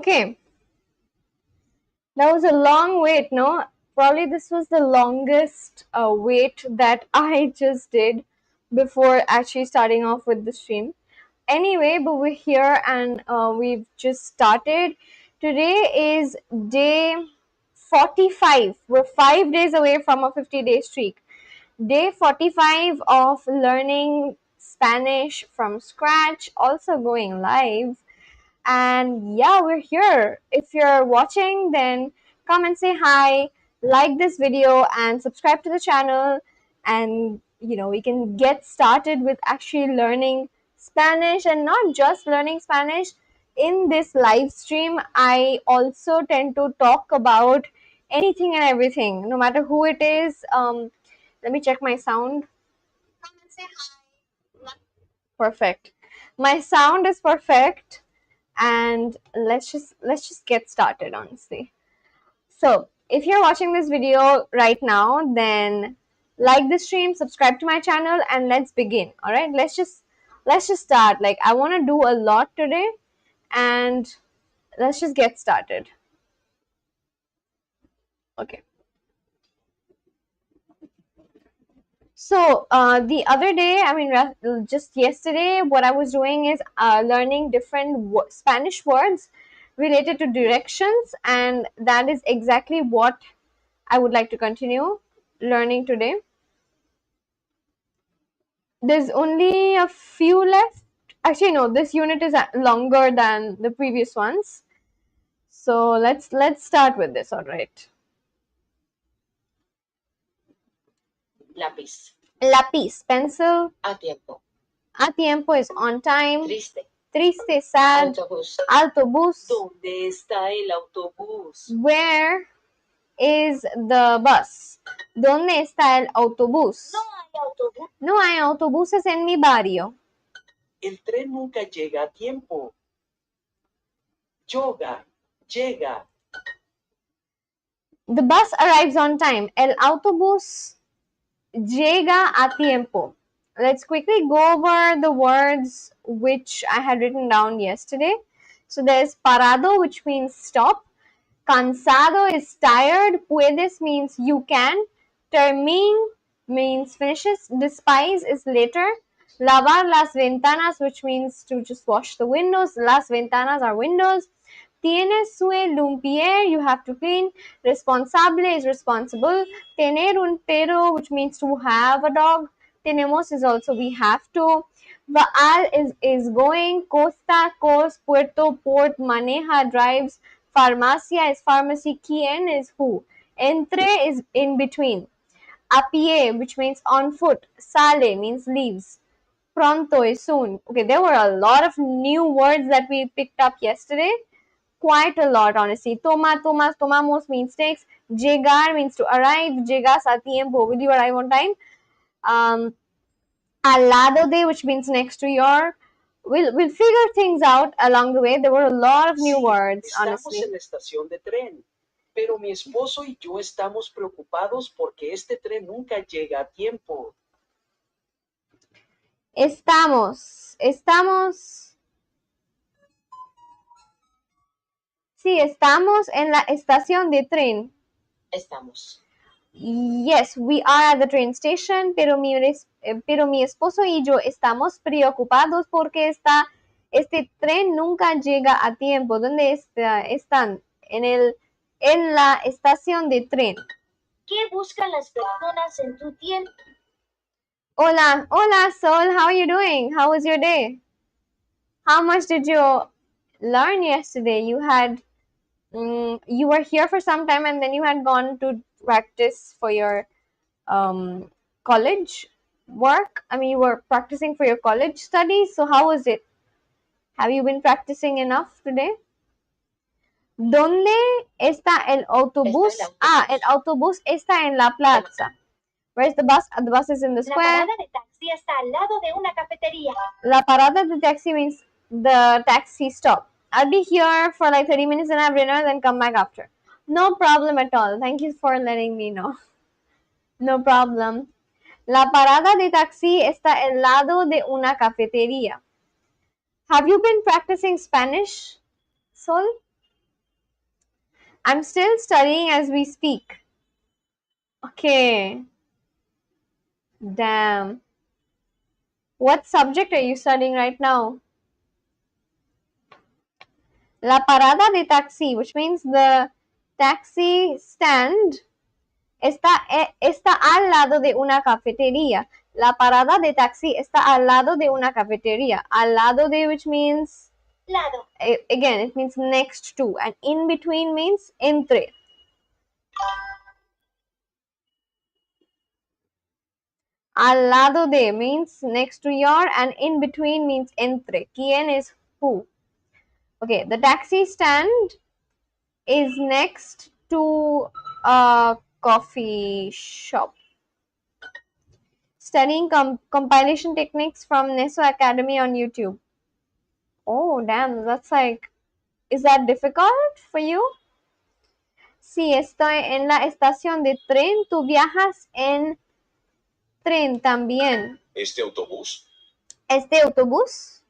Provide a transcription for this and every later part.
Okay. That was a long wait, no? Probably this was the longest wait that I just did before actually starting off with the stream. Anyway, but we're here and we've just started. Today is day 45. We're 5 days away from a 50-day streak. Day 45 of learning Spanish from scratch, also going live. And yeah, we're here. If you're watching, then come and say hi, like this video, and subscribe to the channel. And we can get started with actually learning Spanish, and not just learning Spanish. In this live stream, I also tend to talk about anything and everything, no matter who it is. Let me check my sound. Come and say hi. Perfect. My sound is perfect, and let's just get started, honestly. So if you're watching this video right now, then like the stream, subscribe to my channel, and let's begin. All right, let's just start. Like, I want to do a lot today, and let's just get started. Okay. So the other day, just yesterday, what I was doing is learning different Spanish words related to directions, and that is exactly what I would like to continue learning today. There's only a few left. Actually, no, this unit is longer than the previous ones. So let's start with this, all right. Lápiz. Lápiz, pencil. A tiempo. A tiempo is on time. Triste. Triste, sad. Autobús. Autobús. ¿Dónde está el autobús? Where is the bus? ¿Dónde está el autobús? No hay autobús. No hay autobuses en mi barrio. El tren nunca llega a tiempo. Llega. The bus arrives on time. El autobús llega a tiempo. Let's quickly go over the words which I had written down yesterday. So there's parado, which means stop. Cansado is tired. Puedes means you can. Termine means finishes. Despise is later. Lavar las ventanas, which means to just wash the windows. Las ventanas are windows. Tienes un pie, you have to clean. Responsable is responsible. Tener un perro, which means to have a dog. Tenemos is also we have to. Vaal is going. Costa, coast. Puerto, port. Maneja, drives. Farmacia is pharmacy. Quien is who. Entre is in between. A pie, which means on foot. Sale means leaves. Pronto is soon. Okay, there were a lot of new words that we picked up yesterday. Quite a lot, honestly. Tomamos means takes. Llegar means to arrive. Llegas a tiempo, will you arrive on time? Al lado de, which means next to your. We'll figure things out along the way. There were a lot of new words, honestly. Estamos en la estación de tren, pero mi esposo y yo estamos preocupados porque este tren nunca llega a tiempo. Estamos. Sí, estamos en la estación de tren. Estamos. Yes, we are at the train station, pero mi esposo y yo estamos preocupados porque este tren nunca llega a tiempo. ¿Dónde están? En la estación de tren. ¿Qué buscan las personas en tu tiempo? Hola, Sol, how are you doing? How was your day? How much did you learn yesterday? You were here for some time and then you had gone to practice for your college work. You were practicing for your college studies. So how was it? Have you been practicing enough today? ¿Dónde está el autobús? El autobús está en la plaza. Where's the bus? The bus is in the square. La parada de taxi está al lado de una cafetería. La parada de taxi means the taxi stop. I'll be here for like 30 minutes and have dinner, then come back after. No problem at all. Thank you for letting me know. No problem. La parada de taxi está al lado de una cafetería. Have you been practicing Spanish, Sol? I'm still studying as we speak. Okay. Damn. What subject are you studying right now? La parada de taxi, which means the taxi stand está al lado de una cafetería. La parada de taxi está al lado de una cafetería. Al lado de, which means Lado. Again, it means next to, and in between means entre. Al lado de means next to your, and in between means entre. ¿Quién is who? Okay, the taxi stand is next to a coffee shop. Studying compilation techniques from Neso Academy on YouTube. Oh, damn, that's like, is that difficult for you? Si estoy en la estación de tren, tú viajas en tren también. Este autobús. Este autobús.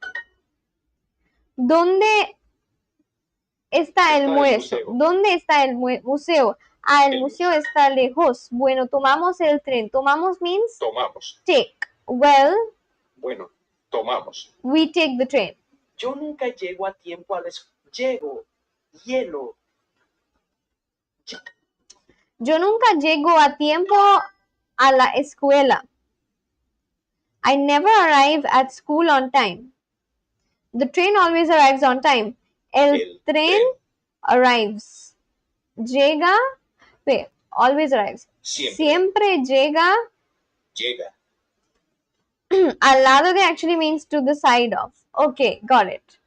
¿Dónde está el museo? ¿Dónde está el museo? Ah, el museo está lejos. Bueno, tomamos el tren. Tomamos means Tomamos. take. Well, Bueno, tomamos. we take the train. Yo nunca llego a tiempo a la Llego. Hielo. Yo nunca llego a tiempo a la escuela. I never arrive at school on time. The train always arrives on time. El tren arrives. Llega, wait, always arrives. Siempre llega. Llega. Al lado de actually means to the side of. Okay, got it.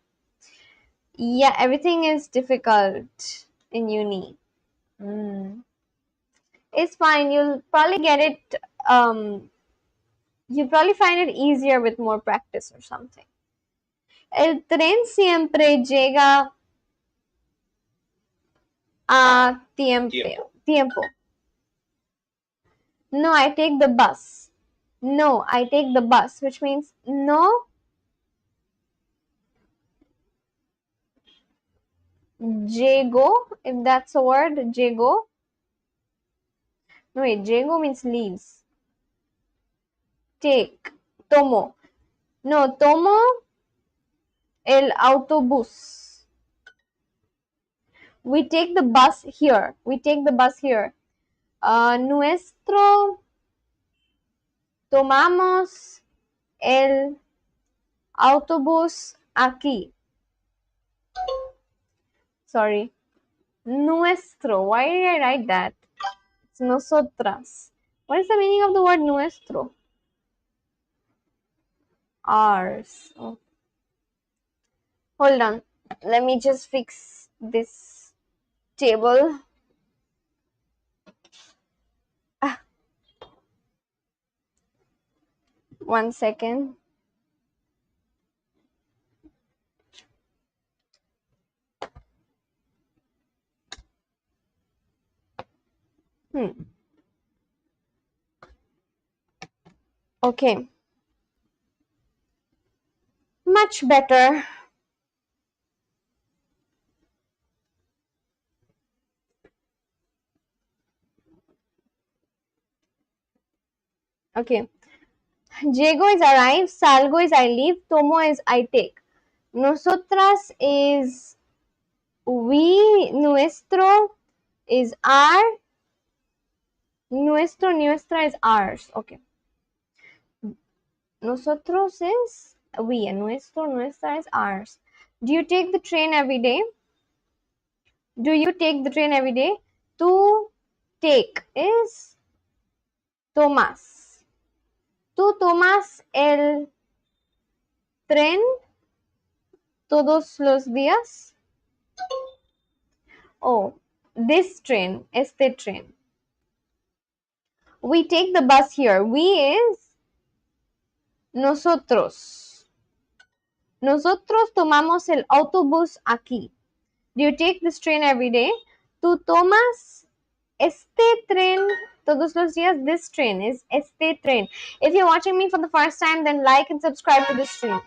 Yeah, everything is difficult in uni. It's fine. You'll probably get it. You'll probably find it easier with more practice or something. El tren siempre llega a tiempo. No, I take the bus. No, I take the bus, which means no. Llego, if that's a word, llego. No, wait, llego means leaves. Take, tomo. No, tomo el autobús. We take the bus here. We take the bus here. Tomamos el autobús aquí. Sorry. Nuestro. Why did I write that? It's nosotras. What is the meaning of the word nuestro? Ours. Oh. Hold on. Let me just fix this table. One second. Okay. Much better. Okay. Llego is arrive, salgo is I leave, tomo is I take. Nosotras is we, nuestro is our, nuestra is ours. Okay. Nosotros is we, and nuestra is ours. Do you take the train every day? Do you take the train every day? To take is tomas. Tú tomas el tren todos los días. Oh, this train, este train. We take the bus here. We is nosotros. Nosotros tomamos el autobús aquí. Do you take this train every day? Tú tomas este tren todos los días. This train is este tren. If you're watching me for the first time, then like and subscribe to this stream.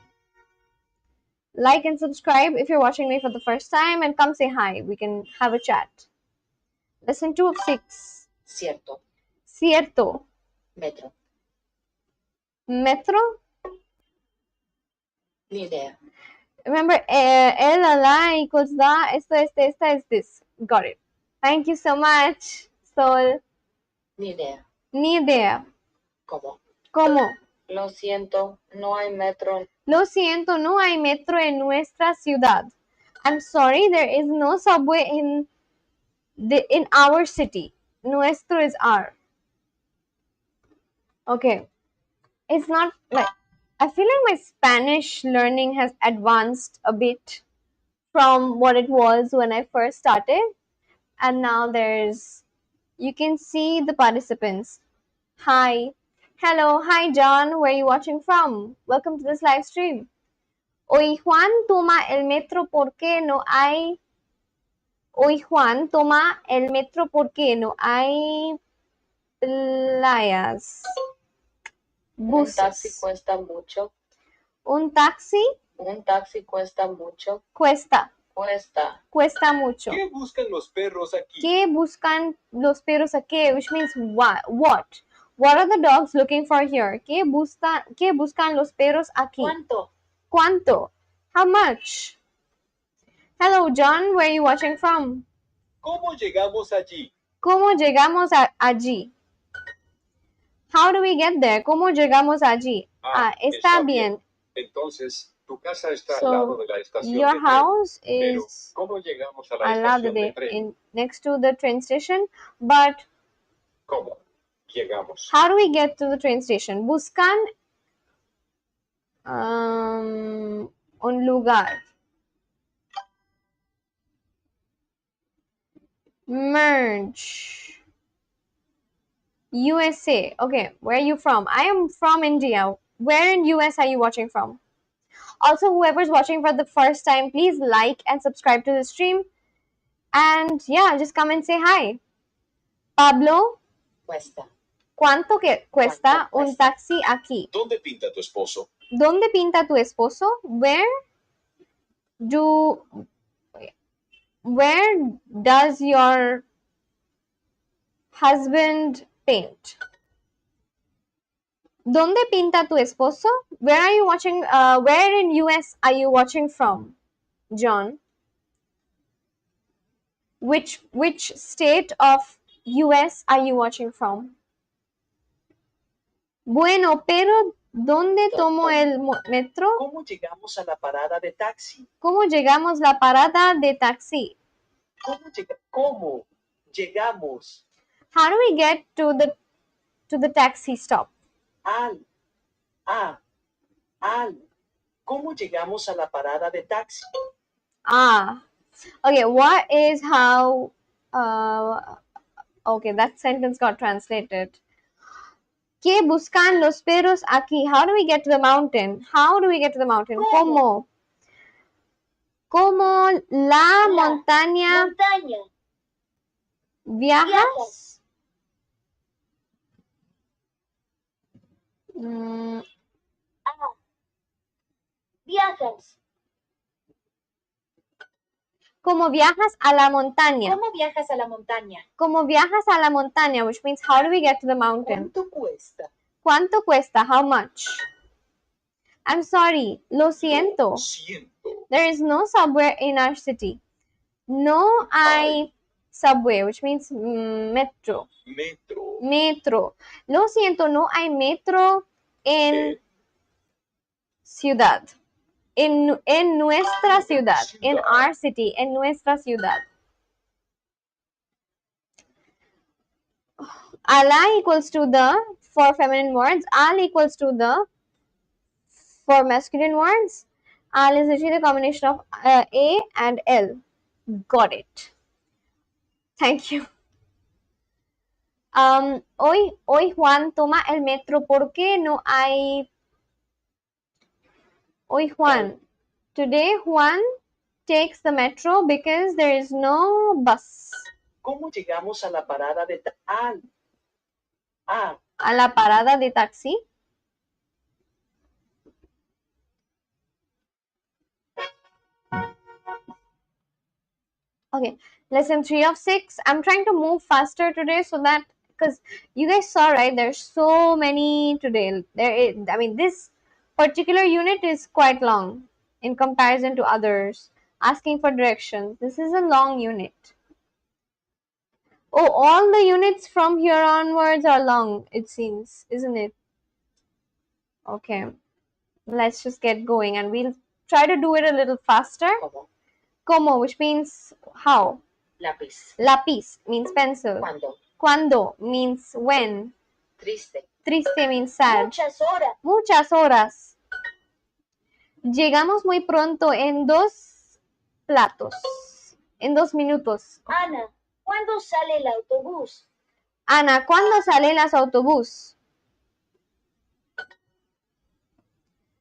Like and subscribe if you're watching me for the first time, and come say hi. We can have a chat. Lesson 2 of 6. Cierto. Cierto. Metro. Metro. Ni idea. Remember, el, la equals the, esta is this. Got it. Thank you so much, Sol. Ni idea. Ni idea. ¿Cómo? ¿Cómo? Lo siento, no hay metro. Lo siento, no hay metro en nuestra ciudad. I'm sorry, there is no subway in our city. Nuestro is our. Okay. It's not like, I feel like my Spanish learning has advanced a bit from what it was when I first started. And now you can see the participants. Hi. Hello. Hi, John. Where are you watching from? Welcome to this live stream. Hoy Juan toma el metro porque no hay. Hoy Juan toma el metro porque no hay playas. Buses. Un taxi cuesta mucho. Un taxi. Un taxi cuesta mucho. Cuesta. Cuesta. Cuesta mucho. ¿Qué buscan los perros aquí? ¿Qué buscan los perros aquí? Which means what? What are the dogs looking for here? ¿Qué buscan los perros aquí? ¿Cuánto? ¿Cuánto? How much? Hello, John. Where are you watching from? ¿Cómo llegamos allí? ¿Cómo llegamos allí? How do we get there? ¿Cómo llegamos allí? Está bien. Entonces, tu casa está So, al lado de la estación your de tren. house Pero, is ¿cómo llegamos a la al lado estación de tren? next to the train station, but ¿Cómo llegamos? how do we get to the train station? Buscan un lugar. Merge. USA. Okay, where are you from? I am from India. Where in US are you watching from? Also, whoever's watching for the first time, please like and subscribe to the stream. And yeah, just come and say hi. Pablo, Cuesta. ¿cuánto que cuesta ¿Cuánto un cuesta? taxi aquí? ¿Dónde pinta tu esposo? ¿Dónde pinta tu esposo? Do where does your husband paint? ¿Dónde pinta tu esposo? Where are you watching? Where in US are you watching from, John? Which state of US are you watching from? Bueno, pero ¿dónde tomo el metro? ¿Cómo llegamos a la parada de taxi? ¿Cómo llegamos a la parada de taxi? ¿Cómo llegamos? How do we get to the taxi stop? Al. ¿Cómo llegamos a la parada de taxi? Okay, what is how okay, that sentence got translated. ¿Qué buscan los perros aquí? How do we get to the mountain? How do we get to the mountain? ¿Cómo? ¿Cómo la montaña viajas? Viajas. ¿Cómo viajas a la montaña? ¿Cómo viajas a la montaña? ¿Cómo viajas a la montaña? Which means how do we get to the mountain? ¿Cuánto cuesta? ¿Cuánto cuesta? How much? I'm sorry. Lo siento. Lo siento. There is no subway in our city. No hay subway, which means metro. Metro. Metro. Lo siento, no hay metro en ciudad. En nuestra ciudad. In our city. En nuestra ciudad. Ala equals to the, for feminine words, al equals to the, for masculine words, al is literally the combination of A and L. Got it. Thank you. Hoy Juan toma el metro. ¿Por qué no hay? Hoy Juan. Today Juan takes the metro because there is no bus. ¿Cómo llegamos a la parada de A la parada de taxi. Okay. Lesson 3 of 6. I'm trying to move faster today so that, because you guys saw, right, there's so many today. I mean, this particular unit is quite long in comparison to others. Asking for directions. This is a long unit. Oh, all the units from here onwards are long, it seems, isn't it? Okay, let's just get going and we'll try to do it a little faster. Como, which means how. Lápiz. Lápiz means pencil. ¿Cuándo? Cuando means when. Triste. Triste means sad. Muchas horas. Muchas horas. Llegamos muy pronto en 2 platos. En 2 minutos. Ana, ¿cuándo sale el autobús? Ana, ¿cuándo sale el autobús?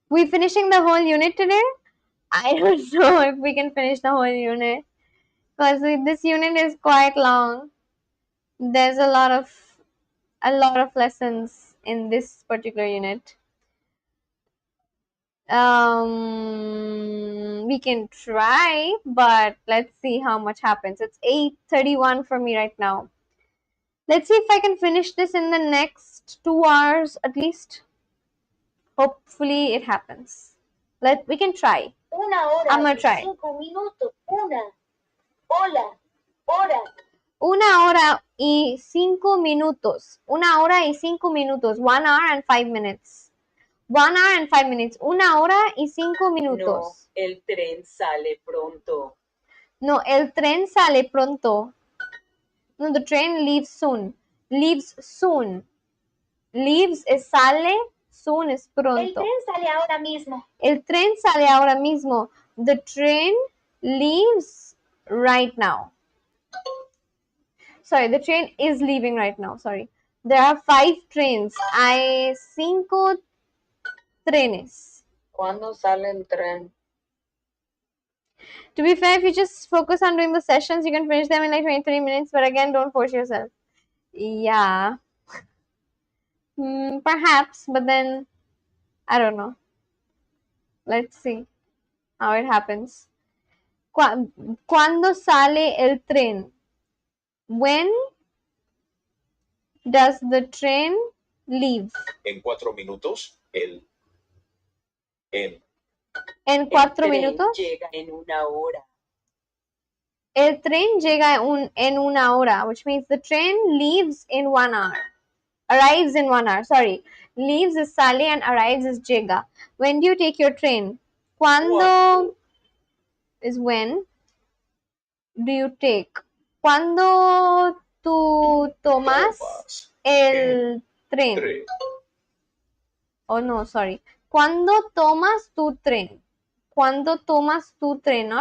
We finishing the whole unit today? I don't know if we can finish the whole unit because this unit is quite long. There's a lot of lessons in this particular unit. We can try, but let's see how much happens. It's 8:31 for me right now. Let's see if I can finish this in the next 2 hours at least. Hopefully it happens. We can try. Una hora I'm gonna y try. 5 minutos. Hola. Hora. Una hora y 5 minutos. Una hora y 5 minutos. 1 hour and 5 minutes. 1 hour and 5 minutes. Una hora y 5 No, minutos. el tren sale pronto. No, el tren sale pronto. No, the train leaves soon. Leaves soon. Leaves is sale, soon is El pronto. tren sale ahora mismo. El tren sale ahora mismo. The train leaves right now. Sorry, the train is leaving right now. Sorry. There are 5 trains. Hay 5 trenes. ¿Cuándo sale el tren? To be fair, if you just focus on doing the sessions, you can finish them in like 23 minutes. But again, don't force yourself. Yeah. Perhaps, but then I don't know. Let's see how it happens. ¿Cuándo sale el tren? When does the train leave? En 4 minutos, en En 4 minutos. Llega en una hora. El tren llega en una hora, which means the train leaves in 1 hour. Arrives in 1 hour. Sorry. Leaves is sale and arrives is llega. When do you take your train? ¿Cuándo is when do you take? ¿Cuándo tú tomas el tren? Oh no, sorry. ¿Cuándo tomas tu tren? ¿Cuándo tomas tu tren?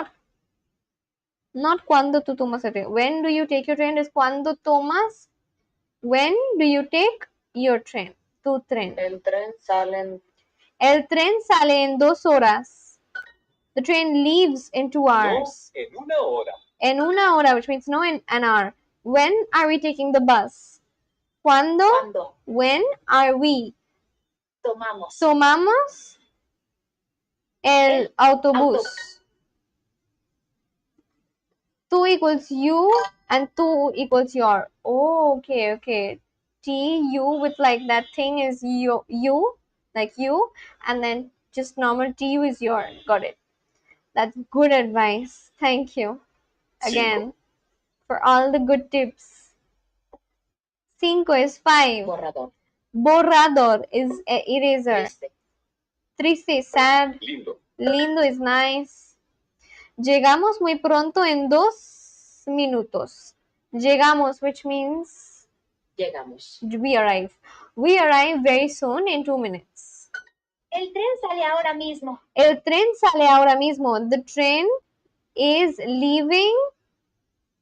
Not cuando tú tomas el tren. When do you take your train is cuando tomas. When do you take your train? Tu tren. El tren sale en 2 horas. The train leaves in 2 hours. No, en una hora. En una hora, which means no in an hour. When are we taking the bus? ¿Cuándo? ¿Cuándo? When are we? Tomamos el autobús. Tú equals you and tú equals your. Oh, okay. TU with like that thing is you, like you, and then just normal TU is your. Got it. That's good advice. Thank you again for all the good tips. 5 is 5. Borrador. Borrador is eraser. Triste. Triste is sad. Lindo. Lindo is nice. Llegamos muy pronto en 2 minutos. Llegamos, which means Llegamos. we arrive. We arrive very soon in 2 minutes. El tren sale ahora mismo. El tren sale ahora mismo. The train is leaving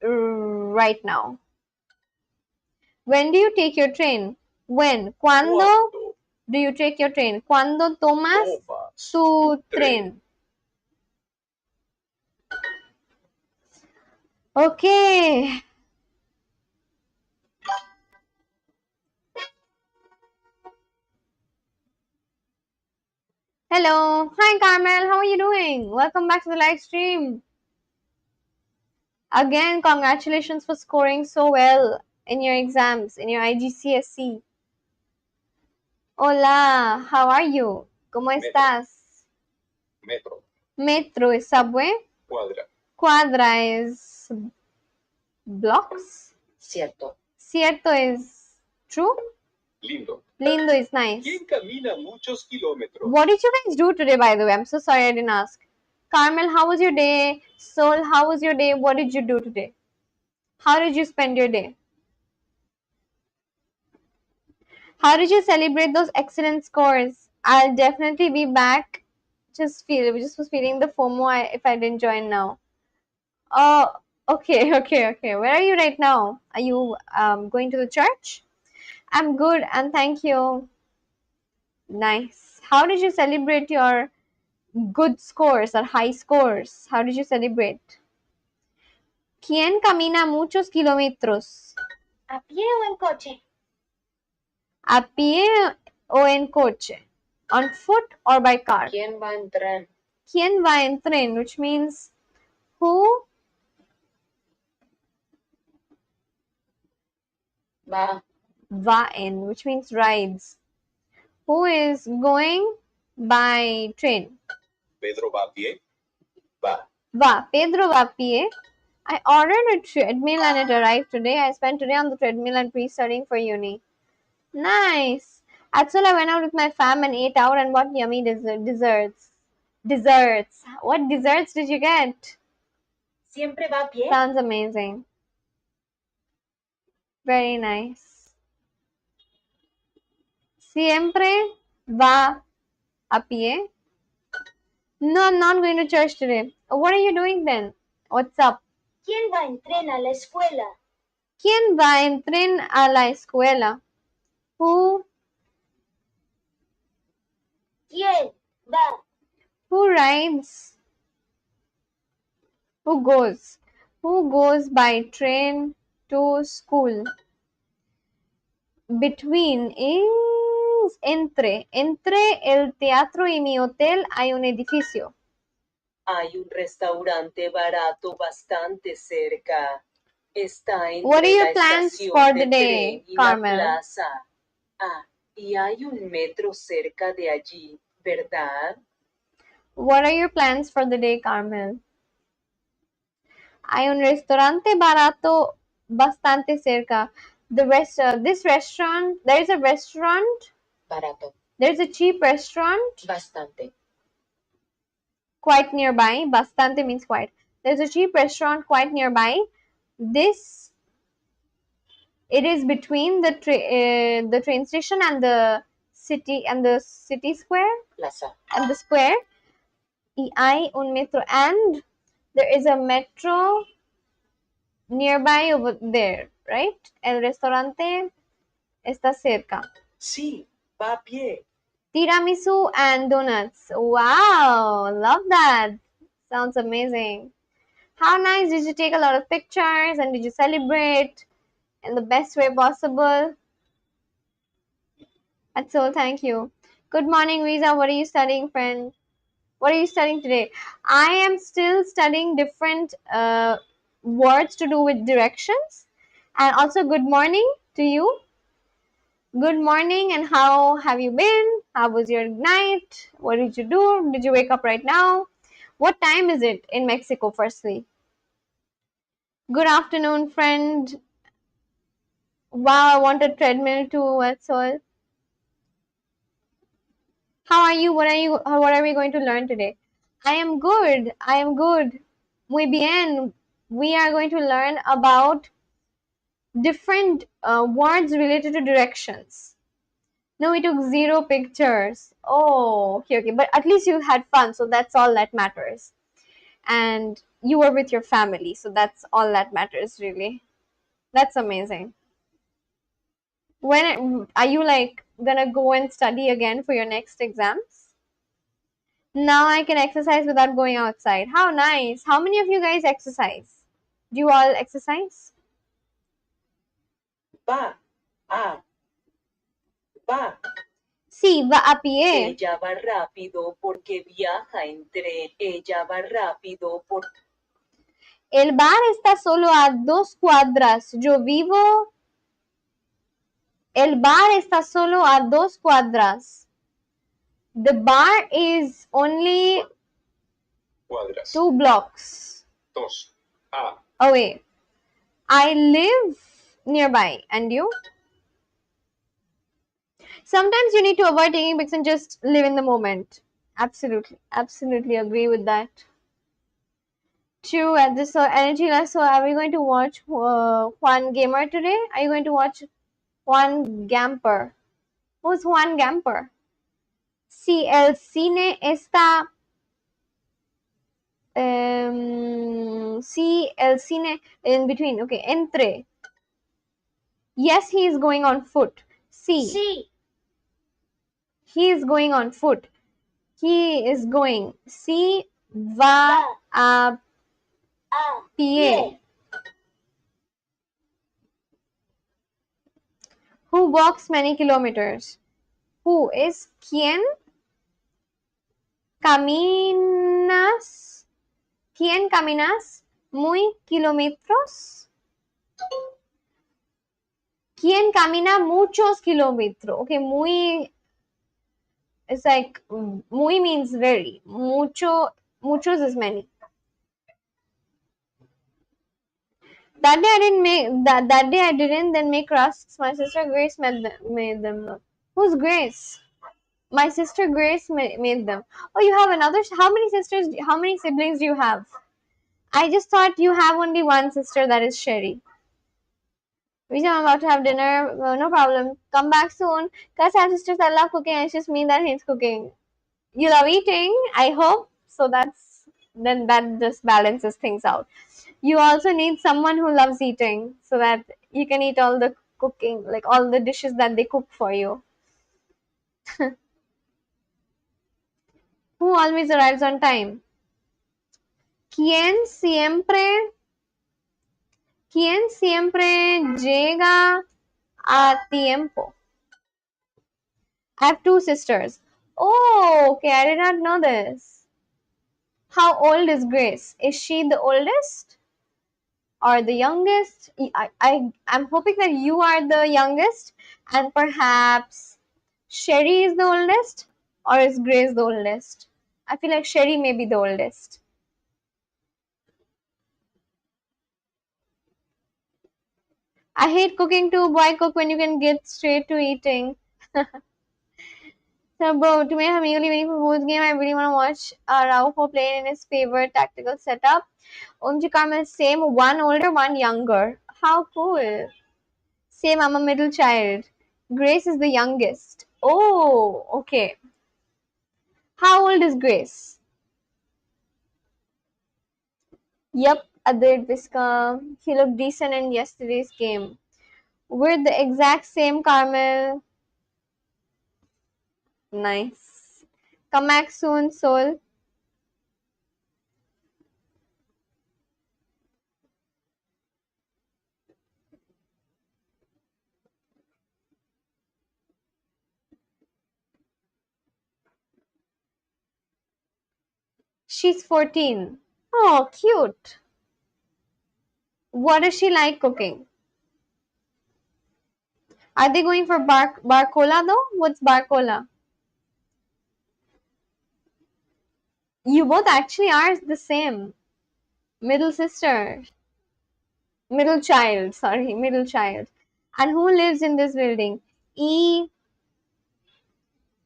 right now. When do you take your train? When? ¿Cuándo do you take your train? ¿Cuándo tomas tu tren? Okay. Hello. Hi, Carmel. How are you doing? Welcome back to the live stream. Again, congratulations for scoring so well in your exams, in your IGCSE. Hola, how are you? ¿Cómo estás? Metro. Metro is subway. Cuadra. Cuadra is blocks. Cierto. Cierto is true. Lindo. Lindo is nice. ¿Quién camina muchos kilómetros? What did you guys do today, by the way? I'm so sorry I didn't ask. Carmel, how was your day? Sol, how was your day? What did you do today? How did you spend your day? How did you celebrate those excellent scores? I'll definitely be back. Just was feeling the FOMO if I didn't join now. Oh, okay, okay. Where are you right now? Are you going to the church? I'm good and thank you. Nice. How did you celebrate your good scores or high scores? How did you celebrate? ¿Quién camina muchos kilómetros? ¿A pie o en coche? ¿A pie o en coche? On foot or by car? ¿Quién va en tren? ¿Quién va en tren? Which means who Va. va en, which means rides. Who is going by train? Pedro va a pie. Va. Va. Pedro va a pie. I ordered a treadmill and it arrived today. I spent today on the treadmill and pre-studying for uni. Nice. Actually, I went out with my fam and ate out and bought yummy desserts. Desserts. What desserts did you get? ¿Siempre va a pie? Sounds amazing. Very nice. Siempre va a pie. No, I'm not going to church today. What are you doing then? What's up? ¿Quién va en tren a la escuela? ¿Quién va en tren a la escuela? Who ¿Quién va? who rides? Who goes? Who goes by train to school? Between is entre. Entre el teatro y mi hotel hay un edificio. Hay un restaurante barato bastante cerca. Está entre What are your la plans estación for de the day, tren y Carmel? la plaza. Ah, y hay un metro cerca de allí, ¿verdad? What are your plans for the day, Carmel? Hay un restaurante barato bastante cerca. This restaurant, there is a restaurant, Barato. there's a cheap restaurant Bastante. quite nearby. Bastante means quite. There's a cheap restaurant quite nearby. It is between the train station and the city square Plaza. and the square. Y hay un metro and there is a metro nearby over there, right? El restaurante está cerca. Sí, va a pie. Tiramisu and donuts. Wow, love that. Sounds amazing. How nice. Did you take a lot of pictures and did you celebrate in the best way possible? That's all. Thank you. Good morning, Riza. What are you studying, friend? What are you studying today? I am still studying different words to do with directions. And also, good morning to you. Good morning, and how have you been? How was your night? What did you do? Did you wake up right now? What time is it in Mexico, firstly? Good afternoon, friend. Wow, I want a treadmill too. That's all. How are you? What are we going to learn today? I am good. I am good. Muy bien. We are going to learn about different words related to directions. No, we took zero pictures. Oh, okay. But at least you had fun, so that's all that matters. And you were with your family, so that's all that matters, really. That's amazing. When are you like gonna go and study again for your next exams? Now I can exercise without going outside. How nice. How many of you guys exercise? Do you all exercise? Va. Ah. Va. Sí, va a pie. Ella va rápido porque viaja en tren. Ella va rápido por... El bar está solo a 2 cuadras. Yo vivo. El bar está solo a 2 cuadras. The bar is only Cuadras. 2 blocks Dos. A. away. I live nearby. And you? Sometimes you need to avoid taking pics and just live in the moment. Absolutely. Absolutely agree with that. True, at this energy less. So, are we going to watch Juan Gamer today? Are you going to watch Juan Gamper? Who's Juan Gamper? Si el cine está. Si el cine in between. Okay, entre. Yes, he is going on foot. Si. Sí. He is going on foot. He is going. Si va a A pie. Who walks many kilometers? Who is quien caminas? ¿Quién caminas muy kilómetros? ¿Quién camina muchos kilómetros? Okay, muy. It's like muy means very. Muchos is many. That day I didn't make that day I didn't then make rusks. My sister Grace made them. Who's Grace? My sister Grace made them. Oh, you have another. How many sisters? How many siblings do you have? I just thought you have only one sister, that is Sherry. Riza, I'm about to have dinner. No problem. Come back soon. Cause I have sisters that love cooking, and it's just me that hates cooking. You love eating, I hope. So then that just balances things out. You also need someone who loves eating, so that you can eat all the cooking, like all the dishes that they cook for you. Who always arrives on time? ¿Quién siempre, quién siempre llega a tiempo? I have two sisters. Oh, okay, I did not know this. How old is Grace? Is she the oldest or the youngest? I'm hoping that you are the youngest, and perhaps Sherry is the oldest, or is Grace the oldest? I feel like Sherry may be the oldest. I hate cooking too. Why cook when you can get straight to eating? So, bro, to me, I'm really waiting for whose game. I really want to watch Rauho playing in his favorite tactical setup. Omji Karma is same, one older, one younger. How cool. Same, I'm a middle child. Grace is the youngest. Oh, okay. How old is Grace? Yep, Adit Visca. He looked decent in yesterday's game. We're the exact same, Carmel. Nice. Come back soon, soul. She's 14. Oh, cute. What does she like cooking? Are they going for barcola though? What's barcola? You both actually are the same. Middle sister. Middle child. Sorry, middle child. And who lives in this building? E.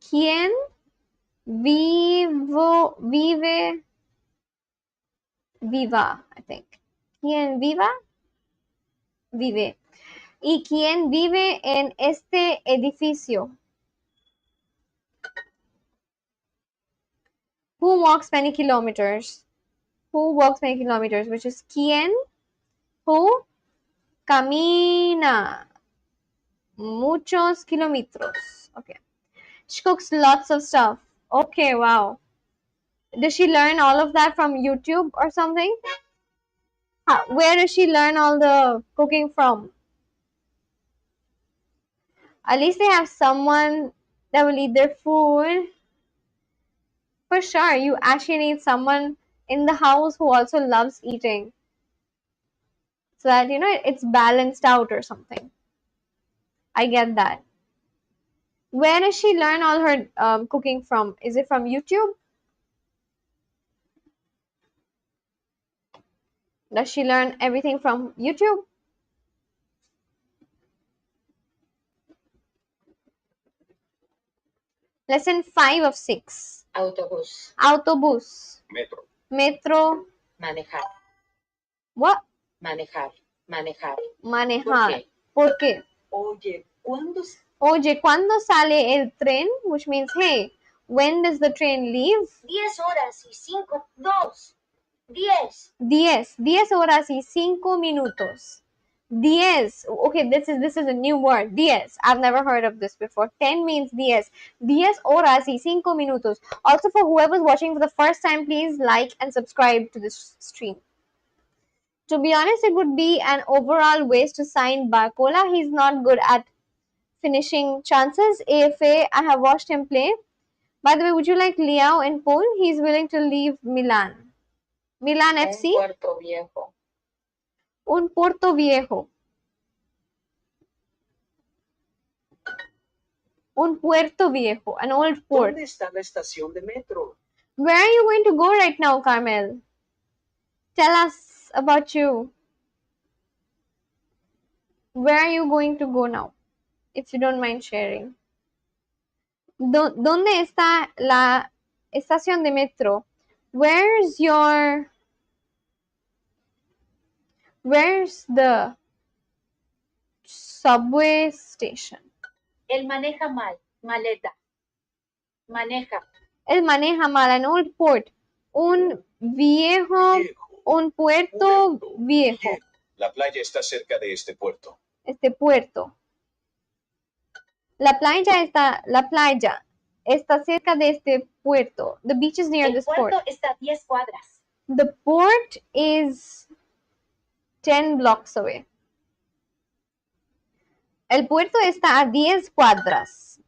Quien vive viva, I think. Quien vive. ¿Y quién vive en este edificio? Who walks many kilometers? Who walks many kilometers? Which is quien who camina muchos kilómetros. Okay. She cooks lots of stuff. Okay, wow. Does she learn all of that from YouTube or something? Where does she learn all the cooking from? At least they have someone that will eat their food. For sure, you actually need someone in the house who also loves eating. so that it's balanced out or something. I get that. Where does she learn all her cooking from? Is it from YouTube? Does she learn everything from YouTube? Lesson 5 of 6. Autobús. Autobús. Metro. Metro. Manejar. What? Manejar. Manejar. Manejar. ¿Por qué? Oye, ¿cuándo? Oye, ¿cuándo sale el tren? Which means, hey, when does the train leave? 10 horas y 5, 2. 10. 10 horas y 5 minutos. 10. Okay, this is a new word. 10. I've never heard of this before. 10 means 10. 10 horas y 5 minutos. Also, for whoever's watching for the first time, please like and subscribe to this stream. To be honest, it would be an overall waste to sign Barcola. He's not good at finishing chances. AFA, I have watched him play. By the way, would you like Liao in Pole? He's willing to leave Milan. Milan FC? Puerto Viejo. Un Puerto Viejo. Un Puerto Viejo, an old port. ¿Dónde está la estación de metro? Where are you going to go right now, Carmel? Tell us about you. Where are you going to go now? If you don't mind sharing. ¿Dónde está la estación de metro? Where's the subway station? Él maneja mal. Maleta. Maneja. Él maneja mal, an old port. Un viejo, un puerto viejo. La playa está cerca de este puerto. Este puerto. La playa está cerca de este puerto. The beach is near El this port. puerto está a 10 cuadras. The port is 10 blocks away. El puerto está a 10 cuadras.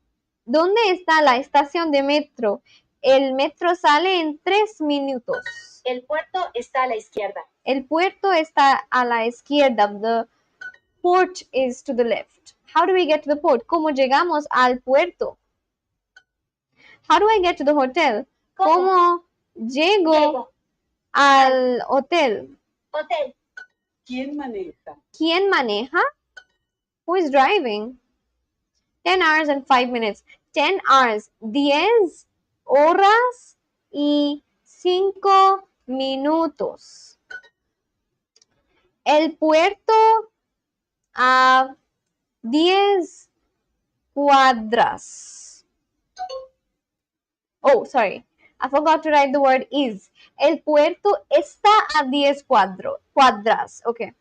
¿Dónde está la estación de metro? El metro sale en 3 minutos. El puerto está a la izquierda. El puerto está a la izquierda. The port is to the left. How do we get to the port? ¿Cómo llegamos al puerto? How do I get to the hotel? ¿Cómo llego al hotel? Hotel. ¿Quién maneja? ¿Quién maneja? Who is driving? 10 hours and 5 minutes. 10 hours. 10 horas y 5 minutos. El puerto a 10 cuadras. Oh, sorry. I forgot to write the word is. El puerto está a 10 cuadras. Okay.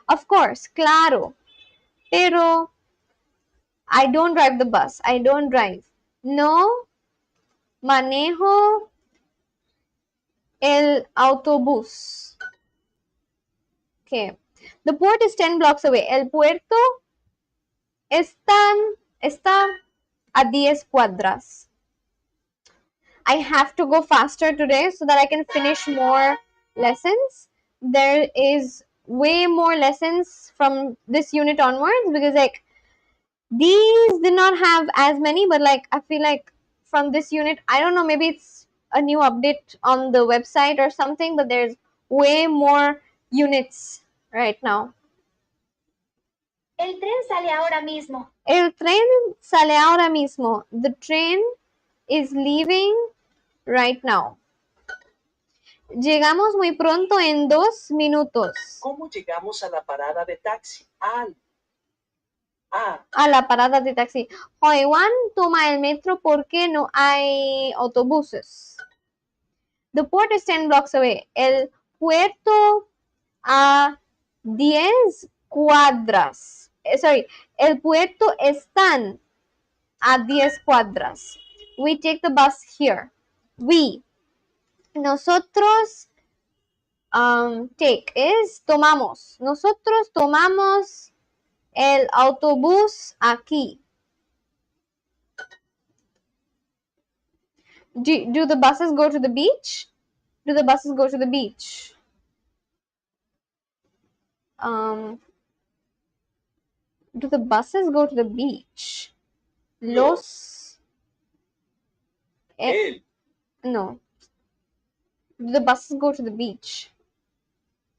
Of course, claro. Pero I don't drive the bus. I don't drive. No manejo el autobús. Okay. The port is 10 blocks away. El puerto está a 10 cuadras. I have to go faster today so that I can finish more lessons. There is way more lessons from this unit onwards because like these did not have as many, but like I feel like from this unit, I don't know, maybe it's a new update on the website or something, but there's way more units right now. El tren sale ahora mismo. El tren sale ahora mismo. The train is leaving right now. Llegamos muy pronto en 2 minutos. ¿Cómo llegamos a la parada de taxi? A la parada de taxi. Juan toma el metro porque no hay autobuses. The port is 10 blocks away. El puerto a 10 cuadras. Sorry, el puerto están a 10 cuadras. We take the bus here. We. Nosotros take is tomamos. Nosotros tomamos el autobús aquí. Do the buses go to the beach? Do the buses go to the beach? Do the buses go to the beach? Los. Él. No. Do the buses go to the beach?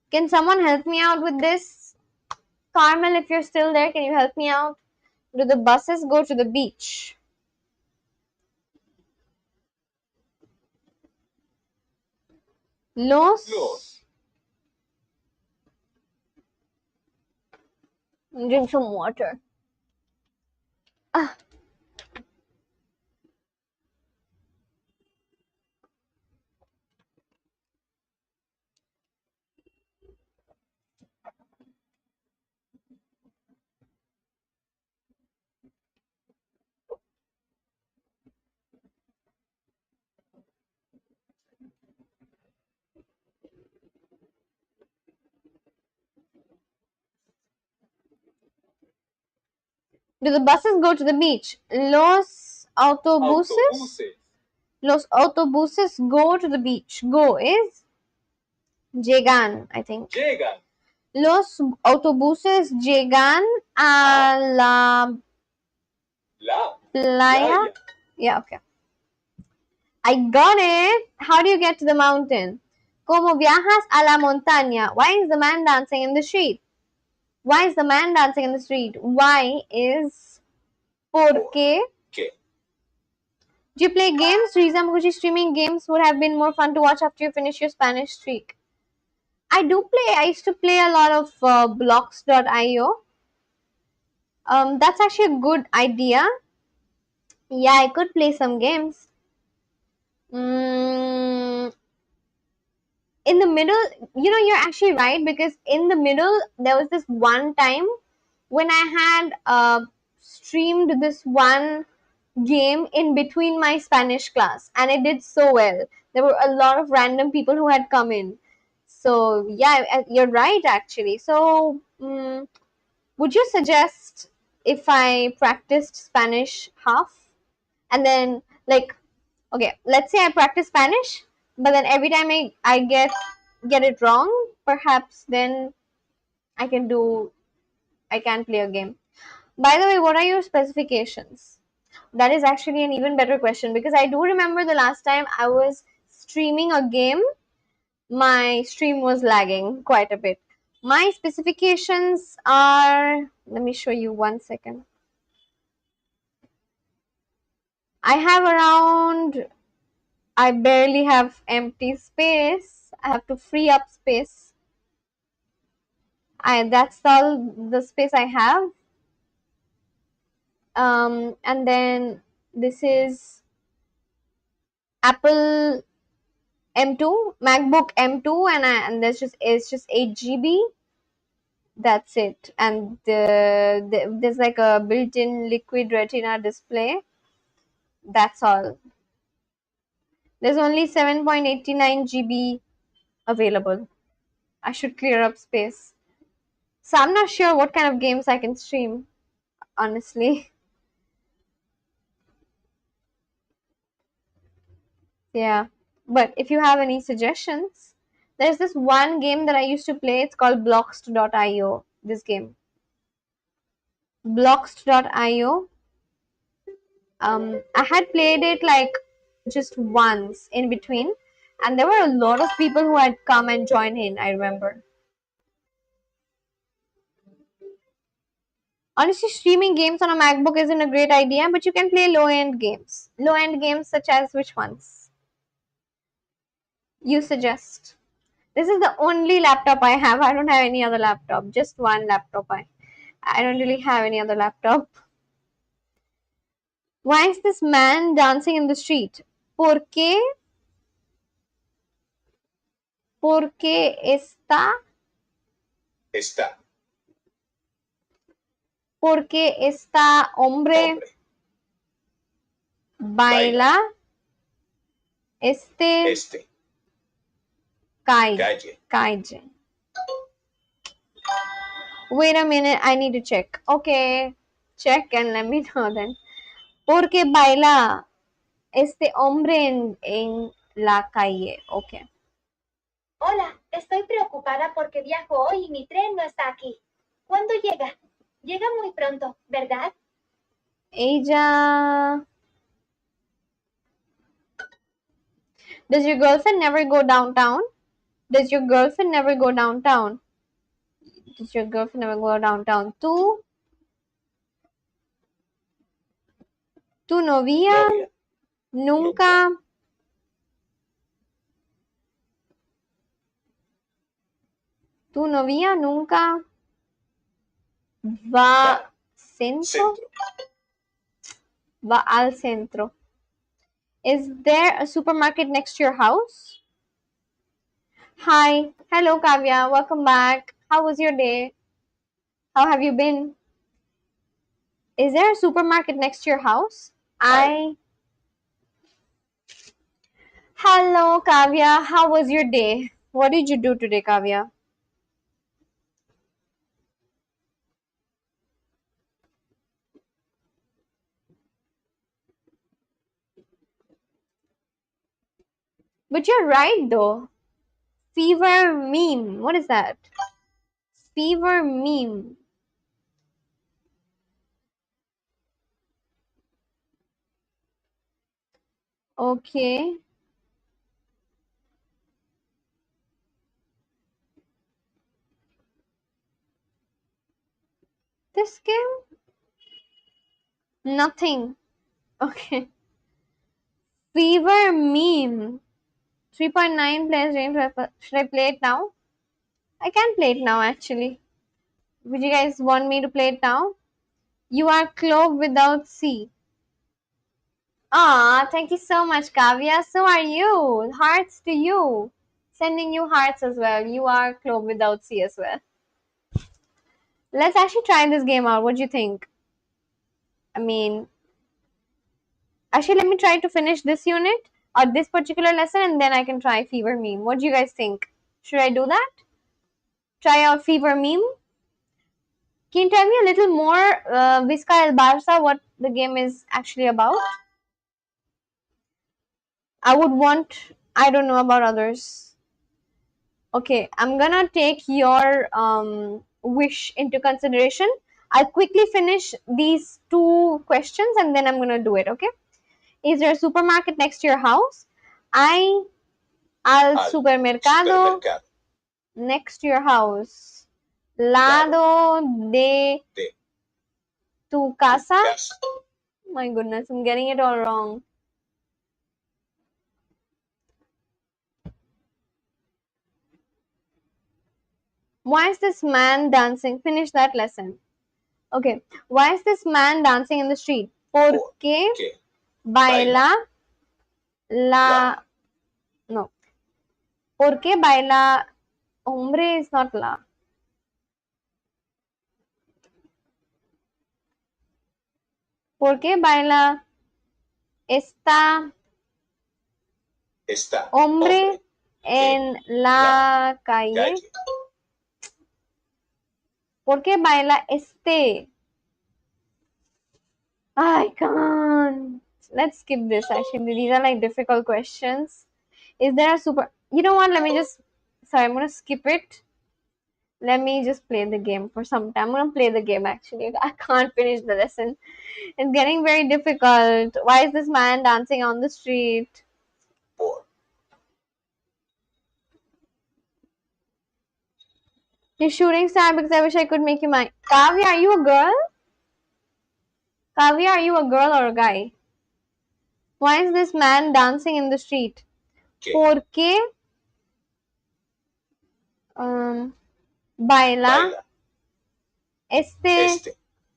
Can someone help me out with this? Carmel, if you're still there, can you help me out? Do the buses go to the beach? Los. Drink some water. Ah. Do the buses go to the beach? Los autobuses? Los autobuses go to the beach. Go is llegan, I think. Llegan. Los autobuses llegan a la playa. Yeah, okay. I got it. How do you get to the mountain? Como viajas a la montaña? Why is the man dancing in the street? Why is the man dancing in the street? Why is porque. ¿Qué? Do you play games? Riza Mukherjee streaming games would have been more fun to watch after you finish your Spanish streak. I do play. I used to play a lot of blocks.io. That's actually a good idea. Yeah, I could play some games. In the middle, you're actually right, because in the middle there was this one time when I had streamed this one game in between my Spanish class, and it did so well. There were a lot of random people who had come in. So yeah, you're right actually. So would you suggest if I practiced Spanish half, and then, like, okay, let's say I practice Spanish, but then every time I get it wrong, perhaps then I can play a game. By the way, what are your specifications? That is actually an even better question, because I do remember the last time I was streaming a game, my stream was lagging quite a bit. My specifications are, let me show you 1 second. I have around, I barely have empty space. I have to free up space. That's all the space I have. And then this is Apple M2, MacBook M2, and it's just 8 GB. That's it. And there's like a built-in liquid retina display. That's all. There's only 7.89 GB available. I should clear up space. So I'm not sure what kind of games I can stream, honestly. Yeah. But if you have any suggestions, there's this one game that I used to play. It's called Blocks.io. This game. Blocks.io. I had played it like just once in between, and there were a lot of people who had come and joined in, I remember. Honestly, streaming games on a MacBook isn't a great idea, but you can play low-end games. Low-end games such as which ones? You suggest. This is the only laptop I have. I don't have any other laptop. Just one laptop. I don't really have any other laptop. Why is this man dancing in the street? Porque está Está. porque esta hombre baila este calle. Wait a minute, I need to check. Okay, check and let me know then. Porque baila este hombre en la calle. Okay. Hola, estoy preocupada porque viajo hoy y mi tren no está aquí. ¿Cuándo llega? Llega muy pronto, ¿verdad? Asia. Does your girlfriend never go downtown? Does your girlfriend never go downtown? Does your girlfriend never go downtown? Tu novia Novia. nunca tu novia nunca va Va. centro Centro. va al centro. Is there a supermarket next to your house? Hi, hello Kavya, welcome back. How was your day? How have you been? Is there a supermarket next to your house? Hi. Hello Kavya, how was your day? What did you do today, Kavya? But you're right though. Fever meme. What is that? Fever meme. Okay. This game? Nothing. Okay. Fever meme. 3.9 players range. Should I play it now? I can play it now actually. Would you guys want me to play it now? You are clove without C. Ah, thank you so much, Kavya. So are you. Hearts to you. Sending you hearts as well. You are clove without C as well. Let's actually try this game out. What do you think? I mean, actually, let me try to finish this unit or this particular lesson and then I can try fever meme. What do you guys think? Should I do that? Try out fever meme? Can you tell me a little more, Vizca El Barça, what the game is actually about? I would want, I don't know about others. Okay, I'm gonna take your wish into consideration. I'll quickly finish these two questions and then I'm gonna do it, okay? Is there a supermarket next to your house? I al supermercado Supermercado. next to your house. Lado de De. tu casa. Casa. My goodness, I'm getting it all wrong. Why is this man dancing? Finish that lesson. Okay. Why is this man dancing in the street? Porque Que. baila la. La. No. Porque baila. Hombre is not la. Porque baila esta Está. hombre en la calle. Calle. Porque baila este. I can't. Let's skip this actually. These are like difficult questions. Is there a super. You know what? Let me just. Sorry, I'm gonna skip it. Let me just play the game for some time. I'm gonna play the game actually. I can't finish the lesson. It's getting very difficult. Why is this man dancing on the street? Por. You're shooting star because I wish I could make you mine. Kavya, are you a girl? Kavya, are you a girl or a guy? Why is this man dancing in the street? Que. Porque um, baila Baila. este Este.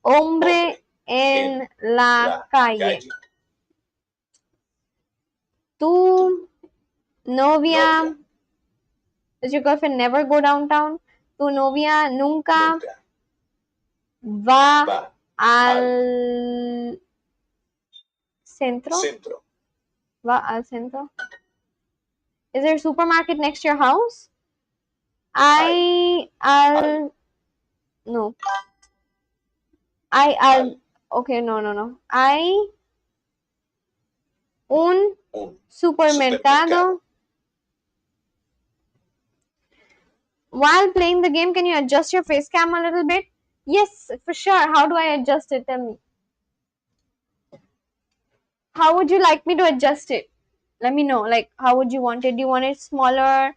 hombre en la La. calle. Calle. Tu novia. Novia. Does your girlfriend never go downtown? Tu novia nunca Nunca. va Va. al centro. Centro. Va al centro. Is there a supermarket next to your house? I al no. I al okay, no. Hay un Un. supermercado While playing the game, can you adjust your face cam a little bit? Yes, for sure. How do I adjust it? Tell me. How would you like me to adjust it? Let me know. Like, how would you want it? Do you want it smaller?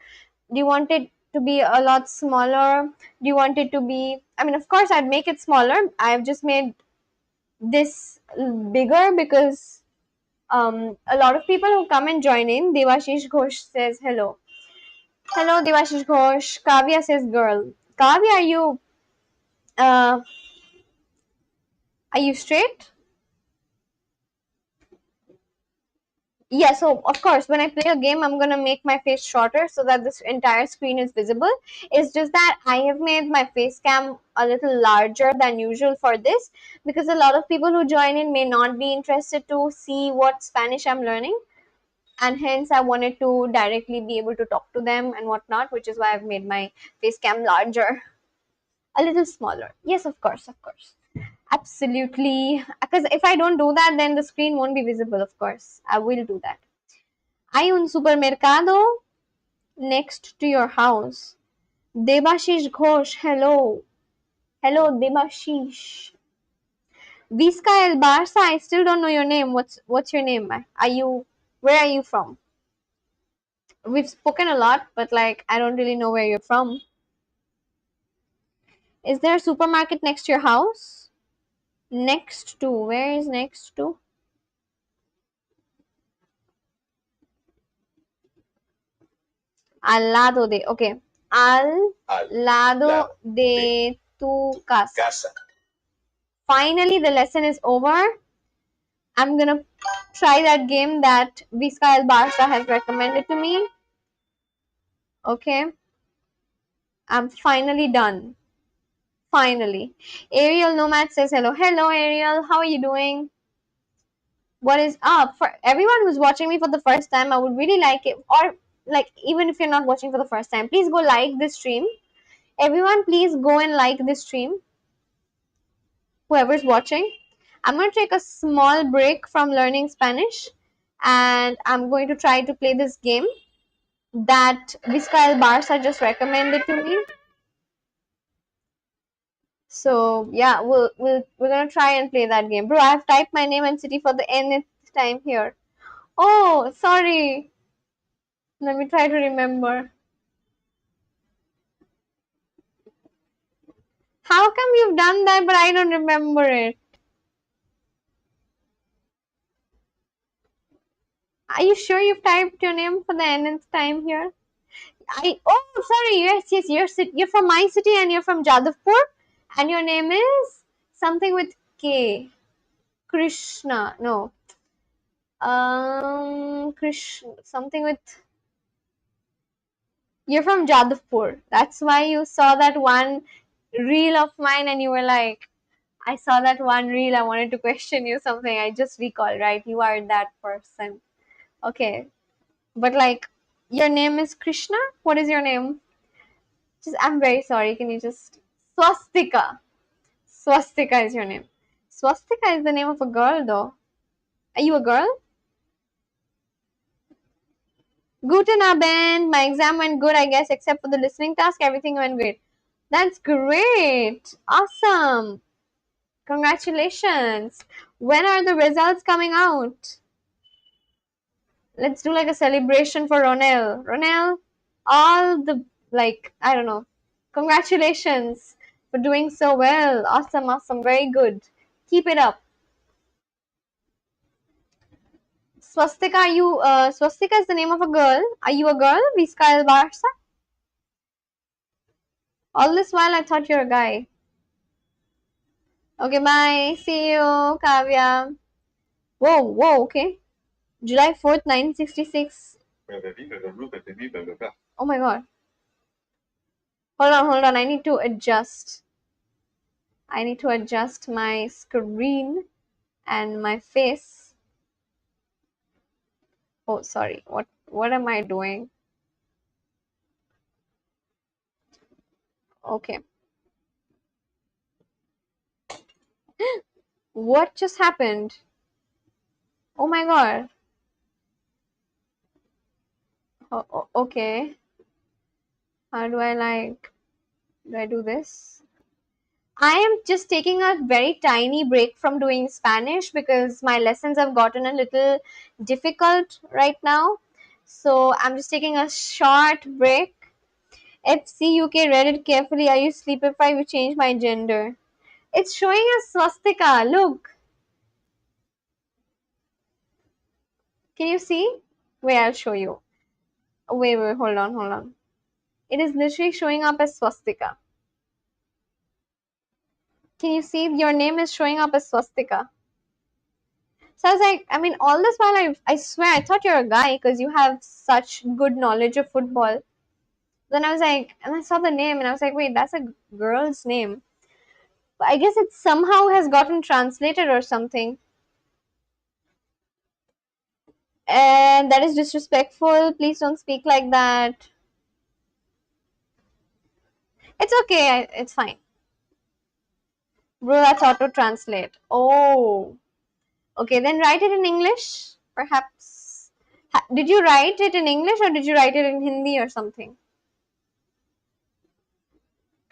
Do you want it to be a lot smaller? Do you want it to be, I mean, of course, I'd make it smaller. I've just made this bigger because a lot of people who come and join in. Devashish Ghosh says hello. Hello, Devashish Ghosh. Kavya says girl. Kavya, uh, are you straight? Yeah, so of course, when I play a game, I'm gonna make my face shorter so that this entire screen is visible. It's just that I have made my face cam a little larger than usual for this because a lot of people who join in may not be interested to see what Spanish I'm learning, and hence I wanted to directly be able to talk to them and whatnot, which is why I've made my face cam larger, a little smaller. Yes, of course, of course. Absolutely. Because if I don't do that, then the screen won't be visible, of course. I will do that. Hay un supermercado next to your house. Devashish Ghosh, hello. Hello, Devashish. Vizca El Barça, I still don't know your name. What's your name? Where are you from? We've spoken a lot, but like I don't really know where you're from. Is there a supermarket next to your house? Next to, where is next to? Al lado de, okay. Al lado de tu casa. Finally, the lesson is over. I'm gonna try that game that Vizca El Barça has recommended to me. Okay. I'm finally done. Finally. Ariel Nomad says hello. Hello, Ariel. How are you doing? What is up? For everyone who's watching me for the first time, I would really like it. Or, like, even if you're not watching for the first time, please go like this stream. Everyone, please go and like this stream. Whoever's watching. I'm going to take a small break from learning Spanish and I'm going to try to play this game that Vizca El Barça just recommended to me. So yeah, we're gonna try and play that game. Bro, I've typed my name and city for the nth time here. Oh, sorry. Let me try to remember. How come you've done that but I don't remember it? Are you sure you've typed your name for the nth time here? Sorry, you're from my city and you're from Jadavpur and your name is something with K. Krishna. No. Krishna something with, you're from Jadavpur. That's why you saw that one reel of mine and you were like, I saw that one reel, I wanted to question you something. I just recall, right? You are that person. Okay. But like, your name is Krishna? What is your name? Just, I'm very sorry. Can you just, Swastika. Swastika is your name. Swastika is the name of a girl though. Are you a girl? Guten Abend. My exam went good, I guess, except for the listening task. Everything went great. That's great. Awesome. Congratulations. When are the results coming out? Let's do like a celebration for Ronel. Ronel, all the, like, I don't know. Congratulations for doing so well. Awesome, awesome. Very good. Keep it up. Swastika, Swastika is the name of a girl. Are you a girl? Vizca El Barça? All this while I thought you're a guy. Okay, bye. See you, Kavya. Whoa, whoa, okay. July 4th, 1966. Oh my god. Hold on. I need to adjust. I need to adjust my screen and my face. Oh, sorry. What am I doing? Okay. What just happened? Oh my god. Okay. How do I do this? I am just taking a very tiny break from doing Spanish because my lessons have gotten a little difficult right now. So I'm just taking a short break. FC UK, read it carefully. Are you sleep if I change my gender? It's showing a swastika. Look. Can you see? Wait, I'll show you. Wait, hold on. It is literally showing up as swastika. Can you see your name is showing up as swastika? So I was like, I mean, all this while I swear, I thought you're a guy because you have such good knowledge of football. Then I was like, and I saw the name and I was like, wait, that's a girl's name. But I guess it somehow has gotten translated or something. And that is disrespectful. Please don't speak like that. It's okay. It's fine. Bro, that's auto translate. Oh. Okay, then write it in English, perhaps. Did you write it in English or did you write it in Hindi or something?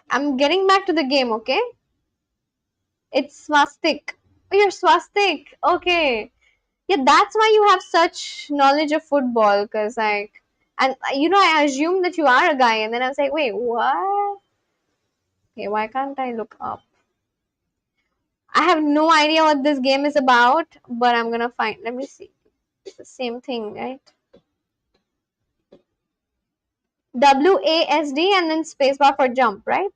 I'm getting back to the game, okay? It's swastik. Oh, you're swastik. Okay. Yeah, that's why you have such knowledge of football, because and I assumed that you are a guy, and then I was like, wait, what? Okay, why can't I look up? I have no idea what this game is about, but I'm gonna find. Let me see. It's the same thing, right? WASD and then spacebar for jump, right?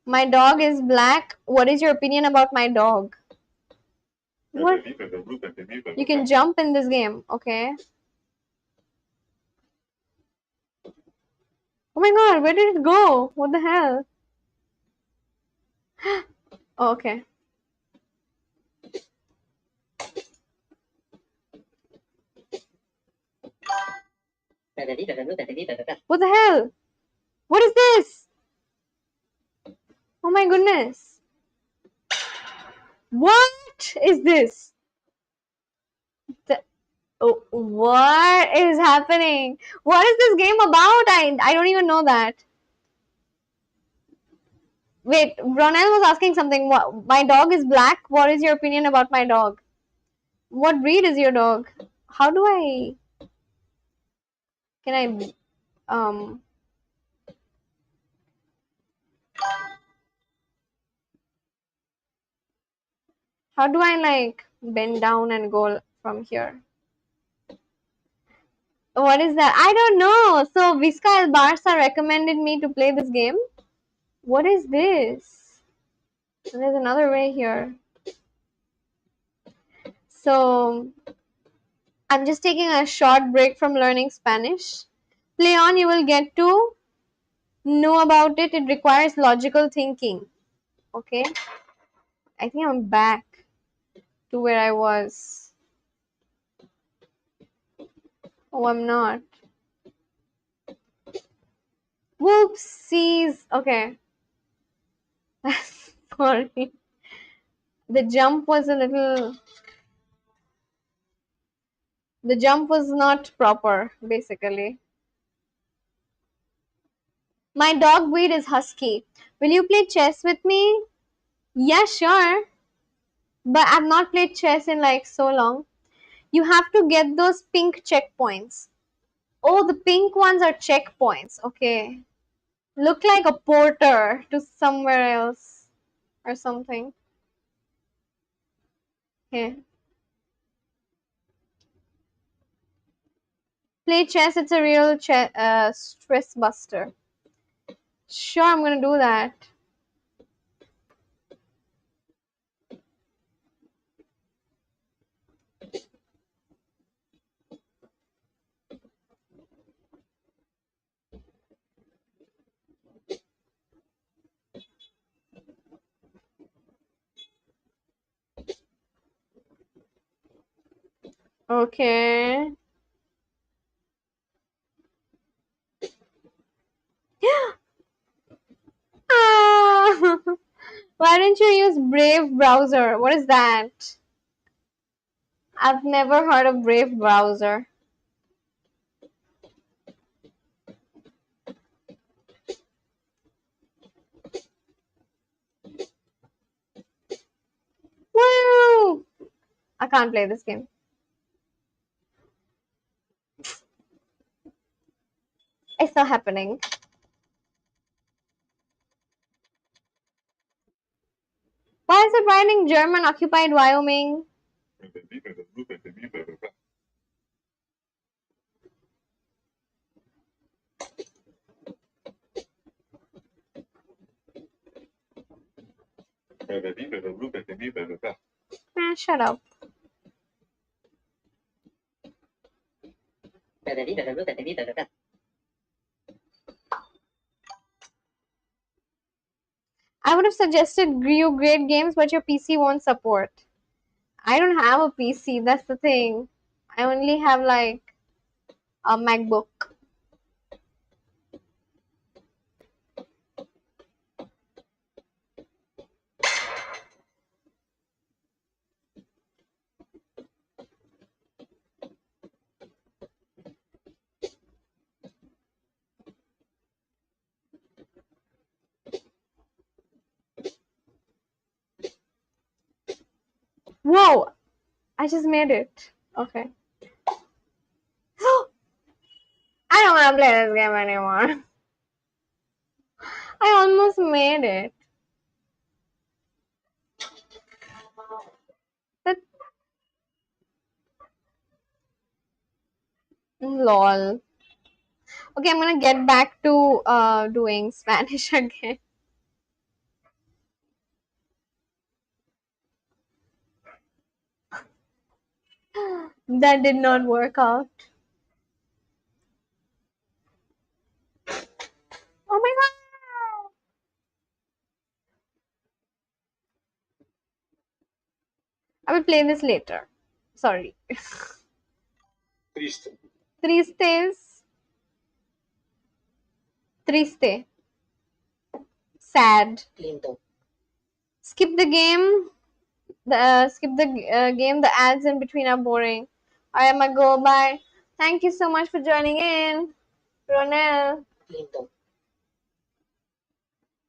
My dog is black. What is your opinion about my dog? What? You can jump in this game, okay? Oh my god, where did it go? What the hell? Oh, okay. What the hell? What is this? Oh my goodness. What is this? Oh, what is happening? What is this game about? I don't even know that. Wait, Ronel was asking something. What, my dog is black. What is your opinion about my dog? What breed is your dog? How do I? Can I? How do I bend down and go from here? What is that? I don't know. So Visca El Barça recommended me to play this game. What is this? And there's another way here. So I'm just taking a short break from learning Spanish. Play on, you will get to know about it. It requires logical thinking. Okay. I think I'm back to where I was. Oh, I'm not. Whoopsies. Okay. Sorry. The jump was a little. The jump was not proper, basically. My dog breed is husky. Will you play chess with me? Yeah, sure. But I've not played chess in so long. You have to get those pink checkpoints. Oh, the pink ones are checkpoints. Okay. Look like a porter to somewhere else or something. Okay. Play chess. It's a real stress buster. Sure, I'm gonna do that. Okay. Ah! Why don't you use Brave browser? What is that? I've never heard of Brave browser. I can't play this game. It's not happening. Why is it writing German occupied Wyoming? Man, shut up. I would have suggested you great games, but your PC won't support. I don't have a PC, that's the thing. I only have like a MacBook. Whoa! I just made it. Okay. I don't want to play this game anymore. I almost made it. That lol. Okay, I'm gonna get back to doing Spanish again. That did not work out. Oh my god! I will play this later. Sorry. Triste. Tristes. Triste. Sad. Lindo. Skip the game. Skip the game. The ads in between are boring. I am a go. Bye. Thank you so much for joining in, Ronel. Lindo.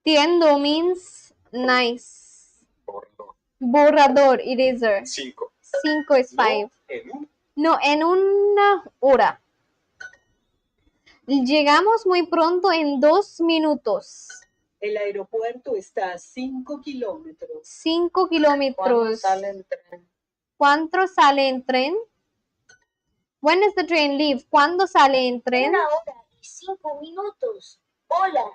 Tiendo means nice. Borrador. Borrador, eraser. 5. Cinco is five. No, No, en un. en una hora. Llegamos muy pronto en 2 minutos. El aeropuerto está a 5 kilómetros. 5 ¿Cuándo kilómetros. sale el tren? ¿Cuánto sale en tren? When does the train leave? ¿Cuándo sale en tren? 1 hora y 5 minutos. Hola.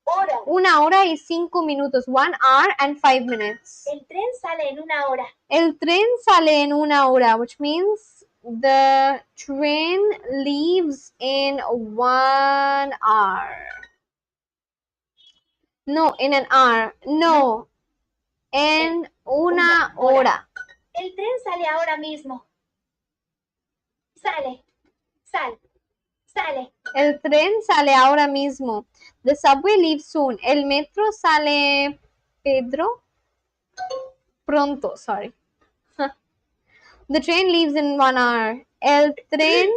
Hora. 1 hora y 5 minutos. 1 hour and 5 minutes. El tren sale en 1 hora. El tren sale en 1 hora, which means the train leaves in 1 hour. No, in an hour. No, en una hora. El tren sale ahora mismo. Sale. Sale. El tren sale ahora mismo. The subway leaves soon. El metro sale pronto, sorry. The train leaves in 1 hour. El tren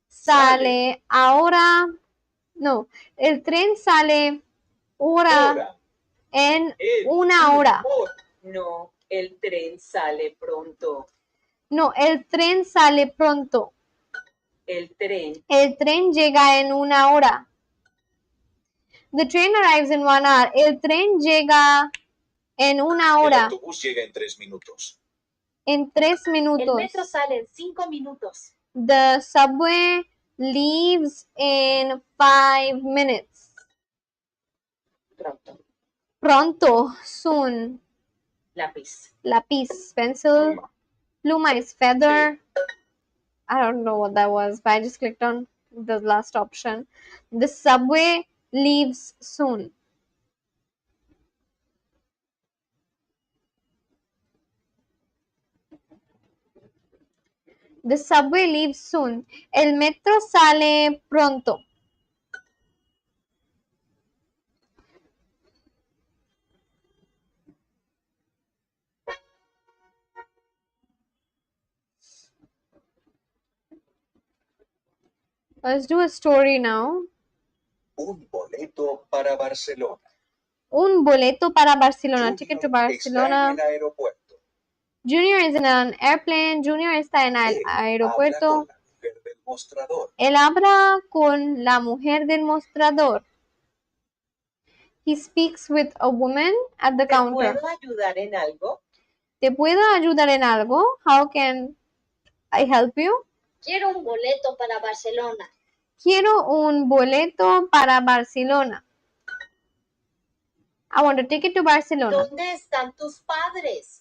sale ahora. No, el tren sale ahora en 1 hora. No, el tren sale pronto. No, el tren sale pronto. El tren. El tren llega en 1 hora. The train arrives in 1 hour. El tren llega en 1 hora. El autobús llega en 3 minutos. En 3 minutos. El metro sale en 5 minutos. The subway leaves in 5 minutes. Pronto. Pronto, soon. Lápiz, pencil. Pluma is feather. I don't know what that was, but I just clicked on the last option. The subway leaves soon. The subway leaves soon. El metro sale pronto. Let's do a story now. Un boleto para Barcelona. Un boleto para Barcelona. Junior Ticket to está en Barcelona. el aeropuerto. Junior is in an airplane. Junior está en el Él habla aeropuerto. con la mujer del mostrador. Él habla con la mujer del mostrador. He speaks with a woman at the ¿Te counter. puedo ayudar en algo? ¿Te puedo ayudar en algo? How can I help you? Quiero un boleto para Barcelona. Quiero un boleto para Barcelona. I want a ticket to Barcelona. ¿Dónde están tus padres?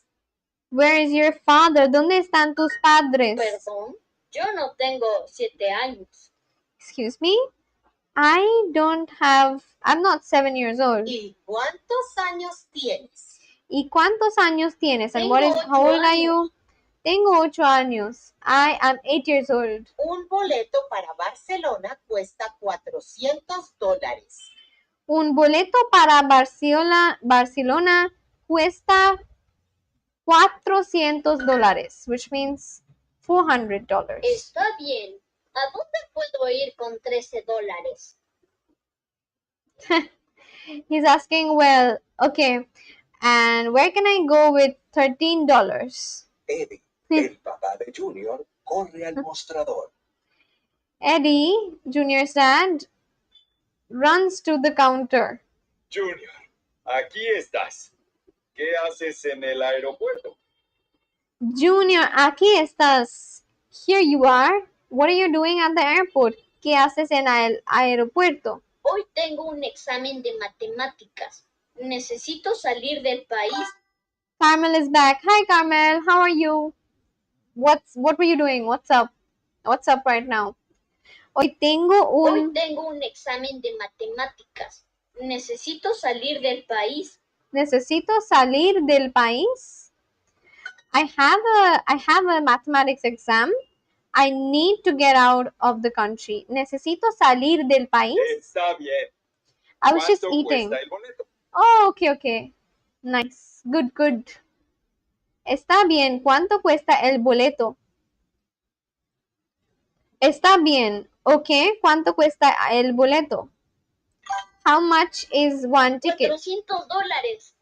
Where is your father? ¿Dónde están tus padres? Perdón, yo no tengo 7 años. Excuse me? I'm not 7 years old. ¿Y cuántos años tienes? ¿Y cuántos años tienes? And Tengo how old 8 are you? Tengo 8 años. I am 8 years old. Un boleto para Barcelona cuesta $400. Un boleto para Barcelona cuesta $400, which means $400. Está bien. ¿A dónde puedo ir con $13? He's asking, well, okay, and where can I go with $13? Eddie, el papá de Junior, corre al mostrador. Eddie, Junior's dad, runs to the counter. Junior, aquí estás. ¿Qué haces en el aeropuerto? Junior, aquí estás. Here you are. What are you doing at the airport? ¿Qué haces en el aeropuerto? Hoy tengo un examen de matemáticas. Necesito salir del país. Carmel is back. Hi, Carmel. How are you? What were you doing? What's up? What's up right now? Hoy tengo un examen de matemáticas. Necesito salir del país. Necesito salir del país. I have a mathematics exam. I need to get out of the country. Necesito salir del país. Está bien. I was just ¿Cuánto eating. cuesta el boleto? Oh, okay. Nice. Good. Está bien. ¿Cuánto cuesta el boleto? Está bien. Okay. ¿Cuánto cuesta el boleto? How much is one ticket? $400.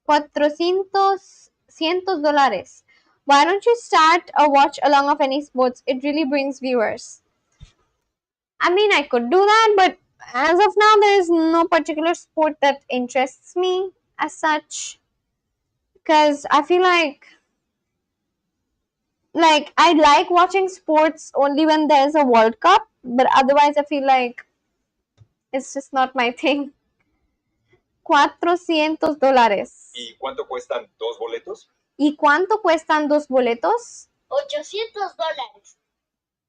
$400. Why don't you start a watch along of any sports? It really brings viewers. I mean, I could do that, but as of now, there is no particular sport that interests me as such. Because I feel like I like watching sports only when there's a World Cup, but otherwise I feel like it's just not my thing. $400. ¿Y cuánto cuestan dos boletos? ¿Y cuánto cuestan dos boletos? $800.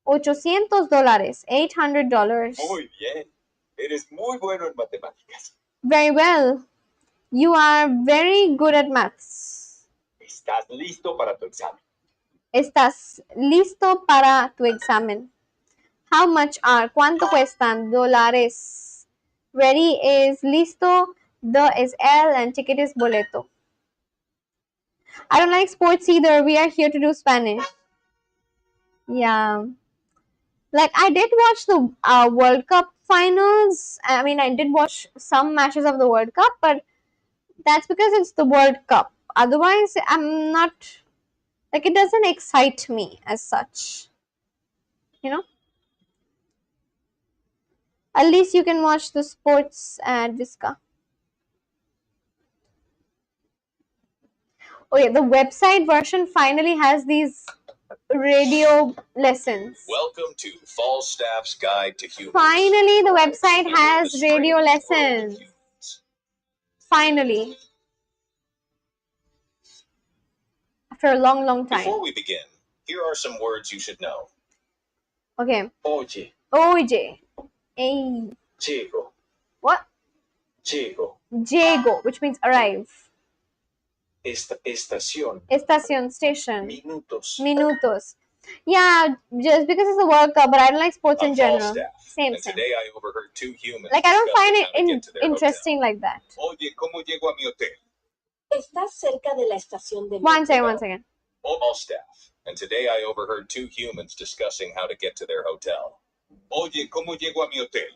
$800. $800. Muy bien. Eres muy bueno en matemáticas. Very well. You are very good at maths. ¿Estás listo para tu examen? ¿Estás listo para tu examen? How much are? ¿Cuánto cuestan? Dólares. Ready is listo. The is L and ticket is boleto. I don't like sports either. We are here to do Spanish. Yeah. Like, I did watch the World Cup finals. I mean, I did watch some matches of the World Cup, but that's because it's the World Cup. Otherwise, I'm not, like, it doesn't excite me as such. You know? At least you can watch the sports at Visca. Oh yeah, the website version finally has these radio lessons. Welcome to Falstaff's Guide to Humans. Finally, the website has radio lessons. Finally. After a long time. Before we begin, here are some words you should know. Okay. Oye, OJ. Hey. llego, What? llego. Llego, which means arrive. Estación, Estación, station. minutos. Yeah, just because it's a World Cup, but I don't like sports in I'm general. Falstaff, Same. and today I overheard two humans Like, I don't find discussing how to get to it their interesting like that. hotel. Oye, ¿cómo llego a mi hotel? ¿Estás cerca de la estación de One second. Falstaff, and today I overheard two humans discussing how to get to their hotel. Oye, ¿cómo llego a mi hotel?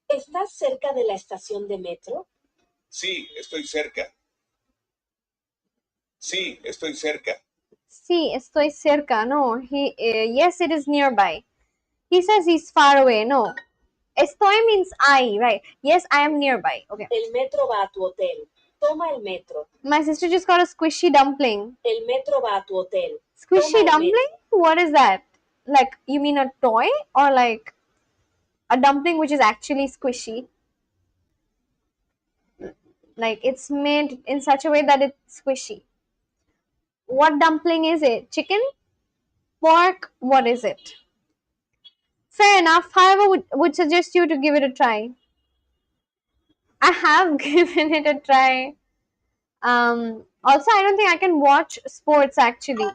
¿Estás cerca de la estación de metro? Sí, estoy cerca. Sí, estoy cerca. Sí, estoy cerca. No, yes, it is nearby. He says he's far away. No. Estoy means I, right? Yes, I am nearby. Okay. El metro va a tu hotel. Toma el metro. My sister just got a squishy dumpling. El metro va a tu hotel. Squishy dumpling? What is that? Like, you mean a toy or like a dumpling which is actually squishy? Like, it's made in such a way that it's squishy. What dumpling is it? Chicken? Pork? What is it? Fair enough. However, would suggest you to give it a try. I have given it a try. Also, I don't think I can watch sports actually,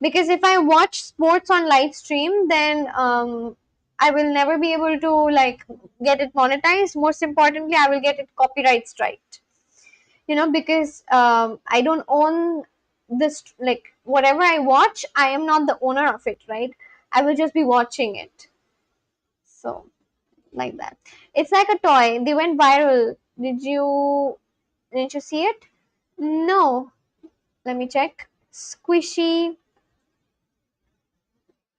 because if I watch sports on live stream, then I will never be able to like get it monetized. Most importantly, I will get it copyright striked. Because I don't own this. Like whatever I watch, I am not the owner of it, right? I will just be watching it. So like that. It's like a toy. They went viral. Didn't you see it? No. Let me check. Squishy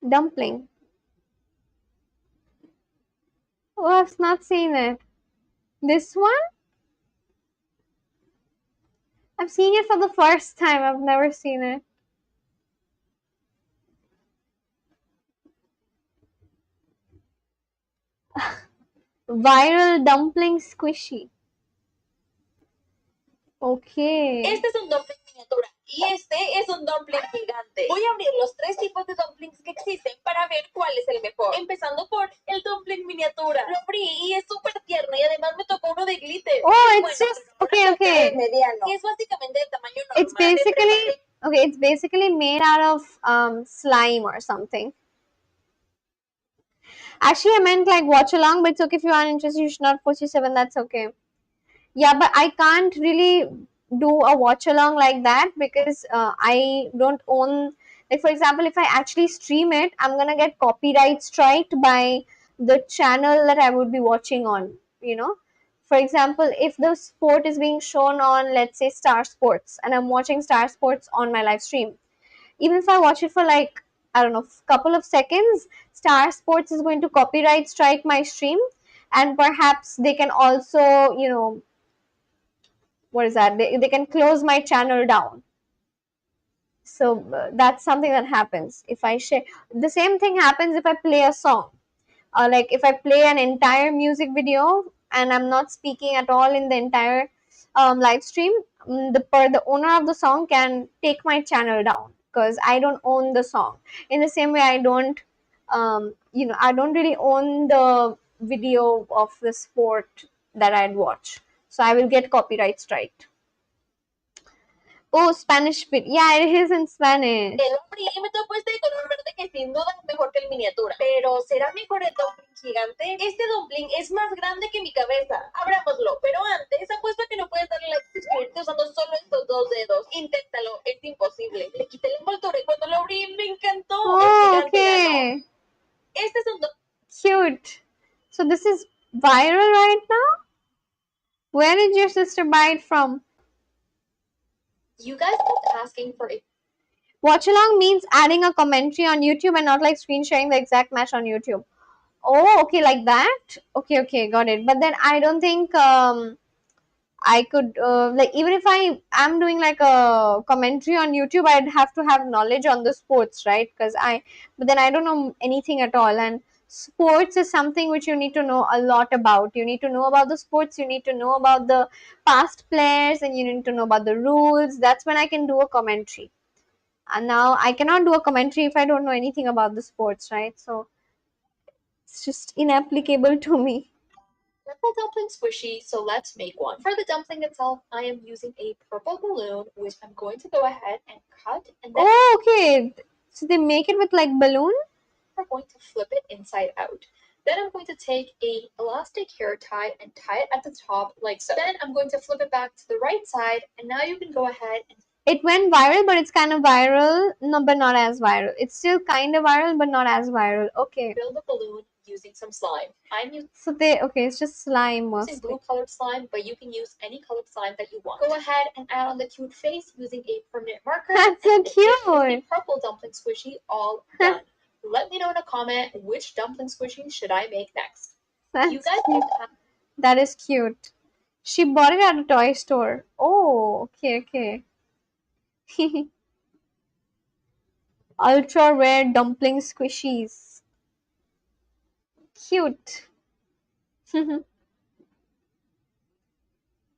dumpling. Oh, I've not seen it. This one? I'm seeing it for the first time. I've never seen it. Viral dumpling squishy. Okay. Este es un dumpling miniatura y este es un dumpling gigante. Voy a abrir los 3 tipos de dumplings que existen para ver cuál es el mejor. Empezando por el dumpling miniatura. Lo abrí y es súper tierno y además me tocó uno de glitter. Oh, it's just okay. Mediano. Es básicamente de tamaño normal. It's basically made out of slime or something. Actually, I meant like watch along, but it's okay if you aren't interested. You should not force yourself, and that's okay. Yeah, but I can't really do a watch along like that because I don't own. Like for example, if I actually stream it, I'm gonna get copyright striked by the channel that I would be watching on. For example, if the sport is being shown on, let's say, Star Sports, and I'm watching Star Sports on my live stream, even if I watch it for like, I don't know, couple of seconds, Star Sports is going to copyright strike my stream, and perhaps they can also, what is that? They can close my channel down. So that's something that happens if I share. The same thing happens if I play a song. Like if I play an entire music video and I'm not speaking at all in the entire live stream, the owner of the song can take my channel down because I don't own the song. In the same way, I don't really own the video of the sport that I'd watch, so I will get copyright strike. Oh, Spanish bit. Yeah, it is in Spanish. El hombre y me tocó este de color verde que sin duda es mejor que el miniatura. Pero ¿será mejor el dumpling gigante? Este dumpling es más grande que mi cabeza. Abrámoslo. Pero antes, apuesto a que no puedes darle like y suscribirte usando solo estos 2 dedos. Inténtalo, es imposible. Le quité el envoltorio y cuando lo abrí me encantó. Oh, okay. Este es un cute. So this is viral right now? Where did your sister buy it from? You guys kept asking for it. Watch along means adding a commentary on YouTube and not like screen sharing the exact match on YouTube. Oh, okay, like that? Okay, got it. But then I don't think I could like, even if I am doing like a commentary on YouTube, I'd have to have knowledge on the sports, right? But then I don't know anything at all, and sports is something which you need to know a lot about. You need to know about the sports, you need to know about the past players, and you need to know about the rules. That's when I can do a commentary. And now I cannot do a commentary if I don't know anything about the sports, right? So it's just inapplicable to me. Purple dumpling squishy, so let's make one. For the dumpling itself, I am using a purple balloon, which I'm going to go ahead and cut, and then okay. So they make it with like balloon? we're going to flip it inside out. Then I'm going to take a elastic hair tie and tie it at the top like so. Then I'm going to flip it back to the right side, and now you can go ahead and it went viral, but it's kind of viral, no, but not as viral. It's still kind of viral, but not as viral. Okay. Fill the balloon using some slime. So okay, it's just slime using mostly. blue colored slime, but you can use any colored slime that you want. Go ahead and add on the cute face using a permanent marker. That's so and this is the cute. purple dumpling squishy all done. Let me know in a comment which dumpling squishy should I make next. You That's guys cute. That is cute. She bought it at a toy store. Oh, okay. Ultra rare dumpling squishies. Cute.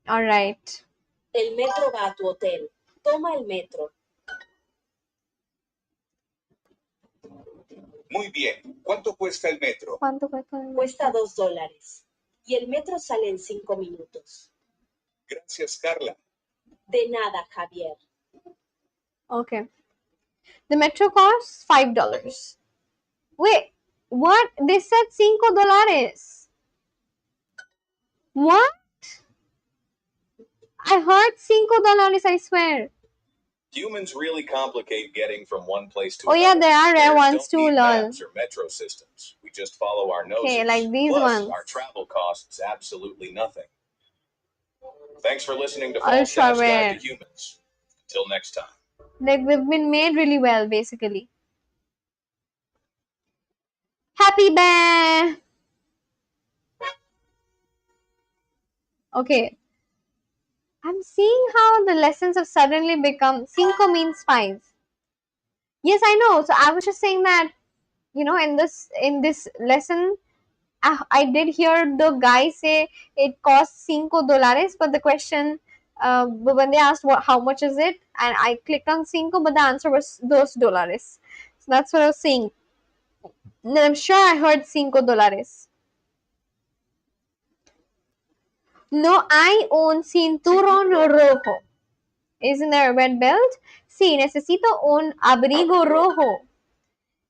All right. El metro va a tu hotel. Toma el metro. Muy bien. ¿Cuánto cuesta el metro? ¿Cuánto cuesta el Cuesta metro? $2. Y el metro sale en 5 minutos. Gracias, Carla. De nada, Javier. Okay. The metro costs $5. Wait, what? They said $5. What? I heard $5, I swear. Humans really complicate getting from one place to Oh another. yeah, there are rare Bears ones don't too, need lol. maps or metro systems. We just follow our noses. Okay, like these Plus, ones. our travel costs absolutely nothing. Thanks for listening to Ultra Falstaff's Guide rare. to Humans. Until next time. Like they've been made really well, basically. Happy bear. Okay. I'm seeing how the lessons have suddenly become cinco means five. Yes, I know. So I was just saying that, in this lesson, I did hear the guy say it costs $5, but the question, but when they asked how much is it, and I clicked on cinco, but the answer was $2. So that's what I was saying. And I'm sure I heard $5. No hay un cinturón rojo. Isn't there a red belt? Sí, necesito un abrigo rojo.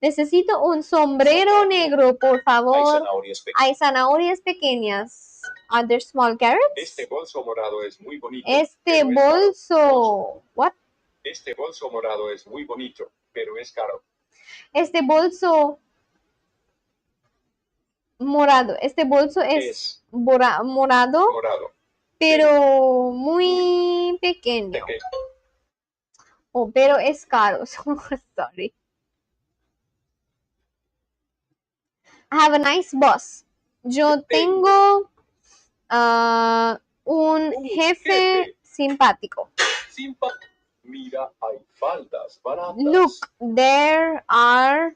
Necesito un sombrero negro, por favor. Hay zanahorias pequeñas. Are there small carrots? Este bolso morado es muy bonito. Este bolso. What? Este bolso morado es muy bonito, pero es caro. Este bolso morado. Este bolso es morado, pero muy pequeño. Oh, pero es caro. Sorry. I have a nice boss. Yo tengo un jefe simpático. Mira, hay faldas baratas. Look, there are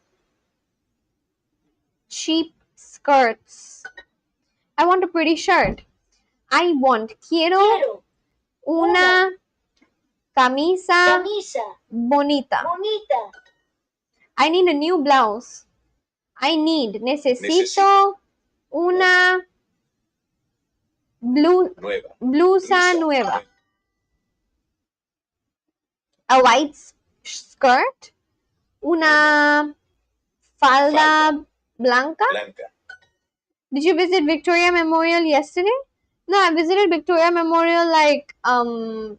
cheap skirts. I want a pretty shirt. Quiero una camisa bonita. I need a new blouse. Necesito una blusa nueva. A white skirt. Una falda blanca. Did you visit Victoria Memorial yesterday? No, I visited Victoria Memorial like 3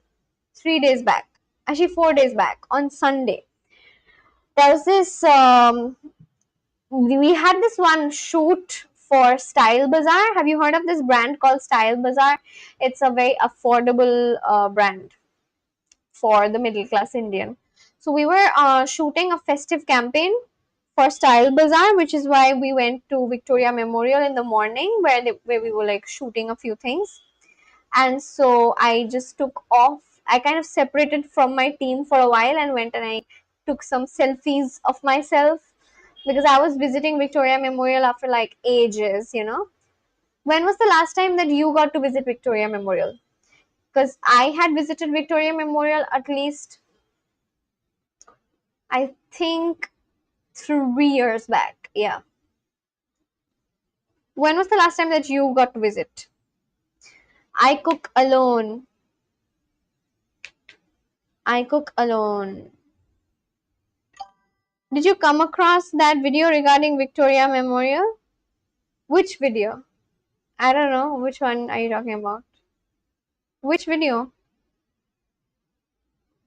days back. Actually 4 days back on Sunday. There was this we had this one shoot for Style Bazaar. Have you heard of this brand called Style Bazaar? It's a very affordable brand for the middle class Indian. So we were shooting a festive campaign for Style Bazaar, which is why we went to Victoria Memorial in the morning, where we were like shooting a few things. And so I just took off. I kind of separated from my team for a while and went and I took some selfies of myself because I was visiting Victoria Memorial after like ages. When was the last time that you got to visit Victoria Memorial? Because I had visited Victoria Memorial at least, I think, 3 years back. Yeah. When was the last time that you got to visit? I cook alone. I cook alone. Did you come across that video regarding Victoria Memorial? Which video? I don't know. Which one are you talking about? Which video?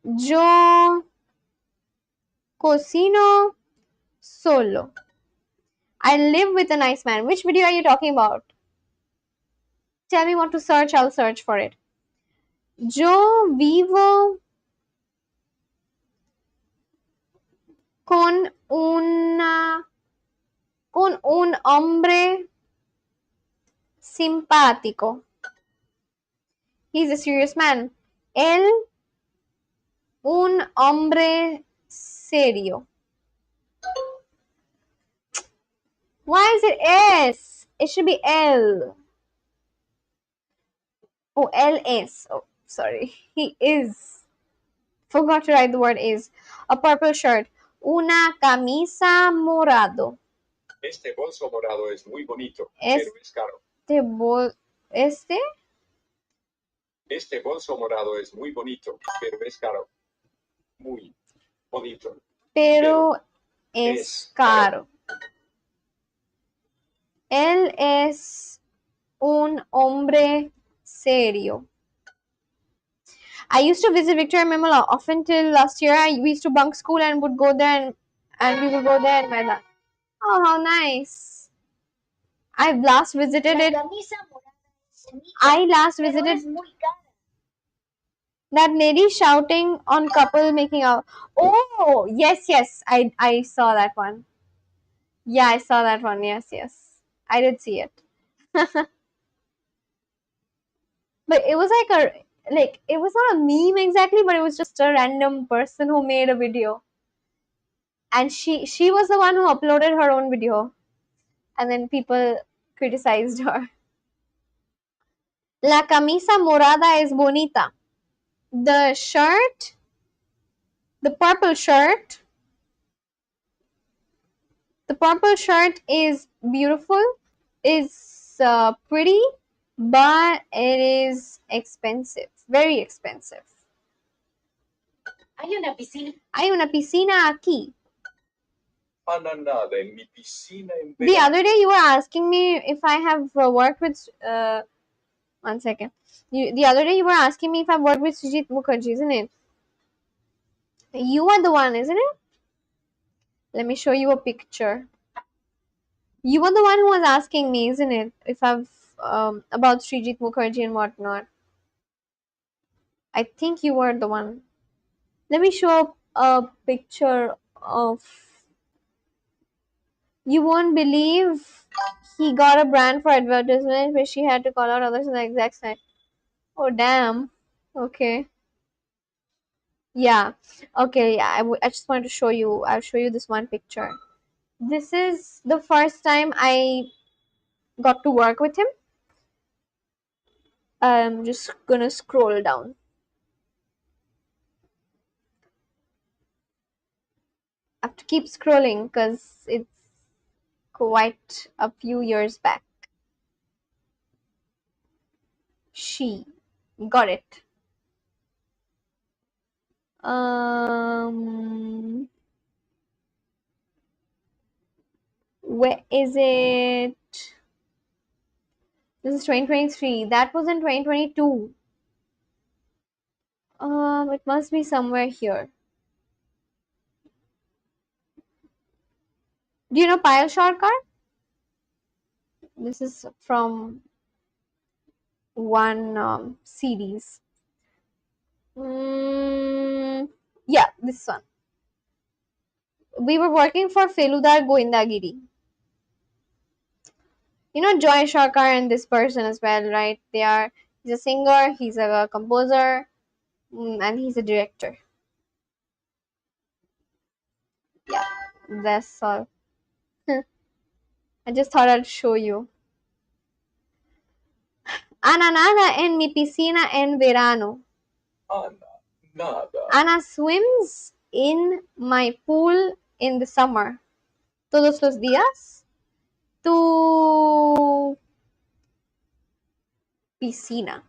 Yo cocino solo. I live with a nice man. Which video are you talking about? Tell me what to search, I'll search for it. Yo vivo con una con un hombre simpático. He's a serious man. Él un hombre serio. Why is it S? It should be L. Oh, L S. Oh, sorry. He is. Forgot to write the word is. A purple shirt. Una camisa morado. Este bolso morado es muy bonito, Es- pero es caro. Este Este bolso morado es muy bonito, pero es caro. Muy bonito. pero es es caro. Él es un hombre serio. I used to visit Victoria Memorial often till last year. We used to bunk school and would go there and we would go there and buy that. Oh, how nice. I've last visited La it. camisa morada es bonita, I last pero visited es muy cara. that lady shouting on couple making out. Oh, yes, yes. I saw that one. Yeah, I saw that one. Yes, yes. I did see it. But it was it was not a meme exactly, but it was just a random person who made a video. And she was the one who uploaded her own video. And then people criticized her. La camisa morada es bonita. The shirt, the purple shirt is beautiful, is pretty, but it is expensive, very expensive. Hay una piscina aquí. Ana nada en mi piscina en The verano. other day you were asking me if I have worked with one second. The other day you were asking me if I've worked with Sujit Mukherjee, isn't it? You are the one, isn't it? Let me show you a picture. You were the one who was asking me, isn't it? If I've about Srijit Mukherjee and whatnot. I think you were the one. Let me show a picture of. You won't believe he got a brand for advertisement where she had to call out others in the exact same. Oh damn. Okay. Yeah. Okay. Yeah. I just wanted to show you. I'll show you this one picture. This is the first time I got to work with him. I'm just gonna scroll down. I have to keep scrolling because it's quite a few years back. She got it. Where is it? This is 2023. That was in 2022. It must be somewhere here. Do you know Payal Sharkar? This is from one series. Yeah, this one. We were working for Feludar Goindagiri. You know Joy Sharkar and this person as well, right? He's a singer, he's a composer, and he's a director. Yeah, that's all. I just thought I'd show you. Ana nada en mi piscina en verano. Ana nada. Ana swims in my pool in the summer. Todos los días. Tu piscina.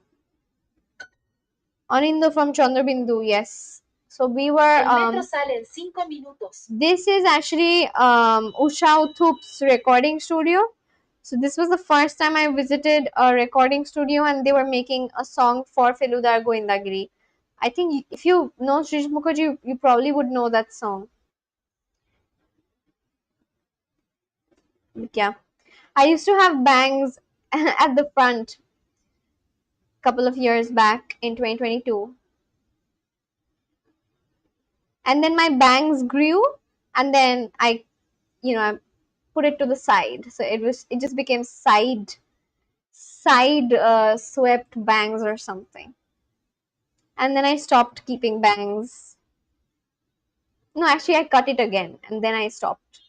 Anindo from Chandrabindu, yes. So we were. El metro sale en 5 minutos. This is actually Usha Uthup's recording studio. So this was the first time I visited a recording studio and they were making a song for Feludar Goindagiri. I think if you know Srijit Mukherjee, you probably would know that song. Yeah. I used to have bangs at the front a couple of years back in 2022. And then my bangs grew, and then I put it to the side. So it just became side swept bangs or something. And then I stopped keeping bangs. No, actually I cut it again and then I stopped.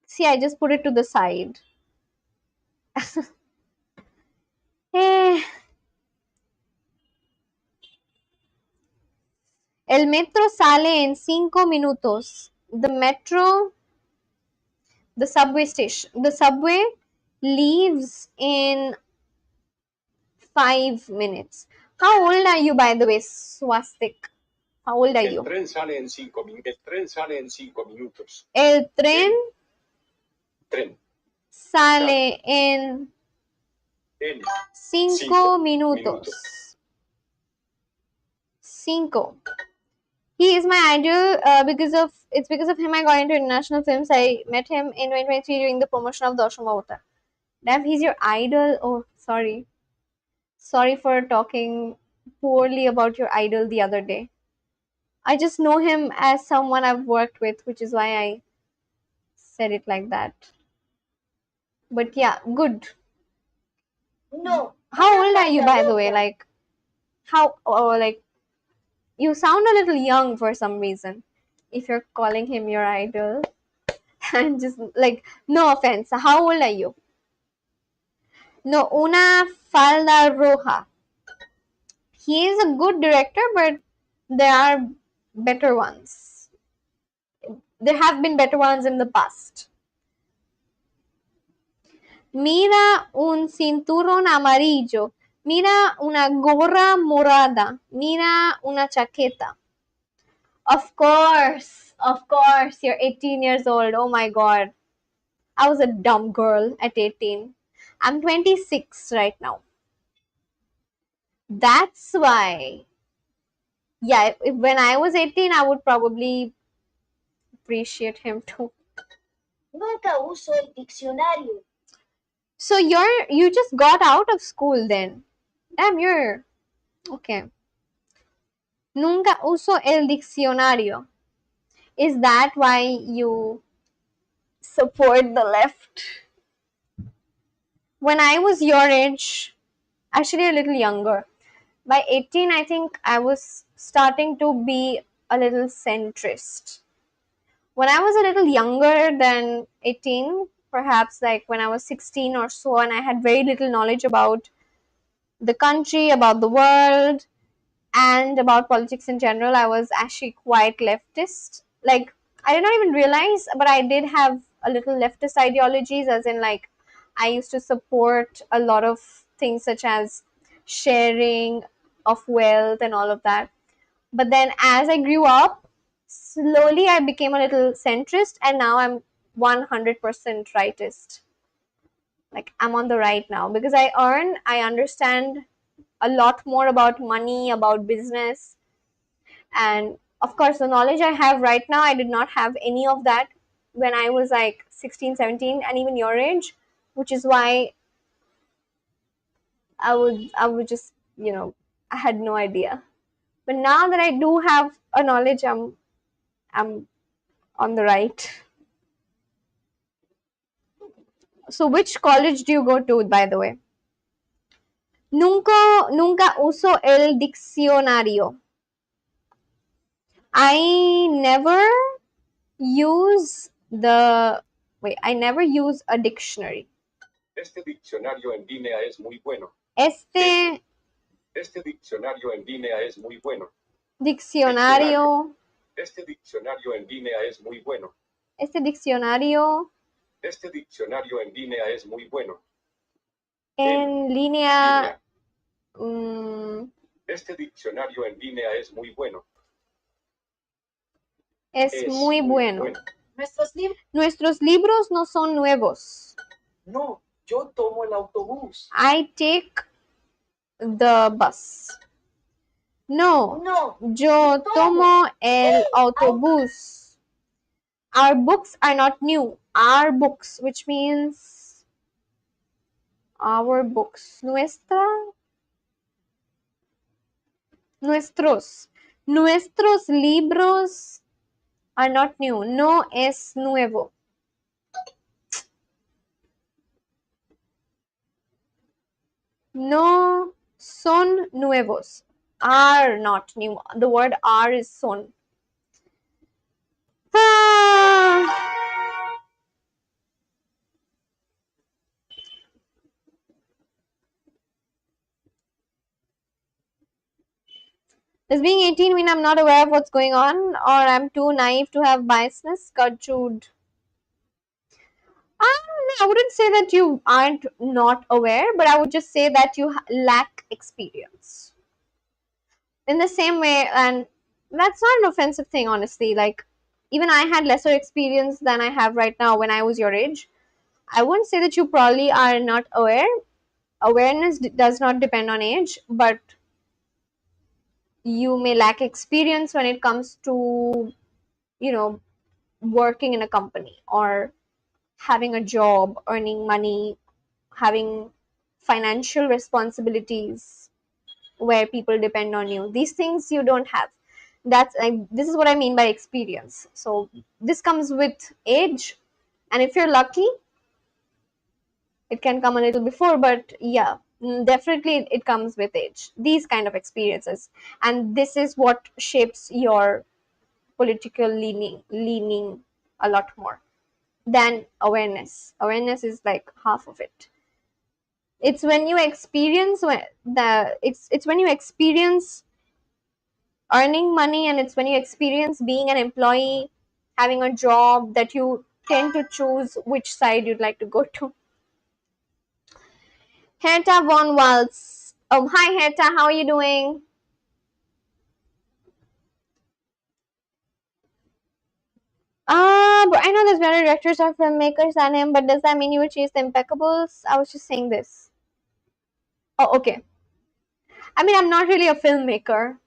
See, I just put it to the side. Eh, el metro sale en 5 minutos. The subway leaves in 5 minutes. How old are you, by the way, Swastik? How old are you? El tren sale en 5 minutos. El tren Tren sale en en 5 minutos. 5. He is my idol because of him I got into international films. I met him in 2023 during the promotion of Dosham. Damn, he's your idol. Oh, sorry. Sorry for talking poorly about your idol the other day. I just know him as someone I've worked with, which is why I said it like that. But yeah, good. No. How old are you, by the way? Like, like, you sound a little young for some reason. If you're calling him your idol. And just like, no offense. How old are you? No, una falda roja. He is a good director, but there are better ones. There have been better ones in the past. Mira un cinturón amarillo. Mira una gorra morada. Mira una chaqueta. Of course, you're 18 years old. Oh my god. I was a dumb girl at 18. I'm 26 right now. That's why. Yeah, when I was 18, I would probably appreciate him too. Nunca uso el diccionario. So you just got out of school then. Damn, you're okay. Nunca uso el diccionario. Is that why you support the left? When I was your age, actually a little younger, by 18, I think I was starting to be a little centrist. When I was a little younger than 18, perhaps like when I was 16 or so, and I had very little knowledge about the country, about the world, and about politics in general, I was actually quite leftist. Like, I did not even realize, but I did have a little leftist ideologies, as in, like, I used to support a lot of things such as sharing of wealth and all of that. But then as I grew up, slowly I became a little centrist, and now I'm 100% rightist. Like, I'm on the right now because I understand a lot more about money, about business, and of course the knowledge I have right now, I did not have any of that when I was like 16, 17, and even your age, which is why I would just, I had no idea. But now that I do have a knowledge, I'm on the right. So which college do you go to, by the way? Nunca uso el diccionario. I never use I never use a dictionary. Este diccionario en línea es muy bueno. Este Este diccionario en línea es muy bueno. diccionario, Este diccionario en línea es muy bueno. este diccionario Este diccionario en línea es muy bueno. en línea, Este diccionario en línea es muy bueno. es muy bueno. Nuestros libros no son nuevos. No, yo tomo el autobús. I take the bus. No, yo tomo el autobús. Our books are not new. our books, which means our books. Nuestros libros are not new. No es nuevo. No son nuevos. Are not new. The word are is son. Ah. Does being 18 mean I'm not aware of what's going on, or I'm too naive to have biasness? Gertrude. I wouldn't say that you aren't not aware, but I would just say that you lack experience. In the same way, and that's not an offensive thing, honestly. Like, even I had lesser experience than I have right now when I was your age. I wouldn't say that you probably are not aware. Awareness does not depend on age, but you may lack experience when it comes to, you know, working in a company or having a job, earning money, having financial responsibilities where people depend on you. These things you don't have. That's like, this is what I mean by experience. So this comes with age, and if you're lucky, it can come a little before, but yeah, definitely it comes with age. These kind of experiences, and this is what shapes your political leaning a lot more than awareness. Awareness is like half of it. It's when you experience it's when you experience earning money, and it's when you experience being an employee, having a job, that you tend to choose which side you'd like to go to. Herta von Waltz. Oh, hi Herta, how are you doing? But I know there's better directors or filmmakers than him, but does that mean you would chase the impeccables? I was just saying this. Oh, okay. I mean, I'm not really a filmmaker,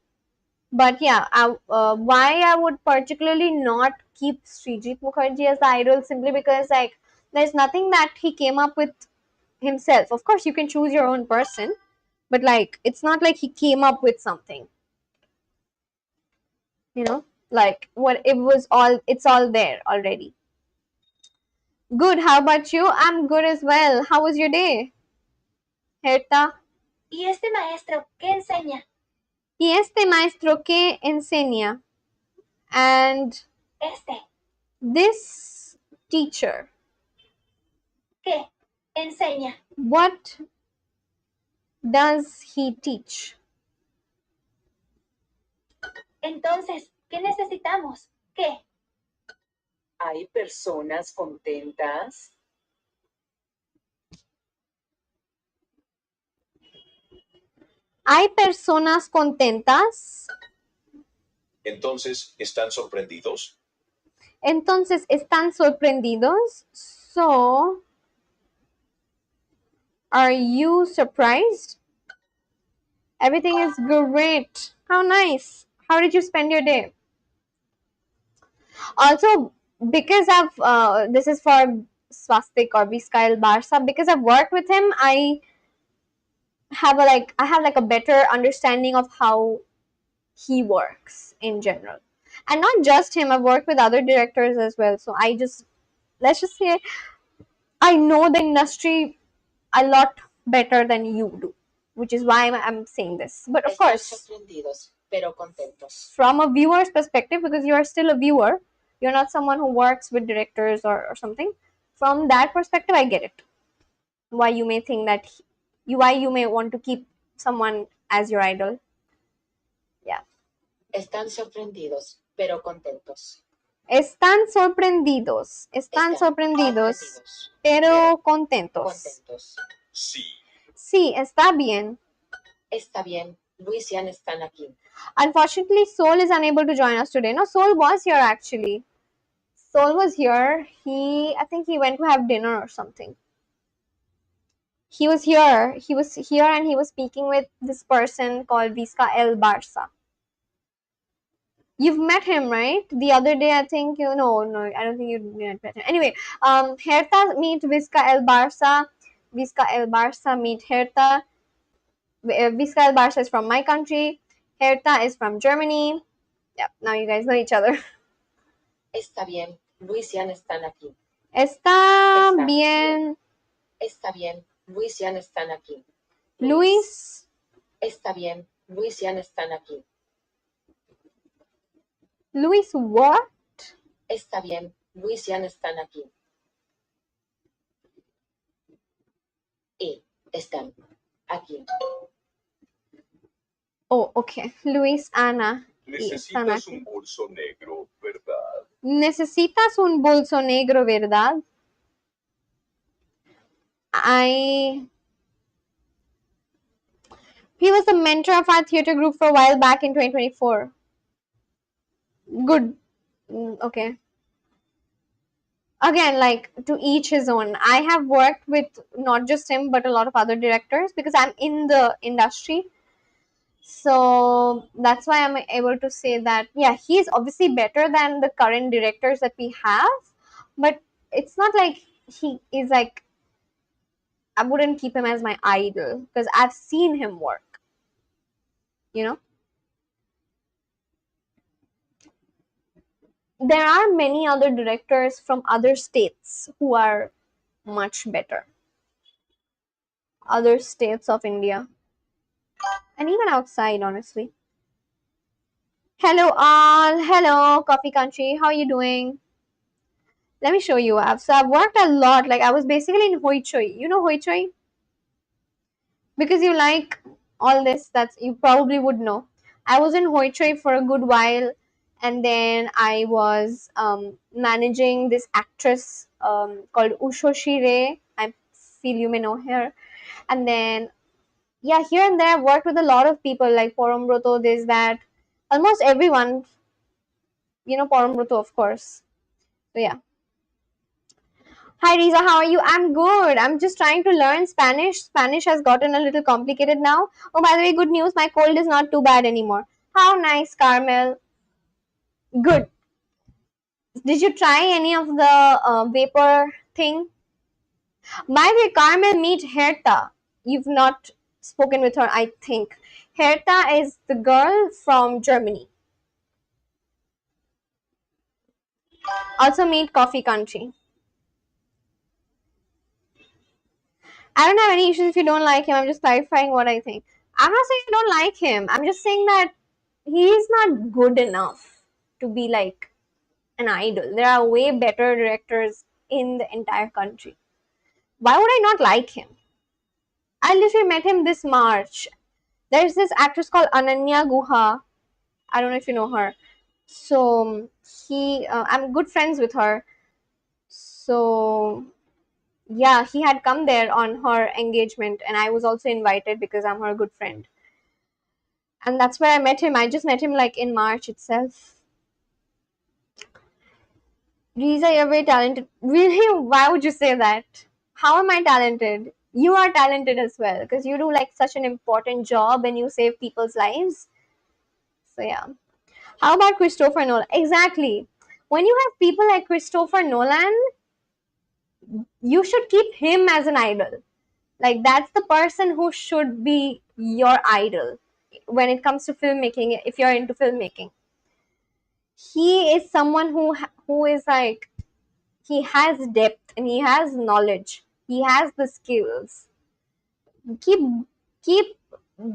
but yeah, why I would particularly not keep Srijit Mukherjee as the idol, simply because like there's nothing that he came up with himself. Of course, you can choose your own person, but like it's not like he came up with something. You know, like what it was all. It's all there already. Good. How about you? I'm good as well. How was your day, Herta? ¿Y este maestro qué enseña? Y este maestro que enseña, and this teacher, ¿qué enseña? what does he teach? Entonces, ¿qué necesitamos? ¿Qué? ¿Hay personas contentas? ¿Hay personas contentas? Entonces, ¿están sorprendidos? Entonces, ¿están sorprendidos? So, are you surprised? Everything is great. How nice. How did you spend your day? Also, because I've this is for Swastik or Vizcael Barsa, because I've worked with him, I have a better understanding of how he works in general. And not just him, I've worked with other directors as well. So let's just say I know the industry a lot better than you do, which is why I'm saying this. But of course, sorprendidos, pero contentos. from a viewer's perspective, because you are still a viewer, you're not someone who works with directors or something. From that perspective, I get it. Why you may think that why you may want to keep someone as your idol. Yeah. Están sorprendidos, pero contentos. Están sorprendidos. Están sorprendidos, pero contentos. Sí. Sí, está bien. Está bien. Luis y Anne están aquí. Unfortunately, Soul is unable to join us today. No, Soul was here actually. Soul was here. I think he went to have dinner or something. He was here. He was here and he was speaking with this person called Vizcael Barsa. You've met him, right? The other day, I think you know. No, I don't think you met him. Anyway, Hertha meet Vizca El Barça. Vizca El Barça meet Hertha. Vizca El Barça is from my country. Hertha is from Germany. Yeah, now you guys know each other. Está bien, Luis y Ana están aquí. Está bien. Está bien, Luis y Ana están aquí. Luis. Está bien, Luis y Ana están aquí. Luis what? Está bien, Luis y Ana están aquí. Y están aquí. Oh, okay. Luis, Ana. Y están Necesitas aquí. un bolso negro, ¿verdad? Necesitas un bolso negro, ¿verdad? He was the mentor of our theater group for a while back in 2024. Good. Okay. Again, like to each his own. I have worked with not just him but a lot of other directors because I'm in the industry. So that's why I'm able to say that, yeah, he's obviously better than the current directors that we have, but it's not like he is like, I wouldn't keep him as my idol because I've seen him work, you know. There are many other directors from other states who are much better. Other states of India and even outside, honestly. Hello all, hello Coffee Country, how are you doing? Let me show you. I've worked a lot. Like I was basically in Hoi Choi. You know Hoi Choi? Because you like all this, that's you probably would know. I was in Hoi Choi for a good while, and then I was managing this actress called Usho Shire. I feel you may know her. And then yeah, here and there I've worked with a lot of people like Poromroto, this, that, almost everyone. You know Poromroto, of course. So yeah. Hi Riza, how are you? I'm good. I'm just trying to learn Spanish. Spanish has gotten a little complicated now. Oh, by the way, good news. My cold is not too bad anymore. How nice, Carmel. Good. Did you try any of the vapor thing? By the way, Carmel, meet Herta. You've not spoken with her, I think. Herta is the girl from Germany. Also meet Coffee Country. I don't have any issues if you don't like him. I'm just clarifying what I think. I'm not saying I don't like him. I'm just saying that he is not good enough to be like an idol. There are way better directors in the entire country. Why would I not like him? I literally met him this March. There's this actress called Ananya Guha. I don't know if you know her. So I'm good friends with her. So yeah, he had come there on her engagement, and I was also invited because I'm her good friend. And that's where I met him. I just met him like in March itself. Riza, you're very talented. Really? Why would you say that? How am I talented? You are talented as well because you do like such an important job and you save people's lives. So yeah. How about Christopher Nolan? Exactly. When you have people like Christopher Nolan, you should keep him as an idol. Like that's the person who should be your idol when it comes to filmmaking. If you're into filmmaking, he is someone who is like, he has depth and he has knowledge, he has the skills. Keep keep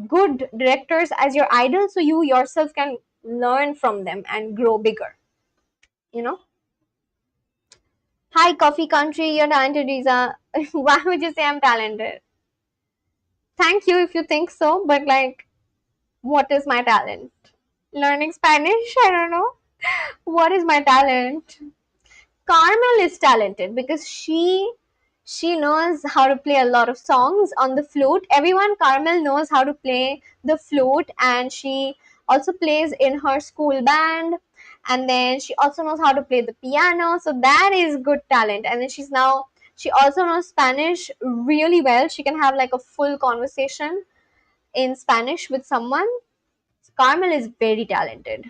good directors as your idol so you yourself can learn from them and grow bigger, you know. Hi Coffee Country, you're talented, Riza. Why would you say I'm talented? Thank you if you think so, but like, what is my talent? Learning Spanish? I don't know. What is my talent? Carmel is talented because she knows how to play a lot of songs on the flute. Everyone, Carmel knows how to play the flute, and she also plays in her school band, and then she also knows how to play the piano. So that is good talent. And then she also knows Spanish really well. She can have like a full conversation in Spanish with someone. So Carmel is very talented.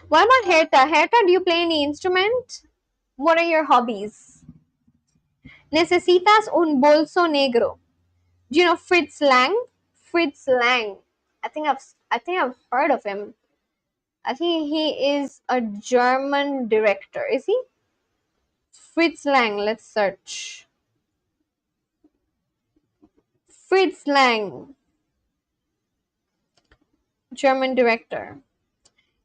What about Herta? Herta, do you play any instrument? What are your hobbies? Necesitas un bolso negro. Do you know Fritz Lang? Fritz Lang. I think I've heard of him. I think he is a German director. Is he? Fritz Lang. Let's search. Fritz Lang, German director.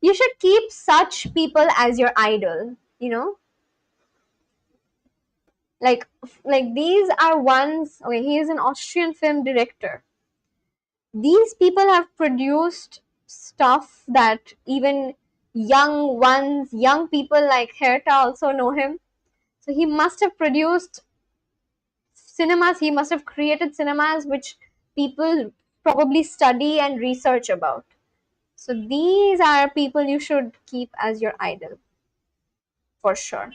You should keep such people as your idol, you know? Like these are ones. Okay, he is an Austrian film director. These people have produced stuff that even young people like Herta also know him. So he must have produced cinemas, he must have created cinemas which people probably study and research about. So these are people you should keep as your idol for sure.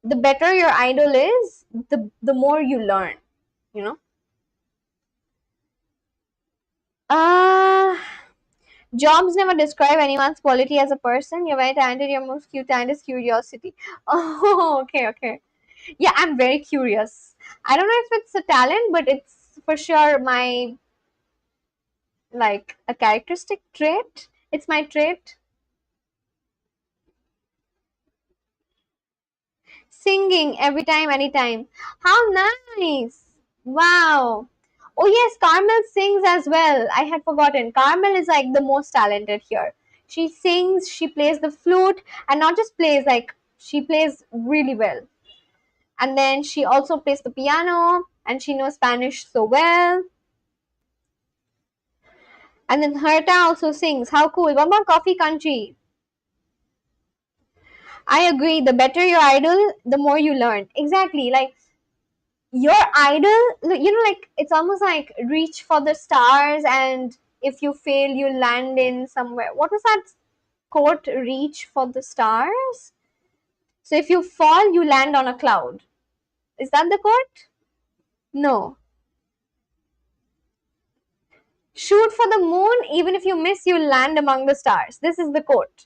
The better your idol is, the more you learn, you know. Uh Jobs never describe anyone's quality as a person. You're very talented, your most cute talent is curiosity. Oh, okay, okay. Yeah, I'm very curious. I don't know if it's a talent, but it's for sure my like a characteristic trait. It's my trait. Singing every time, anytime. How nice! Wow. Oh yes, Carmel sings as well. I had forgotten. Carmel is like the most talented here. She sings, she plays the flute, and not just plays, like she plays really well. And then she also plays the piano, and she knows Spanish so well. And then Herta also sings. How cool. What about Coffee Country? I agree. The better your idol, the more you learn. Exactly. Like your idol, like it's almost like reach for the stars, and if you fail, you land in somewhere. What was that quote? Reach for the stars. So if you fall, you land on a cloud. Is that the quote? No. Shoot for the moon. Even if you miss, you land among the stars. This is the quote.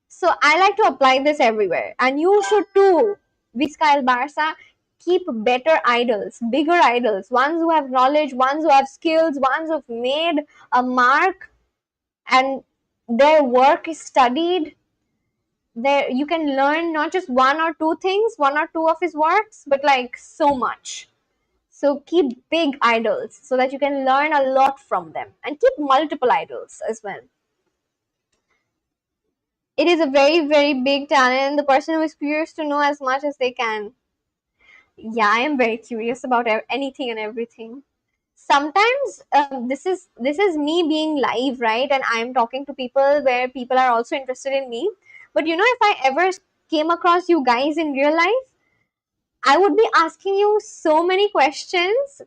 So I like to apply this everywhere, and you should too. Vizca Barca, keep better idols, bigger idols, ones who have knowledge, ones who have skills, ones who've made a mark, and their work is studied. There you can learn not just one or two things, one or two of his works, but like so much. So keep big idols so that you can learn a lot from them, and keep multiple idols as well. It is a very, very big talent. The person who is curious to know as much as they can. Yeah, I am very curious about anything and everything. Sometimes this is me being live, right? And I'm talking to people where people are also interested in me. But if I ever came across you guys in real life, I would be asking you so many questions.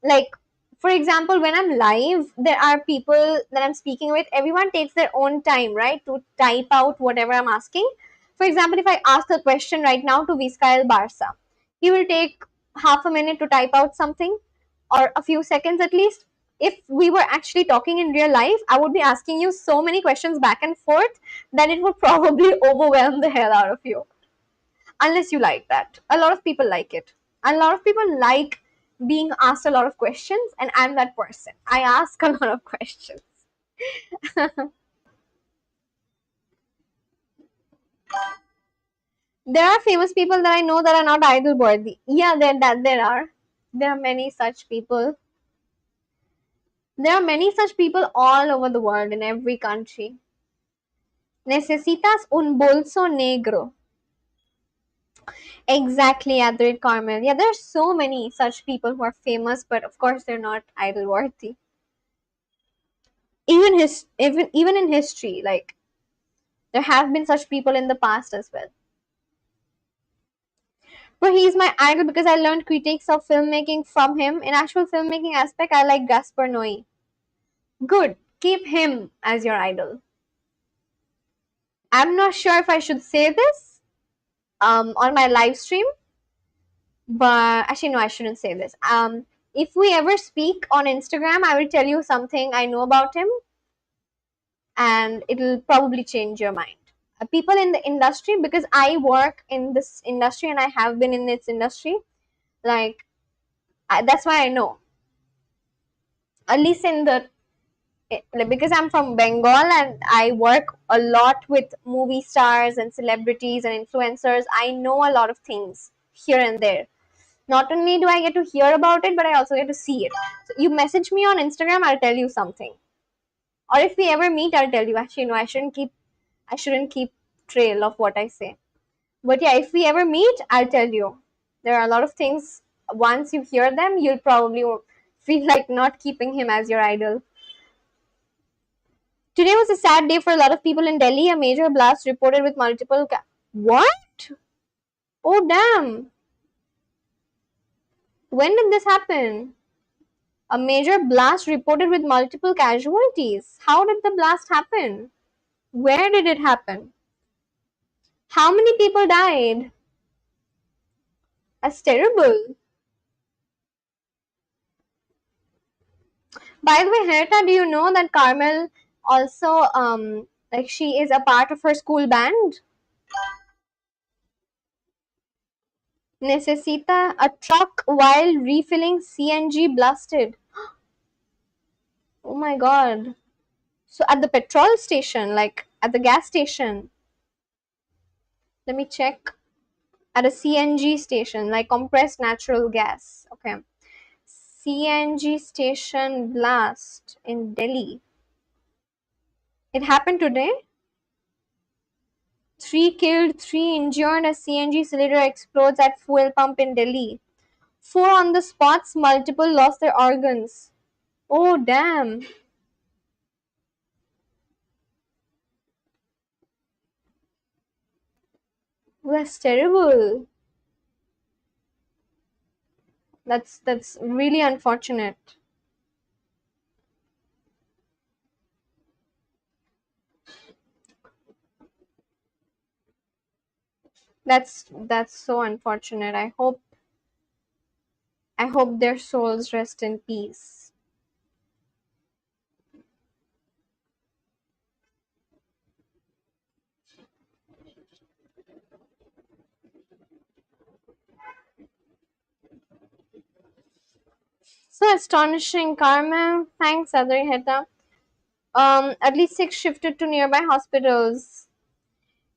Like, for example, when I'm live, there are people that I'm speaking with. Everyone takes their own time, right, to type out whatever I'm asking. For example, if I ask a question right now to Vizcael Barca, he will take half a minute to type out something, or a few seconds at least. If we were actually talking in real life, I would be asking you so many questions back and forth that it would probably overwhelm the hell out of you, unless you like that. A lot of people like it. A lot of people like being asked a lot of questions, and I'm that person. I ask a lot of questions. There are famous people that I know that are not idol worthy. Yeah, there are. There are many such people. There are many such people all over the world, in every country. Necesitas un bolso negro. Exactly, Adrit Carmel. Yeah, there are so many such people who are famous, but of course they're not idol worthy. Even in history, like there have been such people in the past as well. But he's my idol because I learned critiques of filmmaking from him. In actual filmmaking aspect, I like Gaspar Noé. Good, keep him as your idol. I'm not sure if I should say this on my live stream, but actually no, I shouldn't say this. If we ever speak on Instagram, I will tell you something I know about him. and it'll probably change your mind. People in the industry, because I work in this industry and I have been in this industry, like that's why I know. At least in the because I'm from Bengal and I work a lot with movie stars and celebrities and influencers, I know a lot of things here and there. Not only do I get to hear about it, but I also get to see it. So you message me on Instagram, I'll tell you something. Or if we ever meet, I'll tell you. Actually, no, I shouldn't keep trail of what I say. But yeah, if we ever meet, I'll tell you. There are a lot of things. Once you hear them, you'll probably feel like not keeping him as your idol. Today was a sad day for a lot of people in Delhi. A major blast reported with multiple. What? Oh damn! When did this happen? A major blast reported with multiple casualties. How did the blast happen? Where did it happen? How many people died? That's terrible. By the way, Herta, do you know that Carmel also like she is a part of her school band? Necesita, a truck while refilling CNG blasted. Oh my god. So at the petrol station, like at the gas station. Let me check. At a CNG station, like compressed natural gas. Okay. CNG station blast in Delhi. It happened today. 3 killed, 3 injured as CNG cylinder explodes at fuel pump in Delhi. 4 on the spots, multiple lost their organs. Oh damn. That's terrible. That's really unfortunate. That's so unfortunate. I hope their souls rest in peace. So astonishing, Carmen. Thanks, Adriheta. At least 6 shifted to nearby hospitals.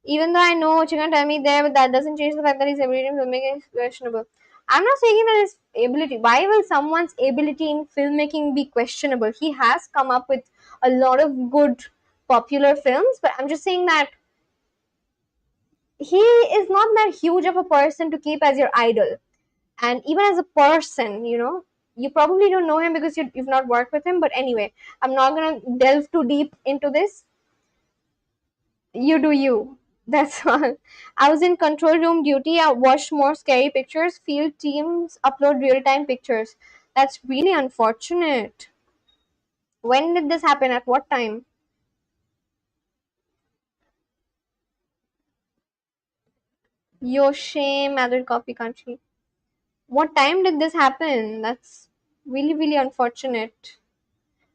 Even though I know what you're gonna tell me there, but that doesn't change the fact that his ability in filmmaking is questionable. I'm not saying that his ability. Why will someone's ability in filmmaking be questionable? He has come up with a lot of good popular films, but I'm just saying that he is not that huge of a person to keep as your idol. And even as a person, you probably don't know him because you've not worked with him. But anyway, I'm not gonna delve too deep into this. You do you. That's all. I was in control room duty. I watched more scary pictures. Field teams upload real time pictures. That's really unfortunate. When did this happen? At what time? Yo, shame, other coffee country. What time did this happen? That's really, really unfortunate.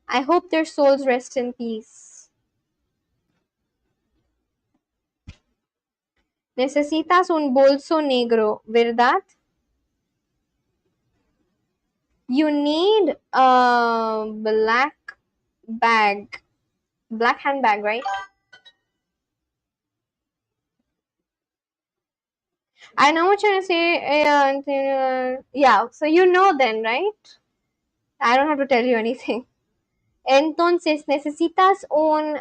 I hope their souls rest in peace. Necesitas un bolso negro, ¿verdad? You need a black bag. Black handbag, right? I know what you're gonna say. Yeah, so you know then, right? I don't have to tell you anything. Entonces, necesitas un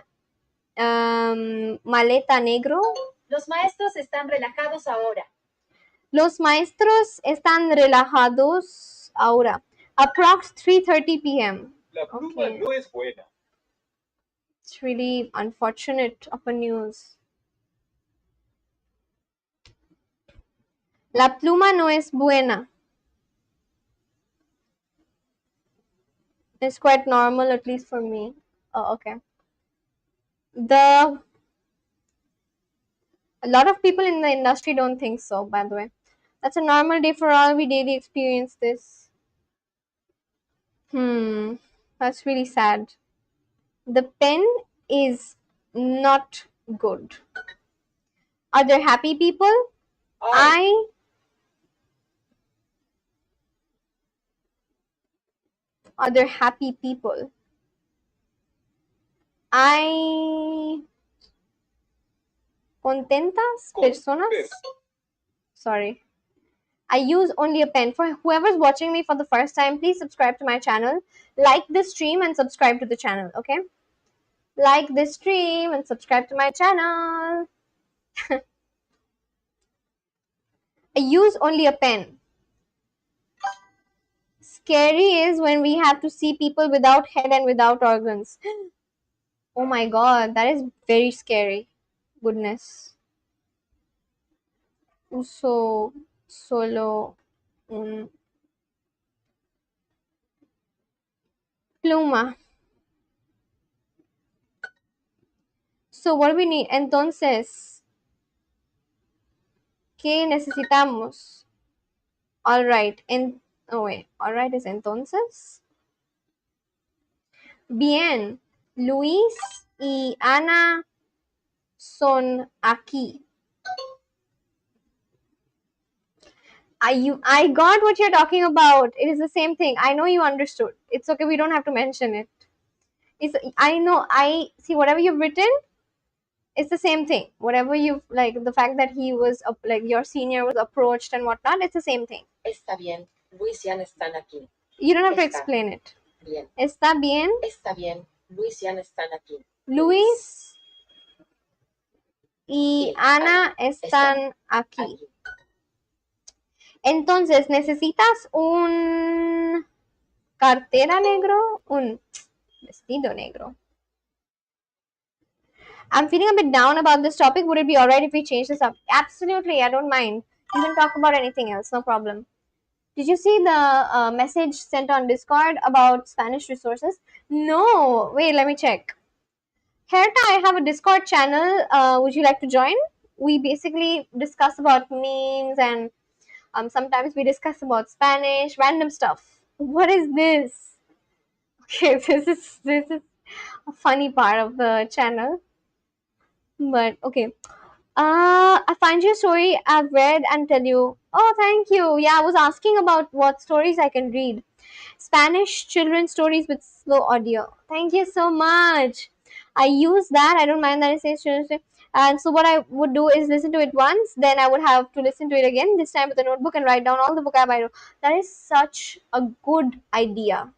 maleta negro. Los maestros están relajados ahora. Los maestros están relajados ahora. Approx 3:30 p.m. La pluma Okay. no es buena. It's really unfortunate of a news. La pluma no es buena. It's quite normal, at least for me. Oh, okay. A lot of people in the industry don't think so, by the way. That's a normal day for all. We daily experience this. That's really sad. The pen is not good. Are there happy people? Are there happy people? ¿Hay contentas personas? Sorry. I use only a pen. For whoever's watching me for the first time, please subscribe to my channel. Like this stream and subscribe to the channel, okay? Like this stream and subscribe to my channel. I use only a pen. Scary is when we have to see people without head and without organs. Oh my god, that is very scary. Goodness. Uso solo un pluma. So what do we need? Entonces, ¿qué necesitamos? Alright. Oh wait. Alright is entonces. Bien. Luis y Ana son aquí. I got what you're talking about. It is the same thing. I know you understood. It's okay. We don't have to mention it. I know. I see whatever you've written. It's the same thing. Whatever you've like the fact that he was like your senior was approached and whatnot. It's the same thing. Está bien. Luis y Ana están aquí. You don't have to Está explain it. Bien. Está bien. Está bien. Luis y Ana están aquí. Luis y Ana están aquí. Entonces, ¿necesitas un cartera negro? Un vestido negro. I'm feeling a bit down about this topic. Would it be alright if we change this up? Absolutely, I don't mind. You can talk about anything else, no problem. Did you see the message sent on Discord about Spanish resources? No. Wait, let me check. Herta, I have a Discord channel. Would you like to join? We basically discuss about memes and sometimes we discuss about Spanish, random stuff. What is this? Okay, this is a funny part of the channel. But okay. I find your story I've read and tell you. Oh, thank you. Yeah, I was asking about what stories I can read. Spanish children's stories with slow audio. Thank you so much. I use that. I don't mind that it says children's story. And so what I would do is listen to it once, then I would have to listen to it again, this time with a notebook and write down all the vocab I know. That is such a good idea.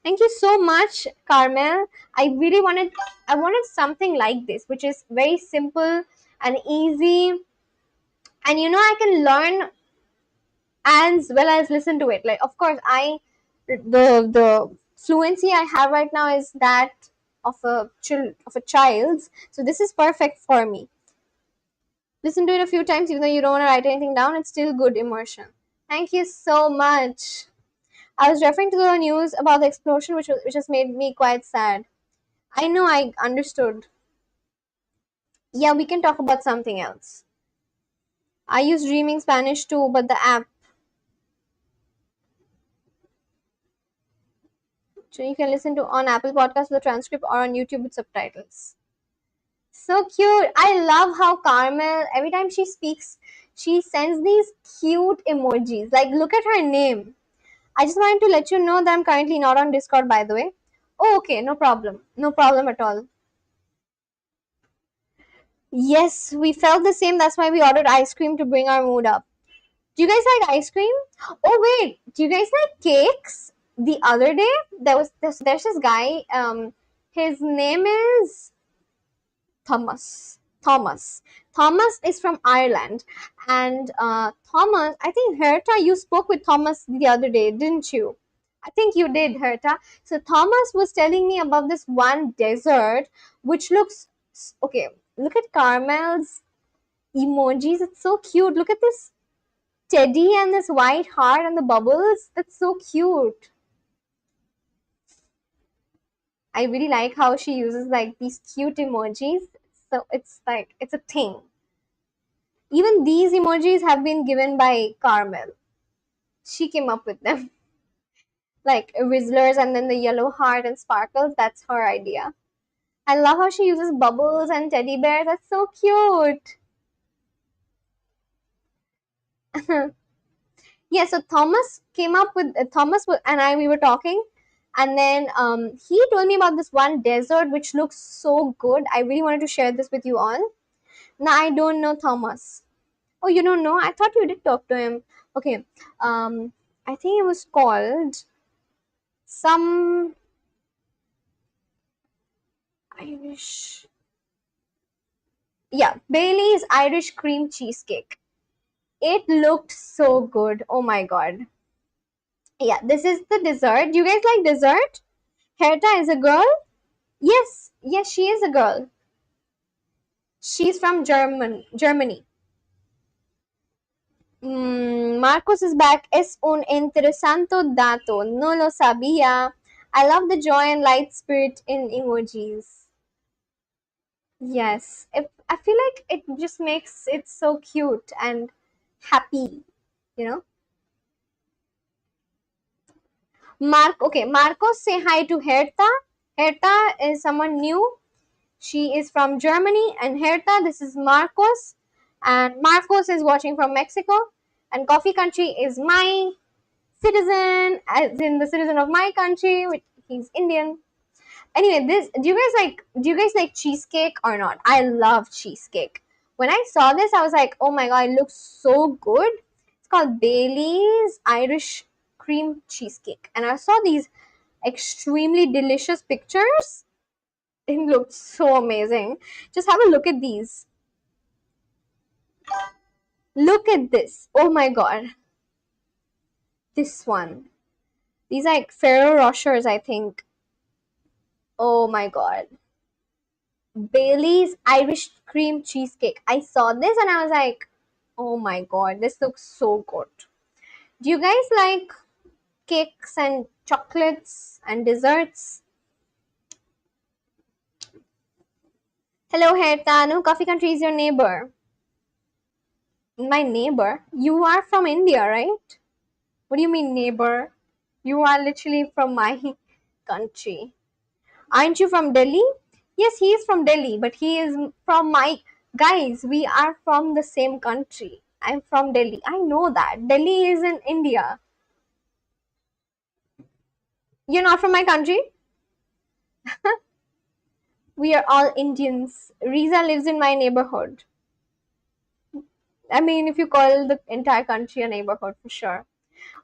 Thank you so much, Carmel. I wanted something like this, which is very simple and easy. And I can learn as well as listen to it. Like, of course, the fluency I have right now is that of a child's. So this is perfect for me. Listen to it a few times, even though you don't want to write anything down. It's still good immersion. Thank you so much. I was referring to the news about the explosion, which has made me quite sad. I know, I understood. Yeah, we can talk about something else. I use Dreaming Spanish too, but the app. So you can listen to on Apple Podcasts with a transcript or on YouTube with subtitles. So cute. I love how Carmel, every time she speaks, she sends these cute emojis. Like, look at her name. I just wanted to let you know that I'm currently not on Discord, by the way. Oh, okay, no problem. No problem at all. Yes, we felt the same. That's why we ordered ice cream to bring our mood up. Do you guys like ice cream? Oh wait, do you guys like cakes? The other day there's this guy. His name is Thomas. Thomas is from Ireland, and Thomas. I think Herta, you spoke with Thomas the other day, didn't you? I think you did, Herta. So Thomas was telling me about this one dessert, which looks okay. Look at Carmel's emojis. It's so cute. Look at this teddy and this white heart and the bubbles. That's so cute. I really like how she uses like these cute emojis. So it's like it's a thing. Even these emojis have been given by Carmel. She came up with them. Like Rizzlers and then the yellow heart and sparkles. That's her idea. I love how she uses bubbles and teddy bears. That's so cute. Yeah, so Thomas came up with and I we were talking, and then he told me about this one dessert which looks so good. I really wanted to share this with you all. Now I don't know Thomas. Oh, you don't know? I thought you did talk to him. Okay. I think it was called some Irish. Yeah, Bailey's Irish cream cheesecake. It looked so good. Oh my god. Yeah, this is the dessert. Do you guys like dessert? Herta is a girl? Yes, yes, she is a girl. She's from Germany. Marcos is back. Es un interesante dato. No lo sabía. I love the joy and light spirit in emojis. Yes, I feel like it just makes it so cute and happy, you know. Okay, Marcos, say hi to Herta. Herta is someone new. She is from Germany, and Herta, this is Marcos. And Marcos is watching from Mexico. And Coffee Country is my citizen, as in the citizen of my country, which he's Indian. Anyway, this do you guys like cheesecake or not? I love cheesecake. When I saw this, I was like, oh my god, it looks so good. It's called Bailey's Irish cream cheesecake. And I saw these extremely delicious pictures. It looked so amazing. Just have a look at these. Look at this. Oh my god. This one. These are like Ferrero Rochers, I think. Oh my god. Bailey's Irish cream cheesecake. I saw this and I was like, oh my god, this looks so good. Do you guys like cakes and chocolates and desserts? Hello, Hertanu. Coffee Country is your neighbor. My neighbor? You are from India, right? What do you mean, neighbor? You are literally from my country. Aren't you from Delhi? Yes, he is from Delhi, but he is from my. Guys, we are from the same country. I'm from Delhi. I know that. Delhi is in India. You're not from my country? We are all Indians. Riza lives in my neighborhood. I mean, if you call the entire country a neighborhood, for sure.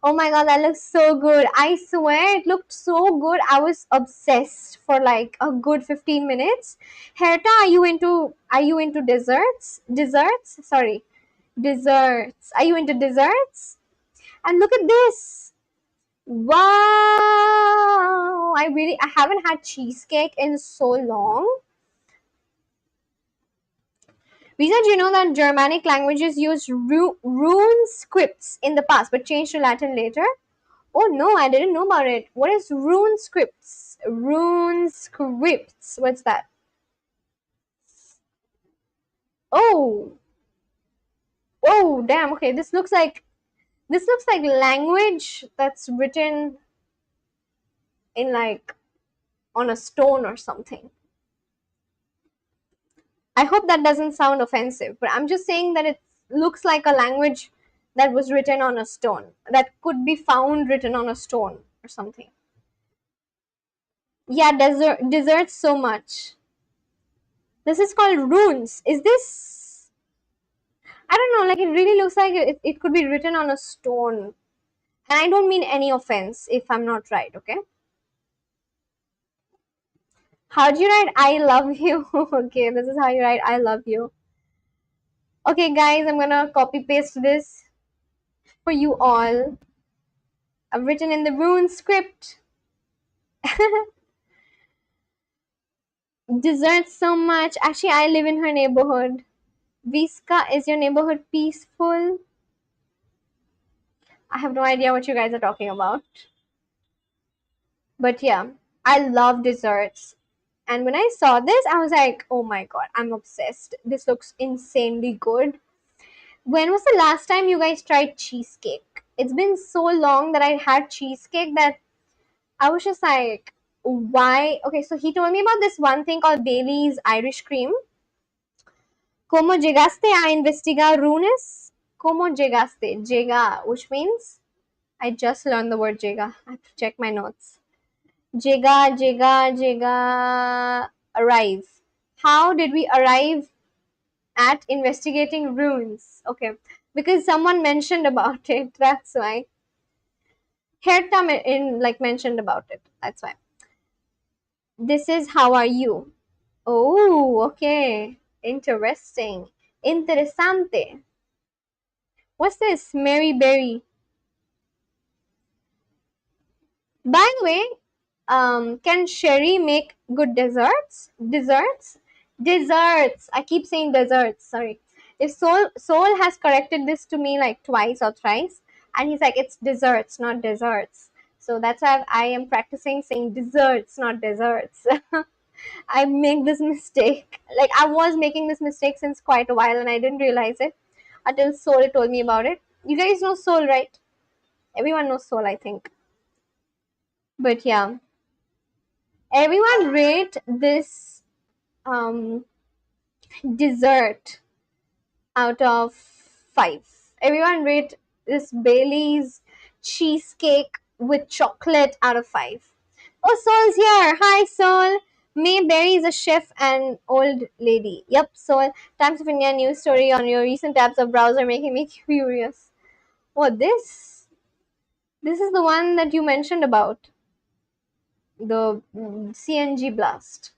Oh my god, that looks so good. I swear it looked so good. I was obsessed for like a good 15 minutes. Herta, are you into desserts? Desserts? Sorry. Desserts. Are you into desserts? And look at this. Wow. I haven't had cheesecake in so long. Risa, do you know that Germanic languages used rune scripts in the past but changed to Latin later? Oh no, I didn't know about it. What is rune scripts? Rune scripts. What's that? Oh, oh, damn. Okay, this looks like language that's written in like on a stone or something. I hope that doesn't sound offensive, but I'm just saying that it looks like a language that was written on a stone, that could be found written on a stone or something. Yeah, desserts so much. This is called runes. Is this? I don't know. Like it really looks like it could be written on a stone, and I don't mean any offense if I'm not right. Okay. How do you write "I love you"? Okay, this is how you write "I love you." Okay, guys, I'm gonna copy paste this for you all. I've written in the rune script. Desserts so much. Actually, I live in her neighborhood. Visca, is your neighborhood peaceful? I have no idea what you guys are talking about. But yeah, I love desserts. And when I saw this, I was like, oh my god, I'm obsessed. This looks insanely good. When was the last time you guys tried cheesecake? It's been so long that I had cheesecake that I was just like, why. Okay, so he told me about this one thing called Bailey's Irish Cream. ¿Cómo llegaste a investigar runes? ¿Cómo llegaste? Llega, which means I just learned the word llega. I have to check my notes. Llega, arrive. How did we arrive at investigating runes? Okay, because someone mentioned about it. That's why. Herta mentioned about it. That's why. This is how are you? Oh, okay. Interesting. Interesante. What's this? Mary Berry. By the way, can Sherry make good desserts? Desserts. I keep saying desserts. Sorry. If Soul has corrected this to me like twice or thrice, and he's like, it's desserts, not desserts. So that's why I am practicing saying desserts, not desserts. I make this mistake. Like I was making this mistake since quite a while, and I didn't realize it until Soul told me about it. You guys know Soul, right? Everyone knows Soul, I think. But yeah, everyone rate this um, dessert out of 5. Everyone rate this Bailey's cheesecake with chocolate out of 5. Oh, Soul's here. Hi, Soul. May Berry is a chef and old lady. Yep, Soul. Times of India news story on your recent tabs of browser making me curious. What this? This is the one that you mentioned about. The CNG blast.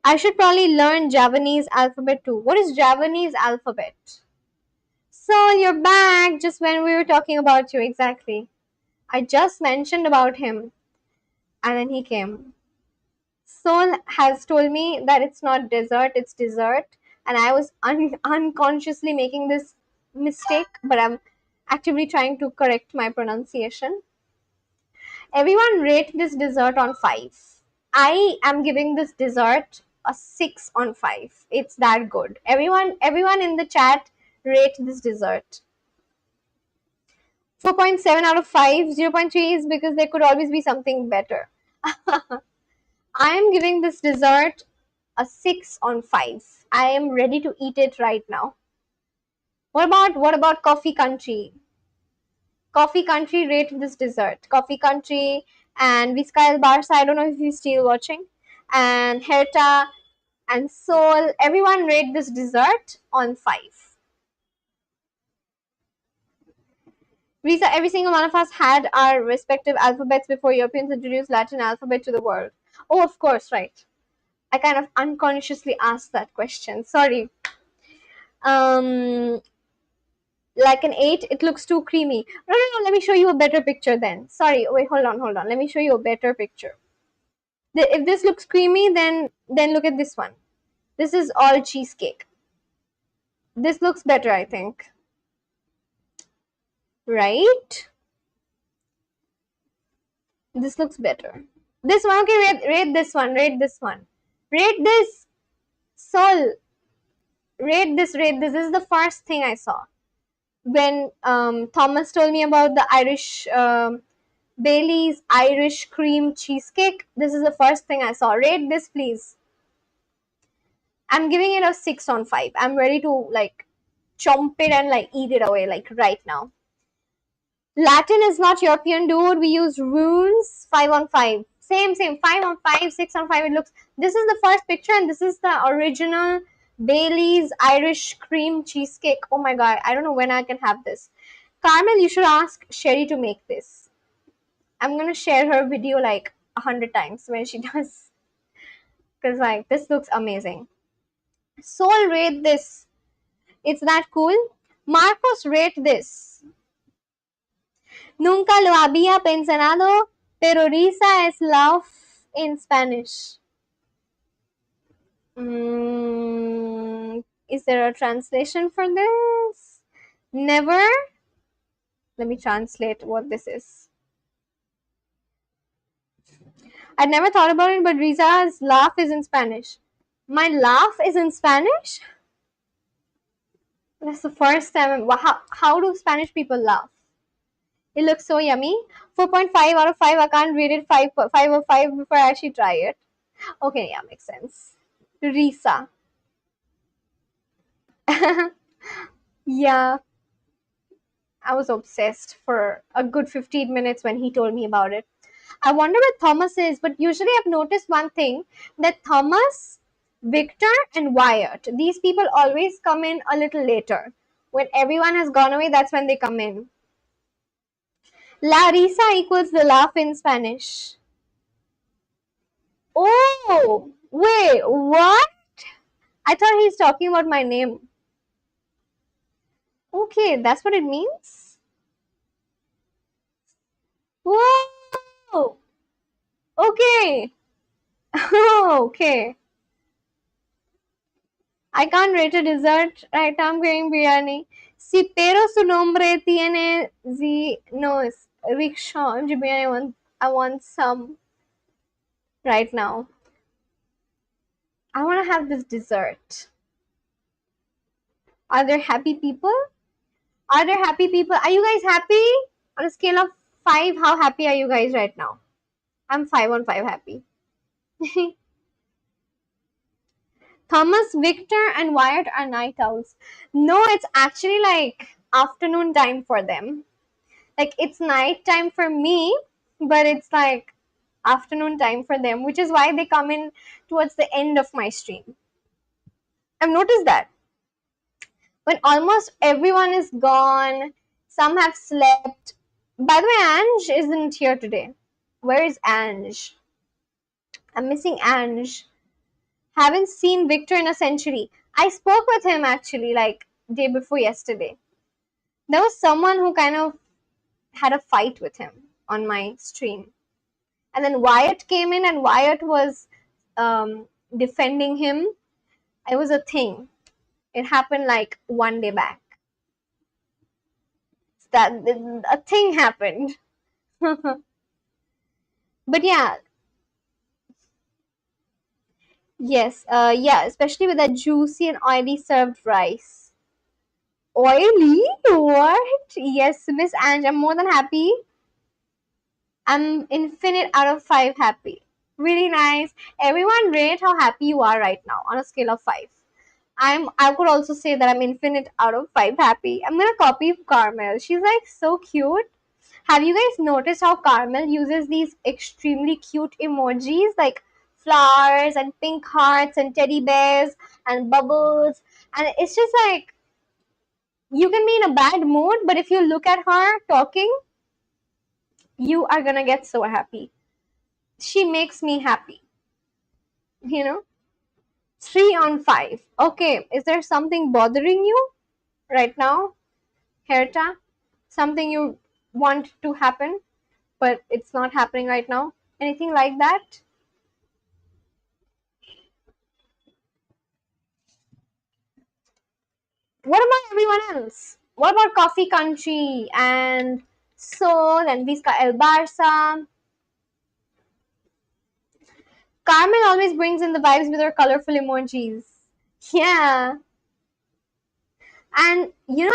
I should probably learn Javanese alphabet too. What is Javanese alphabet? So you're back just when we were talking about you, exactly. I just mentioned about him and then he came. Sol has told me that it's not dessert, it's dessert. And I was unconsciously making this mistake, but I'm actively trying to correct my pronunciation. Everyone rate this dessert on 5. I am giving this dessert a 6 on 5. It's that good. Everyone in the chat rate this dessert. 4.7 out of 5. 0.3 is because there could always be something better. I am giving this dessert a 6 on 5. I am ready to eat it right now. What about Coffee Country? Coffee Country rate this dessert. Coffee Country and Vizcaya Barca. I don't know if you're still watching. And Herta and Soul. Everyone rate this dessert on 5. Riza, every single one of us had our respective alphabets before Europeans introduced Latin alphabet to the world. Oh, of course, right. I kind of unconsciously asked that question. Sorry. Um, like an 8, it looks too creamy. No, let me show you a better picture then. Sorry, wait, hold on. Let me show you a better picture. If this looks creamy, then look at this one. This is all cheesecake. This looks better, I think. Right? This looks better. This one, okay, rate this one. Rate this. Sol, rate this. This is the first thing I saw. When Thomas told me about the Bailey's Irish cream cheesecake, this is the first thing I saw. Rate this, please. I'm giving it a 6 on 5. I'm ready to like chomp it and like eat it away like right now. Latin is not European, dude. We use runes. 5 on 5. Same. 5 on 5, 6 on 5. It looks. This is the first picture, and this is the original Bailey's Irish cream cheesecake. Oh my god. I don't know when I can have this. Carmel, you should ask Sherry to make this. I'm gonna share her video like 100 times when she does. Because like this looks amazing. Soul, rate this. It's that cool. Marcos, rate this. Nunca lo había pensado, pero Riza es love in Spanish. Is there a translation for this? Never. Let me translate what this is. I'd never thought about it, but Riza's laugh is in Spanish. My laugh is in Spanish? That's the first time. How do Spanish people laugh? It looks so yummy. 4.5 out of 5. I can't rate it 5 or 5 before I actually try it. Okay, yeah, makes sense. Riza. Yeah, I was obsessed for a good 15 minutes when he told me about it. I wonder where Thomas is, but usually I've noticed one thing, that Thomas, Victor, and Wyatt, these people always come in a little later. When everyone has gone away, that's when they come in. La risa equals the laugh in Spanish. Oh, wait, what? I thought he's talking about my name. Okay, that's what it means? Whoa! Okay. Okay. I can't rate a dessert right now. I'm getting biryani. Si pero su nombre tiene no, it's rickshaw. I want some right now. I want to have this dessert. Are there happy people? Are there happy people? Are you guys happy? On a scale of 5, how happy are you guys right now? I'm 5 on 5 happy. Thomas, Victor, and Wyatt are night owls. No, it's actually like afternoon time for them. Like it's night time for me, but it's like afternoon time for them, which is why they come in towards the end of my stream. I've noticed that. When almost everyone is gone, some have slept. By the way, Ange isn't here today. Where is Ange? I'm missing Ange. Haven't seen Victor in a century. I spoke with him actually like day before yesterday. There was someone who kind of had a fight with him on my stream. And then Wyatt came in and Wyatt was defending him. It was a thing. It happened like one day back. That a thing happened. But yeah, yes, yeah, especially with that juicy and oily served rice. Oily? What? Yes, Miss Ange, I'm more than happy. I'm infinite out of 5 happy. Really nice. Everyone rate how happy you are right now on a scale of 5. I could also say that I'm infinite out of 5 happy. I'm gonna copy Carmel. She's like so cute. Have you guys noticed how Carmel uses these extremely cute emojis like flowers and pink hearts and teddy bears and bubbles? And it's just like you can be in a bad mood, but if you look at her talking, you are gonna get so happy. She makes me happy. You know? 3 on 5. Okay, is there something bothering you right now, Herta? Something you want to happen, but it's not happening right now? Anything like that? What about everyone else? What about Coffee Country and Soul and Vizca El Barça? Carmen always brings in the vibes with her colorful emojis. Yeah. And you know,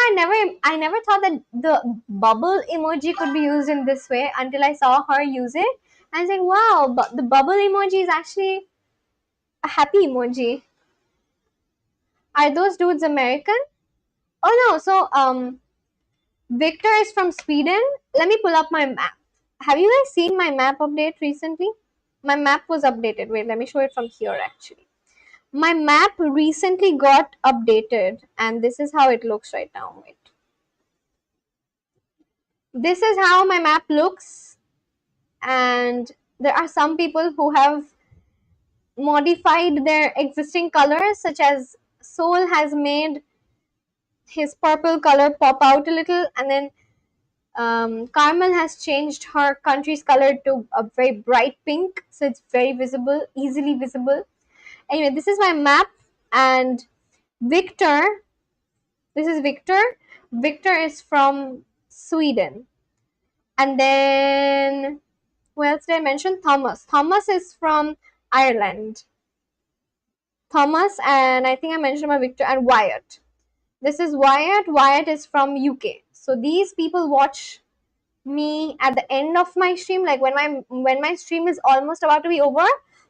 I never thought that the bubble emoji could be used in this way until I saw her use it. And I was like, wow, but the bubble emoji is actually a happy emoji. Are those dudes American? Oh no, so Victor is from Sweden. Let me pull up my map. Have you guys seen my map update recently? My map was updated. Wait, let me show it from here actually. My map recently got updated and this is how it looks right now. Wait. This is how my map looks, and there are some people who have modified their existing colors, such as Soul has made his purple color pop out a little, and then Carmel has changed her country's color to a very bright pink, so it's very visible, easily visible. Anyway, this is my map, and Victor, this is Victor. Victor is from Sweden. And then, who else did I mention? Thomas. Thomas is from Ireland. Thomas, and I think I mentioned about Victor and Wyatt. This is Wyatt. Wyatt is from UK. So these people watch me at the end of my stream, like when my stream is almost about to be over.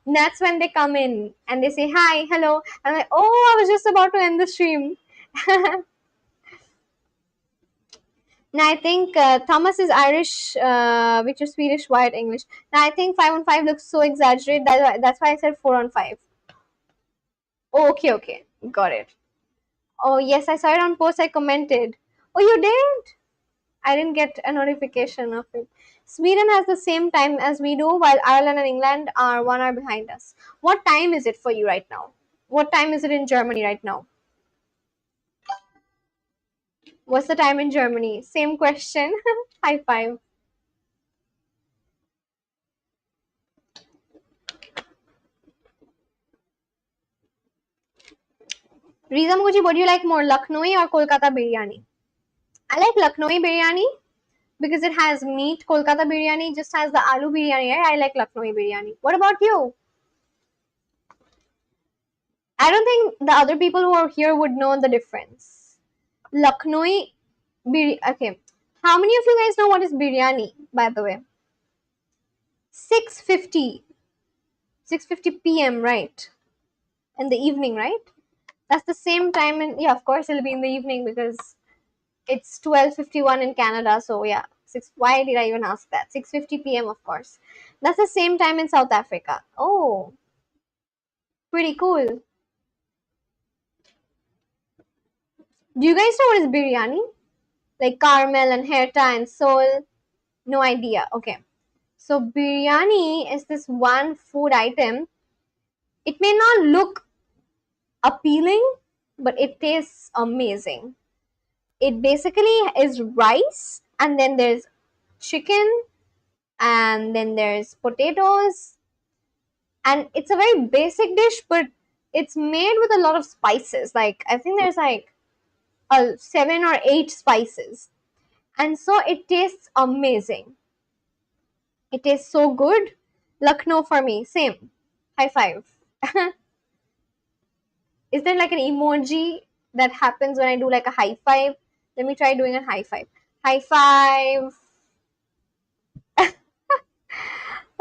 That's when they come in and they say hi, hello. I'm like, oh, I was just about to end the stream. Now I think Thomas is Irish, which is Swedish, Wyatt English. Now I think 5 on 5 looks so exaggerated. That's why I said 4 on 5. Oh, okay, okay, got it. Oh yes, I saw it on post. I commented. Oh, you did? I didn't get a notification of it. Sweden has the same time as we do, while Ireland and England are 1 hour behind us. What time is it for you right now? What time is it in Germany right now? What's the time in Germany? Same question. High five. Riza Mukherjee, what do you like more, Lucknowi or Kolkata biryani? I like Lucknowi biryani because it has meat. Kolkata biryani just has the aloo biryani. Right? I like Lucknowi biryani. What about you? I don't think the other people who are here would know the difference. Lucknowi biryani. Okay. How many of you guys know what is biryani, by the way? 6:50. 6:50 p.m., right? In the evening, right? That's the same time in, yeah, of course it'll be in the evening because it's 12:51 in Canada, so yeah. Why did I even ask that? 6:50 p.m., of course. That's the same time in South Africa. Oh, pretty cool. Do you guys know what is biryani? Like caramel and herta and soul? No idea. Okay. So biryani is this one food item. It may not look appealing, but it tastes amazing. It basically is rice, and then there's chicken, and then there's potatoes, and it's a very basic dish, but it's made with a lot of spices. Like I think there's like 7 or 8 spices, and so it tastes amazing. It tastes so good. Lucknow for me, same. High five. Is there like an emoji that happens when I do like a high five? Let me try doing a high five. High five.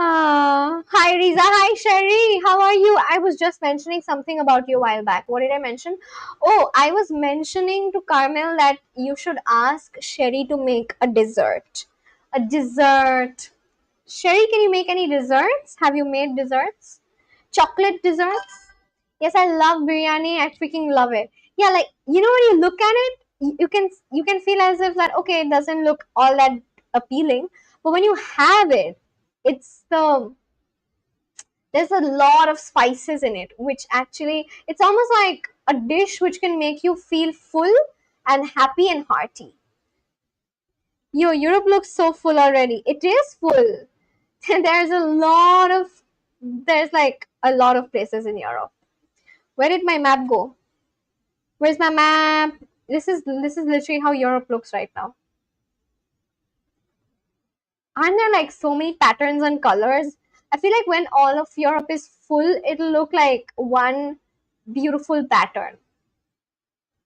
Hi Riza, hi Sherry, how are you? I was just mentioning something about you a while back. What did I mention? Oh, I was mentioning to Carmel that you should ask Sherry to make a dessert. A dessert. Sherry, can you make any desserts? Have you made desserts? Chocolate desserts? Yes, I love biryani. I freaking love it. Yeah, like when you look at it, you can feel as if that okay, it doesn't look all that appealing, but when you have it, it's there's a lot of spices in it, which actually it's almost like a dish which can make you feel full and happy and hearty. Yo, Europe looks so full already. It is full. there's a lot of there's like a lot of places in Europe. Where did my map go? Where's my map? This is literally how Europe looks right now. Aren't there like so many patterns and colors? I feel like when all of Europe is full, it'll look like one beautiful pattern.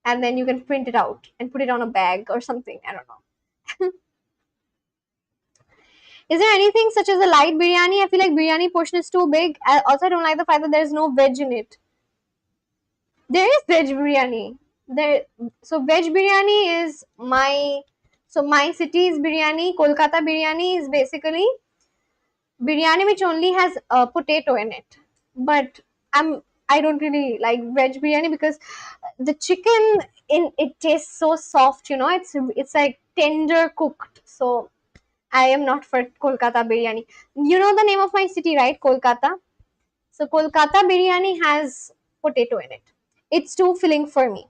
And then you can print it out and put it on a bag or something. I don't know. Is there anything such as a light biryani? I feel like biryani portion is too big. Also, I don't like the fact that there's no veg in it. There is veg biryani. There, so veg biryani is my city's biryani. Kolkata biryani is basically biryani which only has a potato in it. But I don't really like veg biryani because the chicken in it tastes so soft. It's like tender cooked. So I am not for Kolkata biryani. You know the name of my city, right? Kolkata. So Kolkata biryani has potato in it. It's too filling for me.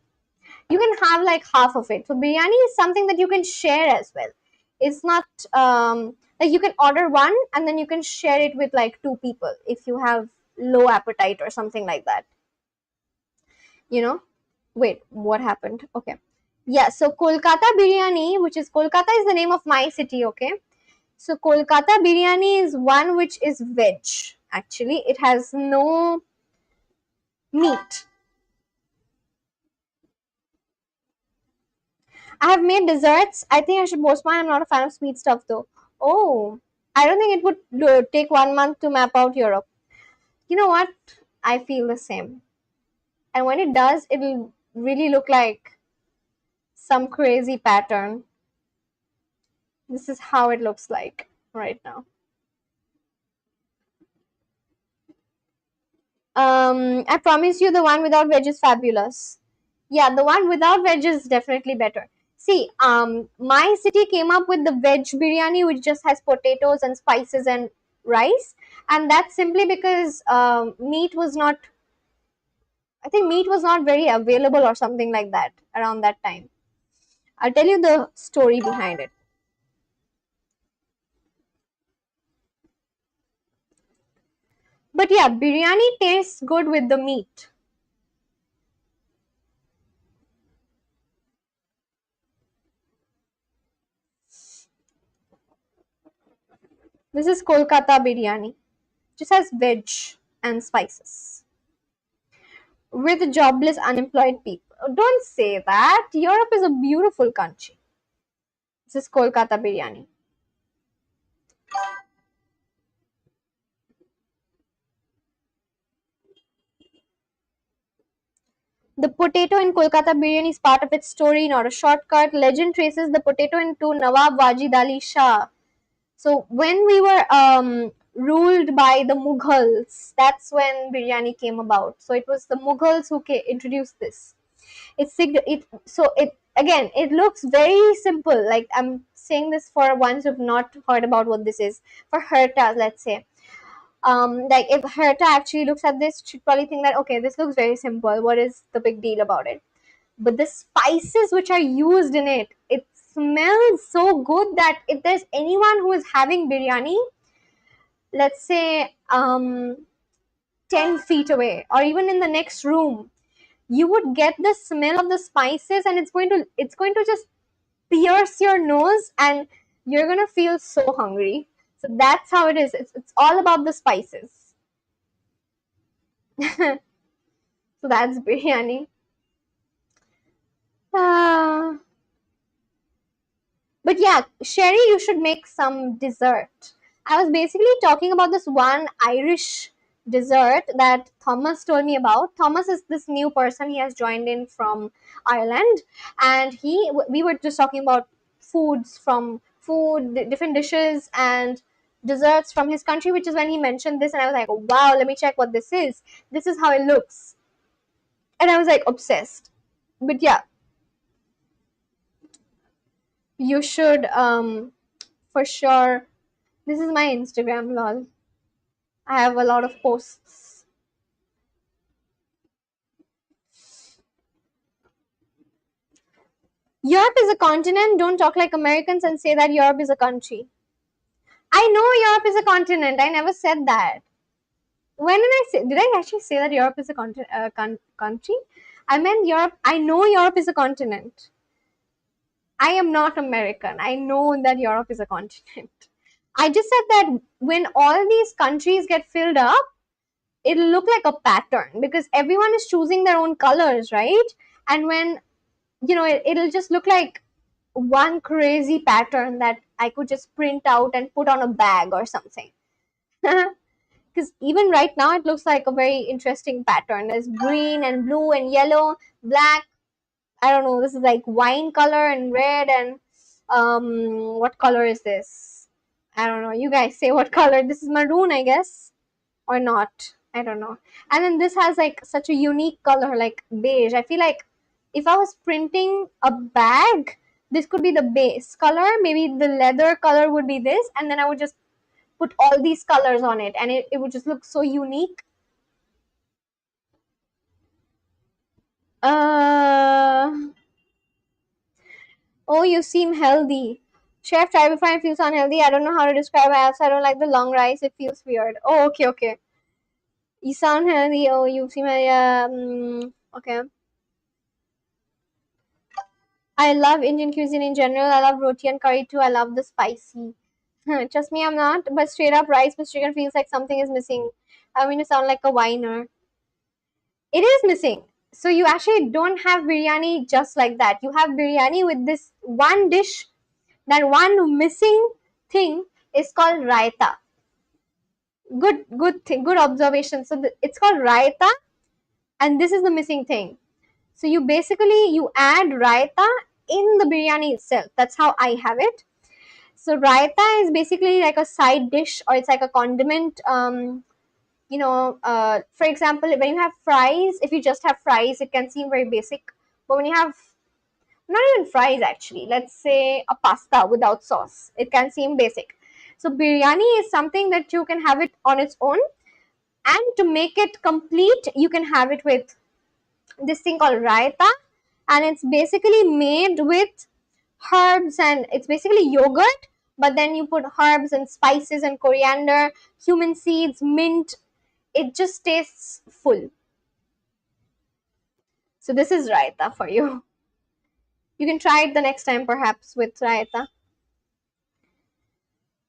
You can have like half of it. So biryani is something that you can share as well. It's not like you can order one and then you can share it with like 2 people if you have low appetite or something like that. You know? Wait, what happened? Okay. Yeah, so Kolkata biryani, which is Kolkata is the name of my city, okay? So Kolkata biryani is one which is veg. Actually, it has no meat. I have made desserts. I think I should post mine. I'm not a fan of sweet stuff though. Oh, I don't think it would take 1 month to map out Europe. You know what? I feel the same. And when it does, it'll really look like some crazy pattern. This is how it looks like right now. I promise you the one without veg is fabulous. Yeah, the one without veg is definitely better. See, my city came up with the veg biryani, which just has potatoes and spices and rice, and that's simply because meat was not. I think meat was not very available or something like that around that time. I'll tell you the story behind it. But yeah, biryani tastes good with the meat. This is Kolkata biryani. Just has veg and spices. With jobless, unemployed people. Don't say that. Europe is a beautiful country. This is Kolkata biryani. The potato in Kolkata biryani is part of its story, not a shortcut. Legend traces the potato into Nawab Wajid Ali Shah. So when we were ruled by the Mughals, that's when biryani came about. So it was the Mughals who introduced this. It looks very simple. Like I'm saying this for ones who've not heard about what this is. For Herta, let's say, like if Herta actually looks at this, she'd probably think that okay, this looks very simple. What is the big deal about it? But the spices which are used in it, it smells so good that if there's anyone who is having biryani, let's say 10 feet away or even in the next room, you would get the smell of the spices and it's going to just pierce your nose and you're going to feel so hungry. So that's how it is. It's all about the spices. So that's biryani. uh, But yeah, Sherry, you should make some dessert. I was basically talking about this one Irish dessert that Thomas told me about. Thomas is this new person. He has joined in from Ireland, and we were just talking about different dishes and desserts from his country, which is when he mentioned this, and I was like, wow, let me check what this is. This is how it looks, and I was like obsessed. But yeah, you should for sure. This is my Instagram, lol. I have a lot of posts. Europe is a continent. Don't talk like Americans and say that Europe is a country. I know Europe is a continent. I never said that. When did I say? Did I actually say that Europe is a country? I meant Europe. I know Europe is a continent. I am not American. I know that Europe is a continent. I just said that when all these countries get filled up, it'll look like a pattern because everyone is choosing their own colors, right? And when it'll just look like one crazy pattern that I could just print out and put on a bag or something. Because even right now, it looks like a very interesting pattern. There's green and blue and yellow, black. I don't know. This is like wine color and red and what color is this? I don't know. You guys say what color. This is maroon, I guess, or not. I don't know. And then this has like such a unique color, like beige. I feel like if I was printing a bag, this could be the base color. Maybe the leather color would be this, and then I would just put all these colors on it, and it would just look so unique. Uh oh, you seem healthy. Chef, try before I feel so unhealthy. I don't know how to describe my abs. I don't like the long rice. It feels weird. Oh, okay, okay. You sound healthy. Oh, you seem okay. I love Indian cuisine in general. I love roti and curry too. I love the spicy. Trust me, I'm not. But straight up rice with chicken feels like something is missing. I mean, to sound like a whiner. It is missing. So you actually don't have biryani just like that. You have biryani with this one dish. That one missing thing is called raita. Good thing, good observation. So it's called raita, and this is the missing thing. So you add raita in the biryani itself. That's how I have it. So raita is basically like a side dish, or it's like a condiment. For example, when you have fries, if you just have fries, it can seem very basic. But when you have not even fries, actually, let's say a pasta without sauce, it can seem basic. So biryani is something that you can have it on its own, and to make it complete, you can have it with this thing called raita, and it's basically made with herbs, and it's basically yogurt, but then you put herbs and spices and coriander, cumin seeds, mint. It just tastes full. So this is raita for you. You can try it the next time, perhaps, with raita.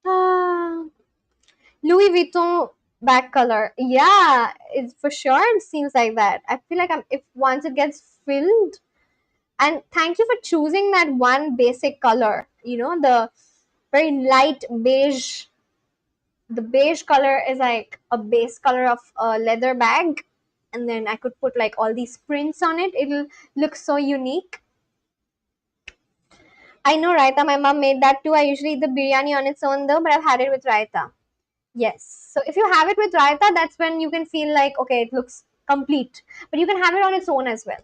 Ah, Louis Vuitton bag color. Yeah, it's for sure. It seems like that. I feel like if once it gets filled, and thank you for choosing that one basic color. The very light beige. The beige color is like a base color of a leather bag, and then I could put like all these prints on it. It'll look so unique. I know raita. My mom made that too. I usually eat the biryani on its own though, but I've had it with raita. Yes. So if you have it with raita, that's when you can feel like, okay, it looks complete. But you can have it on its own as well.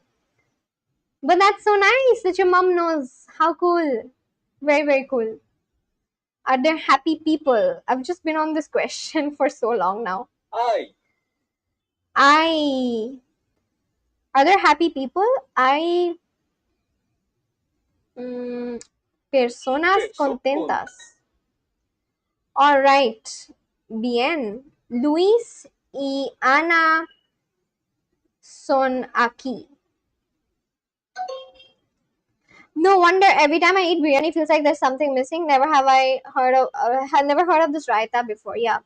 But that's so nice that your mom knows. How cool. Very, very cool. Are there happy people? I've just been on this question for so long now. Ay, I. Are there happy people? Personas contentas. All right. Bien. Luis y Ana son aquí. No wonder every time I eat biryani, it feels like there's something missing. Had never heard of this raita before. Yeah,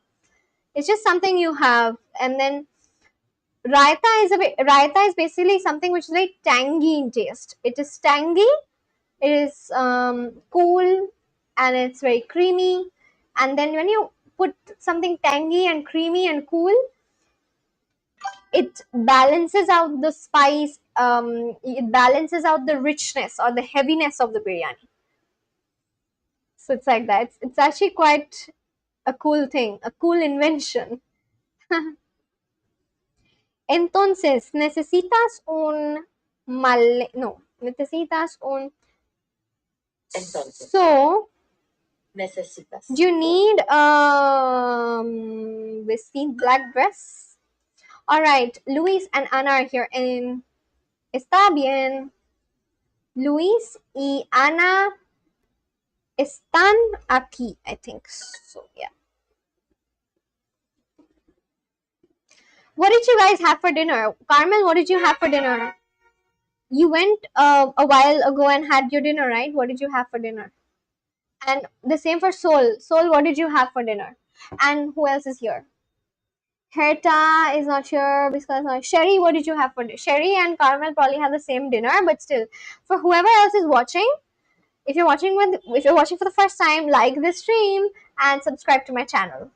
it's just something you have, and then raita is basically something which is very tangy in taste. It is tangy. It is cool, and it's very creamy. And then when you put something tangy and creamy and cool, it balances out the spice. It balances out the richness or the heaviness of the biryani. So it's like that. It's actually quite a cool thing, a cool invention. Entonces, necesitas un. Entonces, So, necesitas. do you need vestid black dress? All right, Luis and Ana are here, and está bien. Luis y Ana están aquí, I think. So, yeah. What did you guys have for dinner? Carmel, what did you have for dinner? You went a while ago and had your dinner, right? What did you have for dinner? And the same for Sol. Sol, what did you have for dinner? And who else is here? Herta is not here. Biska is not. Sherry, what did you have for dinner? Sherry and Carmel probably have the same dinner, but still, for whoever else is watching, if you're watching for the first time, like this stream and subscribe to my channel.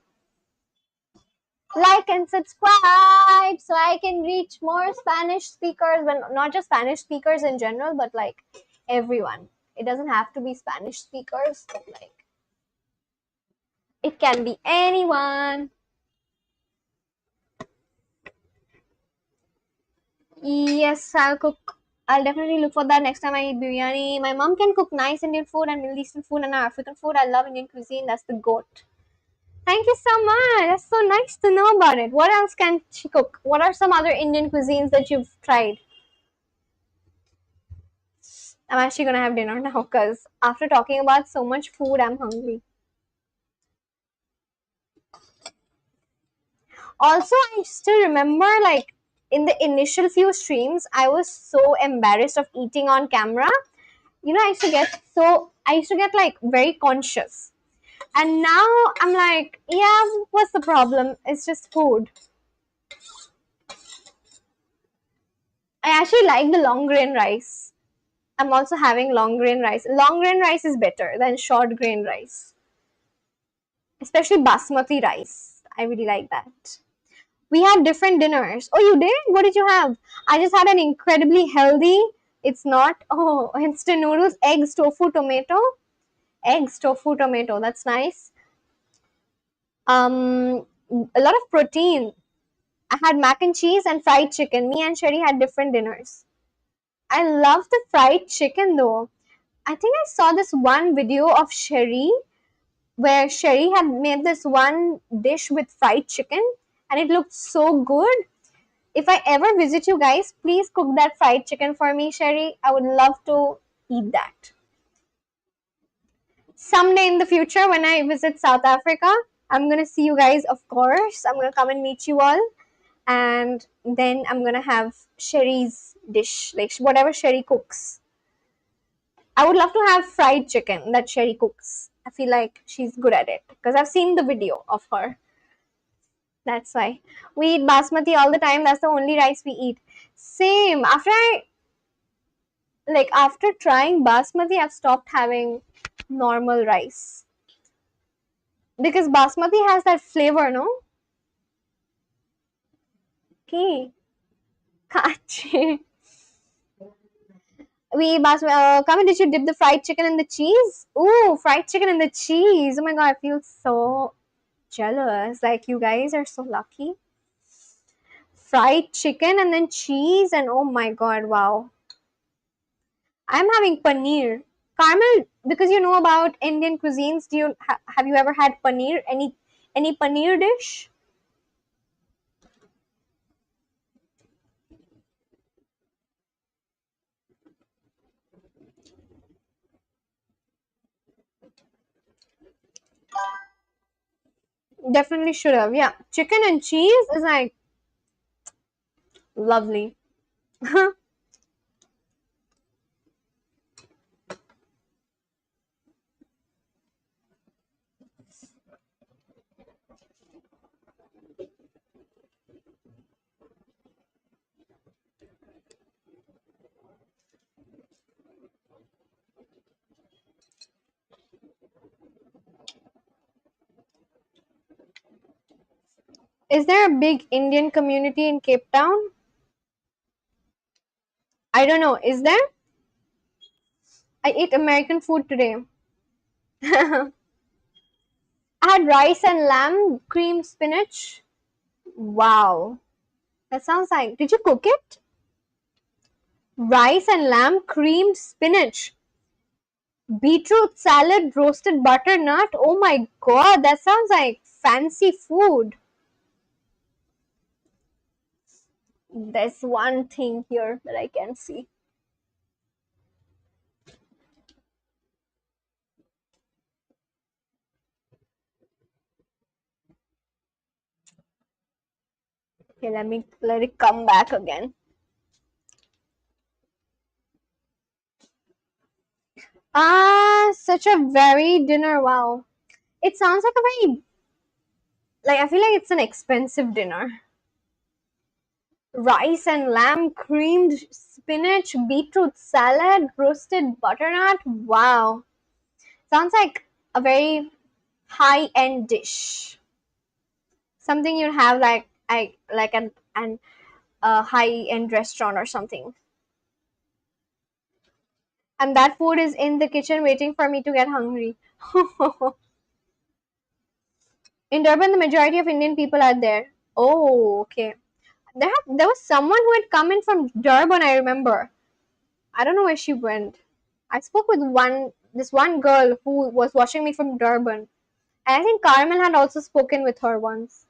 Like and subscribe so I can reach more Spanish speakers, well, not just Spanish speakers in general, but like everyone. It doesn't have to be Spanish speakers, but like it can be anyone. Yes, I'll cook. I'll definitely look for that next time I eat biryani. My mom can cook nice Indian food and Middle Eastern food and African food. I love Indian cuisine. That's the goat. Thank you so much. That's so nice to know about it. What else can she cook? What are some other Indian cuisines that you've tried? I'm actually gonna have dinner now because after talking about so much food, I'm hungry. Also, I still remember like in the initial few streams, I was so embarrassed of eating on camera. I used to get like very conscious. And now I'm like, yeah, what's the problem? It's just food. I actually like the long grain rice. I'm also having long grain rice. Long grain rice is better than short grain rice, especially basmati rice. I really like that. We had different dinners. Oh, you did? What did you have? I just had an incredibly healthy. It's not. Oh, instant noodles, eggs, tofu, tomato. Eggs, tofu, tomato. That's nice. A lot of protein. I had mac and cheese and fried chicken. Me and Sherry had different dinners. I love the fried chicken though. I think I saw this one video of Sherry where Sherry had made this one dish with fried chicken and it looked so good. If I ever visit you guys, please cook that fried chicken for me, Sherry. I would love to eat that. Someday in the future, when I visit South Africa, I'm gonna see you guys, of course. I'm gonna come and meet you all, and then I'm gonna have Sherry's dish, like whatever Sherry cooks. I would love to have fried chicken that Sherry cooks. I feel like she's good at it because I've seen the video of her. That's why we eat basmati all the time. That's the only rice we eat. Same. After trying basmati, I've stopped having normal rice because basmati has that flavor, no? Okay. Kachi. Kami, did you dip the fried chicken in the cheese? Ooh, fried chicken in the cheese. Oh my god, I feel so jealous. Like, you guys are so lucky. Fried chicken and then cheese, and oh my god, wow. I'm having paneer. Carmel, because you know about Indian cuisines, have you ever had paneer? Any paneer dish? Definitely should have. Yeah, chicken and cheese is like lovely. Is there a big Indian community in Cape Town? I don't know. Is there? I ate American food today. I had rice and lamb, cream spinach. Wow. That sounds like. Did you cook it? Rice and lamb, creamed spinach. Beetroot salad, roasted butternut. Oh my god, that sounds like fancy food. There's one thing here that I can see. Okay, let it come back again. Such a very dinner. Wow. It sounds like a very, like, I feel like it's an expensive dinner. Rice and lamb, creamed spinach, beetroot salad, roasted butternut. Wow. Sounds like a very high end dish. Something you'd have like an a high end restaurant or something. And that food is in the kitchen waiting for me to get hungry. In Durban, the majority of Indian people are there. Oh, okay. There was someone who had come in from Durban, I remember. I don't know where she went. I spoke with this one girl who was watching me from Durban. And I think Carmel had also spoken with her once.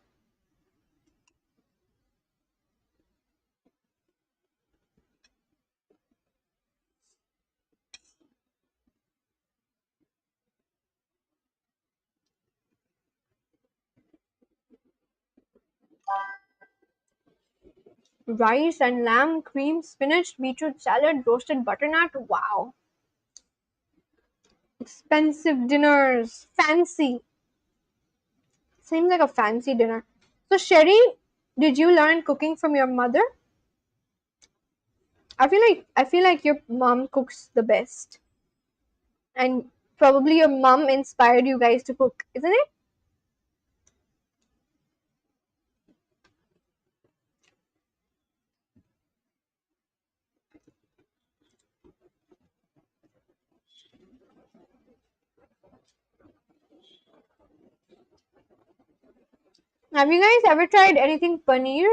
Rice and lamb, cream, spinach, beetroot salad, roasted butternut. Wow. Expensive dinners. Fancy. Seems like a fancy dinner. So, Sherry, did you learn cooking from your mother? I feel like your mom cooks the best, and probably your mom inspired you guys to cook, isn't it? Have you guys ever tried anything paneer,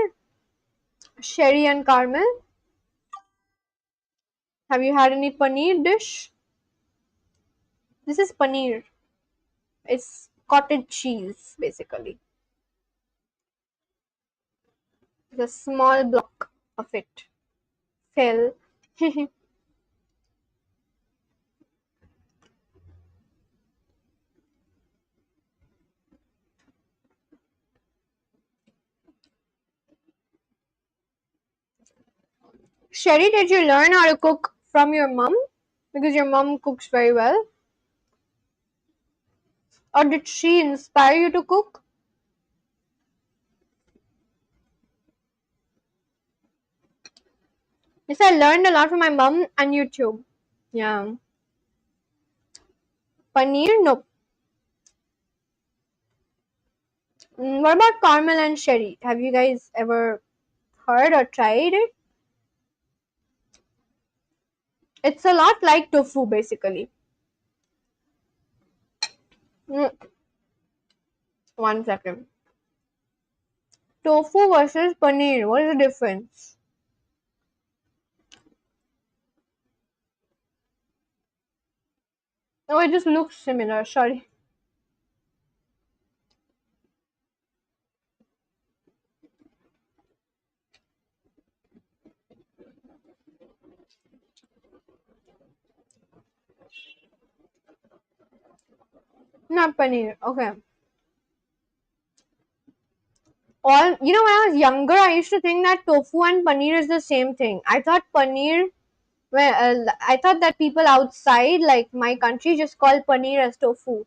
sherry and caramel? Have you had any paneer dish? This is paneer. It's cottage cheese, basically. It's a small block of it. Fell. Sherry, did you learn how to cook from your mom? Because your mom cooks very well. Or did she inspire you to cook? Yes, I learned a lot from my mom and YouTube. Yeah. Paneer? No. What about caramel and sherry? Have you guys ever heard or tried it? It's a lot like tofu, basically. Mm, 1 second. Tofu versus paneer. What is the difference? Oh, it just looks similar. Sorry. Not paneer. Okay. When I was younger, I used to think that tofu and paneer is the same thing. I thought paneer, I thought that people outside, like my country, just call paneer as tofu.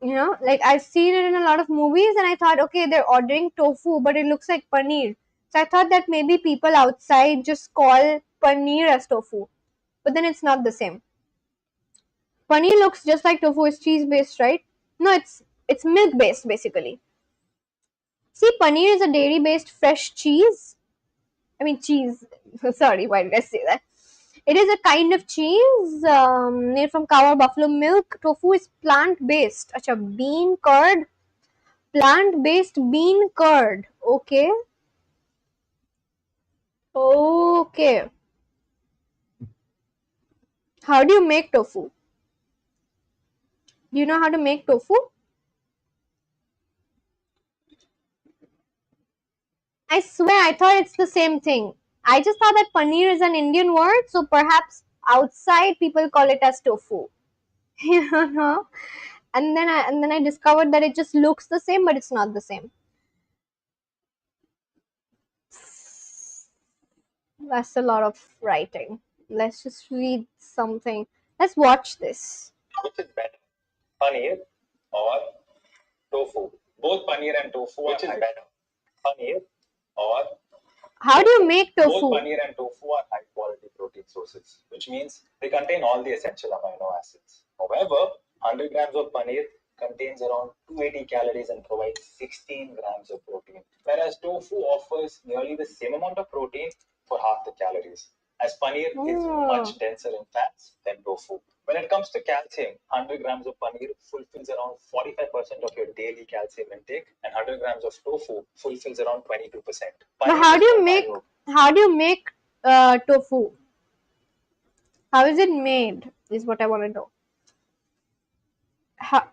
Like I've seen it in a lot of movies, and I thought, okay, they're ordering tofu, but it looks like paneer. So I thought that maybe people outside just call paneer as tofu, but then it's not the same. Paneer looks just like tofu. It's cheese based, right? No, it's milk based basically. See, paneer is a dairy based fresh cheese. I mean cheese. Sorry, why did I say that? It is a kind of cheese made from cow or buffalo milk. Tofu is plant based. Acha, bean curd. Plant based bean curd. Okay. Okay. How do you make tofu? Do you know how to make tofu? I swear I thought it's the same thing. I just thought that paneer is an Indian word, so perhaps outside people call it as tofu. You know? And then I discovered that it just looks the same, but it's not the same. That's a lot of writing. Let's just read something. Let's watch this. Which is better, paneer or tofu? Both paneer and tofu are better. Paneer or How do you make both tofu? paneer and tofu are high quality protein sources, which means they contain all the essential amino acids. However, 100 grams of paneer contains around 280 calories and provides 16 grams of protein, whereas tofu offers nearly the same amount of protein for half the calories, as paneer is much denser in fats than tofu. When it comes to calcium, 100 grams of paneer fulfills around 45% of your daily calcium intake, and 100 grams of tofu fulfills around 22%. But how do you make tofu? How is it made? Is what I want to know.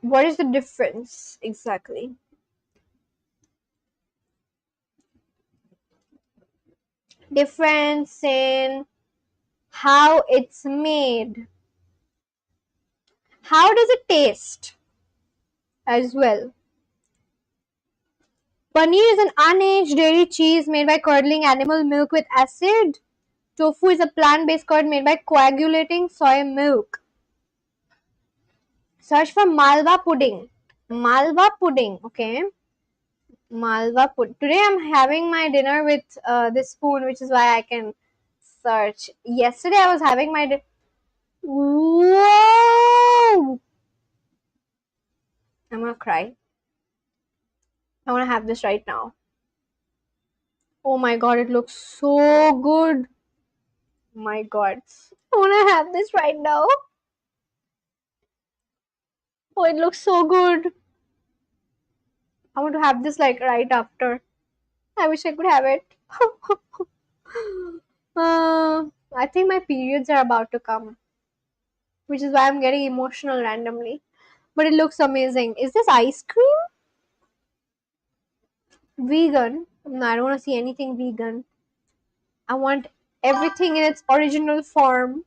What is the difference exactly? Difference in how it's made. How does it taste as well? Paneer is an unaged dairy cheese made by curdling animal milk with acid. Tofu is a plant-based curd made by coagulating soy milk. Search for Malwa pudding. Malwa pudding, okay. Malva put. Today I'm having my dinner with this spoon, which is why I can search. Yesterday I was having my. Whoa! I'm gonna cry. I wanna have this right now. Oh my god, it looks so good. My god. I wanna have this right now. Oh, it looks so good. I want to have this like right after. I wish I could have it. I think my periods are about to come, which is why I'm getting emotional randomly. But it looks amazing. Is this ice cream? Vegan? No, I don't want to see anything vegan. I want everything in its original form.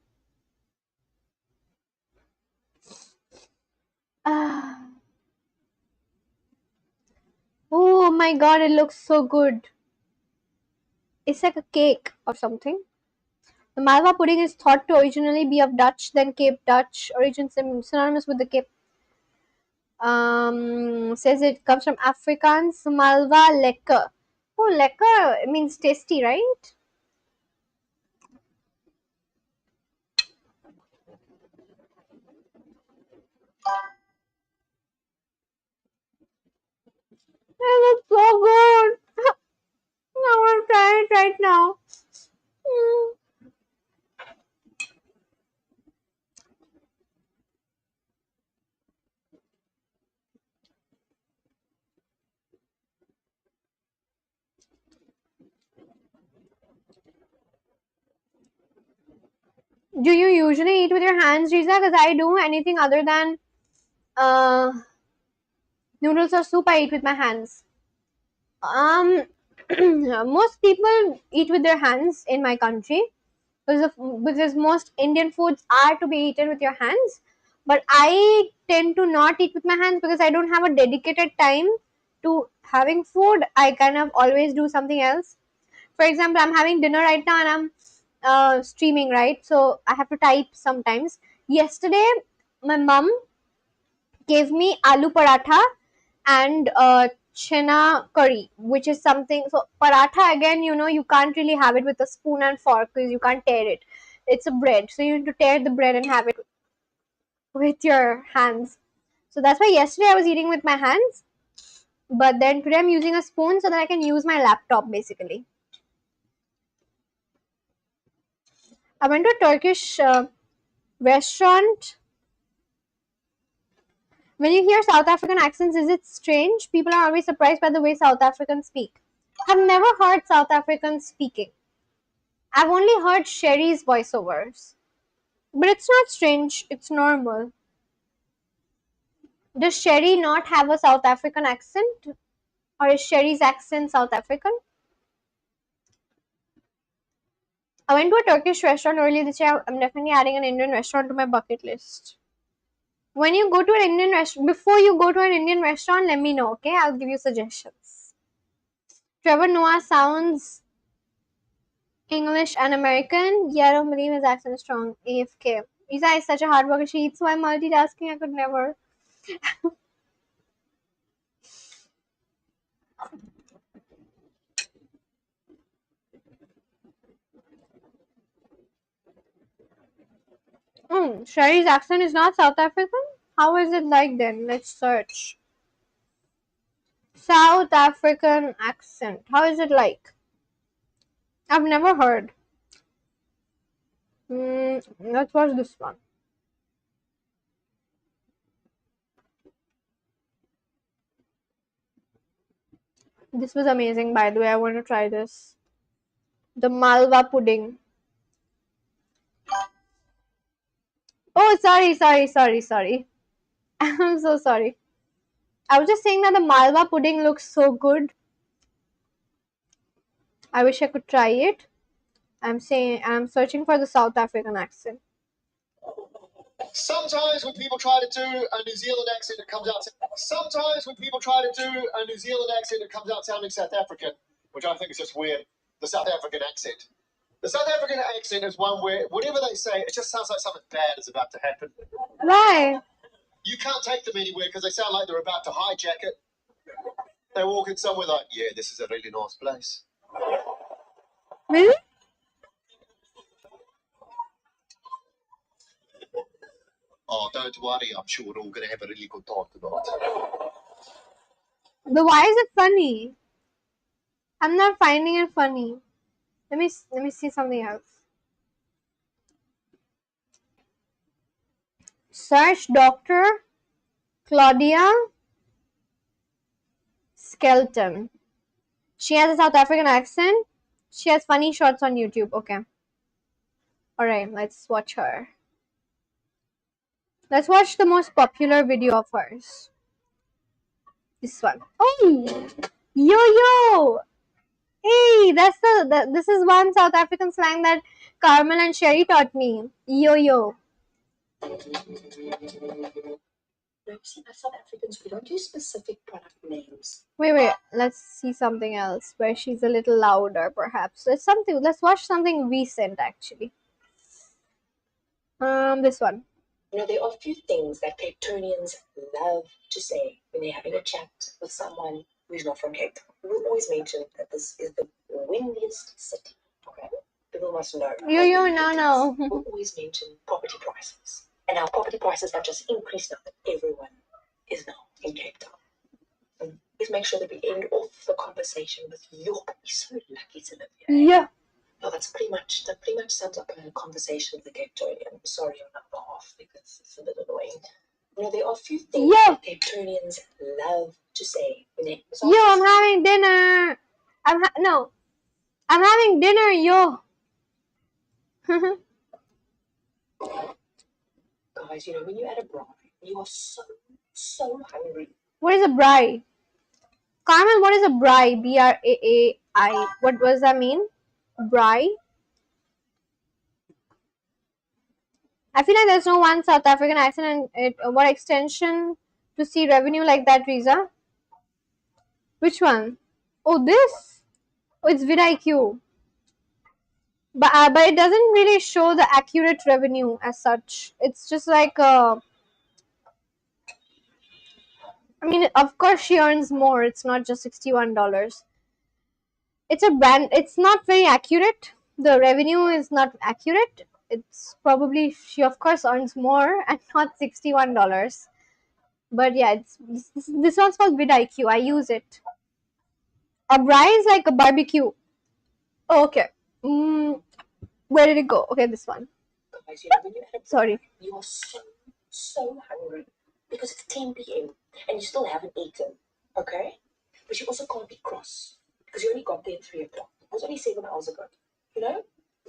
Ah. Oh my god, it looks so good. It's like a cake or something. The Malva pudding is thought to originally be of Dutch, then Cape Dutch origin, synonymous with the Cape. Says it comes from Afrikaans Malva lekker. Oh, lekker means tasty, right? It looks so good. I want to try it right now. Mm. Do you usually eat with your hands, Riza? Because I do anything other than uh, noodles or soup, I eat with my hands. Um, most people eat with their hands in my country because most Indian foods are to be eaten with your hands. But I tend to not eat with my hands because I don't have a dedicated time to having food. I kind of always do something else. For example, I'm having dinner right now and I'm streaming, right? So I have to type sometimes. Yesterday, my mom gave me aloo paratha and chana curry, which is something. So paratha again, you can't really have it with a spoon and fork because you can't tear it. It's a bread, so you need to tear the bread and have it with your hands. So that's why yesterday I was eating with my hands, but then today I'm using a spoon so that I can use my laptop basically. I went to a Turkish restaurant. When you hear South African accents, is it strange? People are always surprised by the way South Africans speak. I've never heard South Africans speaking. I've only heard Sherry's voiceovers. But it's not strange, it's normal. Does Sherry not have a South African accent? Or is Sherry's accent South African? I went to a Turkish restaurant earlier this year. I'm definitely adding an Indian restaurant to my bucket list. When you go to an Indian restaurant, before you go to an Indian restaurant, let me know, okay? I'll give you suggestions. Trevor Noah sounds English and American. Yeah, I don't believe his accent is strong. AFK. Isa is such a hard worker. She eats while multitasking. I could never. Sherry's accent is not South African? How is it like then? Let's search. South African accent. How is it like? I've never heard. Let's watch this one. This was amazing, by the way. I want to try this. The Malva pudding. Oh, sorry. I'm so sorry. I was just saying that the Malva pudding looks so good. I wish I could try it. I'm searching for the South African accent. Sometimes when people try to do a New Zealand accent, it comes out. Sometimes when people try to do a New Zealand accent, it comes out sounding South African, which I think is just weird. The South African accent. The South African accent is one where whatever they say, it just sounds like something bad is about to happen. Why? You can't take them anywhere because they sound like they're about to hijack it. They're walking somewhere like, yeah, this is a really nice place. Really? Oh, don't worry, I'm sure we're all going to have a really good time tonight. But why is it funny? I'm not finding it funny. Let me see something else. Search Dr. Claudia Skelton. She has a South African accent. She has funny shorts on YouTube. Okay. Alright, let's watch her. Let's watch the most popular video of hers. This one. Oh! Yo yo! Hey, this is one South African slang that Carmel and Sherry taught me. Yo yo. See, as South Africans, we don't use specific product names. Wait. Let's see something else where she's a little louder, perhaps. Let's watch something recent, actually. This one. You know, there are a few things that Cape Townians love to say when they're having a chat with someone who's not from Cape Town. We will always mention that this is the windiest city. Okay, people must know. Yo, no. We'll always mention property prices, and our property prices have just increased now that everyone is now in Cape Town. And please make sure that we end off the conversation with "You're so lucky to live here." Yeah. No, that pretty much sums up a conversation with the Cape Townian. I'm sorry on that behalf because it's a bit annoying. You know, there are a few things that Cape Townians love to say when they I'm having dinner. I'm having dinner, yo. Guys, you know, when you're at a bar, you are so hungry. What is a brai? Carmen, what is a brai? BRAAI. What does that mean? Brai? I feel like there's no one South African accent and what extension to see revenue like that, Riza? Which one? Oh, this? Oh, it's vidIQ. But it doesn't really show the accurate revenue as such. It's just like I mean, of course she earns more. It's not just $61. It's a brand. It's not very accurate. The revenue is not accurate. It's probably she of course earns more and not $61. But yeah, this one's called vidIQ. I use it. A braai is like a barbecue. Oh, okay. Where did it go? Okay, this one. Guys, you know, when you're at a bar, Sorry. you are so hungry because it's 10 p.m. and you still haven't eaten. Okay? But you also can't be cross because you only got there at 3 o'clock. It was only 7 hours ago. You know?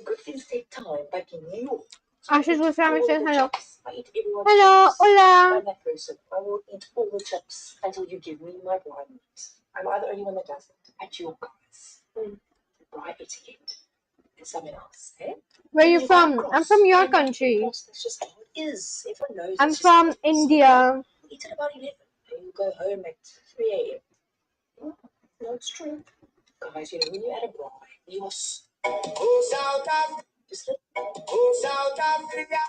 Good things take time, but you. Ashish Goswami says hello. I eat everyone's Hello, chips. hola. I'm that person. I will eat all the chips until you give me my blind meat. I'm the only one that does it. At your guys. Bright etiquette. And someone else, eh? Where are you from? I'm from your country. That's just how it is. Everyone knows. I'm from India. Eat at about 11 and you go home at 3 a.m. No, it's true. Guys, you know, when you're at a bar, you are just South Africa.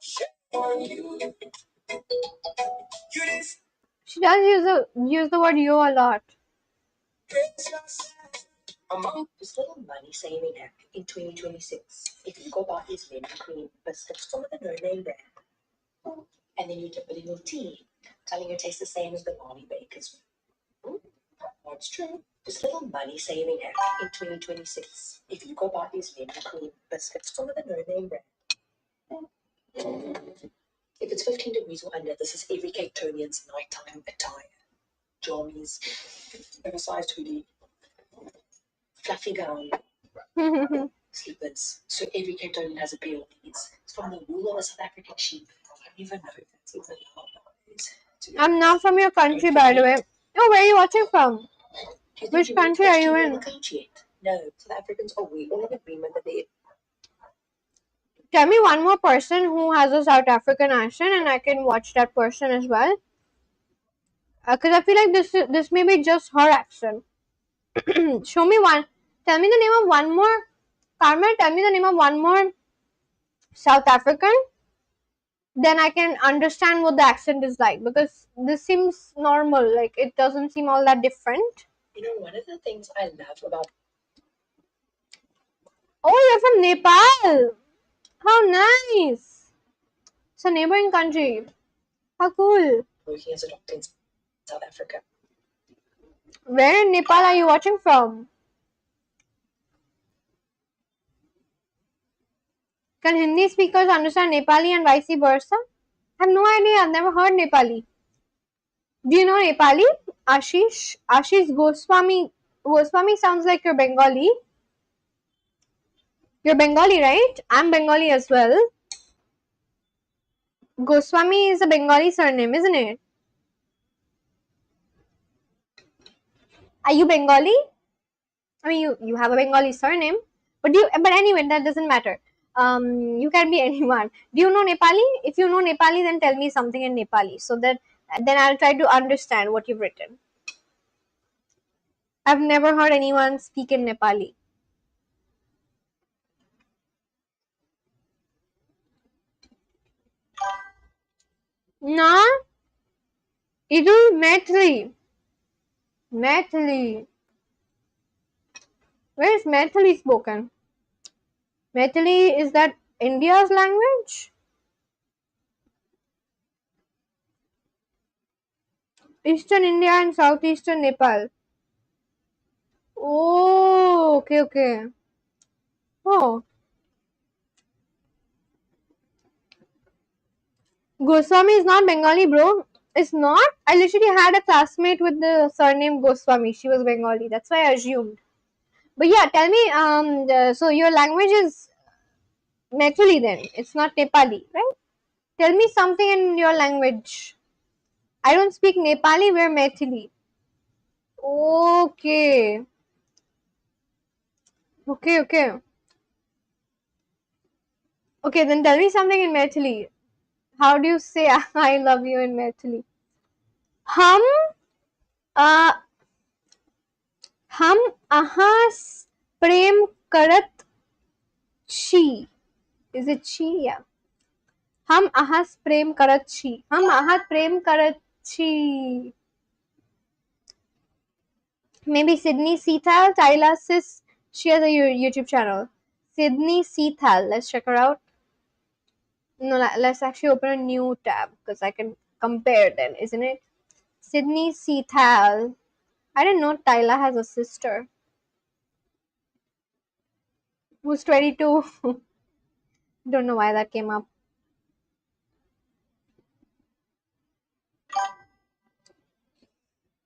She does use the word yo a lot. This little money saving app in 2026. If you go buy these lemon cream biscuits from the no-name brand, and then you dip it in your tea, telling you it tastes the same as the Barney Bakers. That's true. This little money saving app in 2026. If you go buy these lemon cream biscuits from the no-name brand. If it's 15 degrees or under, this is every Cape Townian's nighttime attire. Jammies, oversized hoodie, fluffy gown, slippers. So every Cape Townian has a pair of these. It's from the wool of a South African sheep. I don't even know if that's even allowed nowadays. I'm not from your country, by the way. Oh, where are you watching from? Which country are you in? No, South Africans are we all in agreement that they. Tell me one more person who has a South African accent and I can watch that person as well. Because I feel like this may be just her accent. Show me one. Tell me the name of one more. Carmen, tell me the name of one more South African then I can understand what the accent is like, because this seems normal. Like, it doesn't seem all that different. You know, one of the things I love about Oh, you're from Nepal. How nice. It's a neighboring country. How cool. working as a doctor in South Africa. Where in Nepal are you watching from? Can Hindi speakers understand Nepali and vice versa? I have no idea. I've never heard Nepali. Do you know Nepali? Ashish? Ashish Goswami. Goswami sounds like you're Bengali. You're Bengali, right? I'm Bengali as well. Goswami is a Bengali surname, isn't it? Are you Bengali? I mean, you have a Bengali surname, but anyway, that doesn't matter. You can be anyone. Do you know Nepali? If you know Nepali, then tell me something in Nepali, so that then I'll try to understand what you've written. I've never heard anyone speak in Nepali. Nah, it is Maithili. Maithili. Where is Maithili spoken? Maithili, is that India's language? Eastern India and southeastern Nepal. Oh, okay, okay. Oh, Goswami is not Bengali, bro. It's not. I literally had a classmate with the surname Goswami. She was Bengali. That's why I assumed. But yeah, tell me. So your language is Maithili then. It's not Nepali, right? Tell me something in your language. I don't speak Nepali. We're Maithili. Okay. Okay. Okay. Okay. Then tell me something in Maithili. How do you say I love you in Maithili? Hum. Uh, हम ahas prem karat छी. Is it she? Yeah. हम ahas prem karat छी. हम ahat prem karat छी. Maybe Sydney Seathal. Tyla sis. She has a YouTube channel. Sydney Seathal. Let's check her out. No, let's actually open a new tab because I can compare then, isn't it? Sydney Seathal. I didn't know Tyla has a sister who's 22. Don't know why that came up.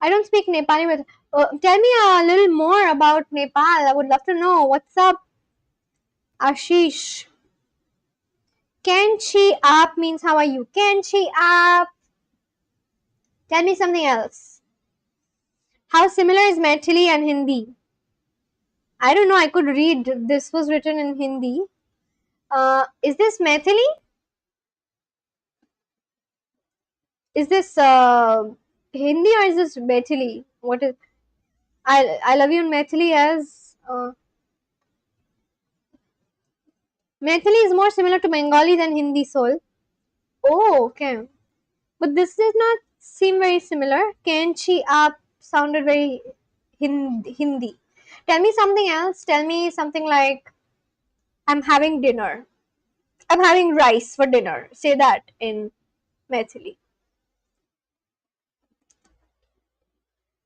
I don't speak Nepali, but tell me a little more about Nepal. I would love to know. What's up, Ashish? Kenchi up means how are you? Kenchi up. Tell me something else. How similar is Maithili and Hindi? I don't know. I could read. This was written in Hindi. Is this Maithili? Is this Hindi or is this Maithili? What is? I love you in Maithili as Maithili is more similar to Bengali than Hindi soul. Oh, okay. But this did not seem very similar. Kenchi up sounded very Hindi. Tell me something else. Tell me something like, I'm having dinner. I'm having rice for dinner. Say that in Maithili.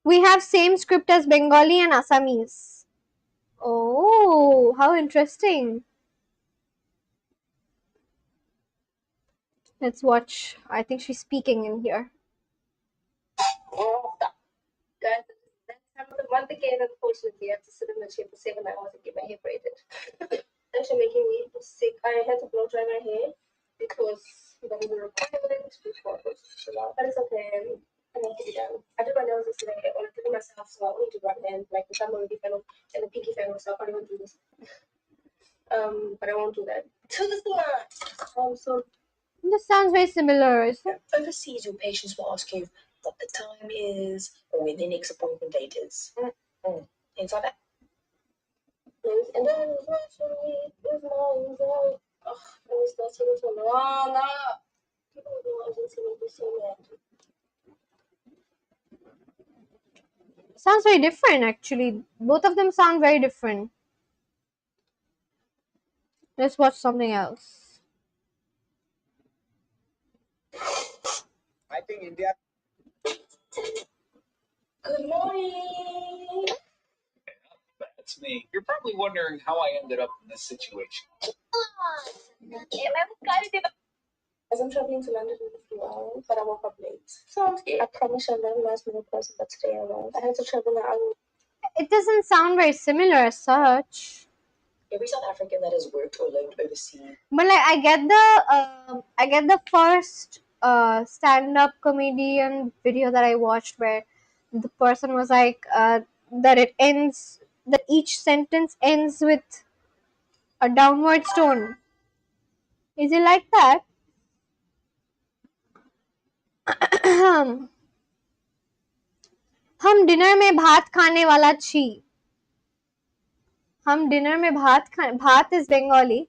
We have same script as Bengali and Assamese. Oh, how interesting. Let's watch. I think she's speaking in here. Guys, that's one thing, unfortunately, I have to sit in the chair for 7 hours and get my hair braided. Actually making me sick. I had to blow dry my hair because that was a requirement before. But it's okay. I need to be done. I did my nails yesterday. I want to do myself, so I only do right hand, like the thumb already fell off and the pinky fell off, so I can't even do this. But I won't do that. To the salon. So This sounds very similar. overseas, your patients will ask you what the time is or when the next appointment date is. Things like that. And then it's actually it's long. Oh, and it's not taking so long. Sounds very different, actually. Both of them sound very different. Let's watch something else. I think India. Good morning. That's me. You're probably wondering how I ended up in this situation. As I'm traveling to London in a few hours, but I woke up late. Sounds good. I promise you're not the last minute person, but today I was. I had to travel an hour. It doesn't sound very similar as such. Every South African that has worked or lived overseas. But like, I get the first stand-up comedian video that I watched where the person was like that it ends that each sentence ends with a downward stone. Is it like that? हम dinner में भात खाने वाला छी. हम dinner में भात is Bengali.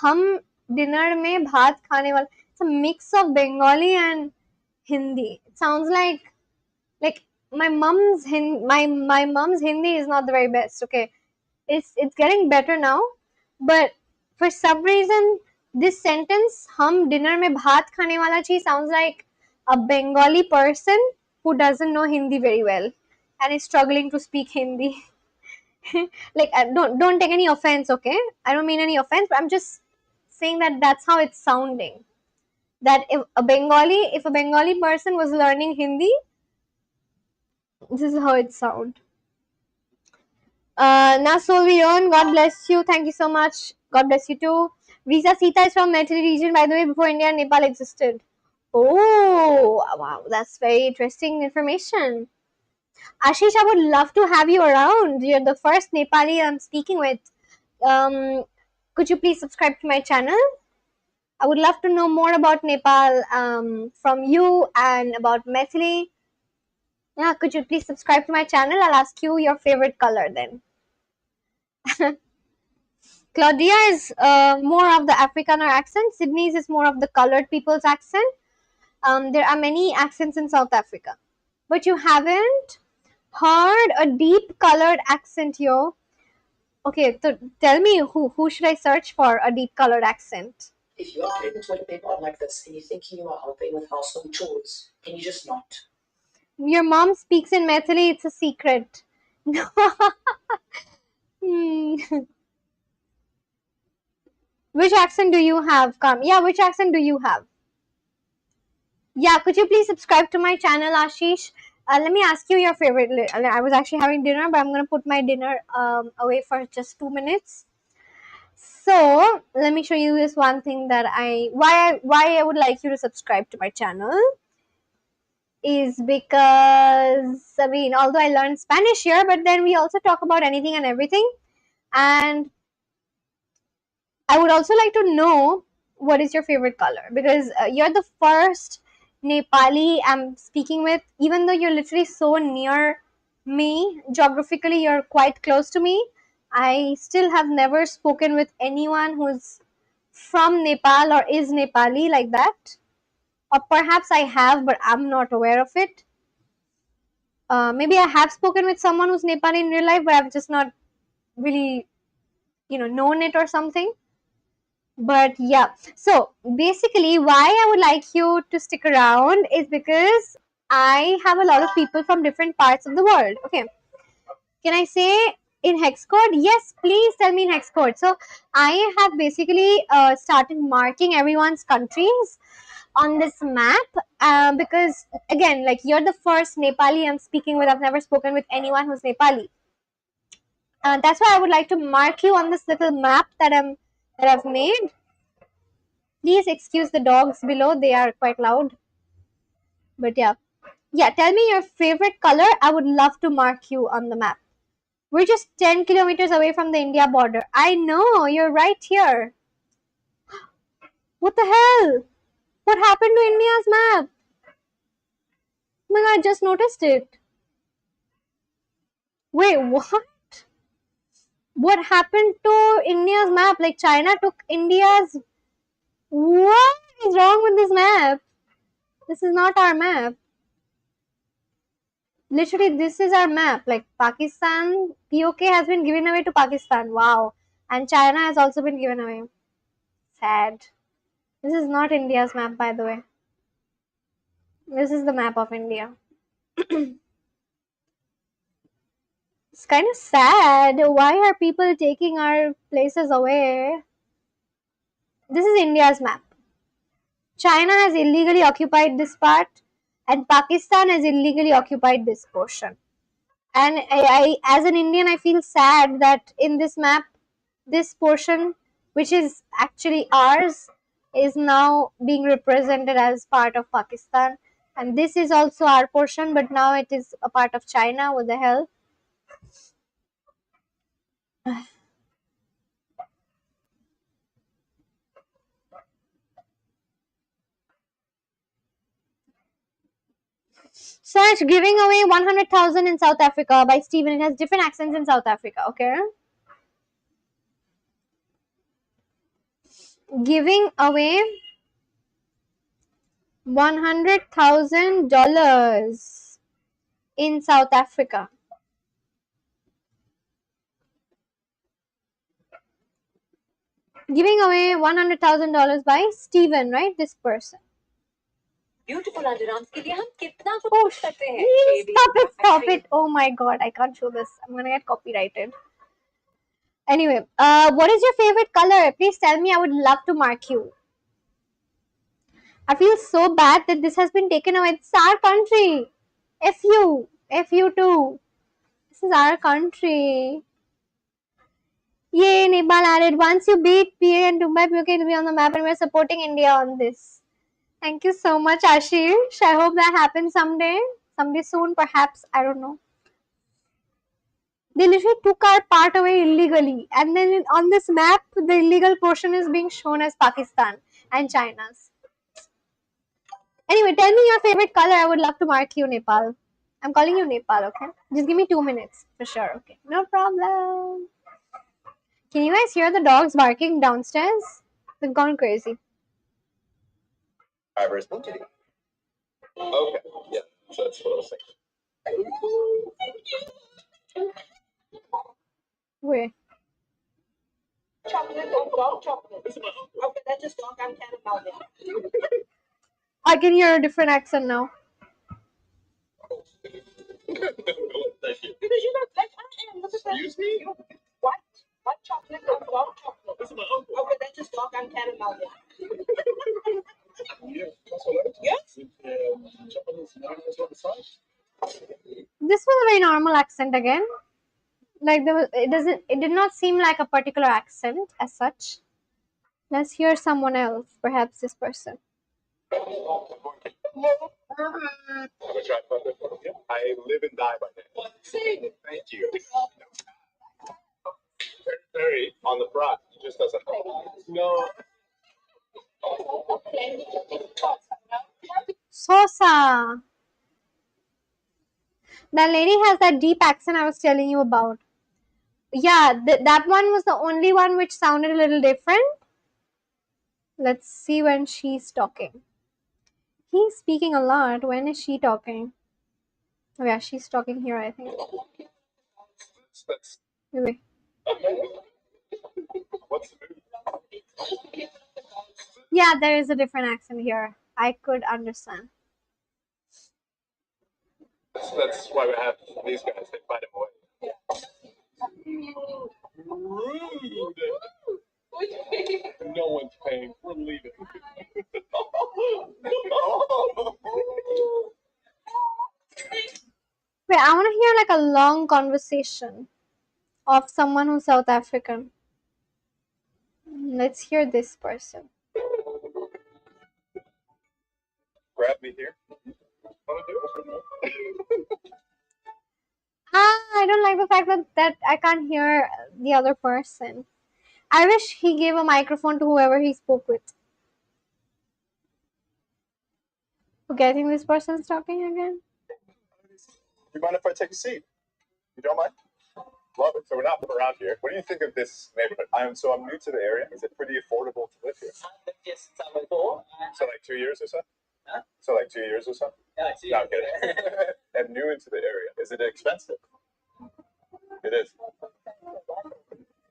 हम डिनर में भात खाने वाला. It's a mix of Bengali and Hindi. It sounds like my mom's Hindi is not the very best. Okay, it's getting better now, but for some reason this sentence "हम dinner में भात खाने वाला छी" sounds like a Bengali person who doesn't know Hindi very well and is struggling to speak Hindi. Like, don't take any offense, okay? I don't mean any offense, but I'm just saying that that's how it's sounding. That if a Bengali person was learning Hindi, this is how it sound. Nasolvion, God bless you. Thank you so much. God bless you too. Riza Sita is from Methili region, by the way, before India and Nepal existed. Oh, wow. That's very interesting information. Ashish, I would love to have you around. You're the first Nepali I'm speaking with. Could you please subscribe to my channel? I would love to know more about Nepal from you and about Methili. Yeah, could you please subscribe to my channel? I'll ask you your favorite color then. Claudia is more of the Afrikaner accent. Sydney's is more of the colored people's accent. There are many accents in South Africa. But you haven't heard a deep colored accent, yo. Okay, so tell me, who should I search for a deep colored accent? If you are pregnant with a big one like this and you think you are helping with household chores, can you just not? Your mom speaks in Maithili, it's a secret. Hmm. Which accent do you have? Come. Yeah, which accent do you have? Yeah, could you please subscribe to my channel, Ashish? Let me ask you your favorite. I was actually having dinner, but I'm gonna put my dinner away for just 2 minutes. So let me show you this one thing that why I would like you to subscribe to my channel is because I mean, although I learned Spanish here, but then we also talk about anything and everything, and I would also like to know what is your favorite color because you're the first Nepali I'm speaking with, even though you're literally so near me geographically, you're quite close to me. I still have never spoken with anyone who's from Nepal or is Nepali like that. Or perhaps I have, but I'm not aware of it. Maybe I have spoken with someone who's Nepali in real life, but I've just not really, known it or something. But yeah, so basically why I would like you to stick around is because I have a lot of people from different parts of the world. Okay, can I say in hex code? Yes, please tell me in hex code. So I have basically started marking everyone's countries on this map because again, like, you're the first Nepali I'm speaking with. I've never spoken with anyone who's Nepali. That's why I would like to mark you on this little map that I've made. Please excuse the dogs below, they are quite loud. But yeah. Yeah, tell me your favorite color. I would love to mark you on the map. We're just 10 kilometers away from the India border. I know, you're right here. What the hell? What happened to India's map? Oh my god, I just noticed it. Wait, what? What happened to India's map? Like, China took India's. What is wrong with this map? This is not our map. Literally, this is our map. Like Pakistan, POK has been given away to Pakistan. Wow. And China has also been given away. Sad. This is not India's map, by the way. This is the map of India. It's kind of sad. Why are people taking our places away? This is India's map. China has illegally occupied this part, and Pakistan has illegally occupied this portion. And as an Indian, I feel sad that in this map, this portion, which is actually ours, is now being represented as part of Pakistan. And this is also our portion, but now it is a part of China. What the hell? Search giving away 100,000 in South Africa by Steven. It has different accents in South Africa, okay? Giving away $100,000 in South Africa. Giving away $100,000 by Steven, right? This person. Beautiful underarms के लिए हम कितना कुछ Oh, कर सकते हैं stop it, stop it. Oh my god, I can't show this. I'm gonna get copyrighted. Anyway, what is your favorite color? Please tell me. I would love to mark you. I feel so bad that this has been taken away. It's our country. F you. F you too. This is our country. Yay, Nepal added. Once you beat PA and Dubai, POK will be on the map, and we're supporting India on this. Thank you so much, Ashish. I hope that happens someday. Someday soon, perhaps. I don't know. They literally took our part away illegally. And then on this map, the illegal portion is being shown as Pakistan and China's. Anyway, tell me your favorite color. I would love to mark you, Nepal. I'm calling you Nepal, okay? Just give me 2 minutes for sure, okay? No problem. Can you guys hear the dogs barking downstairs? They've gone crazy. Driver's okay. Yeah, so that's what I was thinking. Wait. chocolate or dark chocolate. Okay, that's just dark. I'm caramel now. I can hear a different accent now. Thank you. Because you look like I am. Look at that. Excuse me? White chocolate or dark chocolate. Okay, that's just dark. I'm caramel now. Yes. This was a very normal accent again. Like there was, it did not seem like a particular accent as such. Let's hear someone else, perhaps this person. I live and die by that. Thank you. Very on the front. He just doesn't know. No. Sosa. That lady has that deep accent I was telling you about. Yeah, that one was the only one which sounded a little different. Let's see when she's talking. He's speaking a lot. When is she talking? Oh yeah, she's talking here, I think. That's Wait. what's the move? Yeah, there is a different accent here. I could understand. That's why we have these guys. They find a way. Rude. No one's paying. We're leaving. Wait, I want to hear like a long conversation of someone who's South African. Let's hear this person. Grab me here. I don't like the fact that I can't hear the other person. I wish he gave a microphone to whoever he spoke with. Okay, I think this person's talking again. You mind if I take a seat? You don't mind? Love it. So we're not from around here. What do you think of this neighborhood? I'm new to the area. Is it pretty affordable to live here? Yes, I'm at home. So like 2 years or so? Huh? So like 2 years or so? Yeah, 2 years. No, I'm kidding. I'm new into the area. Is it expensive? It is.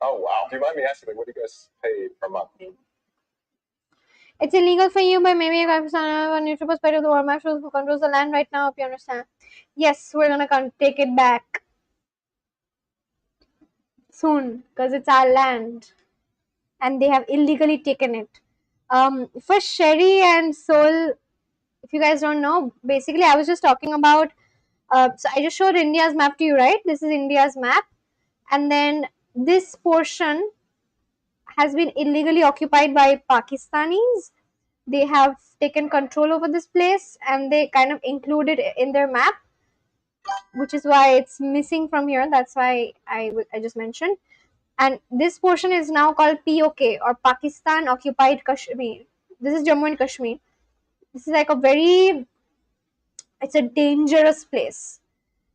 Oh wow. Do you mind me asking, like, what do you guys pay per month? It's illegal for you, but maybe a neutral perspective, the world marshals who controls the land right now, if you understand. Yes, we're gonna take it back soon, because it's our land. And they have illegally taken it. For Sherry and Soul, if you guys don't know, basically I was just talking about, so I just showed India's map to you, right? This is India's map. And then this portion has been illegally occupied by Pakistanis. They have taken control over this place and they kind of include it in their map, which is why it's missing from here. That's why I just mentioned. And this portion is now called POK, or Pakistan Occupied Kashmir. This is Jammu and Kashmir. This is like it's a dangerous place.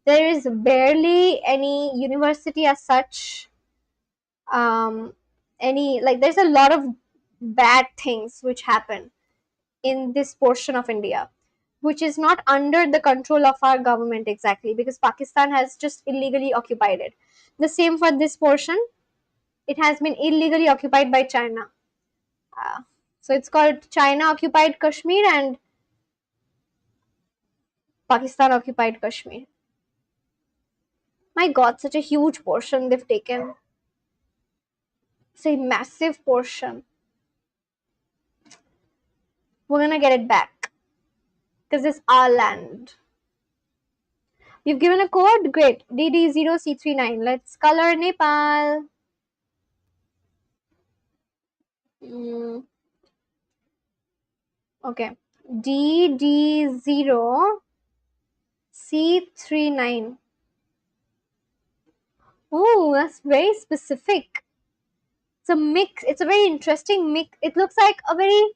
There is barely any university as such. There's a lot of bad things which happen in this portion of India, which is not under the control of our government exactly, because Pakistan has just illegally occupied it. The same for this portion. It has been illegally occupied by China. So it's called China occupied Kashmir and Pakistan occupied Kashmir. My God, such a huge portion they've taken. It's a massive portion. We're gonna get it back because it's our land. You've given a code? Great. DD0C39. Let's color Nepal. Okay. DD0C39. Oh, that's very specific. It's a mix. It's a very interesting mix. It looks like a very.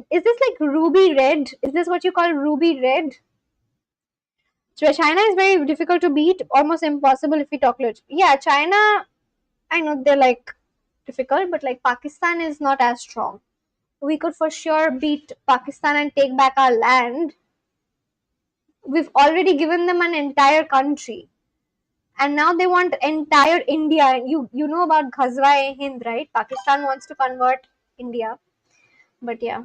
Is this like ruby red? Is this what you call ruby red? So China is very difficult to beat, almost impossible if we talk legit. Yeah, China, I know they're like difficult, but like Pakistan is not as strong. We could for sure beat Pakistan and take back our land. We've already given them an entire country. And now they want entire India. And you know about Ghazwa-e-Hind, right? Pakistan wants to convert India. But yeah.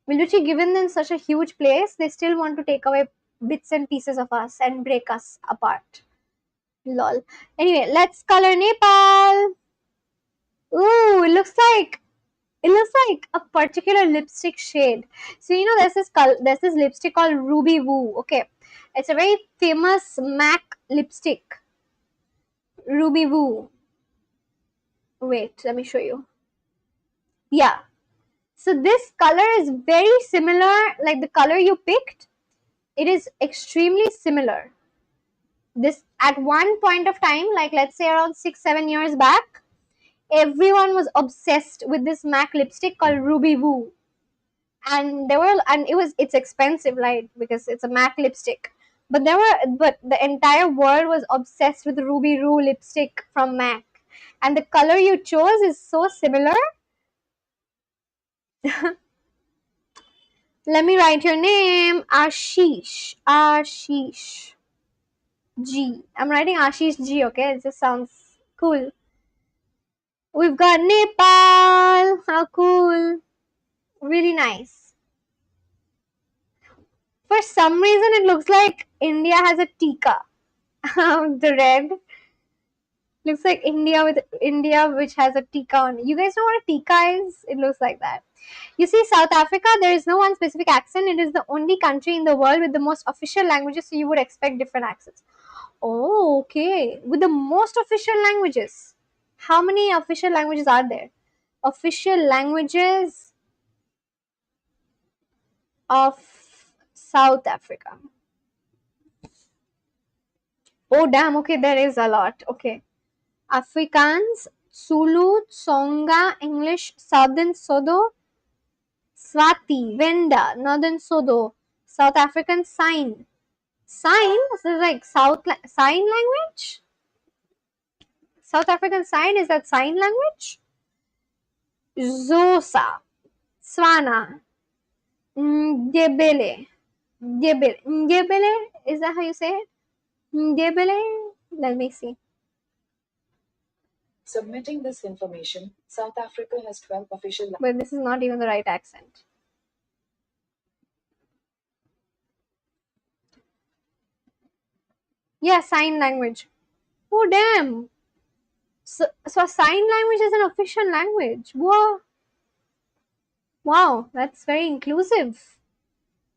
Military given them such a huge place, they still want to take away bits and pieces of us and break us apart. Lol. Anyway, let's color Nepal. Ooh, it looks like a particular lipstick shade. So you know there's this lipstick called Ruby Woo. Okay, it's a very famous MAC lipstick. Ruby Woo. Wait, let me show you. Yeah. So this color is very similar, like the color you picked. It is extremely similar. This at one point of time, like let's say around 6-7 years back, everyone was obsessed with this MAC lipstick called Ruby Woo. And it's expensive, like because it's a MAC lipstick. But the entire world was obsessed with Ruby Woo lipstick from MAC. And the color you chose is so similar. Let me write your name. Ashish. Ashish G. I'm writing Ashish G, okay? It just sounds cool. We've got Nepal. How cool. Really nice. For some reason, it looks like India has a tika. The red looks like India which has a tika on it. You guys know what a tika is? It looks like that. You see, South Africa, there is no one specific accent. It is the only country in the world with the most official languages, so you would expect different accents. Oh, okay. With the most official languages. How many official languages are there? Official languages of South Africa. Oh, damn. Okay, there is a lot. Okay. Afrikaans, Zulu, Tsonga, English, Southern Sodo, Swati, Venda, Northern Sodo, South African Sign. Sign? This is like Sign language? South African Sign? Is that sign language? Xhosa, Tswana, Ndebele. Ndebele? Is that how you say it? Ndebele? Let me see. Submitting this information, South Africa has 12 official. But this is not even the right accent. Yeah, sign language. Oh, damn. So sign language is an official language. Whoa. Wow, that's very inclusive.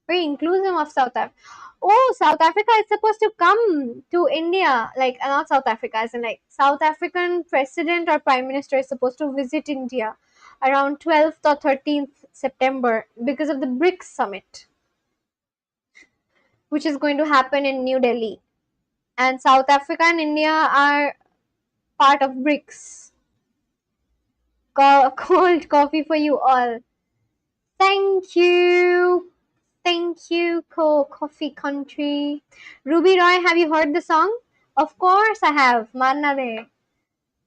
Very inclusive of South Africa. Oh, South Africa is supposed to come to India. Like, not South Africa, as in like South African president or prime minister is supposed to visit India around 12th or 13th September because of the BRICS summit, which is going to happen in New Delhi. And South Africa and India are part of BRICS. Cold coffee for you all. Thank you. Thank you, Coffee Country. Ruby Roy, have you heard the song? Of course I have. Marna de.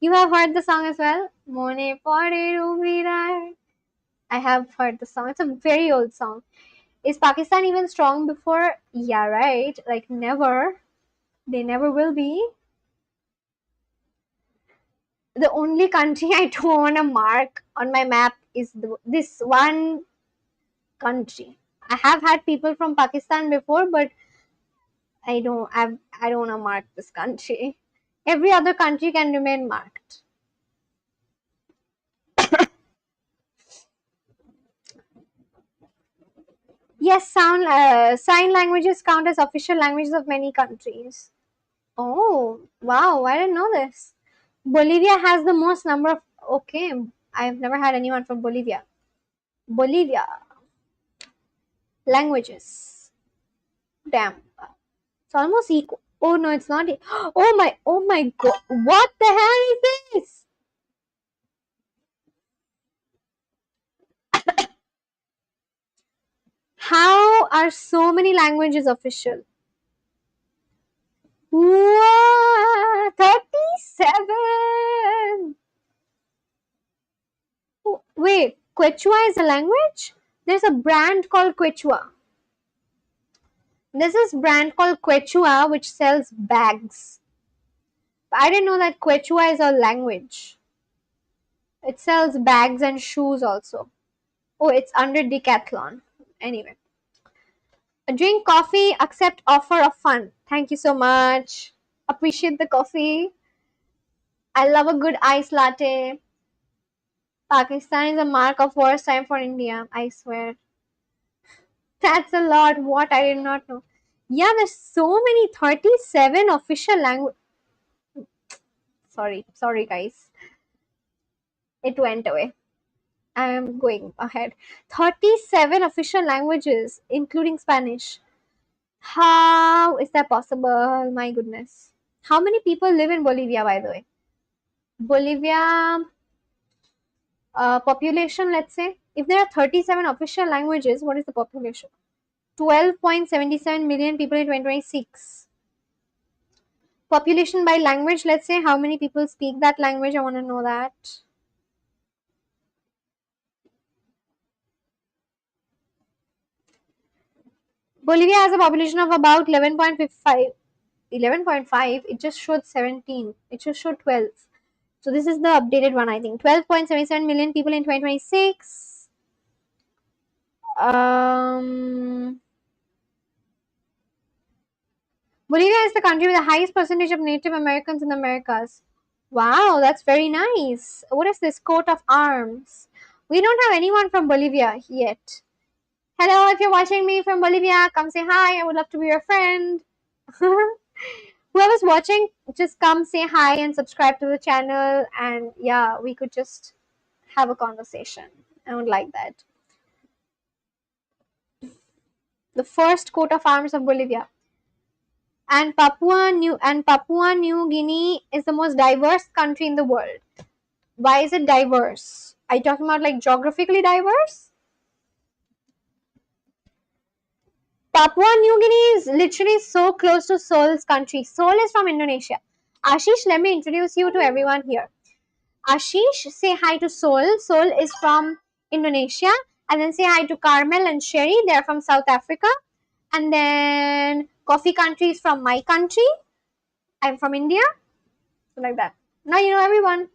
You have heard the song as well? Mone pore Ruby Roy. I have heard the song. It's a very old song. Is Pakistan even strong before? Yeah, right. Like never. They never will be. The only country I don't want to mark on my map is this one country. I have had people from Pakistan before, but I don't want to mark this country. Every other country can remain marked. Yes, sign languages count as official languages of many countries. Oh, wow, I didn't know this. Bolivia has the most number of. Okay, I've never had anyone from Bolivia. Bolivia languages. Damn, it's almost equal. Oh no, it's not. Oh my god, what the hell is this? How are so many languages official? What? 37! Wait, Quechua is a language? There's a brand called Quechua. There's this brand called Quechua which sells bags. I didn't know that Quechua is a language. It sells bags and shoes also. Oh, it's under Decathlon. Anyway. Drink coffee, accept offer of fun. Thank you so much. Appreciate the coffee. I love a good iced latte. Pakistan is a mark of worst time for India, I swear. That's a lot. What? I did not know. Yeah, there's so many 37 official language. Sorry guys. It went away. I am going ahead. 37 official languages, including Spanish. How is that possible? My goodness. How many people live in Bolivia, by the way? Bolivia population, let's say. If there are 37 official languages, what is the population? 12.77 million people in 2026. Population by language, let's say how many people speak that language. I want to know that. Bolivia has a population of about 11.55. 11.5. It just showed 17. It just showed 12. So this is the updated one, I think. 12.77 million people in 2026. Bolivia is the country with the highest percentage of Native Americans in the Americas. Wow, that's very nice. What is this? Coat of arms. We don't have anyone from Bolivia yet. Hello, if you're watching me from Bolivia, come say hi. I would love to be your friend. Whoever's watching, just come say hi and subscribe to the channel. And yeah, we could just have a conversation. I would like that. The first coat of arms of Bolivia. And Papua New Guinea is the most diverse country in the world. Why is it diverse? Are you talking about like geographically diverse? Papua New Guinea is literally so close to Seoul's country. Seoul is from Indonesia. Ashish, let me introduce you to everyone here. Ashish, say hi to Seoul. Seoul is from Indonesia And then say hi to Carmel and Sherry. They're from South Africa. And then coffee country is from my country. I'm from India. So like that. Now you know everyone.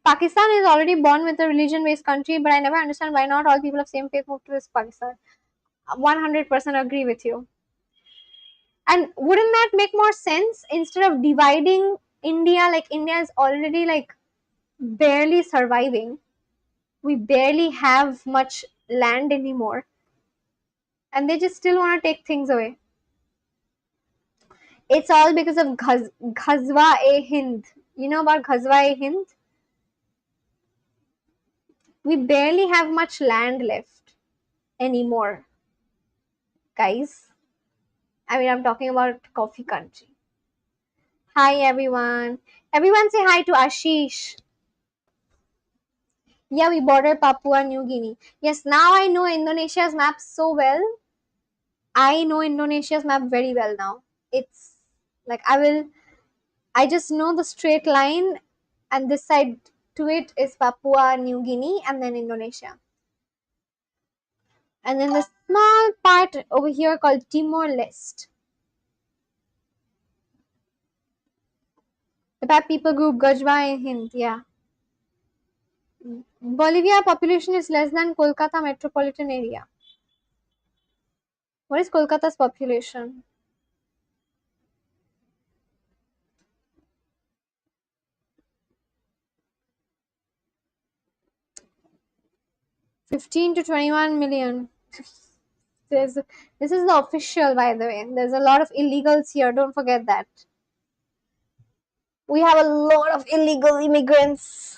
Pakistan is already born with a religion-based country, but I never understand why not all people of same faith move to this Pakistan. 100% agree with you. And wouldn't that make more sense instead of dividing India? Like India is already like barely surviving. We barely have much land anymore, and they just still want to take things away. It's all because of Ghazwa-e-Hind. You know about Ghazwa-e-Hind? We barely have much land left anymore, guys. I mean, I'm talking about coffee country. Hi, everyone. Everyone say hi to Ashish. Yeah, we border Papua New Guinea. Yes, now I know Indonesia's map so well. I know Indonesia's map very well now. It's like I just know the straight line, and this side to it is Papua New Guinea and then Indonesia. And then the small part over here called Timor Leste. The Pap people group Gajwa and Hind, yeah. Bolivia population is less than Kolkata metropolitan area. What is Kolkata's population? 15 to 21 million. This is the official, by the way. There's a lot of illegals here. Don't forget that. We have a lot of illegal immigrants.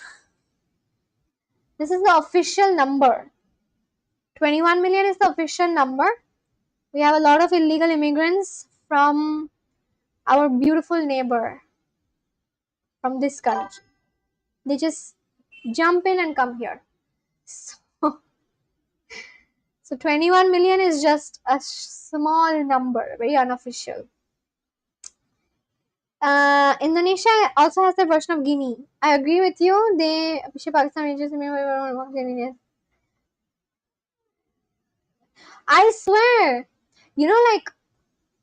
This is the official number. 21 million is the official number. We have a lot of illegal immigrants from our beautiful neighbor, from this country. They just jump in and come here. So, so 21 million is just a small number, very unofficial. Indonesia also has their version of Guinea. I agree with you. They Pakistan regions. I swear, like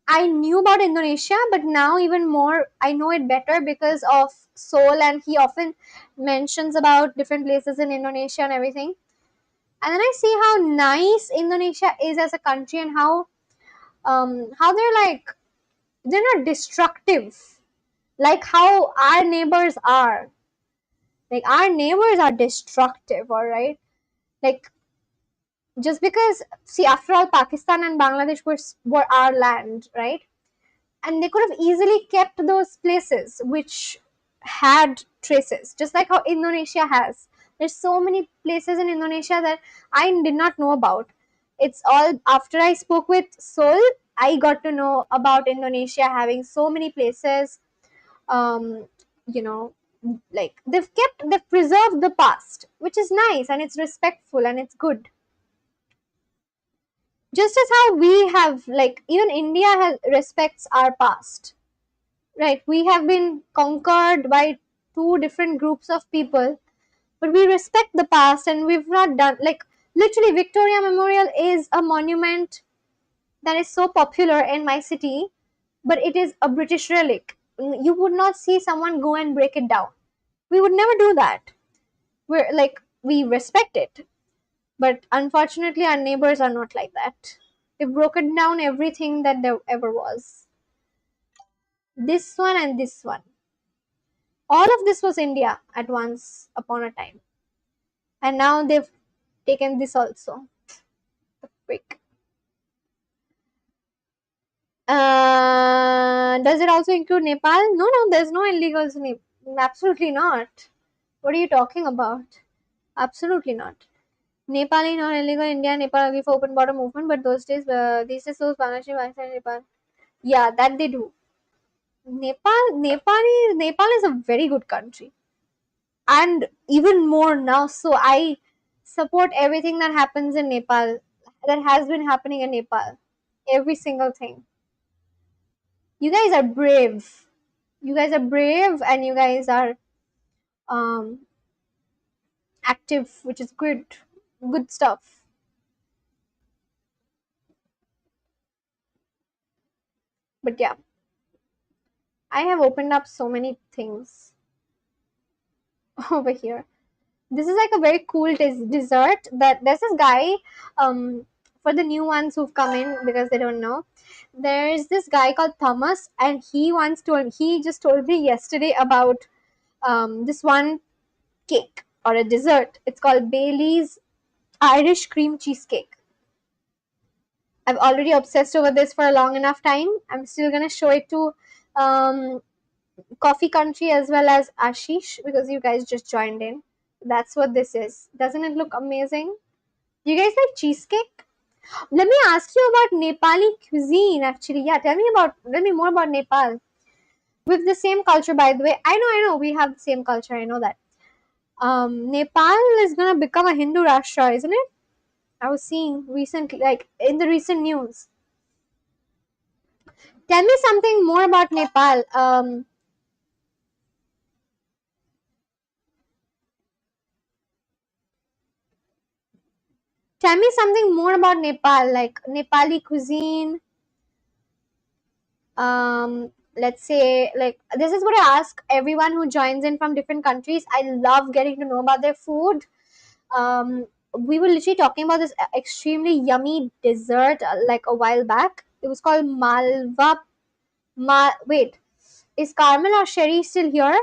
I knew about Indonesia, but now even more, I know it better because of Seoul, and he often mentions about different places in Indonesia and everything. And then I see how nice Indonesia is as a country, and how they're not destructive like how our neighbors are. Like our neighbors are destructive, all right? Like just because, see, after all, Pakistan and Bangladesh were our land, right? And they could have easily kept those places which had traces, just like how Indonesia has. There's so many places in Indonesia that I did not know about. It's all after I spoke with Seoul, I got to know about Indonesia having so many places. um you know like they've preserved the past, which is nice, and it's respectful and it's good. Just as how we have, like, even India has respects our past, right? We have been conquered by two different groups of people, but we respect the past, and we've not done, like, literally Victoria Memorial is a monument that is so popular in my city, but it is a British relic. You would not see someone go and break it down. We would never do that. We respect it, but unfortunately our neighbors are not like that. They've broken down everything that there ever was. This one and this one, all of this was India at once upon a time, and now they've taken this also. Quick. Does it also include Nepal? No, there's no illegals in Nepal. Absolutely not. What are you talking about? Absolutely not. Nepali not illegal. India, Nepal agree for open border movement, but these days those Bangladesh, Pakistan, Nepal. Yeah, that they do. Nepal is a very good country, and even more now. So I support everything that happens in Nepal, that has been happening in Nepal. Every single thing. You guys are brave. You guys are brave, and you guys are um active, which is good stuff. But yeah, I have opened up so many things over here. This is like a very cool dessert that there's this guy, um for the new ones who've come in because they don't know, there's this guy called Thomas, and he just told me yesterday about this one cake or a dessert. It's called Bailey's Irish cream cheesecake. I've already obsessed over this for a long enough time. I'm still gonna show it to um, Coffee Country as well as Ashish because you guys just joined in. That's what this is. Doesn't it look amazing? You guys like cheesecake? Let me ask you about Nepali cuisine. Actually, yeah, tell me more about Nepal. With the same culture, by the way. I know, we have the same culture. I know that. Nepal is gonna become a Hindu Rashtra, isn't it? I was seeing recently, like in the recent news. Tell me something more about Nepal. Tell me something more about Nepal, like Nepali cuisine. Let's say, like, this is what I ask everyone who joins in from different countries. I love getting to know about their food. We were literally talking about this extremely yummy dessert like a while back. It was called Malva. Wait, is Carmel or Sherry still here?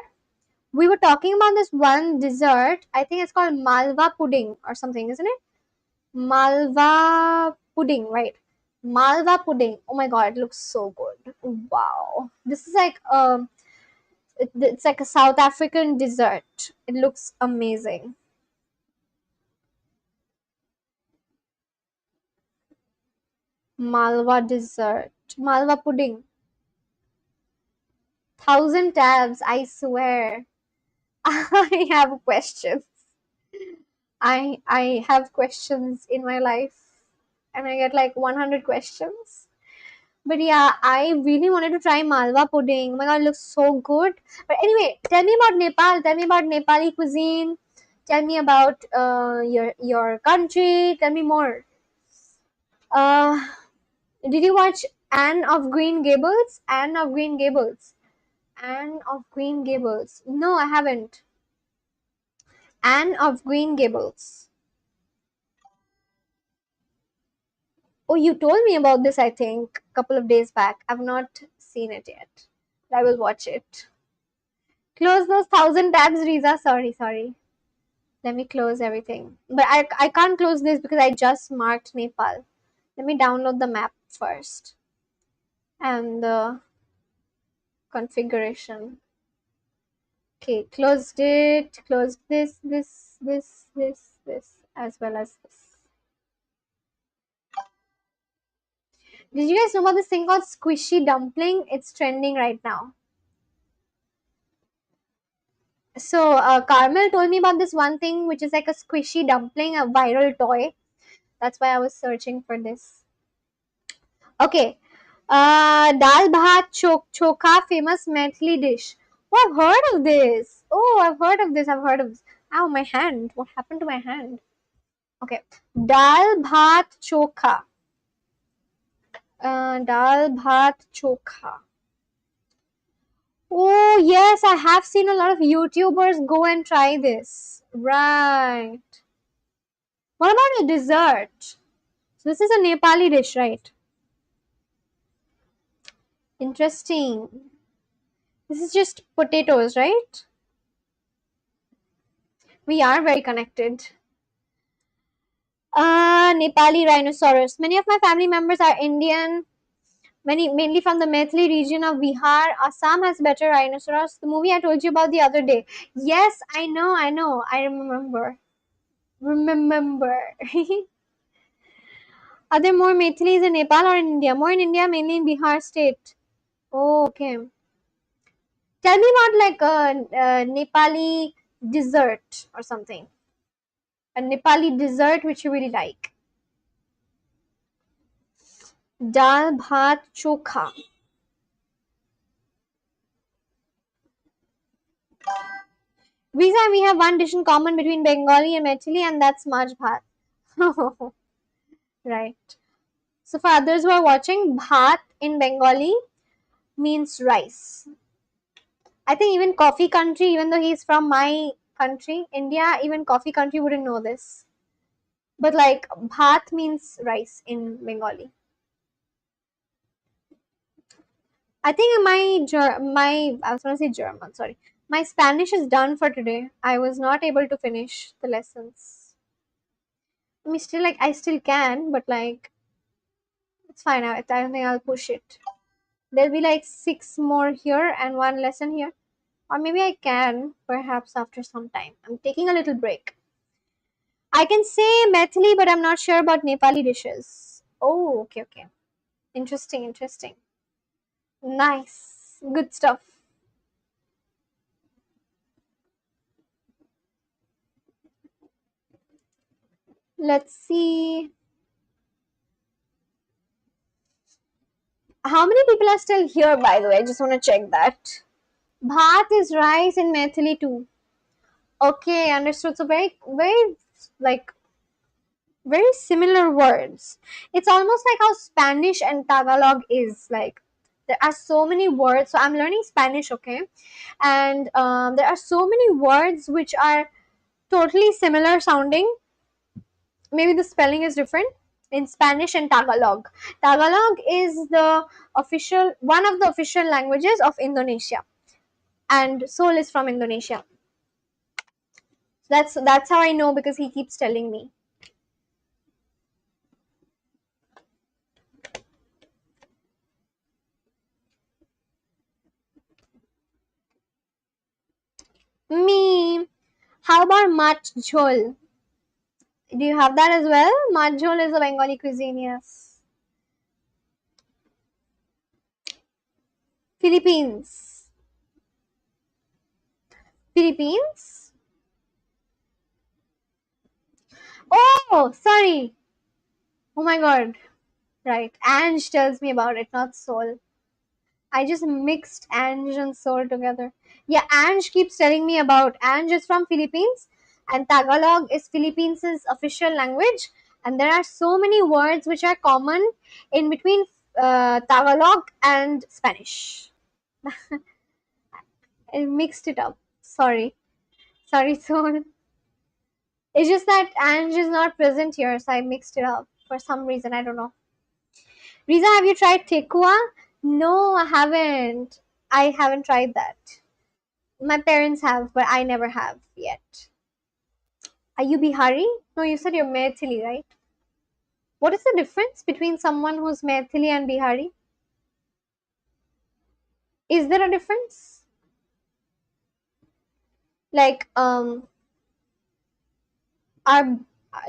We were talking about this one dessert. I think it's called Malva pudding or something, isn't it? Malva pudding, right? Malva pudding. Oh my god, it looks so good. Wow. This is like it's like a South African dessert. It looks amazing. Malva dessert. Malva pudding. 1,000 tabs, I swear. I have questions. I have questions in my life and I get like 100 questions. But yeah, I really wanted to try Malva pudding. Oh my god, it looks so good. But anyway, tell me about Nepal. Tell me about Nepali cuisine. Tell me about your country. Tell me more. Uh, did you watch Anne of Green Gables? Anne of Green Gables. Anne of Green Gables. No, I haven't. Anne of Green Gables. Oh, you told me about this, I think, a couple of days back. I've not seen it yet. I will watch it. Close those 1,000 tabs, Riza. Sorry. Let me close everything. But I can't close this because I just marked Nepal. Let me download the map first. And the configuration. Okay, closed it. Closed this, as well as this. Did you guys know about this thing called squishy dumpling? It's trending right now. So, Carmel told me about this one thing which is like a squishy dumpling, a viral toy. That's why I was searching for this. Okay. Dal bhat chokha, famous Maithili dish. Oh, I've heard of this. I've heard of this. Ow, my hand. What happened to my hand? Okay. Dal bhat chokha. Dal bhat chokha. Oh, yes, I have seen a lot of YouTubers go and try this. Right. What about a dessert? So this is a Nepali dish, right? Interesting. This is just potatoes, right? We are very connected. Nepali rhinoceros. Many of my family members are Indian, mainly from the Maithili region of Bihar. Assam has better rhinoceros. The movie I told you about the other day. Yes, I know. I remember. Remember. Are there more Maithilis in Nepal or in India? More in India, mainly in Bihar state. Oh, okay. Tell me about like a Nepali dessert or something. A Nepali dessert which you really like. Dal bhat chokha. Riza, we have one dish in common between Bengali and Maithili, and that's Maj Bhat. Right. So for others who are watching, Bhat in Bengali means rice. I think even coffee country, even though he's from my country, India, even coffee country wouldn't know this. But like Bhat means rice in Bengali. I think my I was gonna say German, sorry. My Spanish is done for today. I was not able to finish the lessons. I mean, still like I still can, but like it's fine. I don't think I'll push it. There'll be like 6 more here and one lesson here, or maybe I can perhaps after some time. I'm taking a little break. I can say Maithili, but I'm not sure about Nepali dishes. Oh, okay, okay. Interesting, interesting. Nice. Good stuff. Let's see. How many people are still here, by the way? I just want to check that. Bhat is rice in Maithili too. Okay, understood. So very, very, like, very similar words. It's almost like how Spanish and Tagalog is. Like, there are so many words. So I'm learning Spanish, okay? And there are so many words which are totally similar sounding. Maybe the spelling is different in Spanish and Tagalog. Tagalog is the official one of the official languages of Indonesia, and Seoul is from Indonesia. That's how I know because he keeps telling me. Me. How about mach jhol? Do you have that as well? Mach jhol is a Bengali cuisine, yes. Philippines. Philippines? Oh, sorry. Oh my god. Right. Ange tells me about it, not Seoul. I just mixed Ange and Seoul together. Yeah, Ange keeps telling me about Ange is from Philippines and Tagalog is Philippines' official language. And there are so many words which are common in between Tagalog and Spanish. I mixed it up. Sorry. Sorry, Seoul. It's just that Ange is not present here, so I mixed it up for some reason. I don't know. Riza, have you tried tekua? No, I haven't. I haven't tried that. My parents have, but I never have yet. Are you Bihari? No, you said you're Maithili, right? What is the difference between someone who's Maithili and Bihari? Is there a difference? Like, are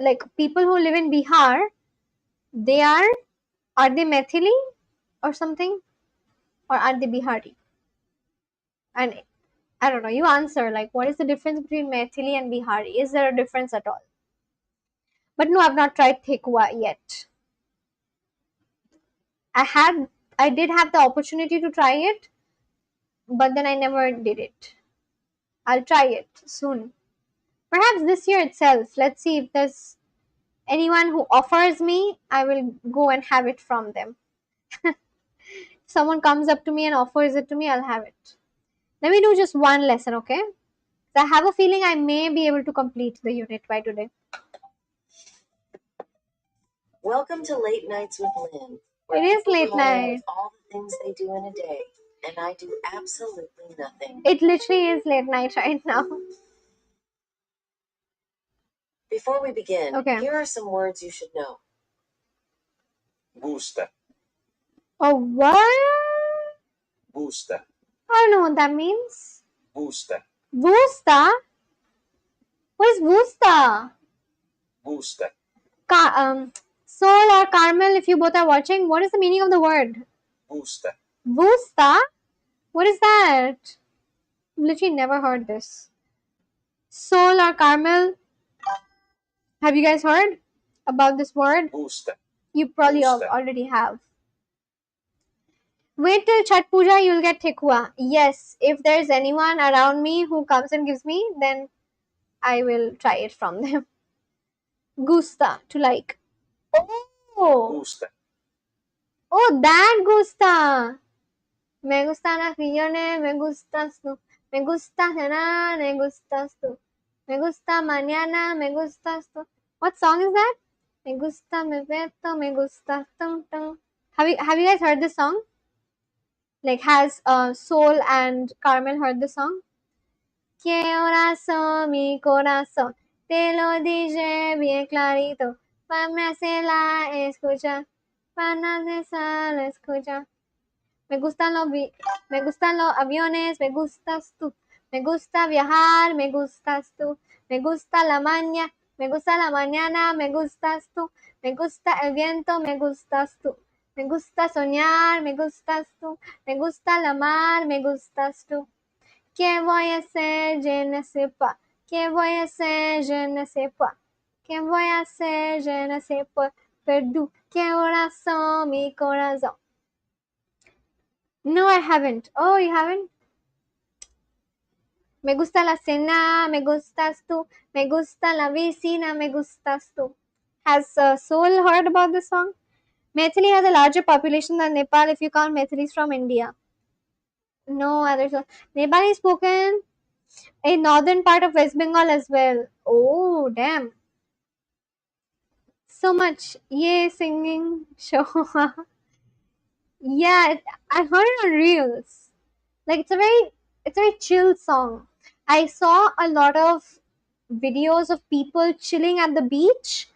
like people who live in Bihar, they are they Maithili or something? Or are they Bihari? And I don't know, you answer like what is the difference between Maithili and Bihari? Is there a difference at all? But no, I've not tried Thekua yet. I had I did have the opportunity to try it, but then I never did it. I'll try it soon. Perhaps this year itself. Let's see if there's anyone who offers me, I will go and have it from them. If someone comes up to me and offers it to me, I'll have it. Let me do just one lesson, okay? I have a feeling I may be able to complete the unit by today. Welcome to Late Nights with Lynn. It is late Call night. all the things they do in a day, and I do absolutely nothing. It literally is late night right now. Before we begin, Okay. here are some words you should know. Booster. Oh, what? Booster. I don't know what that means. Booster. Vusta? What is Vusta? Booster. Sol or Carmel, if you both are watching, what is the meaning of the word? Booster. Vusta? What is that? Literally never heard this. Sol or Carmel, have you guys heard about this word? Booster. You probably Booster. already have. Wait till Chhat Puja, you'll get Thekua. Yes, if there's anyone around me who comes and gives me, then I will try it from them. Gusta, to like. Oh, Gusta. oh, that gusta. Me gustan las millones, me gustas tú. Me gusta cenar, me gustas tú. Me gusta mañana, me gustas tú. What song is that? Me gusta, me beto, me gustas tum tum. Have you guys heard this song? Like, has Soul and Carmel heard the song? Que corazón, mi corazón, te lo dije bien clarito. Para hacer la escucha, para hacer la escucha. Me gustan los aviones, me gustas tú. Me gusta viajar, me gustas tú. Me gusta me gusta la mañana, me gustas tú. Me gusta el viento, me gustas tú. Me gusta soñar, me gustas tú. Me gusta la mar, me gustas tú. ¿Qué voy a hacer? Je ne sais pas. ¿Qué voy a hacer? Je ne sais pas. ¿Qué voy a hacer? Je ne sais pas. Perdu. ¿Qué corazón? Mi corazón. No, I haven't. Oh, you haven't? Me gusta la cena, me gustas tú. Me gusta la vecina, me gustas tú. Has Soul heard about this song? Maithili has a larger population than Nepal if you count Maithilis from India. No other song. Nepali is spoken in northern part of West Bengal as well. Oh, damn. So much. Yay, singing show. Yeah, I heard it on Reels. Like, it's a very chill song. I saw a lot of videos of people chilling at the beach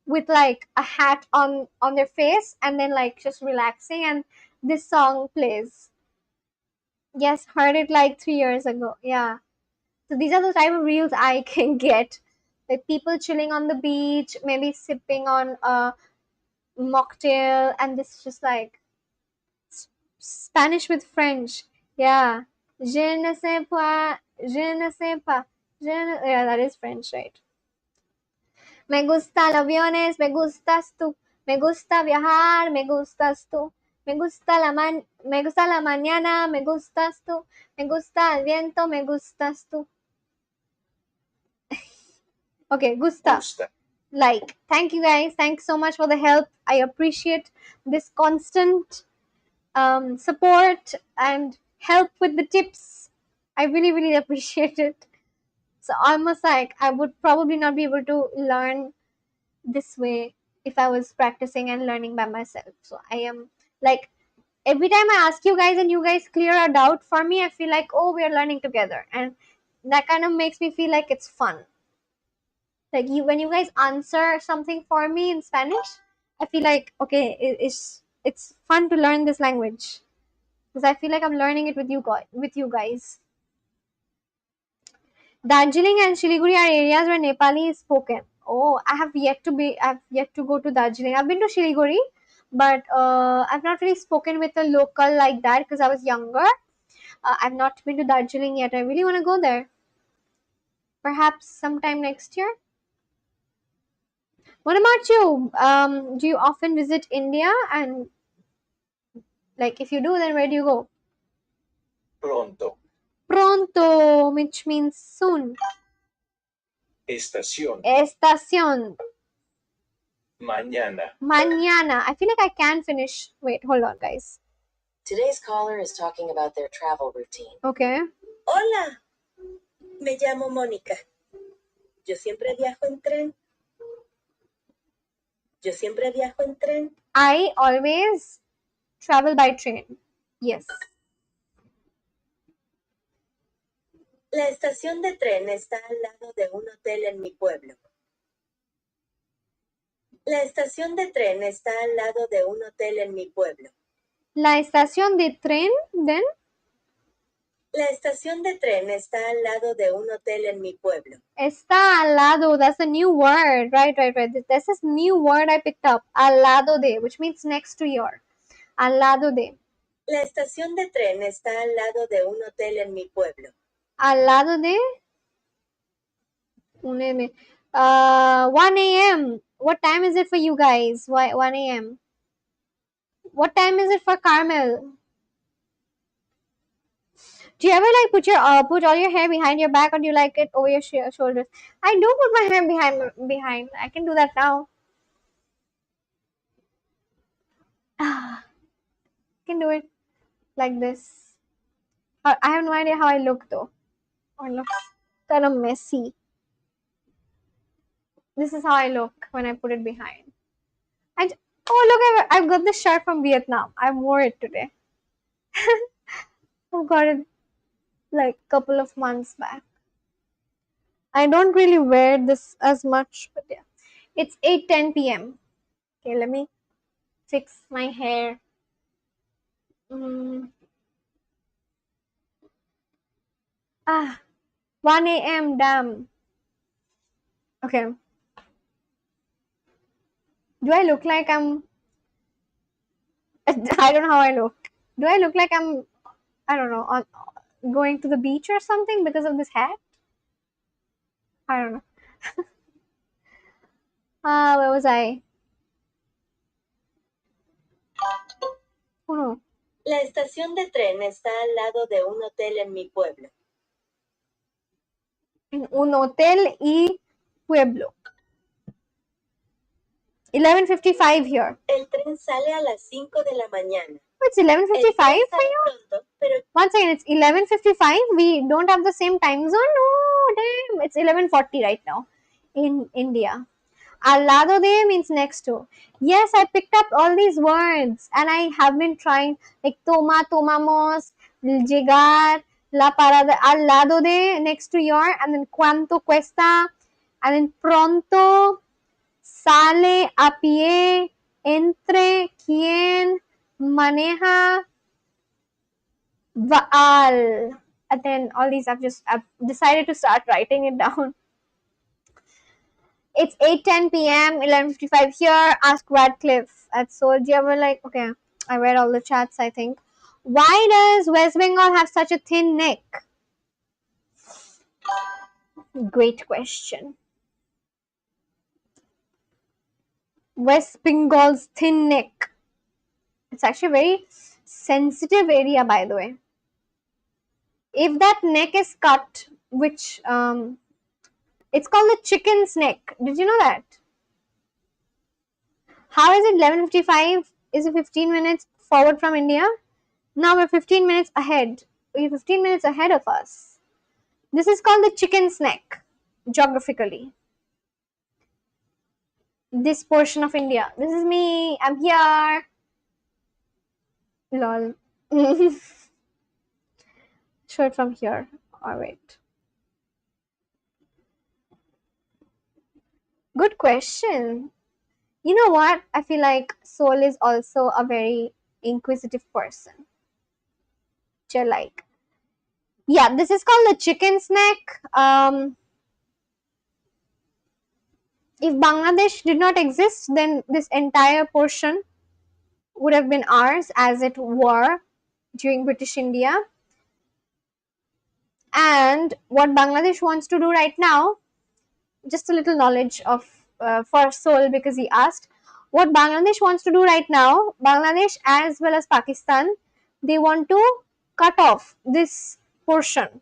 with like a hat on their face and then like just relaxing, and this song plays. Yes, heard it like 3 years ago. Yeah. So these are the type of reels I can get. Like people chilling on the beach, maybe sipping on a mocktail, and this just like Spanish with French. Yeah. Je ne sais pas, je ne sais pas, yeah, that is French, right? Me gusta los aviones, me gustas tú. Me gusta viajar, me gustas tú. Me gusta la mañana, me gustas tú. Me gusta el viento, me gustas tú. Okay, gusta. Gusta. Like, thank you guys. Thanks so much for the help. I appreciate this constant support and help with the tips. I really, really appreciate it. So almost like I would probably not be able to learn this way if I was practicing and learning by myself. So I am like, every time I ask you guys and you guys clear a doubt for me, I feel like, oh, we are learning together, and that kind of makes me feel like it's fun. Like when you guys answer something for me in Spanish, I feel like okay, it's fun to learn this language because I feel like I'm learning it with you guys. Darjeeling and Siliguri are areas where Nepali is spoken. Oh, I've yet to go to Darjeeling. I've been to Siliguri, but I've not really spoken with a local like that because I was younger. I've not been to Darjeeling yet. I really want to go there. Perhaps sometime next year. What about you? Do you often visit India? And like, if you do, then where do you go? Pronto. Pronto, which means soon. Estación. Estación. Mañana. Mañana. I feel like I can finish. Wait, hold on, guys. Today's caller is talking about their travel routine. Okay. Hola, me llamo Mónica. Yo siempre viajo en tren. Yo siempre viajo en tren. I always travel by train. Yes. La estación de tren está al lado de un hotel en mi pueblo. La estación de tren está al lado de un hotel en mi pueblo. La estación de tren, then? La estación de tren está al lado de un hotel en mi pueblo. Está al lado. That's a new word. Right. This is new word I picked up. Al lado de, which means next to your. Al lado de. La estación de tren está al lado de un hotel en mi pueblo. Al lado de. 1 a.m. What time is it for you guys? Why 1 a.m.? What time is it for Carmel? Do you ever like put all your hair behind your back, or do you like it over your shoulders? I do put my hair behind. I can do that now. I can do it like this. I have no idea how I look though. I look kind of messy. This is how I look when I put it behind. And oh look, I've got this shirt from Vietnam. I wore it today. I got it like couple of months back. I don't really wear this as much, but yeah. It's 8:10 p.m. Okay, let me fix my hair. Mm. 1 a.m. Damn. Okay. Do I look like I'm? I don't know how I look. Do I look like I'm? I don't know, going to the beach or something because of this hat? I don't know. Where was I? Oh no. La estación de tren está al lado de un hotel en mi pueblo. In un hotel y pueblo. 11:55 here. El tren sale a las 5 de la mañana. It's 11:55 for you? Pronto, pero Once again, it's 11:55. We don't have the same time zone. No, damn. It's 11:40 right now in India. Al lado de means next to. Yes, I picked up all these words and I have been trying, like toma, tomamos, llegar, la parada, al lado de, next to your, and then cuánto cuesta, and then pronto, sale, a pie, entre, quién, maneja, vaal. And then all these I've decided to start writing it down. It's 8:10 p.m. 11:55 here. Ask Radcliffe at Soldier. We're like, okay, I read all the chats, I think. Why does West Bengal have such a thin neck? Great question. West Bengal's thin neck. It's actually a very sensitive area, by the way. If that neck is cut, which it's called the chicken's neck. Did you know that? How is it 11:55? Is it 15 minutes forward from India? Now we're 15 minutes ahead. We're 15 minutes ahead of us. This is called the chicken's neck, geographically. This portion of India. This is me. I'm here. Lol. Show it from here. Oh, wait. Good question. You know what? I feel like Soul is also a very inquisitive person. Like, yeah, this is called the chicken's neck. If Bangladesh did not exist, then this entire portion would have been ours, as it were during British India. And what Bangladesh wants to do right now, just a little knowledge of for Soul, because he asked, what Bangladesh wants to do right now, Bangladesh as well as Pakistan, they want to cut off this portion.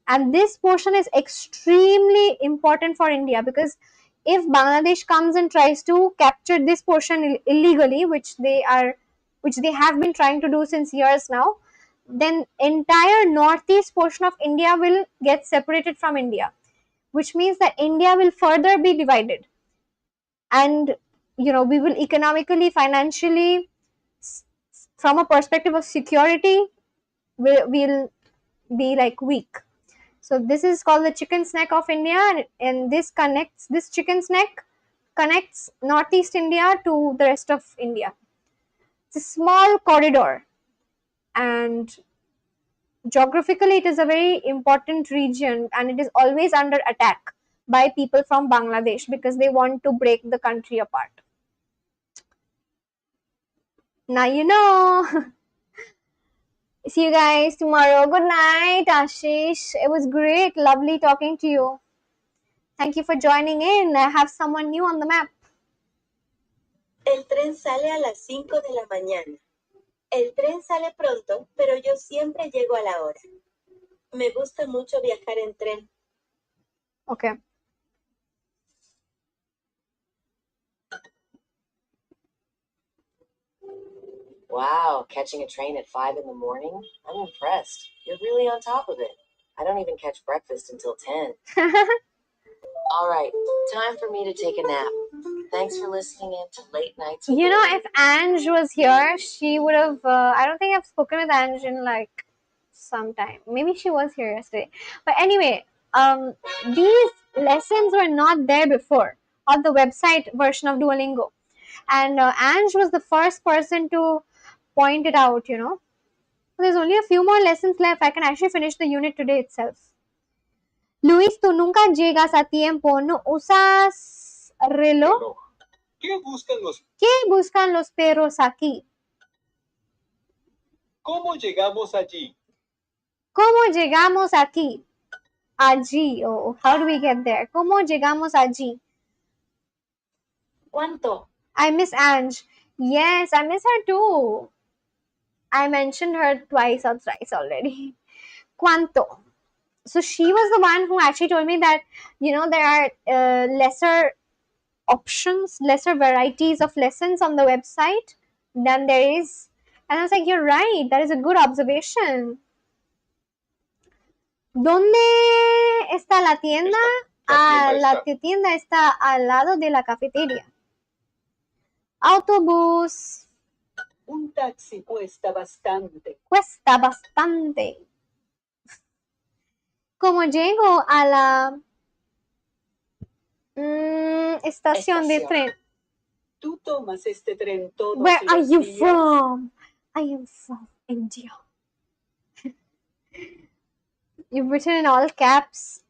And this portion is extremely important for India, because if Bangladesh comes and tries to capture this portion illegally, which they have been trying to do since years now, then entire northeast portion of India will get separated from India, which means that India will further be divided. And we will economically, financially, from a perspective of security, we'll be like weak. So this is called the chicken's neck of India, and this chicken's neck connects northeast India to the rest of India. It's a small corridor, and geographically it is a very important region, and it is always under attack by people from Bangladesh because they want to break the country apart. Now you know. See you guys tomorrow. Good night, Ashish. It was great. Lovely talking to you. Thank you for joining in. I have someone new on the map. El tren sale a las 5 de la mañana. El tren sale pronto, pero yo siempre llego a la hora. Me gusta mucho viajar en tren. Okay. Wow, catching a train at 5 in the morning? I'm impressed. You're really on top of it. I don't even catch breakfast until 10. All right, time for me to take a nap. Thanks for listening in to Late Nights with You know, Lily. if Ange was here, she would have. I don't think I've spoken with Ange in like some time. Maybe she was here yesterday. But anyway, these lessons were not there before on the website version of Duolingo. And Ange was the first person to point it out, you know. There's only a few more lessons left. I can actually finish the unit today itself. Luis, tú nunca llegas a tiempo. ¿No usas reloj? ¿Qué buscan los? ¿Qué buscan los perros aquí? ¿Cómo llegamos allí? ¿Cómo llegamos aquí? Allí. Oh, how do we get there? ¿Cómo llegamos allí? ¿Cuánto? I miss Ange. Yes, I miss her too. I mentioned her twice or thrice already. ¿Cuánto? So she was the one who actually told me that, you know, there are lesser options, lesser varieties of lessons on the website than there is. And I was like, you're right. That is a good observation. ¿Dónde está la tienda? La tienda está al lado de la cafetería. Autobús. Un taxi cuesta bastante. Cuesta bastante. ¿Cómo llego a la estación de tren? Tú tomas este tren todos Where los are you días. from? I am from India. You've written in all caps.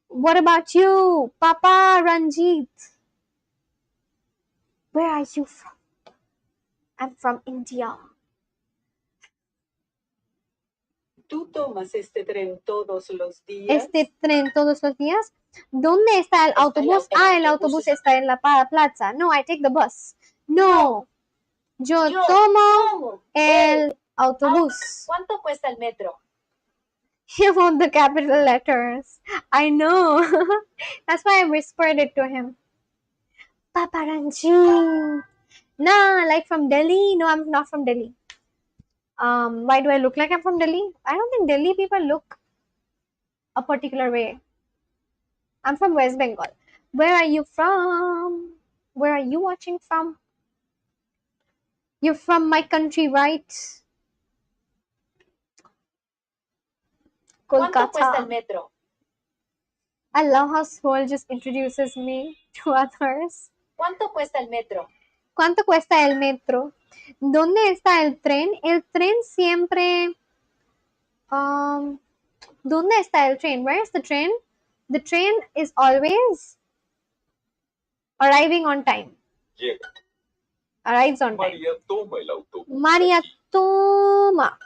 What about you, Papa Ranjit? Where are you from? I'm from India. Tú tomas este tren todos los días. Este tren todos los días. ¿Dónde está el autobús? El autobús está en la plaza. No, I take the bus. No, yo tomo el autobús. ¿Cuánto cuesta el metro? He wrote the capital letters. I know. That's why I whispered it to him. Papa Ranjit. Nah, like from Delhi? No, I'm not from Delhi. Why do I look like I'm from Delhi? I don't think Delhi people look a particular way. I'm from West Bengal. Where are you from? Where are you watching from? You're from my country, right? ¿Cuánto cuesta el Kolkata. metro? I love how Soul just introduces me to others. ¿Cuánto cuesta el metro? ¿Cuánto cuesta el metro? ¿Dónde está el tren? El tren siempre. ¿Dónde está el train? Where is the train? The train is always arriving on time. Llega. Arrives on time. María toma el autobús. María aquí. toma.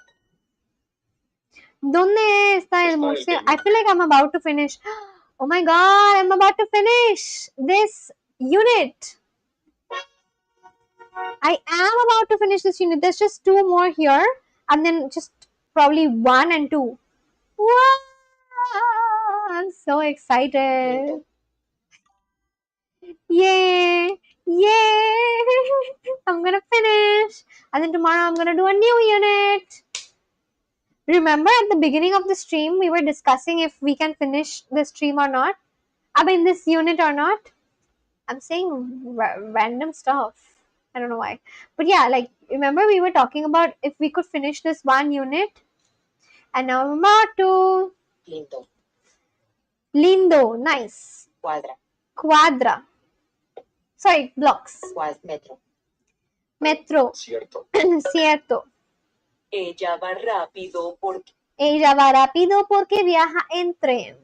¿Dónde está el museo? I feel like I'm about to finish. Oh my god, I'm about to finish this unit. I am about to finish this unit. There's just two more here, and then just probably 1 and 2. Wow, I'm so excited. Yay! Yay! I'm gonna finish. And then tomorrow I'm gonna do a new unit. Remember at the beginning of the stream, we were discussing if we can finish the stream or not. I mean, this unit or not. I'm saying random stuff. I don't know why. But yeah, like, remember we were talking about if we could finish this one unit. And now I'm about to. Lindo. Lindo. Nice. Cuadra. Cuadra. Sorry, blocks. Metro. Metro. Cierto. Cierto. Ella va rápido porque. Ella va rápido porque viaja en tren.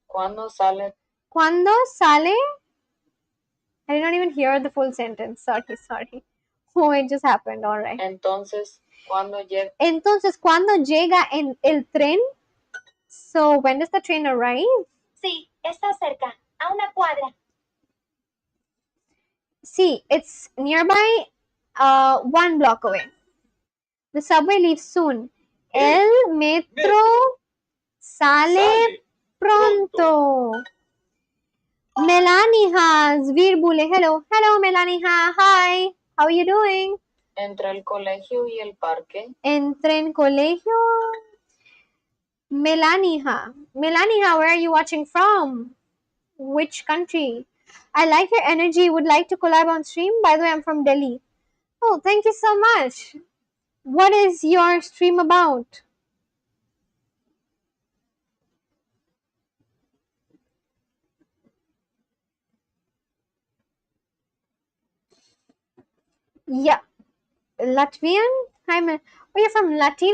¿Cuándo sale? ¿Cuándo sale? I did not even hear the full sentence. Sorry. Oh, it just happened. All right. Entonces, ¿cuándo llega? Entonces, ¿cuándo llega el tren? So, when does the train arrive? Sí, está cerca, a una cuadra. See, it's nearby 1 block away. The subway leaves soon. El metro sale pronto. Melania Zvirbule. Hello. Hello, Melania. Hi. How are you doing? Entre el colegio y el parque. Entre en colegio. Melania. Melania, where are you watching from? Which country? I like your energy. Would like to collab on stream. By the way, I'm from Delhi. Oh, thank you so much. What is your stream about? Yeah, Latvian? Oh, you're from Latvia?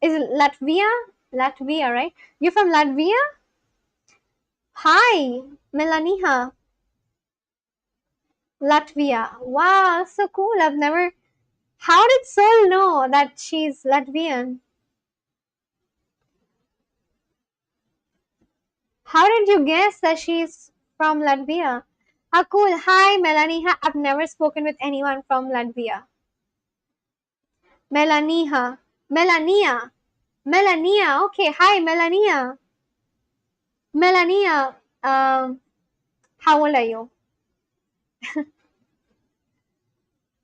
Is it Latvia? Latvia, right? You're from Latvia? Hi, Melania. Latvia. Wow, so cool. I've never. How did Sol know that she's Latvian? How did you guess that she's from Latvia? How cool. Hi, Melania. I've never spoken with anyone from Latvia. Melania. Melania. Melania. Okay. Hi, Melania. Melania. How old are you?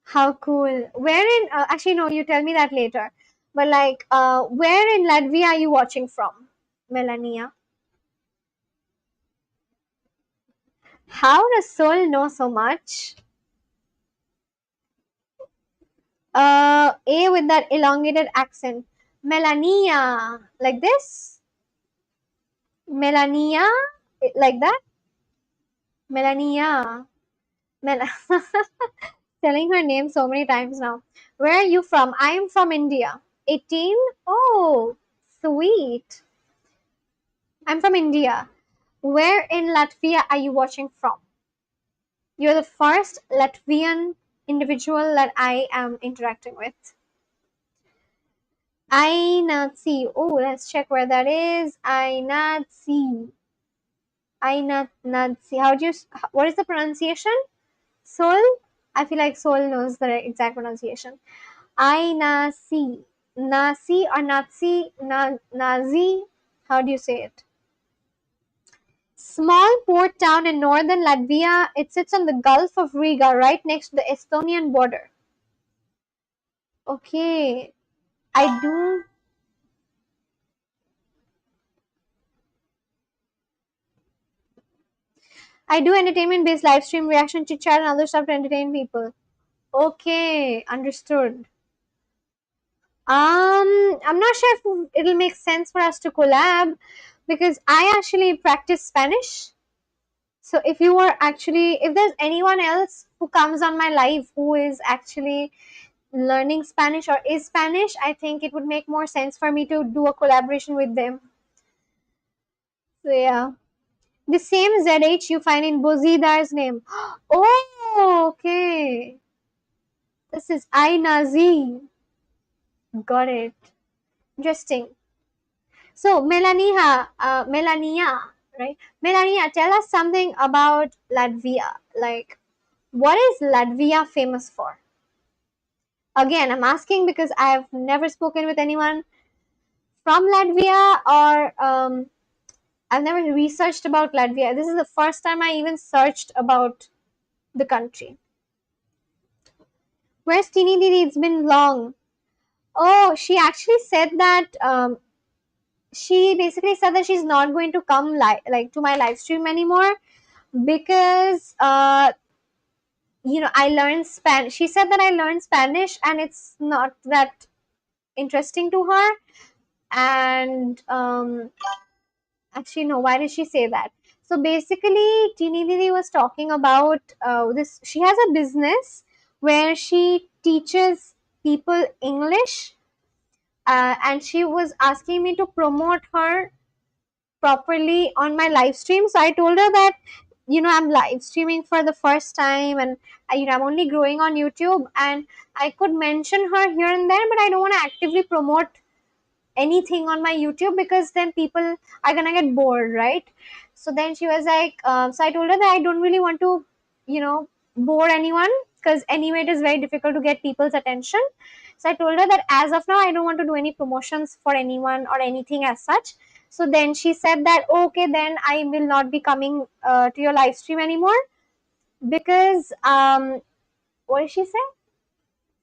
How cool. Where in, actually, no, you tell me that later. But like, where in Latvia are you watching from, Melania? How does Sol know so much? A with that elongated accent. Melania. Like this? Melania? Like that? Melania. Mel- Telling her name so many times now. Where are you from? I am from India. 18? Oh, sweet. I'm from India. Where in Latvia are you watching from? You're the first Latvian individual that I am interacting with. Ainatsi. Oh, let's check where that is. Ainatsi. Ainatsi. What is the pronunciation? Sol? I feel like Sol knows the exact pronunciation. Ainasi. Nasi or Nazi? Nazi? How do you say it? Small port town in northern Latvia. It sits on the Gulf of Riga, right next to the Estonian border. Okay, I do. I do entertainment-based live stream reaction, chit chat, and other stuff to entertain people. Okay, understood. I'm not sure if it'll make sense for us to collab because I actually practice Spanish. So if there's anyone else who comes on my live who is actually learning Spanish or is Spanish, I think it would make more sense for me to do a collaboration with them. So yeah. The same ZH you find in Bozidar's name. Oh, okay. This is Ainazi. Got it. Interesting. So Melania, right? Melania, tell us something about Latvia. Like, what is Latvia famous for? Again, I'm asking because I've never spoken with anyone from Latvia or I've never researched about Latvia. This is the first time I even searched about the country. Where's Teeny Didi? It's been long. Oh, she actually said that she basically said that she's not going to come like to my live stream anymore because I learned Spanish. She said that I learned Spanish and it's not that interesting to her. And actually, no. Why did she say that? So basically, Teeny Didi was talking about this. She has a business where she teaches people English, and she was asking me to promote her properly on my live stream. So I told her that I'm live streaming for the first time, and I'm only growing on YouTube, and I could mention her here and there, but I don't want to actively promote anything on my YouTube because then people are gonna get bored, right? So then she was like, so I told her that I don't really want to, bore anyone. because anyway it is very difficult to get people's attention. So I told her that as of now I don't want to do any promotions for anyone or anything as such. So then she said that okay, then I will not be coming to your live stream anymore, because what did she say?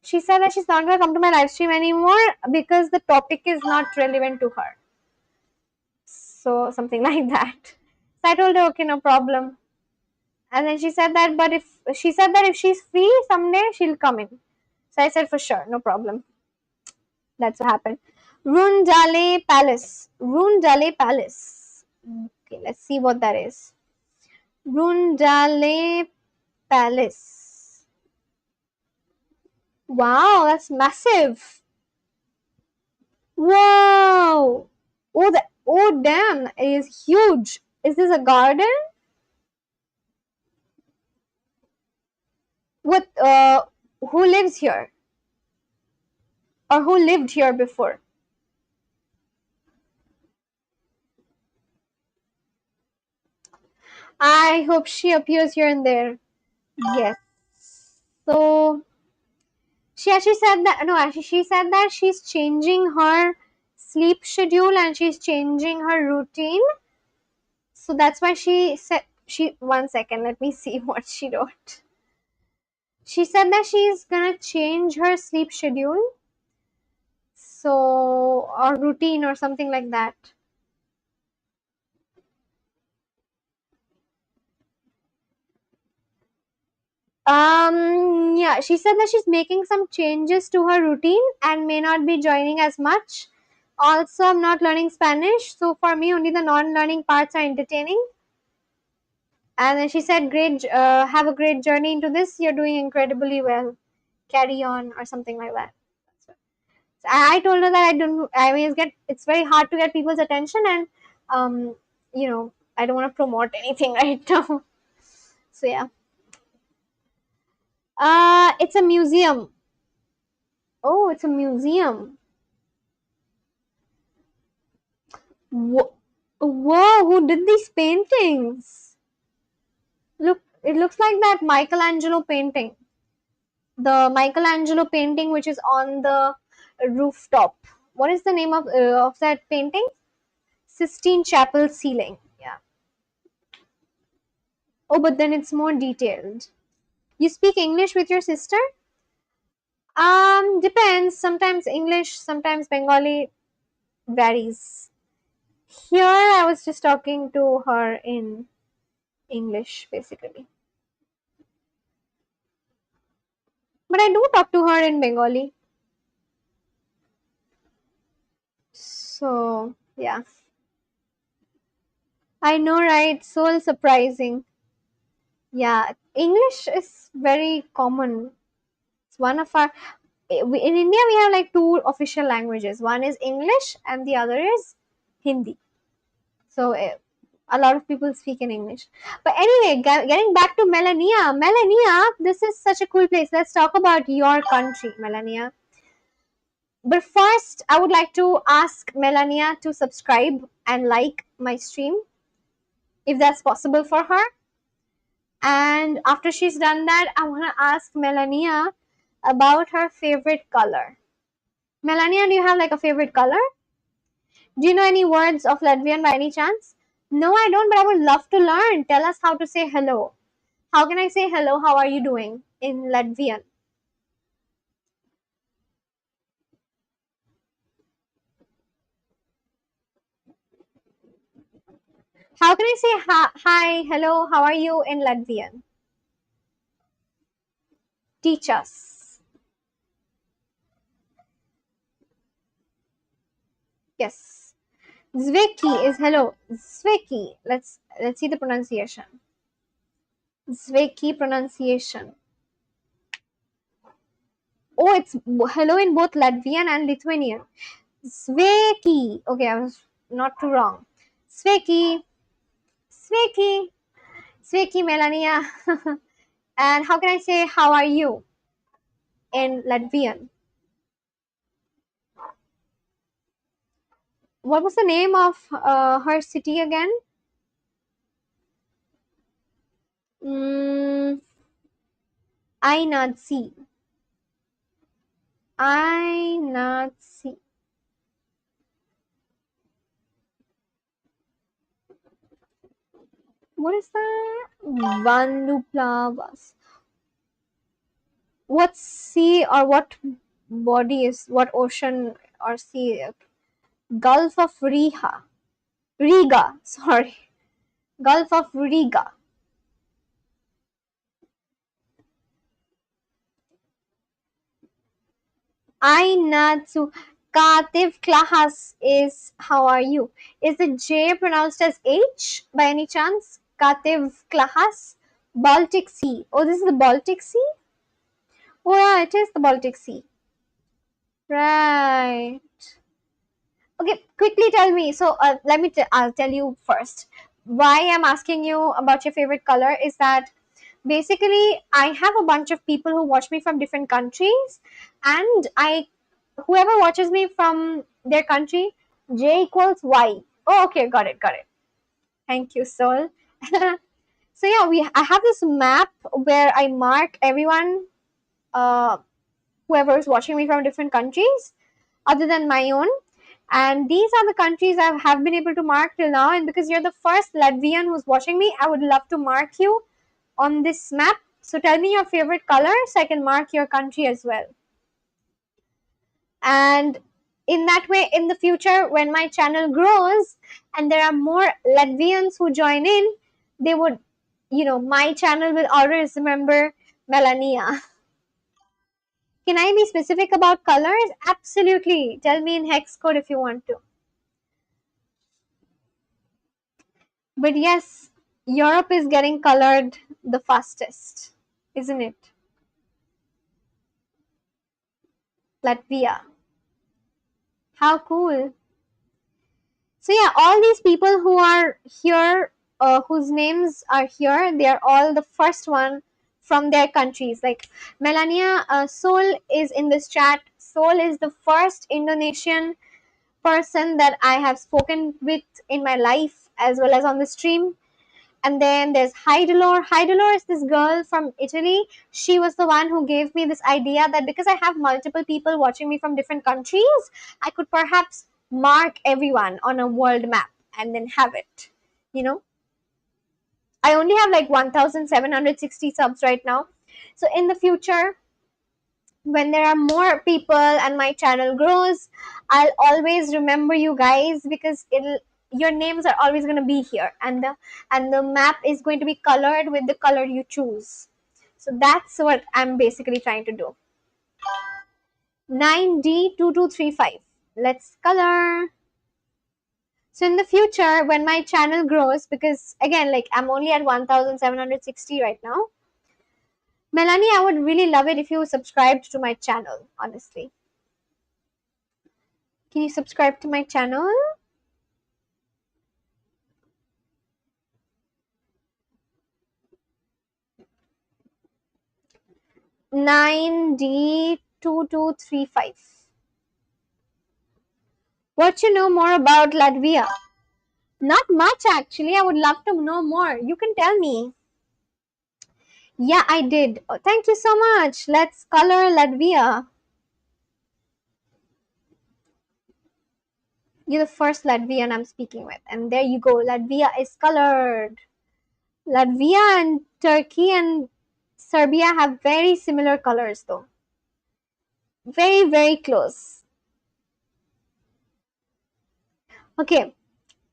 She said that she's not going to come to my live stream anymore because the topic is not relevant to her. So something like that. So I told her okay, no problem. And then she said that, but if she's free someday, she'll come in. So I said for sure, no problem. That's what happened. Rundale Palace. Rundale Palace. Okay, let's see what that is. Rundale Palace. Wow, that's massive. Wow. Oh damn, it is huge. Is this a garden? With who lives here? Or who lived here before? I hope she appears here and there. Yes. So she actually said that no, actually she said that she's changing her sleep schedule and she's changing her routine. So that's why she said she 1 second, let me see what she wrote. She said that she's gonna change her sleep schedule. So or routine or something like that. Yeah, she said that she's making some changes to her routine and may not be joining as much. Also, I'm not learning Spanish, so for me, only the non-learning parts are entertaining. And then she said, "Great, have a great journey into this. You're doing incredibly well. Carry on," or something like that. So I told her that I don't. I mean, it's very hard to get people's attention, and I don't want to promote anything right now. So yeah, it's a museum. Oh, it's a museum. Whoa, who did these paintings? Look, it looks like that Michelangelo painting. The Michelangelo painting which is on the rooftop. What is the name of that painting? Sistine Chapel ceiling. Yeah. Oh, but then it's more detailed. You speak English with your sister? Depends. Sometimes English, sometimes Bengali, varies. Here I was just talking to her in English basically. But I do talk to her in Bengali. So, yeah. I know, right? So surprising. Yeah, English is very common. It's one of our. In India, we have like two official languages. One is English, and the other is Hindi. So, a lot of people speak in English. But anyway, getting back to Melania. Melania, this is such a cool place. Let's talk about your country, Melania. But first, I would like to ask Melania to subscribe and like my stream if that's possible for her. And after she's done that, I want to ask Melania about her favorite color. Melania, do you have like a favorite color? Do you know any words of Latvian by any chance? No, I don't, but I would love to learn. Tell us how to say hello. How can I say hello? How are you doing in Latvian? How can I say hi, hello, how are you in Latvian? Teach us. Yes. Zveki is hello. Zveki. Let's see the pronunciation. Zveki pronunciation. Oh, it's hello in both Latvian and Lithuanian. Sveki. Okay, I was not too wrong. Sveki. Sveki. Sveki, Melania. And how can I say how are you in Latvian? What was the name of her city again? Mm, I not see. I not see. What is that? Vanuplavas. What sea or what body is what ocean or sea? Gulf of Riga. Riga, sorry. Gulf of Riga. Ainatsu. Kativ Klahas is how are you? Is the J pronounced as H by any chance? Kativ Klahas? Baltic Sea. Oh, this is the Baltic Sea? Oh, yeah, it is the Baltic Sea. Right. Okay, quickly tell me. So, let me. I'll tell you first. Why I'm asking you about your favorite color is that basically I have a bunch of people who watch me from different countries, and whoever watches me from their country, J equals Y. Oh, okay, got it, got it. Thank you, Sol. So yeah, I have this map where I mark everyone, uh, whoever is watching me from different countries, other than my own. And these are the countries I have been able to mark till now. And because you're the first Latvian who's watching me, I would love to mark you on this map. So tell me your favorite color so I can mark your country as well. And in that way, in the future, when my channel grows and there are more Latvians who join in, they would, my channel will always remember Melania. Can I be specific about colors? Absolutely. Tell me in hex code if you want to. But yes, Europe is getting colored the fastest, isn't it? Latvia. How cool. So yeah, all these people who are here, whose names are here, they are all the first one from their countries. Like Melania Sol is in this chat. Sol is the first Indonesian person that I have spoken with in my life as well as on the stream. And then there's Heidelor. Heidelor is this girl from Italy. She was the one who gave me this idea that because I have multiple people watching me from different countries, I could perhaps mark everyone on a world map and then have it. You know, I only have like 1,760 subs right now. So in the future, when there are more people and my channel grows, I'll always remember you guys because your names are always going to be here, and the map is going to be colored with the color you choose. So that's what I'm basically trying to do. 9D2235. Let's color. So in the future, when my channel grows, because again, like I'm only at 1,760 right now, Melanie, I would really love it if you subscribed to my channel, honestly. Can you subscribe to my channel? 9D2235. What you know more about Latvia? Not much actually. I would love to know more. You can tell me. Yeah, I did. Oh, thank you so much. Let's color Latvia. You're the first Latvian I'm speaking with. And there you go. Latvia is colored. Latvia and Turkey and Serbia have very similar colors though. Very, very close. Okay,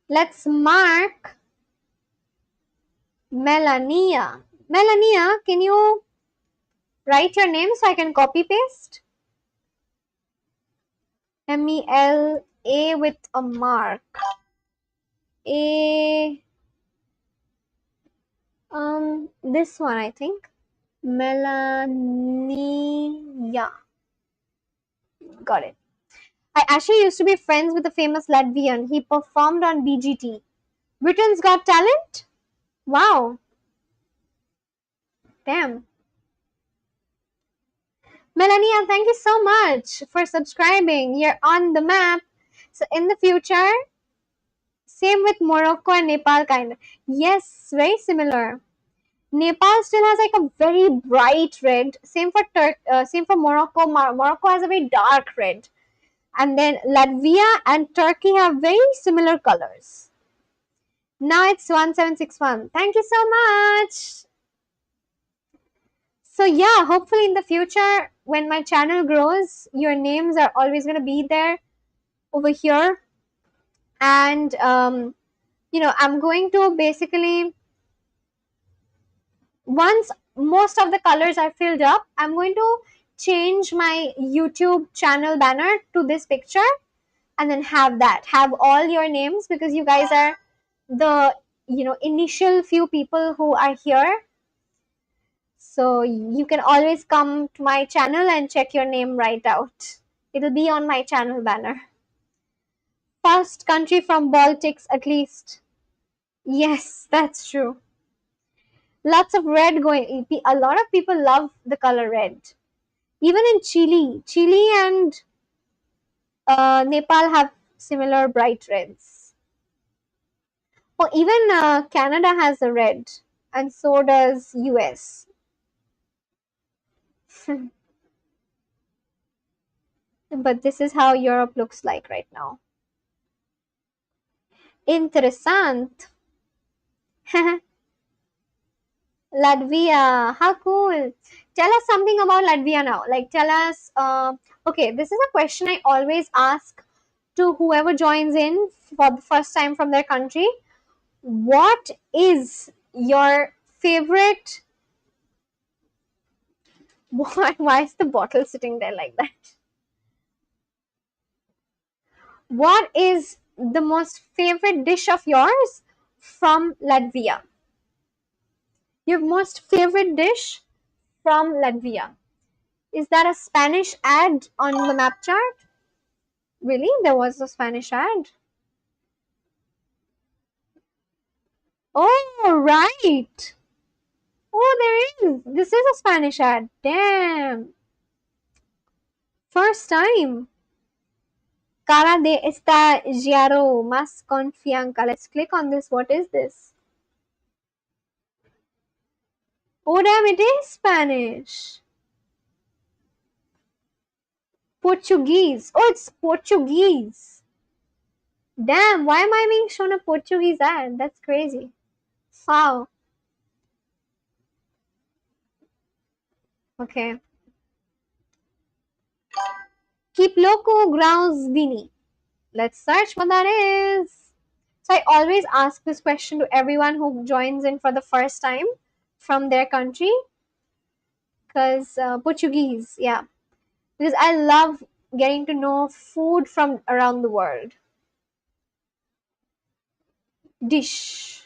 let's mark Melania. Melania, can you write your name so I can copy paste? MELA with a mark. A this one I think. Melania. Got it. I actually used to be friends with a famous Latvian. He performed on BGT. Britain's Got Talent? Wow. Damn. Melania, thank you so much for subscribing. You're on the map. So in the future, same with Morocco and Nepal kind of. Yes, very similar. Nepal still has like a very bright red. Same for Morocco. Morocco has a very dark red. And then Latvia and Turkey have very similar colors. Now it's 1761. Thank you so much. So yeah, hopefully in the future when my channel grows, your names are always going to be there over here. And I'm going to basically, once most of the colors are filled up, I'm going to change my YouTube channel banner to this picture, and then have all your names, because you guys are the initial few people who are here. So you can always come to my channel and check your name right out. It'll be on my channel banner. First country from Baltics at least. Yes, that's true. Lots of red going. A lot of people love the color red. Even in Chile and Nepal have similar bright reds. Oh, even Canada has a red, and so does US. But this is how Europe looks like right now. Interessant. Latvia, how cool. Tell us something about Latvia now. Like, tell us. Okay, this is a question I always ask to whoever joins in for the first time from their country. What is your favorite? Why is the bottle sitting there like that? What is the most favorite dish of yours from Latvia? Your most favorite dish from Latvia? Is that a Spanish ad on the map chart? Really? There was a Spanish ad? Oh, right. Oh, there is. This is a Spanish ad. Damn. First time. Cara de estagiario más confianza. Let's click on this. What is this? Oh, damn, it is Spanish. Portuguese. Oh, it's Portuguese. Damn, why am I being shown a Portuguese ad? That's crazy. Wow. Okay. Keep loco grounds Vini. Let's search what that is. So I always ask this question to everyone who joins in for the first time from their country, because Portuguese, yeah, because I love getting to know food from around the world. Dish.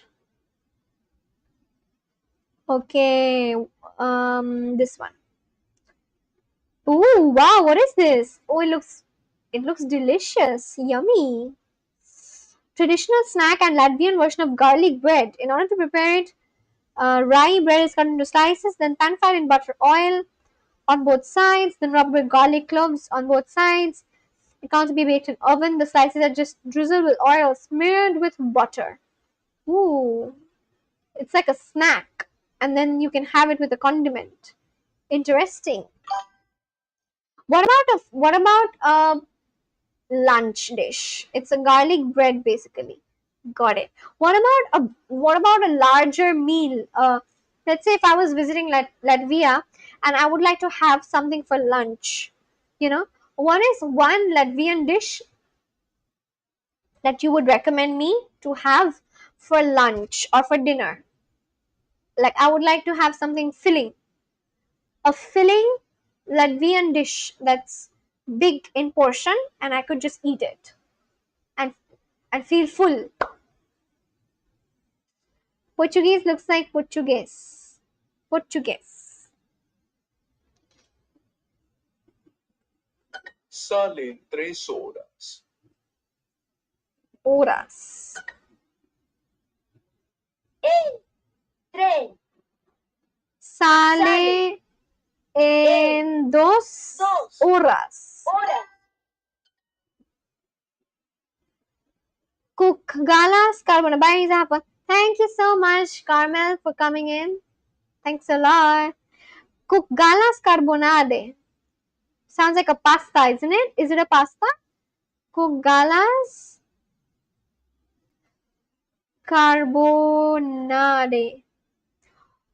Okay, this one. Ooh, wow, what is this? Oh, it looks delicious, yummy. Traditional snack and Latvian version of garlic bread. In order to prepare it, rye bread is cut into slices, then pan fried in butter oil on both sides, then rubbed with garlic cloves on both sides. It can't be baked in oven. The slices are just drizzled with oil, smeared with butter. Ooh, it's like a snack, and then you can have it with a condiment. Interesting. What about a lunch dish? It's a garlic bread basically. Got it. What about a larger meal? Let's say if I was visiting Latvia and I would like to have something for lunch. You know, what is one Latvian dish that you would recommend me to have for lunch or for dinner? Like I would like to have something filling, a filling Latvian dish that's big in portion, and I could just eat it and feel full. Portuguese looks like Portuguese. Portuguese. Sale 3 horas. Horas. Tren. Sale en 2 horas. Hora. Cook galas carbona. Bye, Zapa. Thank you so much, Carmel, for coming in. Thanks a lot. Kugalas carbonade. Sounds like a pasta, isn't it? Is it a pasta? Kugalas carbonade.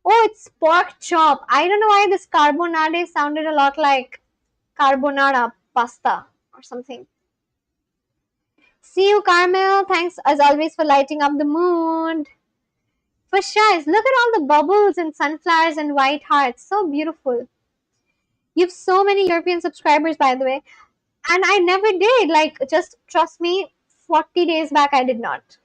Oh, it's pork chop. I don't know why this carbonade sounded a lot like carbonara pasta or something. See you, Carmel. Thanks as always for lighting up the mood. For sure. Look at all the bubbles and sunflowers and white hearts. So beautiful. You have so many European subscribers, by the way. And I never did. Like, just trust me, 40 days back, I did not.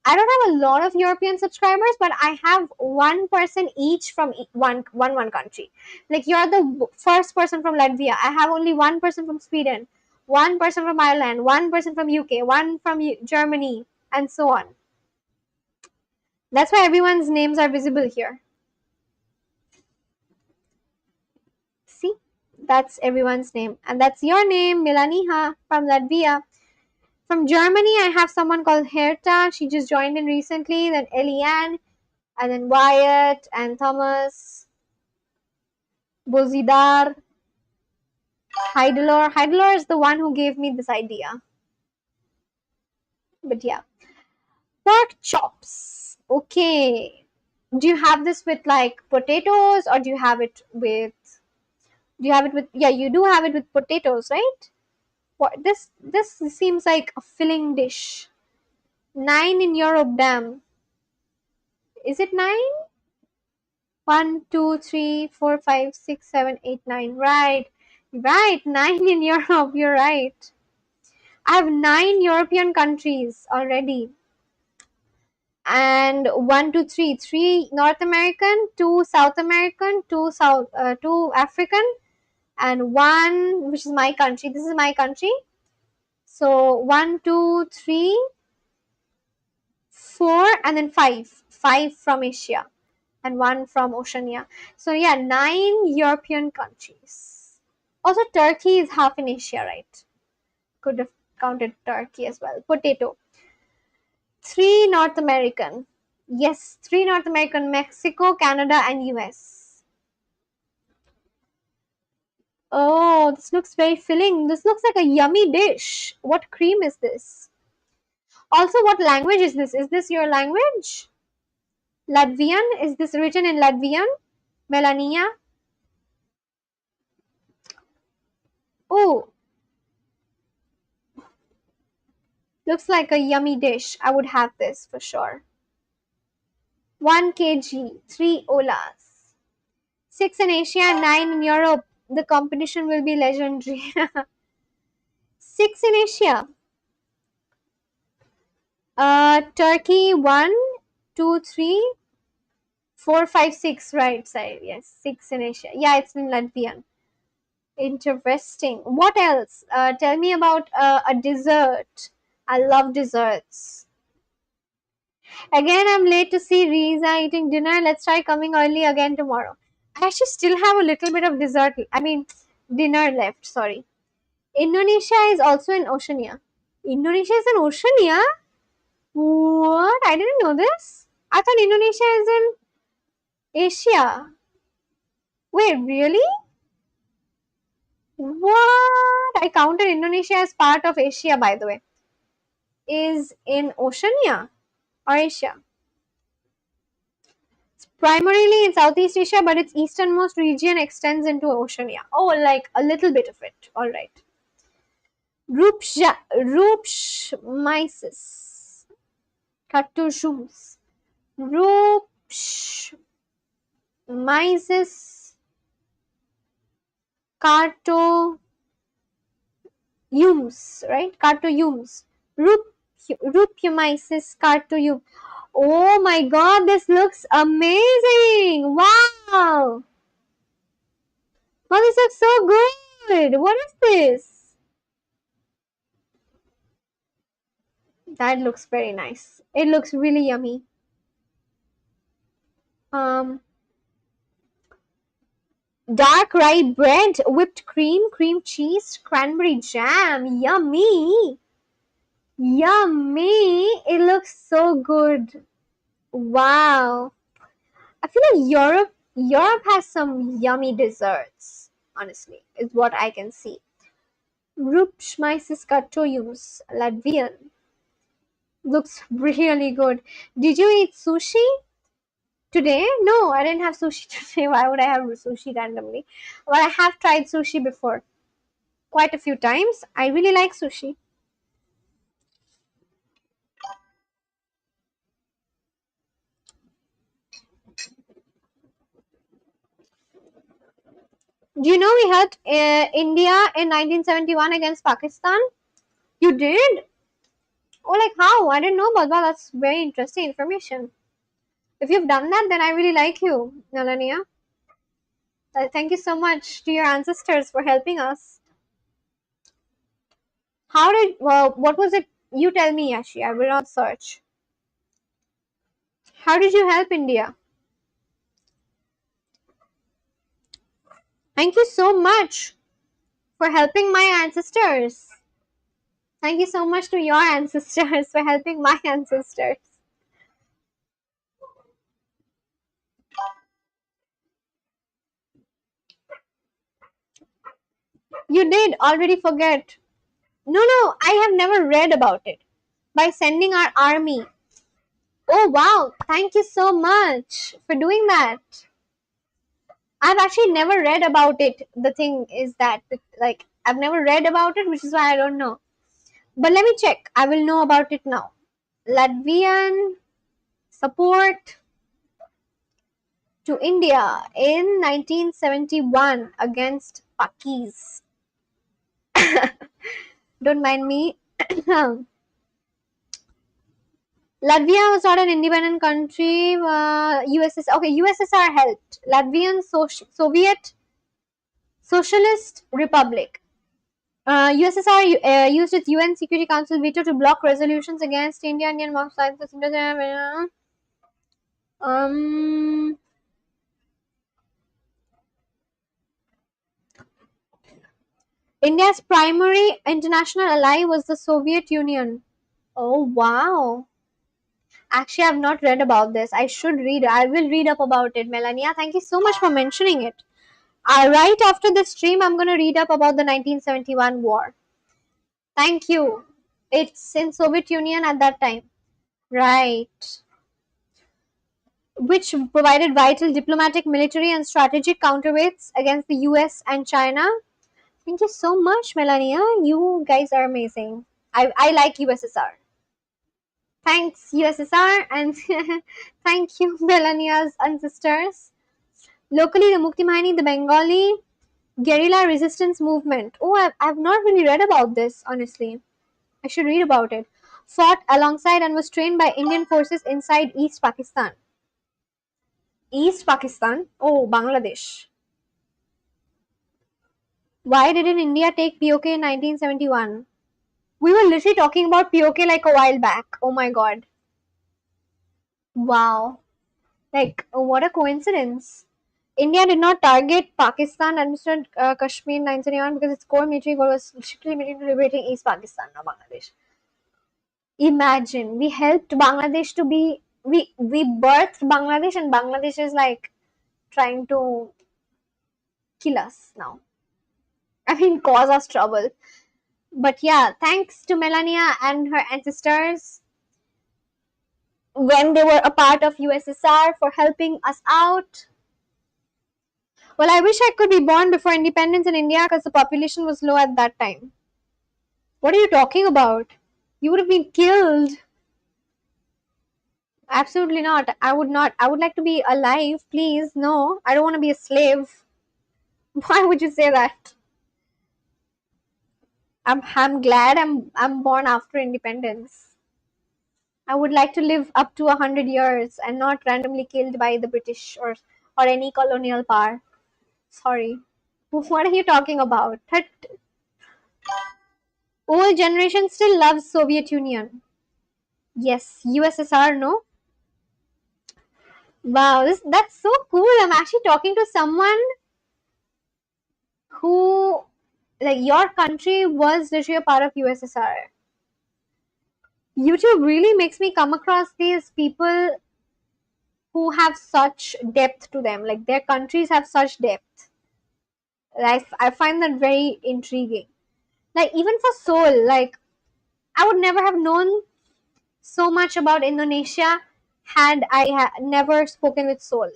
I don't have a lot of European subscribers, but I have one person each from one country. Like, you're the first person from Latvia. I have only one person from Sweden, one person from Ireland, one person from UK, one from Germany, and so on. That's why everyone's names are visible here. See? That's everyone's name. And that's your name, Milaniha from Latvia. From Germany, I have someone called Herta. She just joined in recently. Then Eliane, and then Wyatt and Thomas, Bozidar, Heidelor. Heidelor is the one who gave me this idea. But yeah. Pork chops. Okay. Do you have this with like potatoes or do you have it with yeah, you do have it with potatoes, right? What this seems like a filling dish. 9 in Europe, damn. Is it 9? 1, 2, 3, 4, 5, 6, 7, 8, 9. Right. Right. 9 in Europe. You're right. I have 9 European countries already. And 1, 2, 3. 3 North American, 2 South American, 2 African, and 1 which is my country. This is my country. So 1, 2, 3, 4, and then 5. 5 from Asia and 1 from Oceania. So yeah, 9 European countries. Also, Turkey is half in Asia, right? Could have counted Turkey as well. Potato. 3 North American. Yes, 3 North American: Mexico, Canada, and US. Oh, this looks very filling. This looks like a yummy dish. What cream is this? Also, what language is this? Is this your language? Latvian? Is this written in Latvian? Melania? Oh, looks like a yummy dish. I would have this for sure. 1 kg, 3 olas. 6 in Asia, 9 in Europe. The competition will be legendary. 6 in Asia. Turkey 1, 2, 3, 4, 5, 6. Right side. Yes, 6 in Asia. Yeah, it's in Latvian. Interesting. What else? Tell me about a dessert. I love desserts. Again, I'm late to see Riza eating dinner. Let's try coming early again tomorrow. I actually still have a little bit of dessert. I mean, dinner left. Sorry. Indonesia is also in Oceania. Indonesia is in Oceania? What? I didn't know this. I thought Indonesia is in Asia. Wait, really? What? I counted Indonesia as part of Asia, by the way. Is in Oceania or Asia? It's primarily in Southeast Asia, but its easternmost region extends into Oceania. Oh, like a little bit of it. All right. Rupshmyces. Cartoshums. Rupshmyces. Cartoyums, right? Cartoyums. Rupumyces cartoyum. Oh my god, this looks amazing! Wow! Wow, this looks so good! What is this? That looks very nice. It looks really yummy. Um, Dark rye bread, whipped cream, cream cheese, cranberry jam. Yummy! Yummy! It looks so good. Wow. I feel like Europe has some yummy desserts, honestly, is what I can see. Rupšmaisiskatojiums, Latvian. Looks really good. Did you eat sushi today? No, I didn't have sushi today. Why would I have sushi randomly? But I have tried sushi before. Quite a few times. I really like sushi. Do you know we helped India in 1971 against Pakistan? You did? Oh, like how? I didn't know about that. That's very interesting information. If you've done that, then I really like you, Nalania. Thank you so much to your ancestors for helping us. How did, well, what was it? You tell me, Yashi. I will not search. How did you help India? Thank you so much for helping my ancestors. Thank you so much to your ancestors for helping my ancestors. You did already forget. No, no, I have never read about it. By sending our army. Oh, wow. Thank you so much for doing that. I've actually never read about it. The thing is that, like, I've never read about it, which is why I don't know. But let me check. I will know about it now. Latvian support to India in 1971 against Pakis. Don't mind me. Latvia was not an independent country. USSR. Okay, USSR helped. Latvian Soviet Socialist Republic. USSR used its UN Security Council veto to block resolutions against Indian Muslims. Um, India's primary international ally was the Soviet Union. Oh wow! Actually, I've not read about this. I should read. I will read up about it, Melania. Thank you so much for mentioning it. Right after this stream, I'm gonna read up about the 1971 war. Thank you. It's in Soviet Union at that time, right? Which provided vital diplomatic, military, and strategic counterweights against the US and China. Thank you so much, Melania. You guys are amazing. I like USSR. Thanks, USSR, and thank you, Melania's ancestors. Locally, the Mukti Bahini, the Bengali guerrilla resistance movement. Oh, I've not really read about this, honestly. I should read about it. Fought alongside and was trained by Indian forces inside East Pakistan. East Pakistan? Oh, Bangladesh. Why didn't India take POK in 1971? We were literally talking about POK like a while back. Oh my god. Wow. Like, what a coincidence. India did not target Pakistan administered Kashmir in 1971 because its core military goal was strictly limited to liberating East Pakistan, not Bangladesh. Imagine, we helped Bangladesh to be, we birthed Bangladesh and Bangladesh is like trying to kill us now. I mean, cause us trouble. But yeah, thanks to Melania and her ancestors when they were a part of USSR for helping us out. Well, I wish I could be born before independence in India because the population was low at that time. What are you talking about? You would have been killed. Absolutely not. I would not. I would like to be alive, please. No, I don't want to be a slave. Why would you say that? I'm glad I'm born after independence. I would like to live up to 100 years and not randomly killed by the British or any colonial power. Sorry. What are you talking about? That old generation still loves Soviet Union. Yes, USSR, no? Wow, that's so cool. I'm actually talking to someone who, like, your country was literally a part of USSR. YouTube really makes me come across these people who have such depth to them. Like their countries have such depth. I find that very intriguing. Like even for Seoul, like I would never have known so much about Indonesia had I never spoken with Seoul.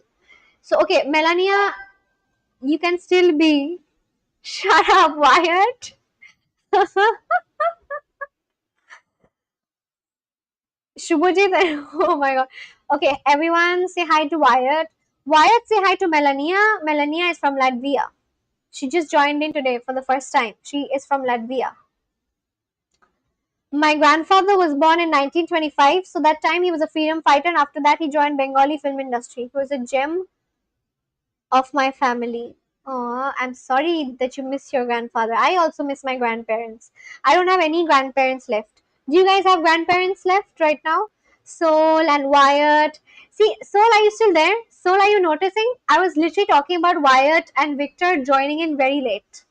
So okay, Melania, you can still be. Shut up, Wyatt. Shubhajit, oh my god. Okay, everyone say hi to Wyatt. Wyatt, say hi to Melania. Melania is from Latvia. She just joined in today for the first time. She is from Latvia. My grandfather was born in 1925, so that time he was a freedom fighter, and after that he joined Bengali film industry. He was a gem of my family. Oh, I'm sorry that you miss your grandfather. I also miss my grandparents. I don't have any grandparents left. Do you guys have grandparents left right now? Soul and Wyatt. See, Soul, are you still there? Soul, are you noticing? I was literally talking about Wyatt and Victor joining in very late.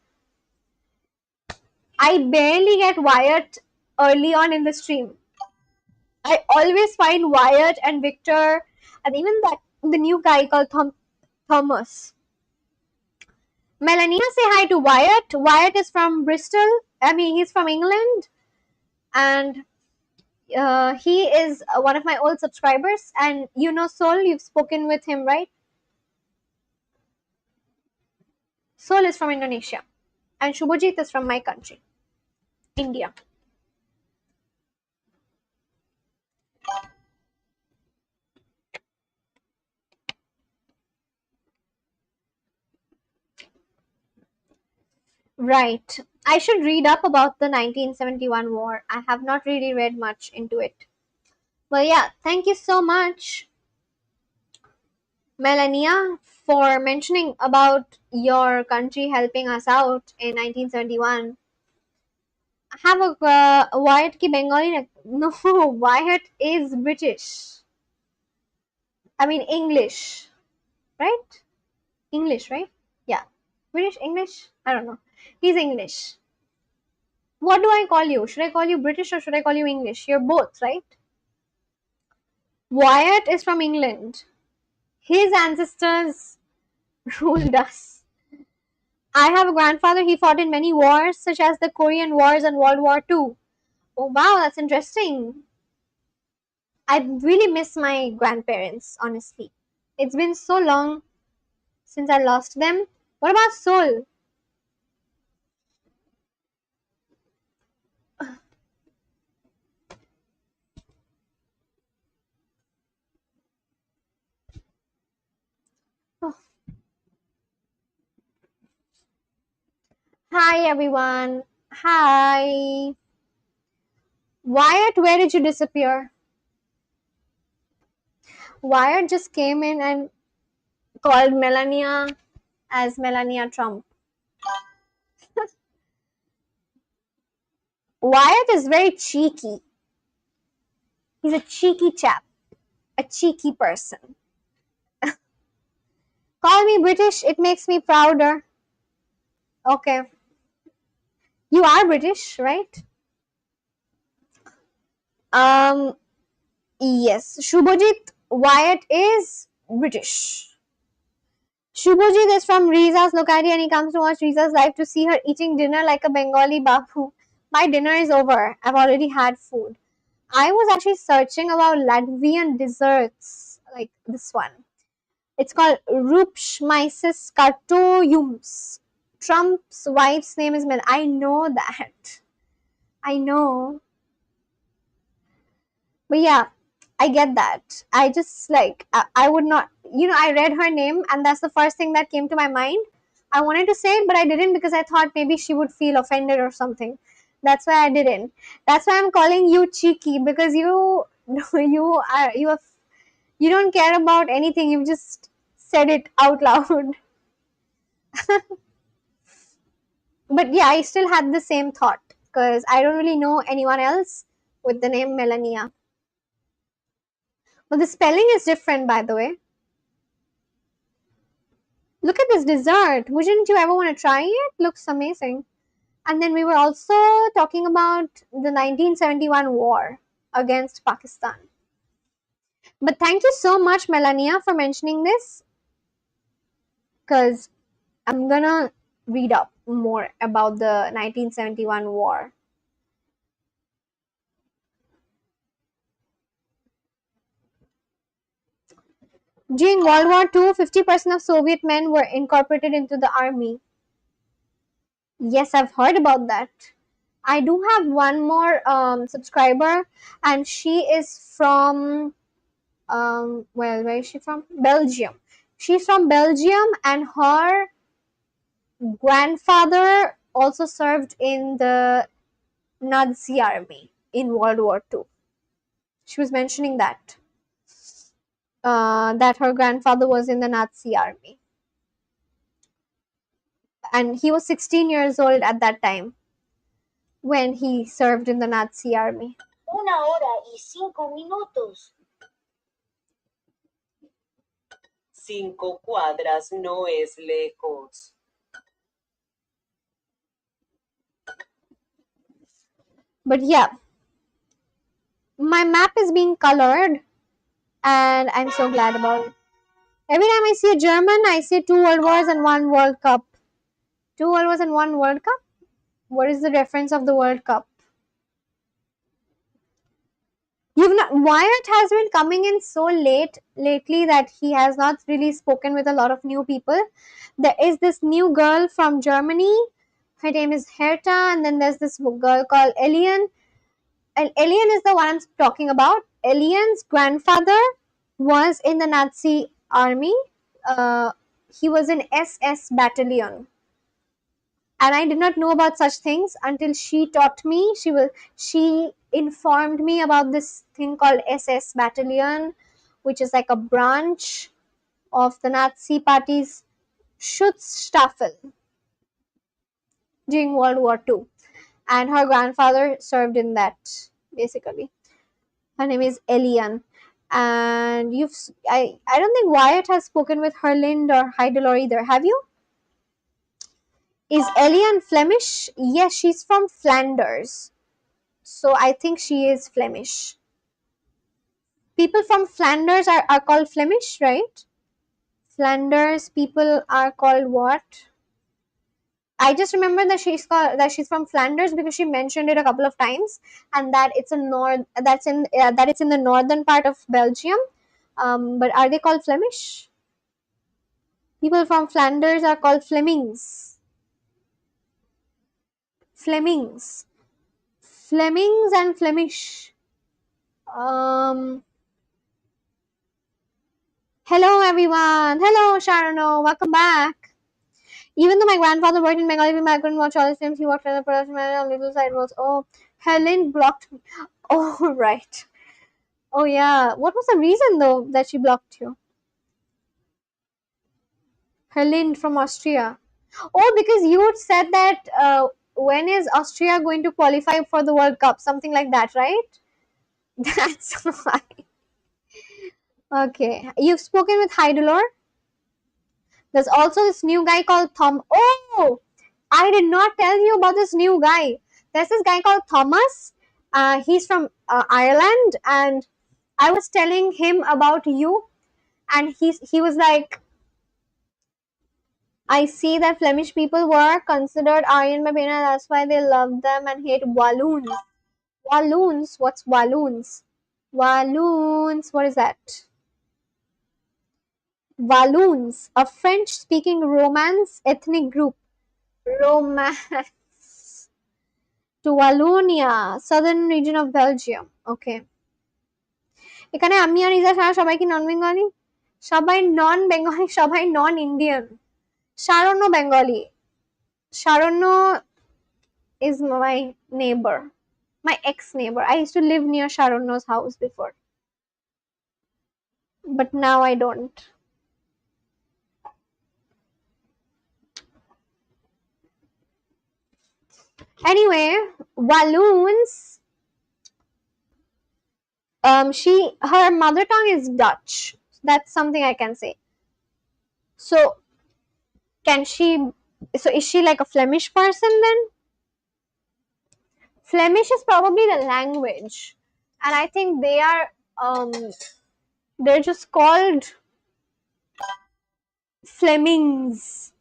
I barely get Wyatt early on in the stream. I always find Wyatt and Victor and even the new guy called Thomas. Melania, say hi to Wyatt. Wyatt is from Bristol. I mean, he's from England, and he is one of my old subscribers. And you know Sol, you've spoken with him, right? Sol is from Indonesia, and Shubhajit is from my country, India. Right. I should read up about the 1971 war. I have not really read much into it. Well, yeah, thank you so much, Melania, for mentioning about your country helping us out in 1971. Have a Wyatt ki Bengali. No, Wyatt is British. I mean English, right? English, right? Yeah. British, English? I don't know. He's English. What do I call you? Should I call you British or should I call you English? You're both, right? Wyatt is from England. His ancestors ruled us. I have a grandfather. He fought in many wars, such as the Korean Wars and World War II. Oh, wow, that's interesting. I really miss my grandparents, honestly. It's been so long since I lost them. What about Soul? Oh. Hi, everyone. Hi. Wyatt, where did you disappear? Wyatt just came in and called Melania as Melania Trump. Wyatt is very cheeky. He's a cheeky chap, a cheeky person. Call me British, it makes me prouder. Okay. You are British, right? Um, yes. Shubhajit, Wyatt is British. Shubhajit is from Riza's locality and he comes to watch Riza's live to see her eating dinner like a Bengali babu. My dinner is over. I've already had food. I was actually searching about Latvian desserts like this one. It's called Rupšmaisis Kartojums. Trump's wife's name is Mel. I know that. I know. But yeah, I get that. I just like, I would not, I read her name and that's the first thing that came to my mind. I wanted to say it, but I didn't because I thought maybe she would feel offended or something. That's why I didn't. That's why I'm calling you cheeky because you don't care about anything. You just said it out loud. But yeah, I still had the same thought because I don't really know anyone else with the name Melania. But the spelling is different, by the way. Look at this dessert. Wouldn't you ever want to try it? Looks amazing. And then we were also talking about the 1971 war against Pakistan. But thank you so much, Melania, for mentioning this, because I'm gonna read up more about the 1971 war. During World War II, 50% of Soviet men were incorporated into the army. Yes, I've heard about that. I do have one more subscriber, and she is from well, where is she from? Belgium. She's from Belgium, and her grandfather also served in the Nazi army in World War II. She was mentioning that her grandfather was in the Nazi army, and he was 16 years old at that time when he served in the Nazi army. 1 hora y 5 minutos. 5 cuadras no es lejos. But yeah, my map is being colored, and I'm so glad about it. Every time I see a German, I say 2 World Wars and 1 World Cup. 2 World Wars and 1 World Cup? What is the reference of the World Cup? You've not Wyatt has been coming in so late lately that he has not really spoken with a lot of new people. There is this new girl from Germany. Her name is Herta, and then there's this girl called Elian. And Elian is the one I'm talking about. Elian's grandfather was in the Nazi army. Uh, he was in SS battalion, and I did not know about such things until she taught me. She informed me about this thing called SS battalion, which is like a branch of the Nazi party's Schutzstaffel during World War II, and her grandfather served in that. Basically, her name is Elian, and I don't think Wyatt has spoken with Herlind or Heidelor either. Have you? Is Elian Flemish? Yes, she's from Flanders. So I think she is Flemish. People from Flanders are called Flemish, right? Flanders people are called what? I just remember that she's from Flanders because she mentioned it a couple of times, and that it's in the northern part of Belgium. But are they called Flemish? People from Flanders are called Flemings. Flemings. Flemings and Flemish. Um, Hello everyone. Hello Sharono. Welcome back. Even though my grandfather worked in Bengali film, I couldn't watch all his films. He worked as a production manager on little side roles. Oh, Helen blocked me. Oh, right. Oh, yeah. What was the reason though that she blocked you? Helen from Austria. Oh, because you said that when is Austria going to qualify for the World Cup? Something like that, right? That's why. Okay. You've spoken with Heidelor. There's also this new guy called Tom. Oh, I did not tell you about this new guy. There's this guy called Thomas. He's from Ireland, and I was telling him about you, and he was like, I see that Flemish people were considered Aryan by Bena, that's why they love them and hate Walloons. Walloons? What's Walloons? Walloons, what is that? Walloons, a French-speaking Romance ethnic group. Romance. To Wallonia, southern region of Belgium. Okay. এখানে আমি আর রিজা ছাড়া সবাই কি নন Bengali? সবাই non Bengali, সবাই non Indian. Sharanya Bengali. Sharanya is my neighbor, my ex-neighbor. I used to live near Sharonno's house before, but now I don't. Anyway, Walloons. Her mother tongue is Dutch. That's something I can say. So can she? So is she like a Flemish person then? Flemish is probably the language, and I think they are They're just called Flemings.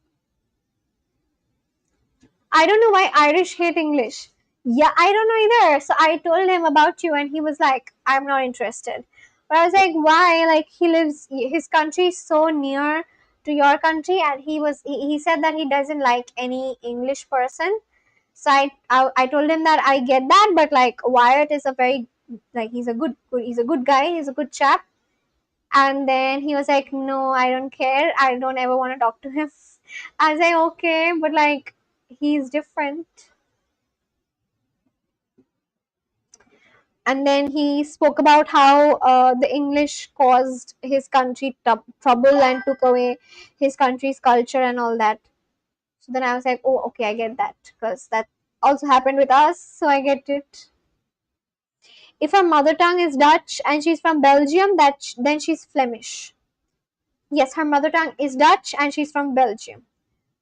I don't know why Irish hate English. Yeah, I don't know either. So I told him about you, and he was like, I'm not interested. But I was like, why? Like, his country is so near to your country, and he said that he doesn't like any English person. So I told him that I get that, but like Wyatt is a very, like, he's a good guy, he's a good chap. And then he was like, no, I don't care, I don't ever want to talk to him. I was like, okay, but like, he's different. And then he spoke about how the English caused his country trouble and took away his country's culture and all that. So then I was like, oh, okay, I get that, because that also happened with us, so I get it. If her mother tongue is Dutch and she's from Belgium, then she's Flemish. Yes, her mother tongue is Dutch and she's from Belgium.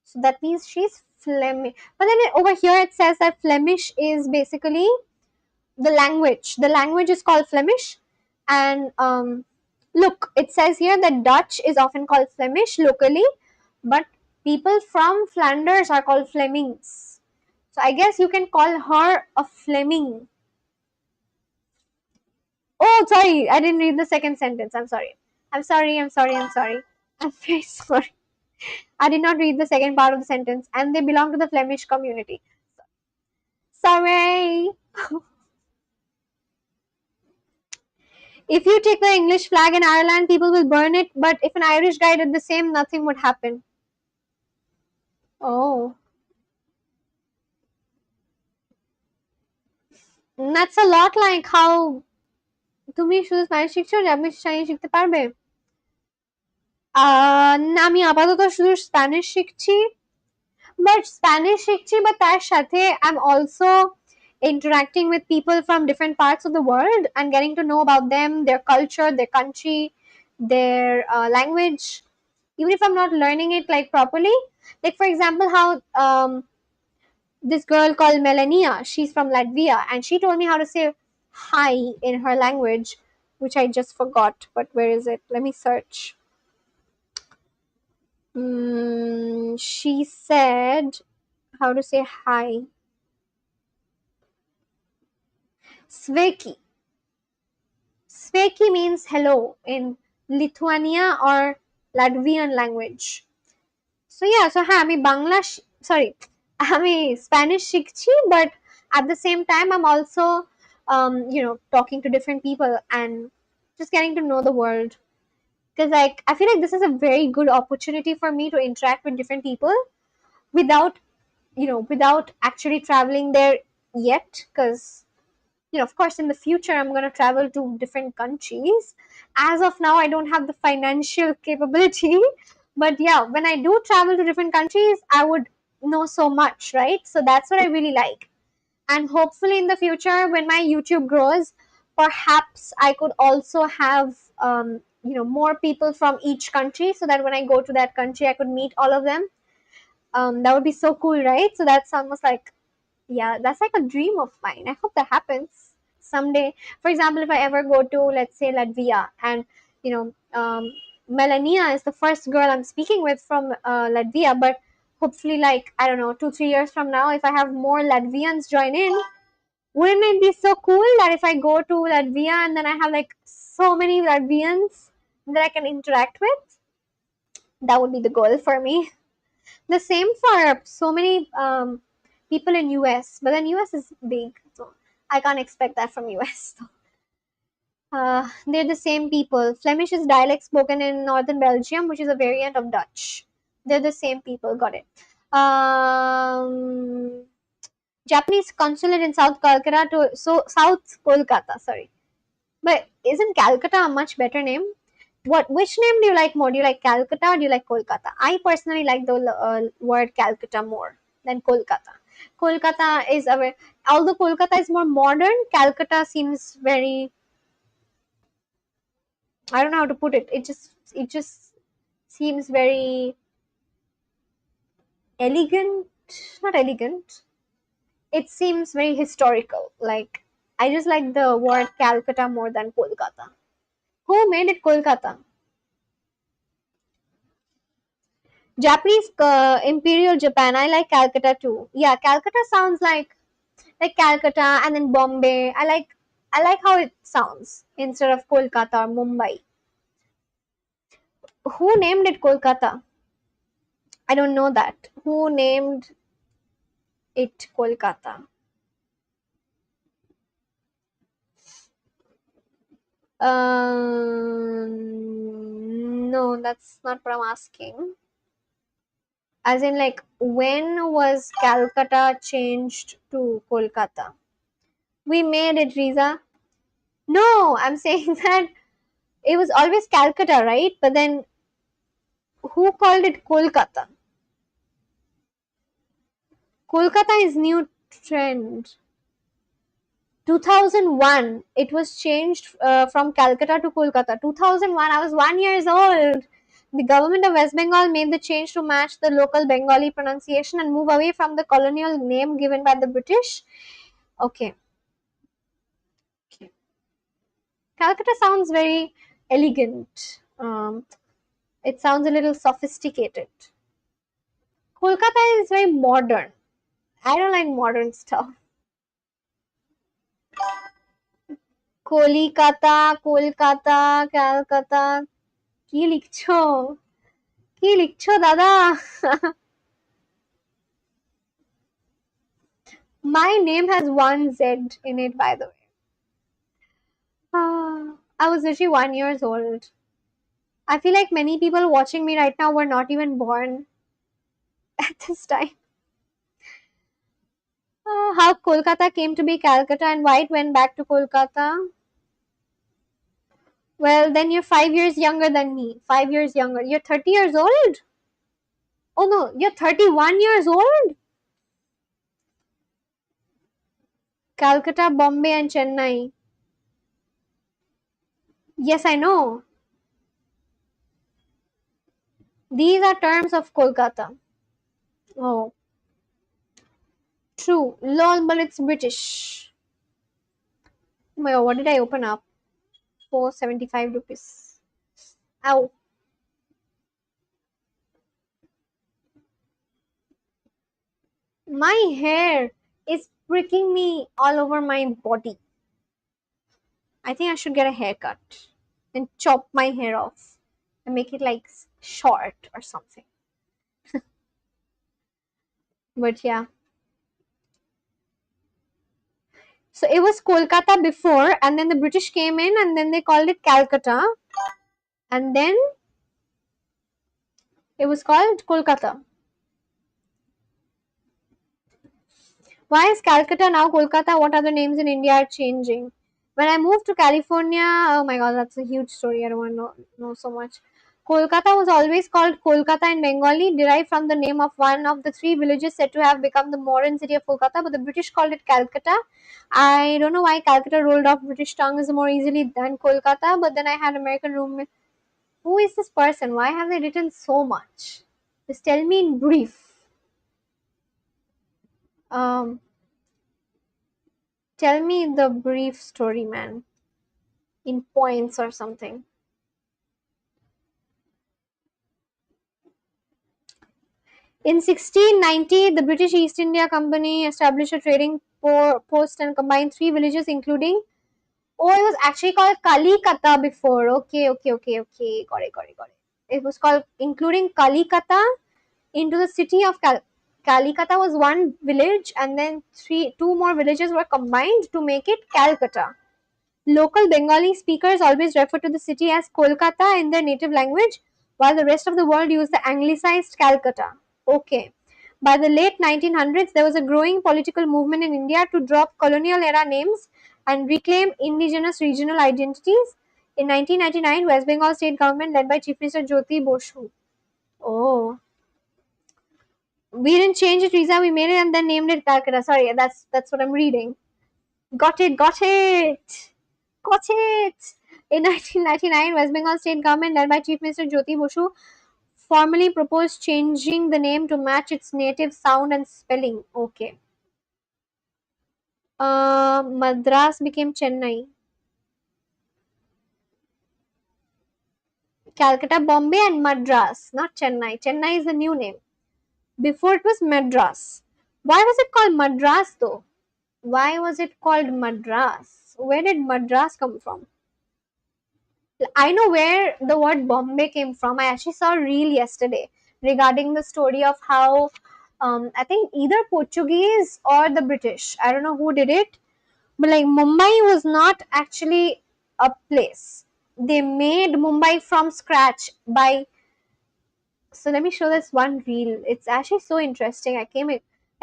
So that means she's Flemish. But then over here it says that Flemish is basically the language. The language is called Flemish. And look, it says here that Dutch is often called Flemish locally, but people from Flanders are called Flemings. So I guess you can call her a Fleming. Oh, sorry, I didn't read the second sentence. I'm sorry. I'm sorry, I'm sorry, I'm sorry. I'm very sorry. I did not read the second part of the sentence. And they belong to the Flemish community. Sorry. If you take the English flag in Ireland, people will burn it. But if an Irish guy did the same, nothing would happen. Oh. That's a lot like how তুমি শুধু Spanish শিখছো Japanese Chinese শিখতে পারবে না আমি আপাতত শুধু Spanish শিখছি but Spanish শিখছি but তার সাথে I'm also interacting with people from different parts of the world and getting to know about them, their culture, their country, their language, even if I'm not learning it like properly. Like for example, how this girl called Melania, she's from Latvia, and she told me how to say hi in her language, which I just forgot. But where is it? Let me search. She said how to say hi. Sveki. Sveki means hello in Lithuania or Latvian language. So yeah, so হ্যাঁ আমি Bangla sorry আমি Spanish শিখছি, but at the same time I'm also talking to different people and just getting to know the world, because like I feel like this is a very good opportunity for me to interact with different people without without actually traveling there yet, because of course, in the future, I'm going to travel to different countries. As of now, I don't have the financial capability. But yeah, when I do travel to different countries, I would know so much, right? So that's what I really like. And hopefully, in the future, when my YouTube grows, perhaps I could also have, more people from each country, so that when I go to that country, I could meet all of them. That would be so cool, right? So that's almost like, yeah, that's like a dream of mine. I hope that happens someday. For example, if I ever go to, let's say, Latvia, and Melania is the first girl I'm speaking with from Latvia, but hopefully, like, I don't know, 2-3 years from now, if I have more Latvians join in, wouldn't it be so cool that if I go to Latvia and then I have like so many Latvians that I can interact with? That would be the goal for me. The same for so many people in US, but then US is big, so I can't expect that from US. They're the same people. Flemish is dialect spoken in northern Belgium, which is a variant of Dutch. They're the same people. Got it. Japanese consulate in South Calcutta South Kolkata. Sorry, but isn't Calcutta a much better name? Which name do you like more? Do you like Calcutta or do you like Kolkata? I personally like the word Calcutta more than Kolkata. Kolkata is although Kolkata is more modern, Calcutta seems very, I don't know how to put it. It just seems very elegant, not elegant. It seems very historical. Like I just like the word Calcutta more than Kolkata. Who made it Kolkata? Japanese Imperial Japan. I like Calcutta too. Yeah, Calcutta sounds like Calcutta and then Bombay. I like how it sounds instead of Kolkata or Mumbai. Who named it Kolkata? I don't know that. Who named it Kolkata? No, that's not what I'm asking. As in, like, when was Calcutta changed to Kolkata? We made it, Riza. No, I'm saying that it was always Calcutta, right? But then who called it Kolkata? Kolkata is new trend. 2001, it was changed from Calcutta to Kolkata. 2001, I was 1 years old. The government of West Bengal made the change to match the local Bengali pronunciation and move away from the colonial name given by the British. Okay. Okay. Calcutta sounds very elegant. It sounds a little sophisticated. Kolkata is very modern. I don't like modern stuff. Calcutta, Kolkata, Calcutta, কি লিখছো? কি লিখছো দাদা? My name has one Z in it, by the way. I was literally 1 years old. I feel like many people watching me right now were not even born at this time. How Kolkata came to be Calcutta and why it went back to Kolkata? Well, then you're 5 years younger than me. 5 years younger. You're 30 years old? Oh no, you're 31 years old? Calcutta, Bombay, and Chennai. Yes, I know. These are terms of Kolkata. Oh, true. Lol, but it's British. Oh my god, what did I open up? 475 rupees. Ow. My hair is pricking me all over my body. I think I should get a haircut and chop my hair off and make it like short or something. But yeah. So it was Kolkata before, and then the British came in, and then they called it Calcutta, and then it was called Kolkata. Why is Calcutta now Kolkata? What other names in India are changing? When I moved to California, oh my god, that's a huge story. I don't want to know so much. Kolkata was always called Kolkata in Bengali, derived from the name of one of the three villages said to have become the modern city of Kolkata, but the British called it Calcutta. I don't know why Calcutta rolled off British tongues more easily than Kolkata, but then I had American roommate. Who is this person? Why have they written so much? Just tell me in brief. Um, Tell me the brief story, man, in points or something. In 1690, the British East India Company established a trading post and combined three villages, including. Oh, it was actually called Kalikata before. Okay. Got it. It was called including Kalikata into the city of Kalikata was one village, and then two more villages were combined to make it Calcutta. Local Bengali speakers always refer to the city as Kolkata in their native language, while the rest of the world used the anglicized Calcutta. Okay. By the late 1900s, there was a growing political movement in India to drop colonial era names and reclaim indigenous regional identities. In 1999, West Bengal state government led by Chief Minister Jyoti Boshu. Oh, we didn't change it, Riza. We made it and then named it Calcutta. Sorry, that's what I'm reading. Got it. Got it. In 1999, West Bengal state government led by Chief Minister Jyoti Boshu formally proposed changing the name to match its native sound and spelling. Okay. Madras became Chennai. Calcutta, Bombay, and Madras, not Chennai. Chennai is the new name. Before it was Madras. Why was it called Madras though? Why was it called Madras? Where did Madras come from? I know where the word Bombay came from. I actually saw a reel yesterday regarding the story of how I think either Portuguese or the British. I don't know who did it, but like Mumbai was not actually a place. They made Mumbai from scratch by. So let me show this one reel. It's actually so interesting. I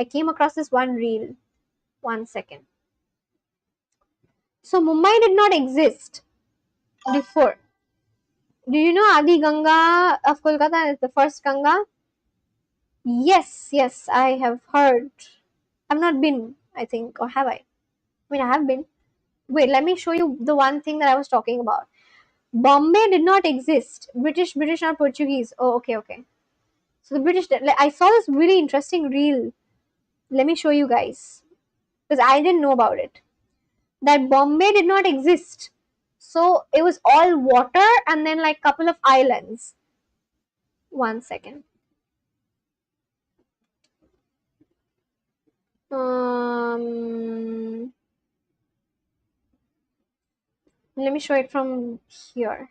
came across this one reel. 1 second. So Mumbai did not exist before. Do you know Adi Ganga of Kolkata is the first Ganga? Yes, yes, I have heard. I've not been, I think, or have I? I mean, I have been. Wait, let me show you the one thing that I was talking about. Bombay did not exist. British, or Portuguese. Oh, okay, okay. So the British, like, I saw this really interesting reel. Let me show you guys because I didn't know about it. That Bombay did not exist. So it was all water and then like couple of islands. 1 second. Let me show it from here.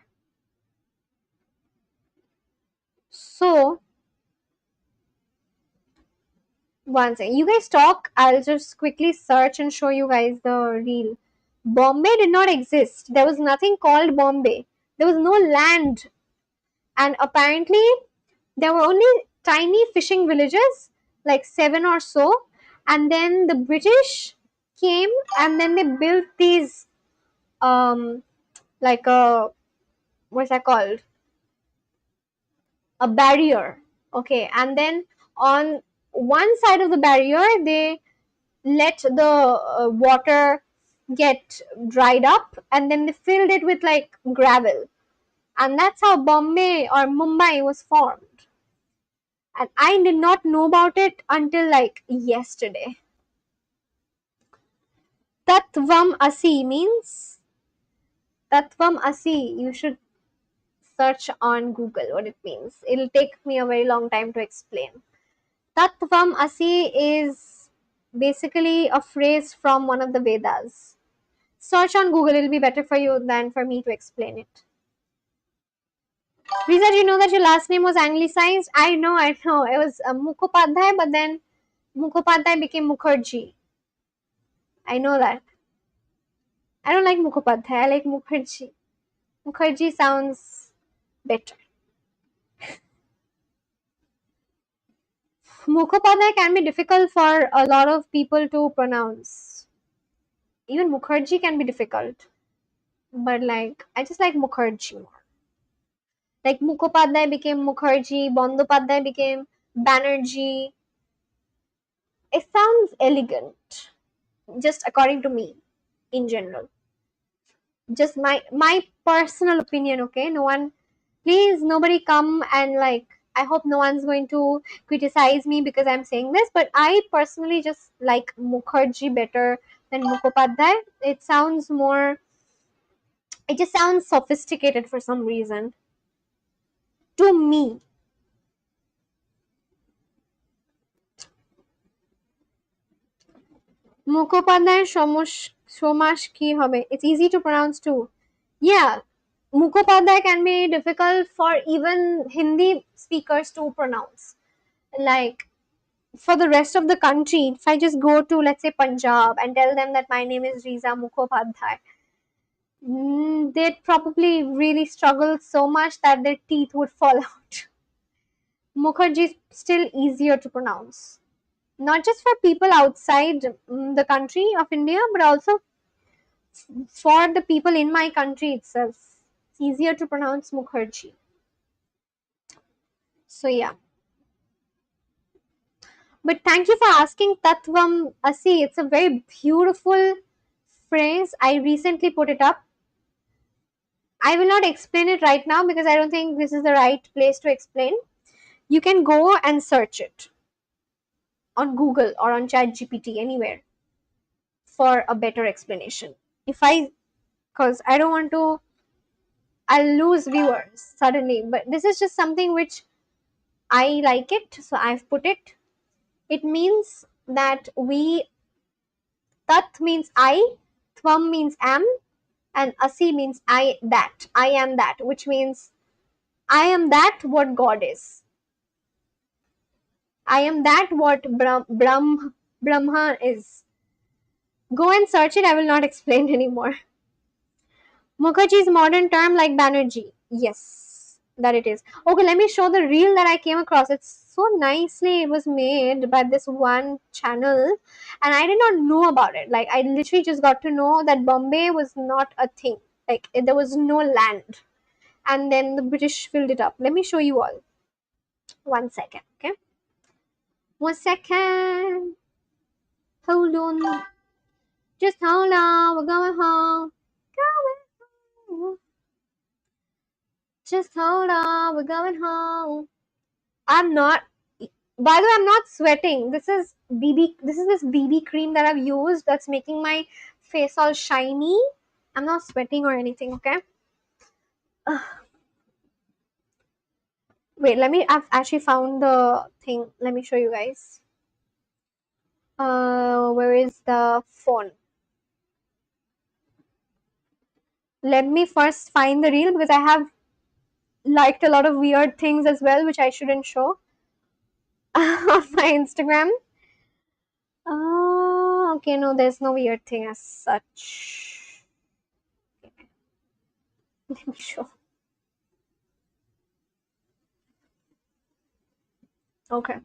So, 1 second. You guys talk. I'll just quickly search and show you guys the reel. Bombay did not exist. There was nothing called Bombay. There was no land. And apparently, there were only tiny fishing villages, like 7 or so. And then the British came and then they built these, like a, what's that called? A barrier. Okay. And then on one side of the barrier, they let the water get dried up and then they filled it with like gravel, and that's how Bombay or Mumbai was formed. And I did not know about it until like yesterday. Tatvam Asi means Tatvam Asi. You should search on Google what it means. It'll take me a very long time to explain. Tatvam Asi is basically a phrase from one of the Vedas. Search on Google, it'll be better for you than for me to explain it. Riza, do you know that your last name was anglicized? I know. It was Mukhopadhyay, but then Mukhopadhyay became Mukherjee. I know that. I don't like Mukhopadhyay, I like Mukherjee. Mukherjee sounds better. Mukhopadhyay can be difficult for a lot of people to pronounce. Even Mukherjee can be difficult. But like, I just like Mukherjee more. Like Mukhopadhyay became Mukherjee, Bandopadhyay became Banerjee. It sounds elegant, just according to me, in general. Just my personal opinion, okay? No one, please, nobody come and like. I hope no one's going to criticize me because I'm saying this, but I personally just like Mukherjee better than Mukhopadhyay. It sounds more. It just sounds sophisticated for some reason. To me, মুখোপাধ্যায়ের সমাস কি হবে? It's easy to pronounce too. Yeah, Mukhopadhyay can be difficult for even Hindi speakers to pronounce. Like for the rest of the country, if I just go to let's say Punjab and tell them that my name is Riza Mukhopadhyay, they'd probably really struggle so much that their teeth would fall out. Mukherjee is still easier to pronounce. Not just for people outside the country of India, but also for the people in my country itself. It's easier to pronounce Mukherjee. So yeah. But thank you for asking Tatvam Asi. It's a very beautiful phrase. I recently put it up. I will not explain it right now because I don't think this is the right place to explain. You can go and search it on Google or on ChatGPT, anywhere, for a better explanation. Because I don't want to I'll lose viewers suddenly. But this is just something which I like it, so I've put it. It means that tat means I, tvam means am, and asi means I that. I am that, which means I am that what God is. I am that what Brahma is. Go and search it. I will not explain anymore. Mukherjee's modern term like Banerjee. Yes, that it is. Okay, let me show the reel that I came across. It's so nicely it was made by this one channel, and I did not know about it. Like I literally just got to know that Bombay was not a thing. Like there was no land, and then the British filled it up. Let me show you all. 1 second, okay? 1 second. Hold on. Just hold on. We're going home. Going home. Just hold on. We're going home. I'm not. By the way, I'm not sweating. This is BB. This is this BB cream that I've used. That's making my face all shiny. I'm not sweating or anything. Okay. Ugh. Wait. Let me. I've actually found the thing. Let me show you guys. Where is the phone? Let me first find the reel because I have liked a lot of weird things as well, which I shouldn't show on my Instagram. Oh, okay, no, there's no weird thing as such. Let me show. Okay.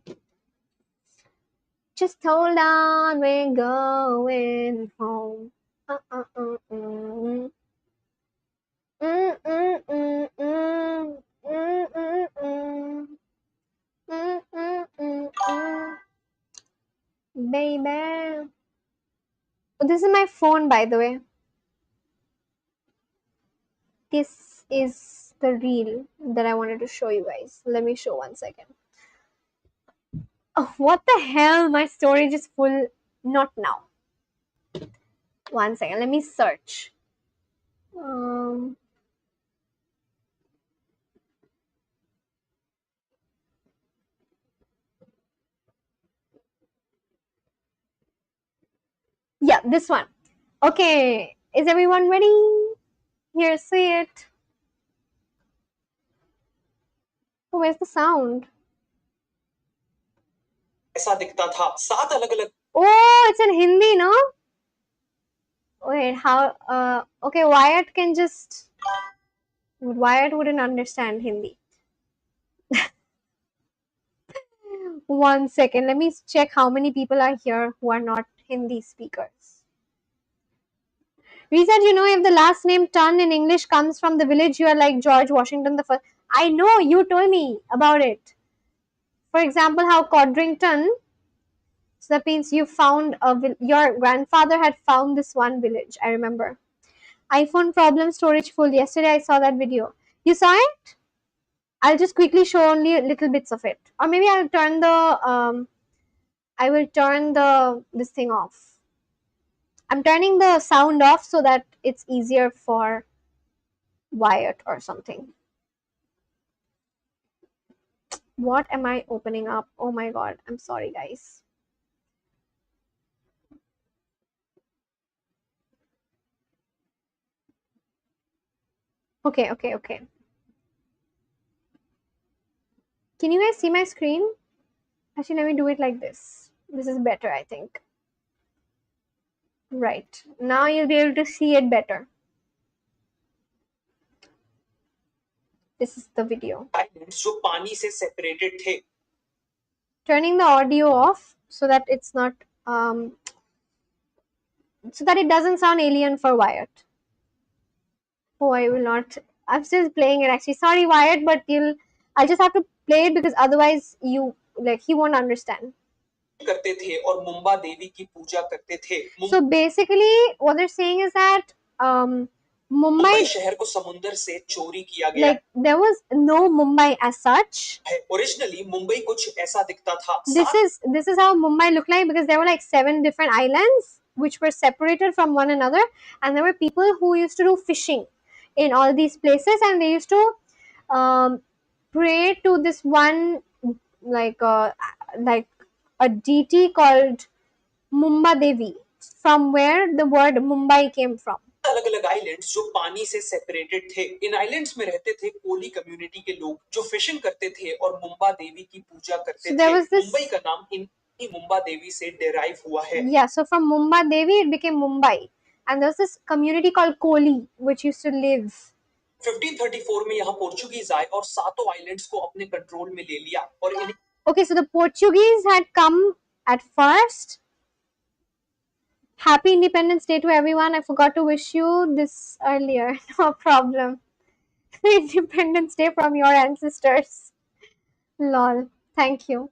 Just hold on, we're going home. Uh, uh, uh, mm. Mm, mm, mm, mm. Mm, mm, mm. Mm, mm, mm, mm. Baby. Oh, this is my phone, by the way. This is the reel that I wanted to show you guys. Let me show 1 second. Oh, what the hell? My storage is full. Not now. 1 second. Let me search. Um, yeah, this one. Okay. Is everyone ready? Here, see it. Oh, where's the sound? ऐसा दिखता था 7 अलग-अलग. Oh, it's in Hindi, no? Wait, how? Okay, Wyatt can just. Wyatt wouldn't understand Hindi. 1 second. Let me check how many people are here who are not Hindi speakers. Riza, do you know if the last name Ton in English comes from the village you are like George Washington the First? I know, you told me about it. For example, how Codrington, so that means you found your grandfather had found this one village. I remember. iPhone problem, storage full. Yesterday I saw that video. You saw it? I'll just quickly show only little bits of it, or maybe I'll turn the I will turn the this thing off. I'm turning the sound off so that it's easier for Wyatt or something. What am I opening up? Oh my god, I'm sorry guys. Okay. Can you guys see my screen? Actually, let me do it like this. This is better, I think. Right. Now you'll be able to see it better. This is the video. जो पानी से separated थे. Turning the audio off so that it's not so that it doesn't sound alien for Wyatt. Oh, I will not. I'm still playing it actually. Sorry, Wyatt, but I'll just have to play it because otherwise he won't understand. करते थे और मुंबा देवी की पूजा करते थे. So basically, what they're saying is that Mumbai शहर को समुंदर से चोरी किया गया. Like there was no Mumbai as such. Originally, Mumbai कुछ ऐसा दिखता था. This is how Mumbai looked like because there were like 7 different islands which were separated from one another, and there were people who used to do fishing in all these places, and they used to pray to this one, like like a deity called Mumba Devi, from where the word Mumbai came from. अलग अलग islands जो पानी से separated थे, इन islands में रहते थे Koli community के लोग जो फिशिंग करते थे और मुंबा देवी की पूजा करते थे। मुंबई का नाम इनकी मुंबा देवी से डेराइव हुआ है। Yeah, so from Mumba Devi it became Mumbai, and there was this community called Koli which used to live. 1534 में यहाँ पोर्चुगीज आए और सातों आइलैंड्स को अपने कंट्रोल में ले लिया और इन्हें Okay, so the Portuguese had come at first. Happy Independence Day to everyone. I forgot to wish you this earlier. No problem. Independence Day from your ancestors. Lol. Thank you.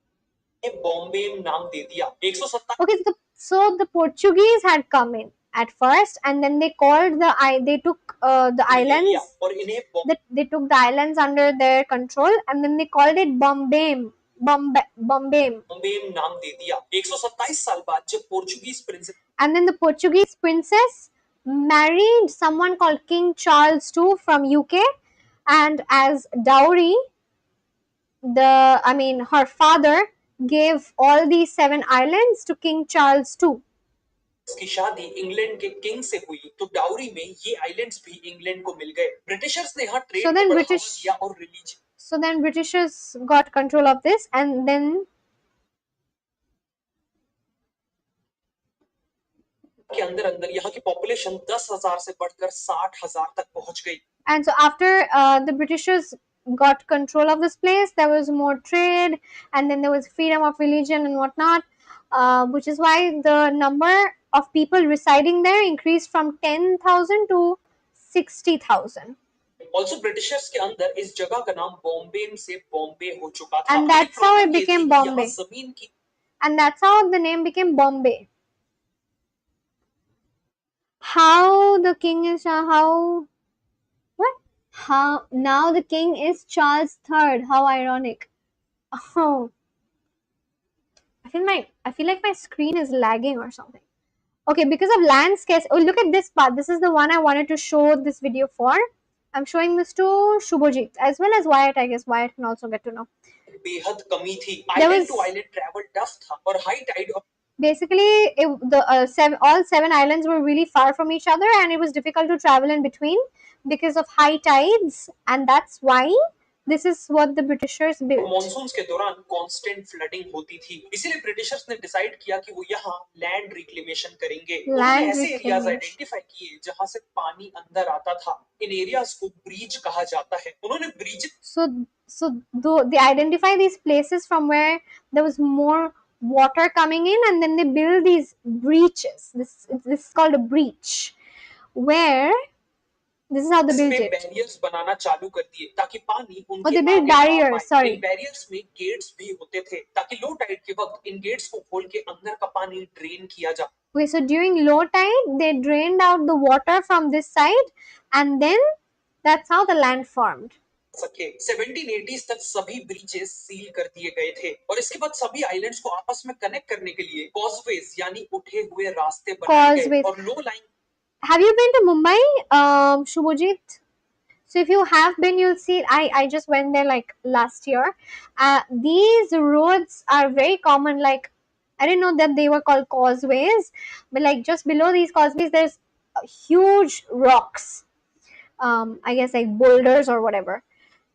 Bombay नाम दे दिया। 127 Okay, so the Portuguese had come in at first, and then they called they took the islands. और इन्हें They took the islands under their control, and then they called it Bombay. Bombay नाम दे दिया। 127 साल बाद जब Portuguese Prince And then the Portuguese princess married someone called King Charles II from UK, and as dowry, her father gave all these 7 islands to King Charles II. की शादी England के king से हुई तो डाउरी में ये islands भी England को मिल गए। ब्रिटिशर्स ने यहाँ ट्रेड को बढ़ावा दिया और religion So then Britishers got control of this, and then के अंदर यहाँ की पॉपुलेशन 10,000 से बढ़कर 60,000 तक पहुंच गई। And so after the Britishers got control of this place, there was more trade, and then there was freedom of religion and whatnot, which is why the number of people residing there increased from 10,000 to 60,000. Also Britishers के अंदर इस जगह का नाम बॉम्बे से बॉम्बे हो चुका था। And that's how it became Bombay. जमीन की And that's how the name became Bombay. How the king is how now the king is Charles III. How ironic. Oh, I feel like my screen is lagging or something. Okay, because of land scarcity. Oh, look at this part. This is the one I wanted to show this video for. I'm showing this to Shubhajit as well as Wyatt. I guess Wyatt can also get to know. बेहद कमी थी। Island to island travel tough था और high tide of basically all 7 islands were really far from each other, and it was difficult to travel in between because of high tides, and that's why this is what the Britishers built. Monsoons के दौरान constant flooding होती थी, इसीलिए Britishers ने decide किया कि वो यहाँ लैंड रिक्लेमेशन करेंगे। उन्होंने ऐसे एरियाज आइडेंटिफाई किए जहां से पानी अंदर आता था। इन एरियाज को ब्रीच कहा जाता है। उन्होंने breach so they identify these places from where there was more water coming in, and then they build these breaches. This is called a breach, where this is how they built it. Barriers बनाना चालू कर दिए ताकि पानी उनके they built barriers. Sorry, in barriers में gets भी होते थे ताकि लो टाइड के वक्त इन गेट्स को खोल के अंदर का पानी ड्रेन किया जा। Okay, so during low tide they drained out the water from this side, and then that's how the land formed. 1780s तक सभी ब्रीचेस सील कर दिए गए थे और इसके बाद सभी आइलैंड्स को आपस में कनेक्ट करने के लिए कॉजवेज यानी उठे हुए रास्ते बनाए गए और लो line. Have you been to Mumbai, Shubhajit? So if you have been, you'll see. I just went there like last year. These roads are very common. Like, I didn't know that they were called causeways, but like just below these causeways, there's huge rocks. I guess like boulders or whatever.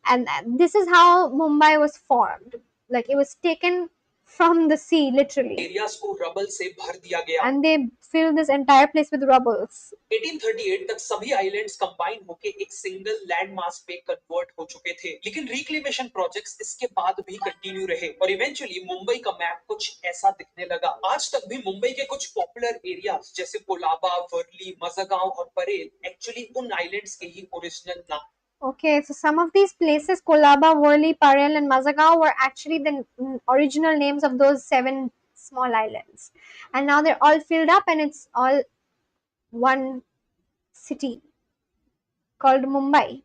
And this is how Mumbai was formed. Like it was taken from the sea, literally. Areas को rubble से भर दिया गया And they filled this entire place with rubbles. 1838 तक सभी islands combine होके एक single land mass पे कन्वर्ट हो चुके थे, लेकिन रिक्लेमेशन प्रोजेक्ट्स इसके बाद भी कंटिन्यू रहे और इवेंचुअली मुंबई का मैप कुछ ऐसा दिखने लगा। आज तक भी मुंबई के कुछ पॉपुलर एरियाज जैसे कोलाबा, वर्ली, मजागांव और परेल एक्चुअली उन आइलैंड्स के ही ओरिजिनल नाम। Okay, so some of these places, Kolaba, Worli, Parel, and Mazagaon, were actually the original names of those 7 small islands. And now they're all filled up, and it's all one city called Mumbai.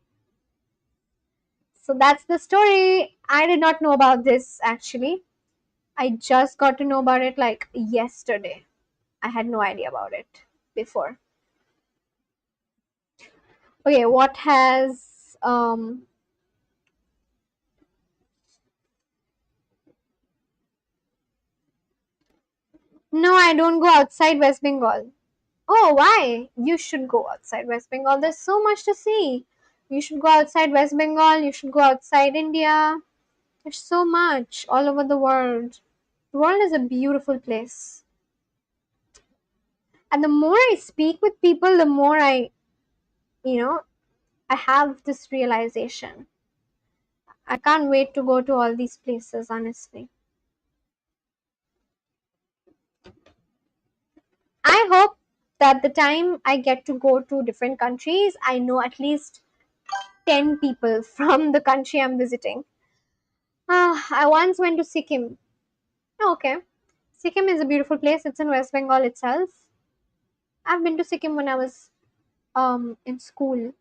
So that's the story. I did not know about this actually. I just got to know about it like yesterday. I had no idea about it before. Okay, what has no, I don't go outside West Bengal. Oh, why? You should go outside West Bengal. There's so much to see. You should go outside West Bengal. You should go outside India. There's so much all over the world. The world is a beautiful place. And the more I speak with people, the more you know, I have this realization. I can't wait to go to all these places, honestly. I hope that the time I get to go to different countries, I know at least 10 people from the country I'm visiting. I once went to Sikkim. Oh, okay. Sikkim is a beautiful place. It's in West Bengal itself. I've been to Sikkim when I was in school.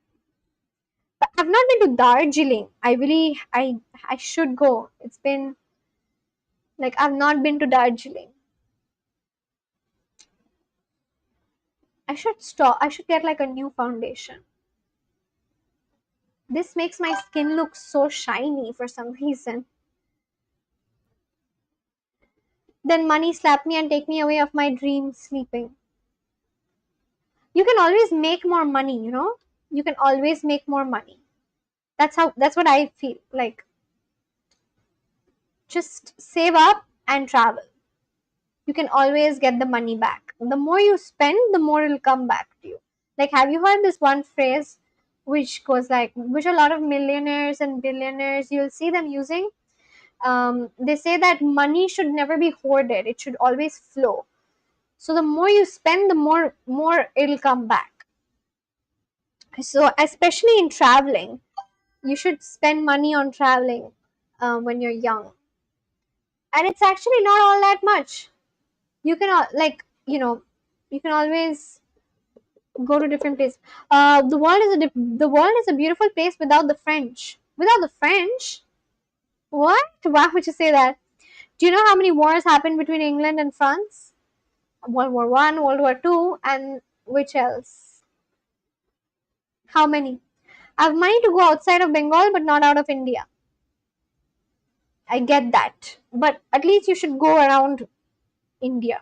But I've not been to Darjeeling. I should go. It's been like I've not been to Darjeeling. I should stop. I should get like a new foundation. This makes my skin look so shiny for some reason. Then money slap me and take me away of my dream sleeping. You can always make more money, you know? You can always make more money. That's what I feel. Like just save up and travel. You can always get the money back. The more you spend, the more it'll come back to you. Like, have you heard this one phrase which goes like, which a lot of millionaires and billionaires, you'll see them using? They say that money should never be hoarded, it should always flow. So the more you spend, the more it'll come back. So especially in traveling, you should spend money on traveling when you're young, and it's actually not all that much. You can you can always go to different places. The world is a beautiful place without the French. Without the French, what? Why would you say that? Do you know how many wars happened between England and France? World War I, World War II, and which else? How many? I have money to go outside of Bengal, but not out of India. I get that, but at least you should go around India.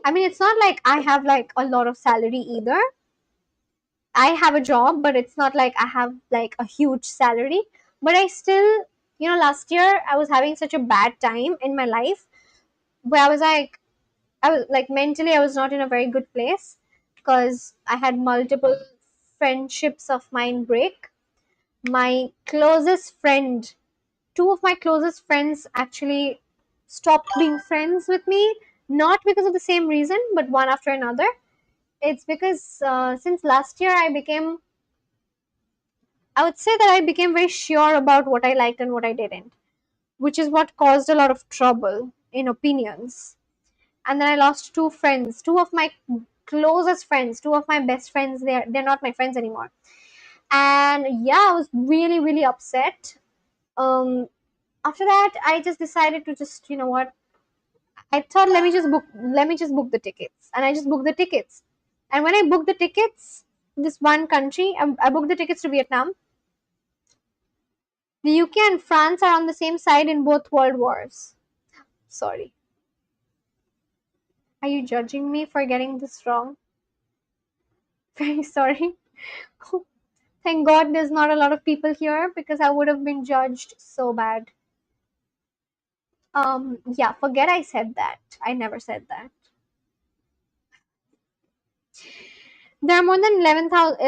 I mean, it's not like I have like a lot of salary either. I have a job, but it's not like I have like a huge salary. But I still, last year I was having such a bad time in my life where I was like mentally, I was not in a very good place because I had multiple friendships of mine break. My closest friend, two of my closest friends actually stopped being friends with me, not because of the same reason, but one after another. It's because since last year I would say that I became very sure about what I liked and what I didn't, which is what caused a lot of trouble in opinions. And then I lost two friends, two of my closest friends, two of my best friends. They're not my friends anymore. And yeah, I was really really upset. Um, After that, I just decided to just what, I thought let me just book the tickets, and I just booked the tickets. And when I booked the tickets, this one country, I booked the tickets to Vietnam. The UK and France are on the same side in both world wars. Sorry. Are you judging me for getting this wrong? Very sorry. Thank God there's not a lot of people here because I would have been judged so bad. Yeah, forget I said that. I never said that. There are more than 11,000.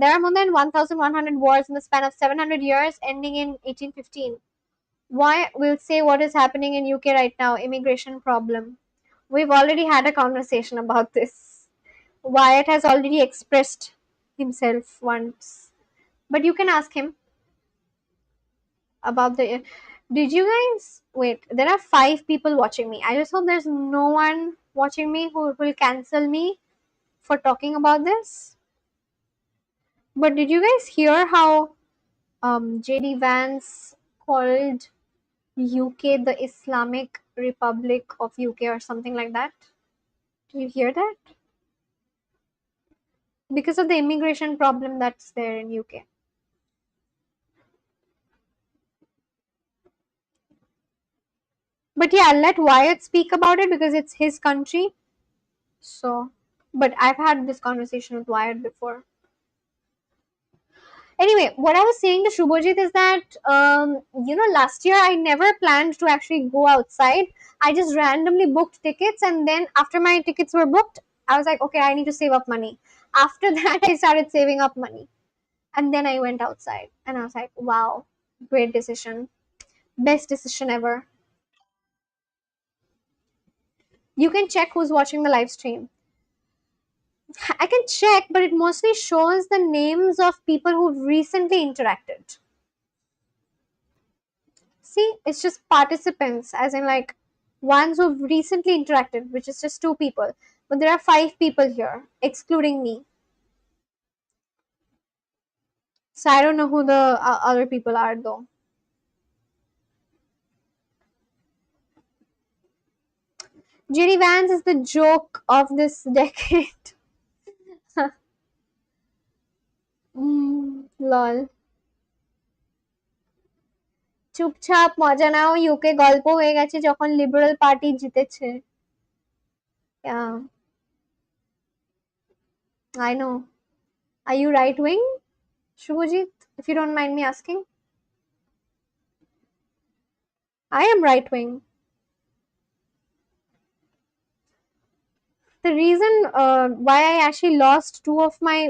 There are more than 1,100 wars in the span of 700 years, ending in 1815. Why? We'll say what is happening in UK right now. Immigration problem. We've already had a conversation about this. Wyatt has already expressed himself once, but you can ask him about the. Did you guys wait? There are 5 people watching me. I just hope there's no one watching me who will cancel me for talking about this. But did you guys hear how JD Vance called UK the Islamic Republic of UK or something like that? Do you hear that? Because of the immigration problem that's there in UK. But yeah, I'll let Wyatt speak about it because it's his country. So, but I've had this conversation with Wyatt before. Anyway, what I was saying to Shubhajit is that, last year I never planned to actually go outside. I just randomly booked tickets, and then after my tickets were booked, I was like, okay, I need to save up money. After that, I started saving up money. And then I went outside, and I was like, wow, great decision. Best decision ever. You can check who's watching the live stream. I can check, but it mostly shows the names of people who've recently interacted. See, it's just participants, as in like ones who've recently interacted, which is just two people. But there are 5 people here, excluding me. So I don't know who the other people are though. JD Vance is the joke of this decade. Lol. চুপচাপ মজা নাও, UK গল্প হয়ে গেছে যখন liberal party জিতেছে। Yeah, I know. Are you right wing, Shubhajit? If you don't mind me asking. I am right wing. The reason why I actually lost 2 of my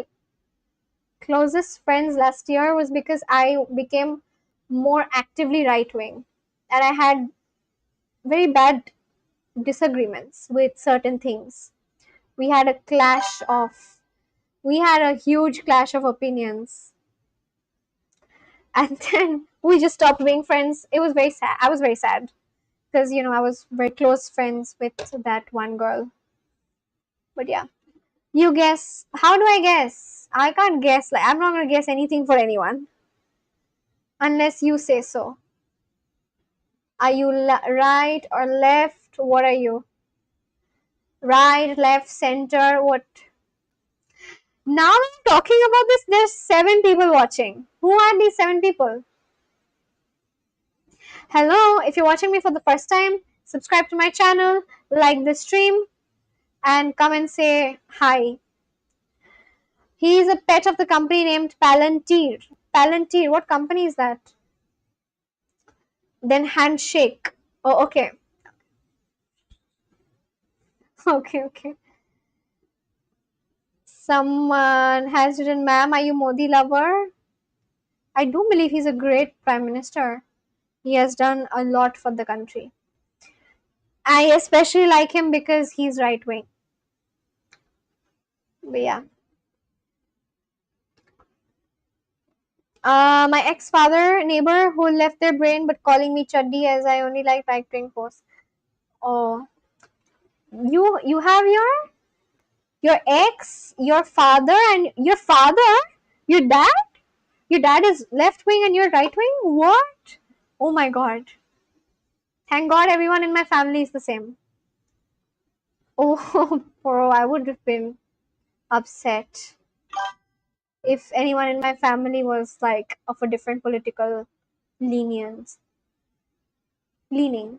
closest friends last year was because I became more actively right wing, and I had very bad disagreements with certain things. We had a clash of, we had a huge clash of opinions, and then we just stopped being friends. It was very sad. I was very sad because I was very close friends with that one girl. But yeah. You guess. How do I guess? I can't guess. Like, I'm not gonna guess anything for anyone unless you say so. Are you right or left? What are you? Right, left, center? What? Now I'm talking about this. There's 7 people watching. Who are these 7 people? Hello. If you're watching me for the first time, subscribe to my channel, like the stream, and come and say hi. He is a pet of the company named Palantir. Palantir. What company is that? Then handshake. Oh, okay. Okay, okay. Someone has written, ma'am, are you Modi lover? I do believe he's a great prime minister. He has done a lot for the country. I especially like him because he's right wing. But yeah. My ex-father neighbor who left their brain but calling me chuddy as I only like right wing posts. Oh, you have your ex, your father, and your dad. Your dad is left wing and you're right wing? What? Oh my god. Thank god everyone in my family is the same. Oh, bro, I would have been upset if anyone in my family was like of a different political lenience. Leaning.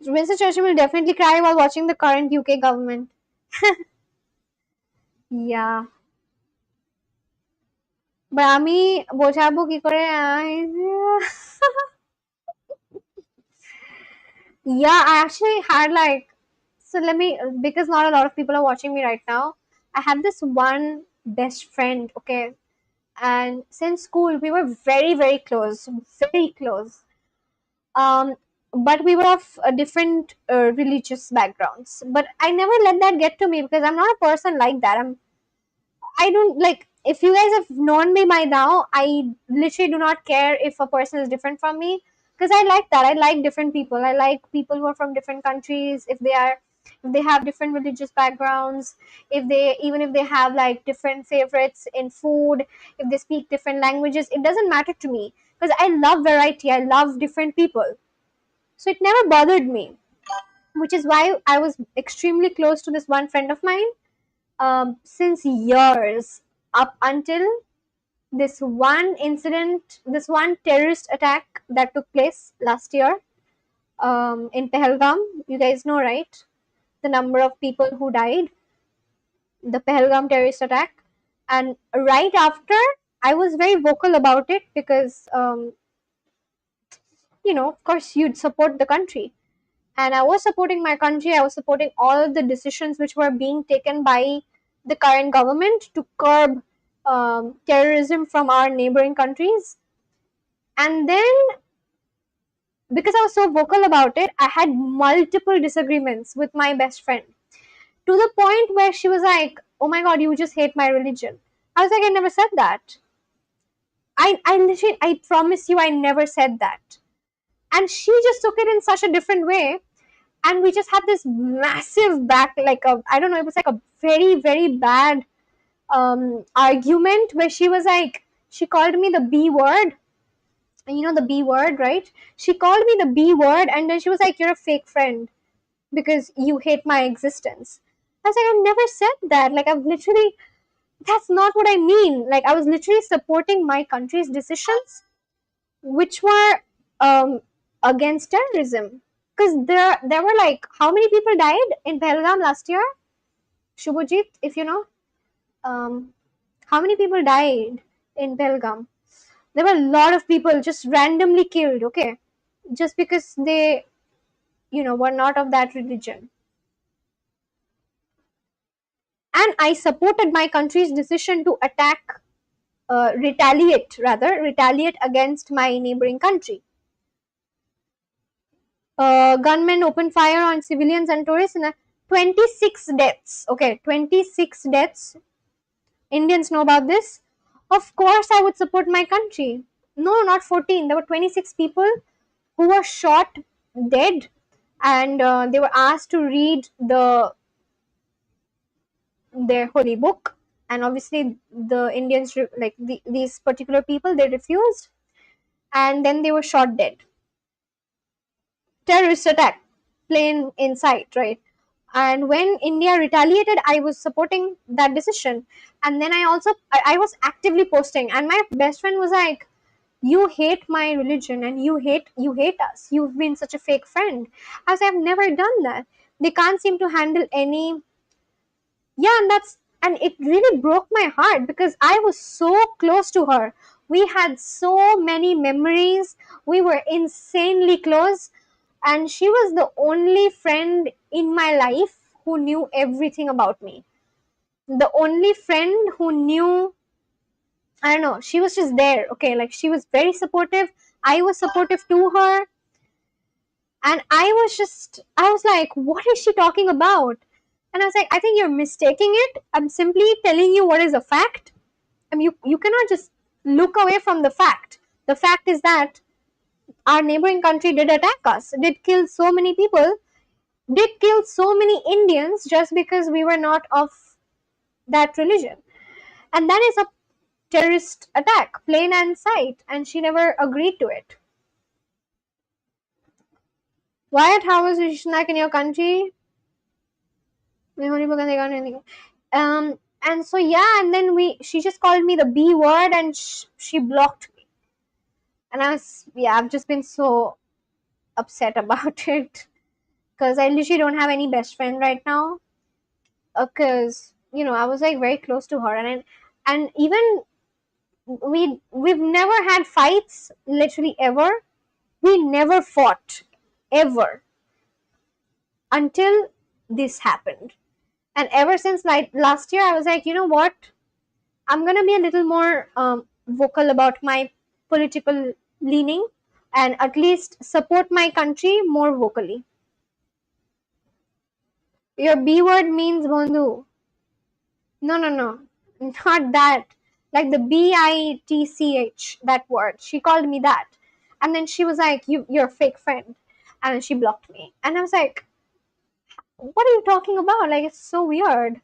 Winston Churchill will definitely cry while watching the current UK government. Yeah. But আমি বোঝাবো কি করে Yeah, I actually had like, so let me, because not a lot of people are watching me right now. I had this one best friend, okay, and since school we were very very close, very close. Um, but we were of different religious backgrounds. But I never let that get to me because I'm not a person like that. I don't like, if you guys have known me by now, I literally do not care if a person is different from me because I like that. I like different people. I like people who are from different countries. If they have different religious backgrounds, even if they have like different favorites in food, if they speak different languages, it doesn't matter to me because I love variety. I love different people. So it never bothered me. which is why I was extremely close to this one friend of mine since years, up until this one incident, this one terrorist attack that took place last year in Pahalgam. You guys know, right? The number of people who died, the Pahalgam terrorist attack. And right after, I was very vocal about it because, of course, you'd support the country. And I was supporting my country. I was supporting all the decisions which were being taken by the current government to curb terrorism from our neighboring countries. And then, because I was so vocal about it, I had multiple disagreements with my best friend, to the point where she was like, "Oh my god, you just hate my religion." I was like, "I never said that. I literally, I promise you, I never said that." And she just took it in such a different way. And we just had this massive back, like a, I don't know, it was like a very, very bad argument where she was like, she called me the B word. And you know the B word, right? She called me the B word, and then she was like, "You're a fake friend because you hate my existence." I was like, "I never said that. Like, I've literally, that's not what I mean. Like, I was literally supporting my country's decisions, which were against terrorism. Because there were like, how many people died in Pahalgam last year? Shubhajit, if you know, um, how many people died in Pahalgam? There were a lot of people just randomly killed. Okay, just because they, were not of that religion. And I supported my country's decision to retaliate against my neighboring country. Gunmen opened fire on civilians and tourists in 26 deaths. Okay, 26 deaths. Indians know about this. Of course, I would support my country. No, not 14. There were 26 people who were shot dead, and they were asked to read their holy book. And obviously, the Indians, like these particular people, they refused, and then they were shot dead. Terrorist attack, plain in sight, right? And when India retaliated, I was supporting that decision. And then I was actively posting, and my best friend was like, "You hate my religion, and you hate us. You've been such a fake friend." I was like, "I've never done that." They can't seem to handle any. Yeah, and it really broke my heart because I was so close to her. We had so many memories. We were insanely close, and she was the only friend in my life who knew everything about me. The only friend who knew, I don't know, she was just there. Okay, like, she was very supportive. I was supportive to her, and I was like, "What is she talking about?" And I was like, "I think you're mistaking it. I'm simply telling you what is a fact. I mean, you cannot just look away from the fact. The fact is that our neighboring country did attack us, did kill so many people, did kill so many Indians just because we were not of that religion. And that is a terrorist attack, plain and sight, and she never agreed to it." Wyatt, how was Rishnak in your country? And so yeah, and then she just called me the B word, and she blocked me. And I've just been so upset about it because I literally don't have any best friend right now. Because I was like very close to her, and even we've never had fights, literally ever. We never fought ever until this happened. And ever since like last year, I was like, you know what? I'm gonna be a little more vocal about my political leaning, and at least support my country more vocally. Your B word means Bondhu. No, no, no, not that. Like the BITCH, that word. She called me that, and then she was like, "You're a fake friend," and then she blocked me. And I was like, "What are you talking about? Like, it's so weird."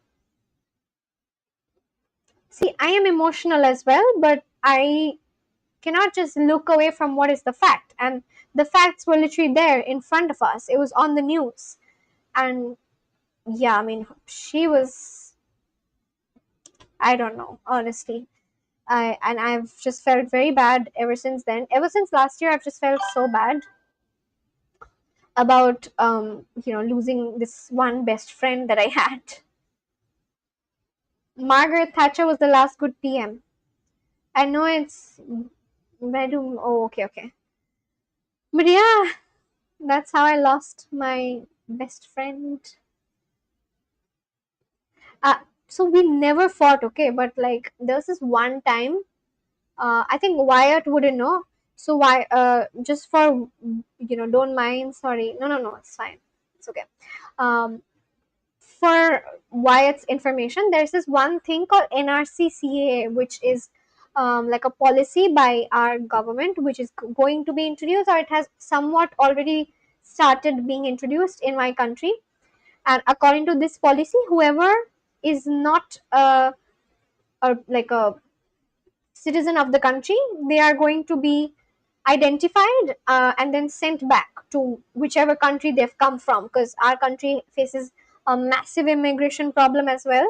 See, I am emotional as well, but I cannot just look away from what is the fact. And the facts were literally there in front of us. It was on the news. And yeah, I mean, she was, I don't know, honestly. I've just felt very bad ever since then. Ever since last year, I've just felt so bad about losing this one best friend that I had. Margaret Thatcher was the last good PM. I know it's where do oh okay, okay. But yeah, that's how I lost my best friend. Uh, so we never fought, okay, but like there was this one time, I think Wyatt wouldn't know. So why just for don't mind, sorry. No, no, no, it's fine. It's okay. Um for Wyatt's information, there's this one thing called NRCCA, which is like a policy by our government, which is going to be introduced, or it has somewhat already started being introduced in my country. And according to this policy, whoever is not like a citizen of the country, they are going to be identified and then sent back to whichever country they've come from, because our country faces a massive immigration problem as well.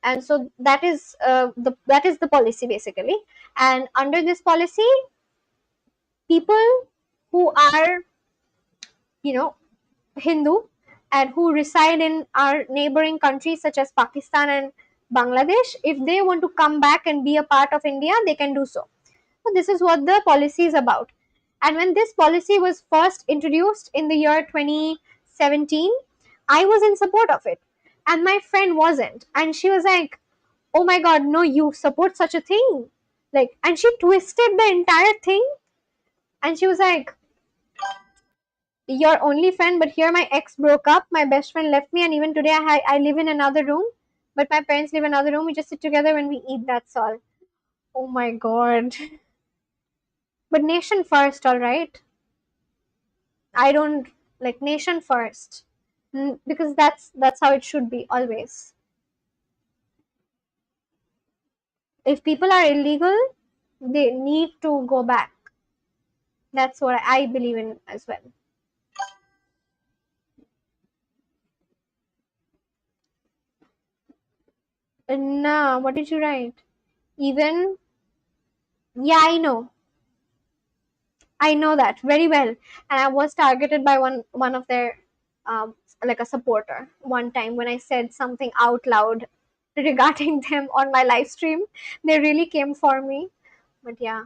And so that is the policy basically. And under this policy, people who are you know Hindu and who reside in our neighboring countries such as Pakistan and Bangladesh, if they want to come back and be a part of India, they can do so. So this is what the policy is about. And when this policy was first introduced in the year 2017, I was in support of it. And my friend wasn't. And she was like, oh my god, no, you support such a thing. Like, and she twisted the entire thing. And she was like, your only friend, but here my ex broke up, my best friend left me, and even today I live in another room, but my parents live in another room. We just sit together when we eat, that's all. Oh my god. But nation first, all right? I don't like nation first. Because that's how it should be always. If people are illegal, they need to go back. That's what I believe in as well. Nah, what did you write? Even, yeah, I know that very well. And I was targeted by one of their like a supporter one time when I said something out loud regarding them on my live stream. They really came for me. But yeah,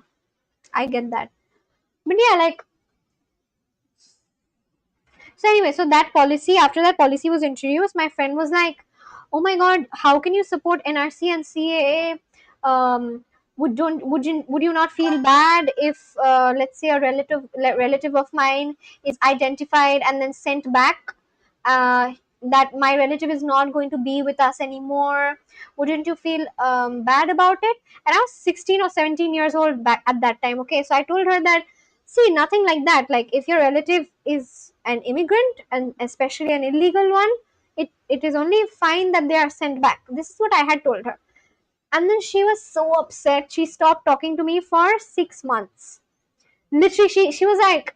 I get that. But yeah, like, so anyway, so that policy, after that policy was introduced, my friend was like, "Oh my god, how can you support NRC and CAA? Would you not feel bad if let's say a relative of mine is identified and then sent back? That my relative is not going to be with us anymore. Wouldn't you feel bad about it?" And I was 16 or 17 years old back at that time. Okay, so I told her that, see, nothing like that. Like, if your relative is an immigrant and especially an illegal one, it is only fine that they are sent back. This is what I had told her. And then she was so upset. She stopped talking to me for 6 months. Literally, she was like,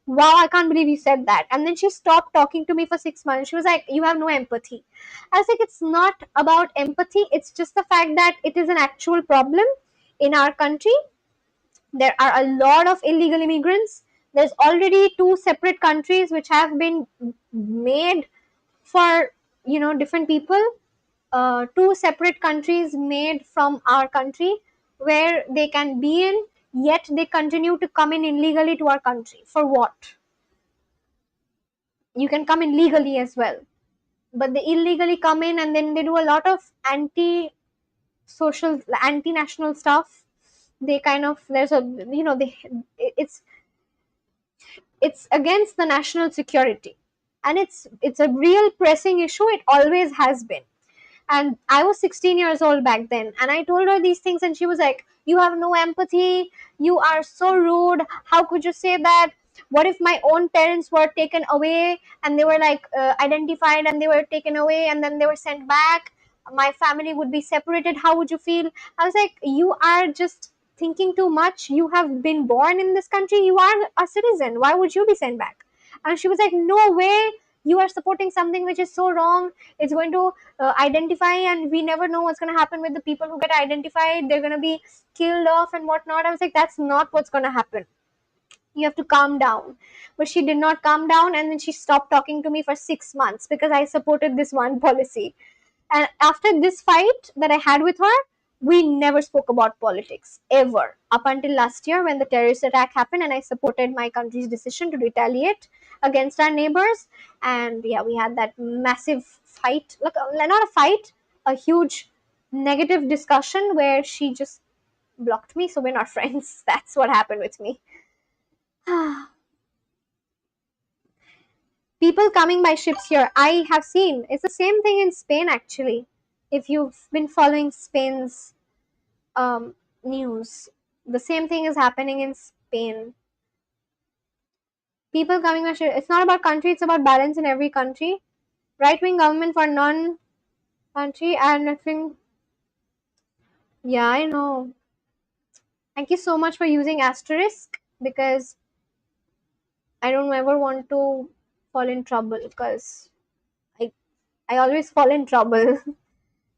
wow, I can't believe you said that. And then she stopped talking to me for 6 months. She was like, you have no empathy. I was like, it's not about empathy. It's just the fact that it is an actual problem in our country. There are a lot of illegal immigrants. There's already two separate countries which have been made for different people. Two separate countries made from our country where they can be in, yet they continue to come in illegally to our country. For what? You can come in legally as well, but they illegally come in and then they do a lot of social, anti-national stuff. They kind of, there's a they, it's it's against the national security, and it's a real pressing issue. It always has been. And I was 16 years old back then, and I told her these things, and she was like, you have no empathy, you are so rude, how could you say that? What if my own parents were taken away and they were like identified and they were taken away and then they were sent back? My family would be separated, how would you feel? I was like, you are just thinking too much. You have been born in this country, you are a citizen, why would you be sent back? And she was like, no way, you are supporting something which is so wrong. It's going to identify, and we never know what's going to happen with the people who get identified. They're going to be killed off and whatnot. I was like, that's not what's going to happen. You have to calm down. But she did not calm down, and then she stopped talking to me for 6 months because I supported this one policy. And after this fight that I had with her, we never spoke about politics ever up until last year when the terrorist attack happened and I supported my country's decision to retaliate against our neighbors. And yeah, we had that massive fight. Look, not a fight, a huge negative discussion where she just blocked me. So we're not friends. That's what happened with me. People coming by ships here, I have seen. It's the same thing in Spain actually. If you've been following Spain's news, the same thing is happening in Spain. People coming by ship. It's not about country, it's about balance in every country. Right wing government for non country and nothing. Yeah, I know. Thank you so much for using asterisk because I don't ever want to fall in trouble because I I always fall in trouble.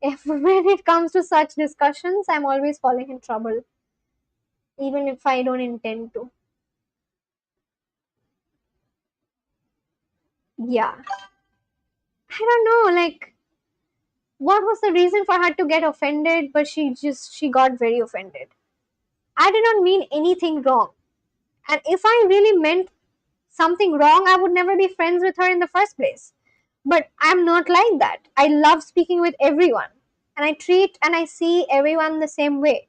If when it comes to such discussions, I'm always falling in trouble, even if I don't intend to. Yeah. I don't know, like what was the reason for her to get offended, but she got very offended. I did not mean anything wrong. And if I really meant something wrong, I would never be friends with her in the first place. But I'm not like that. I love speaking with everyone. And I treat and I see everyone the same way.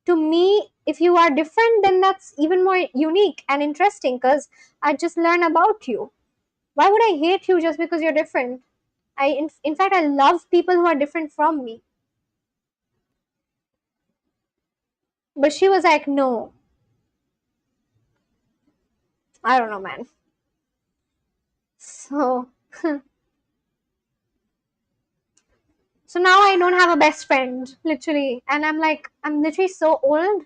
To me, if you are different, then that's even more unique and interesting because I just learn about you. Why would I hate you just because you're different? In fact, I love people who are different from me. But she was like, no, I don't know, man. So, so now I don't have a best friend, literally. And I'm like, I'm literally so old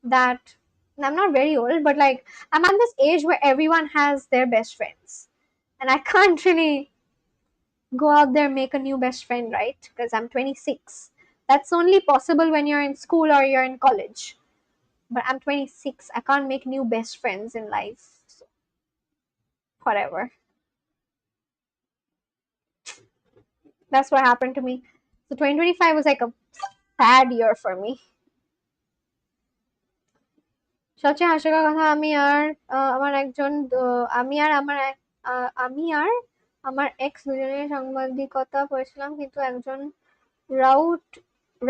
that I'm not very old, but like, I'm at this age where everyone has their best friends. And I can't really go out there and make a new best friend, right? Because I'm 26. That's only possible when you're in school or you're in college. But I'm 26. I can't make new best friends in life. So, whatever. That's what happened to me. So 2025 was like a sad year for me. সবচেয়ে হাস্যকর কথা, আমি আর আমার একজন আমি আর আমার আমি আর আমার এক্স দুজনে সাংবাদিকতা করেছিলাম, কিন্তু একজন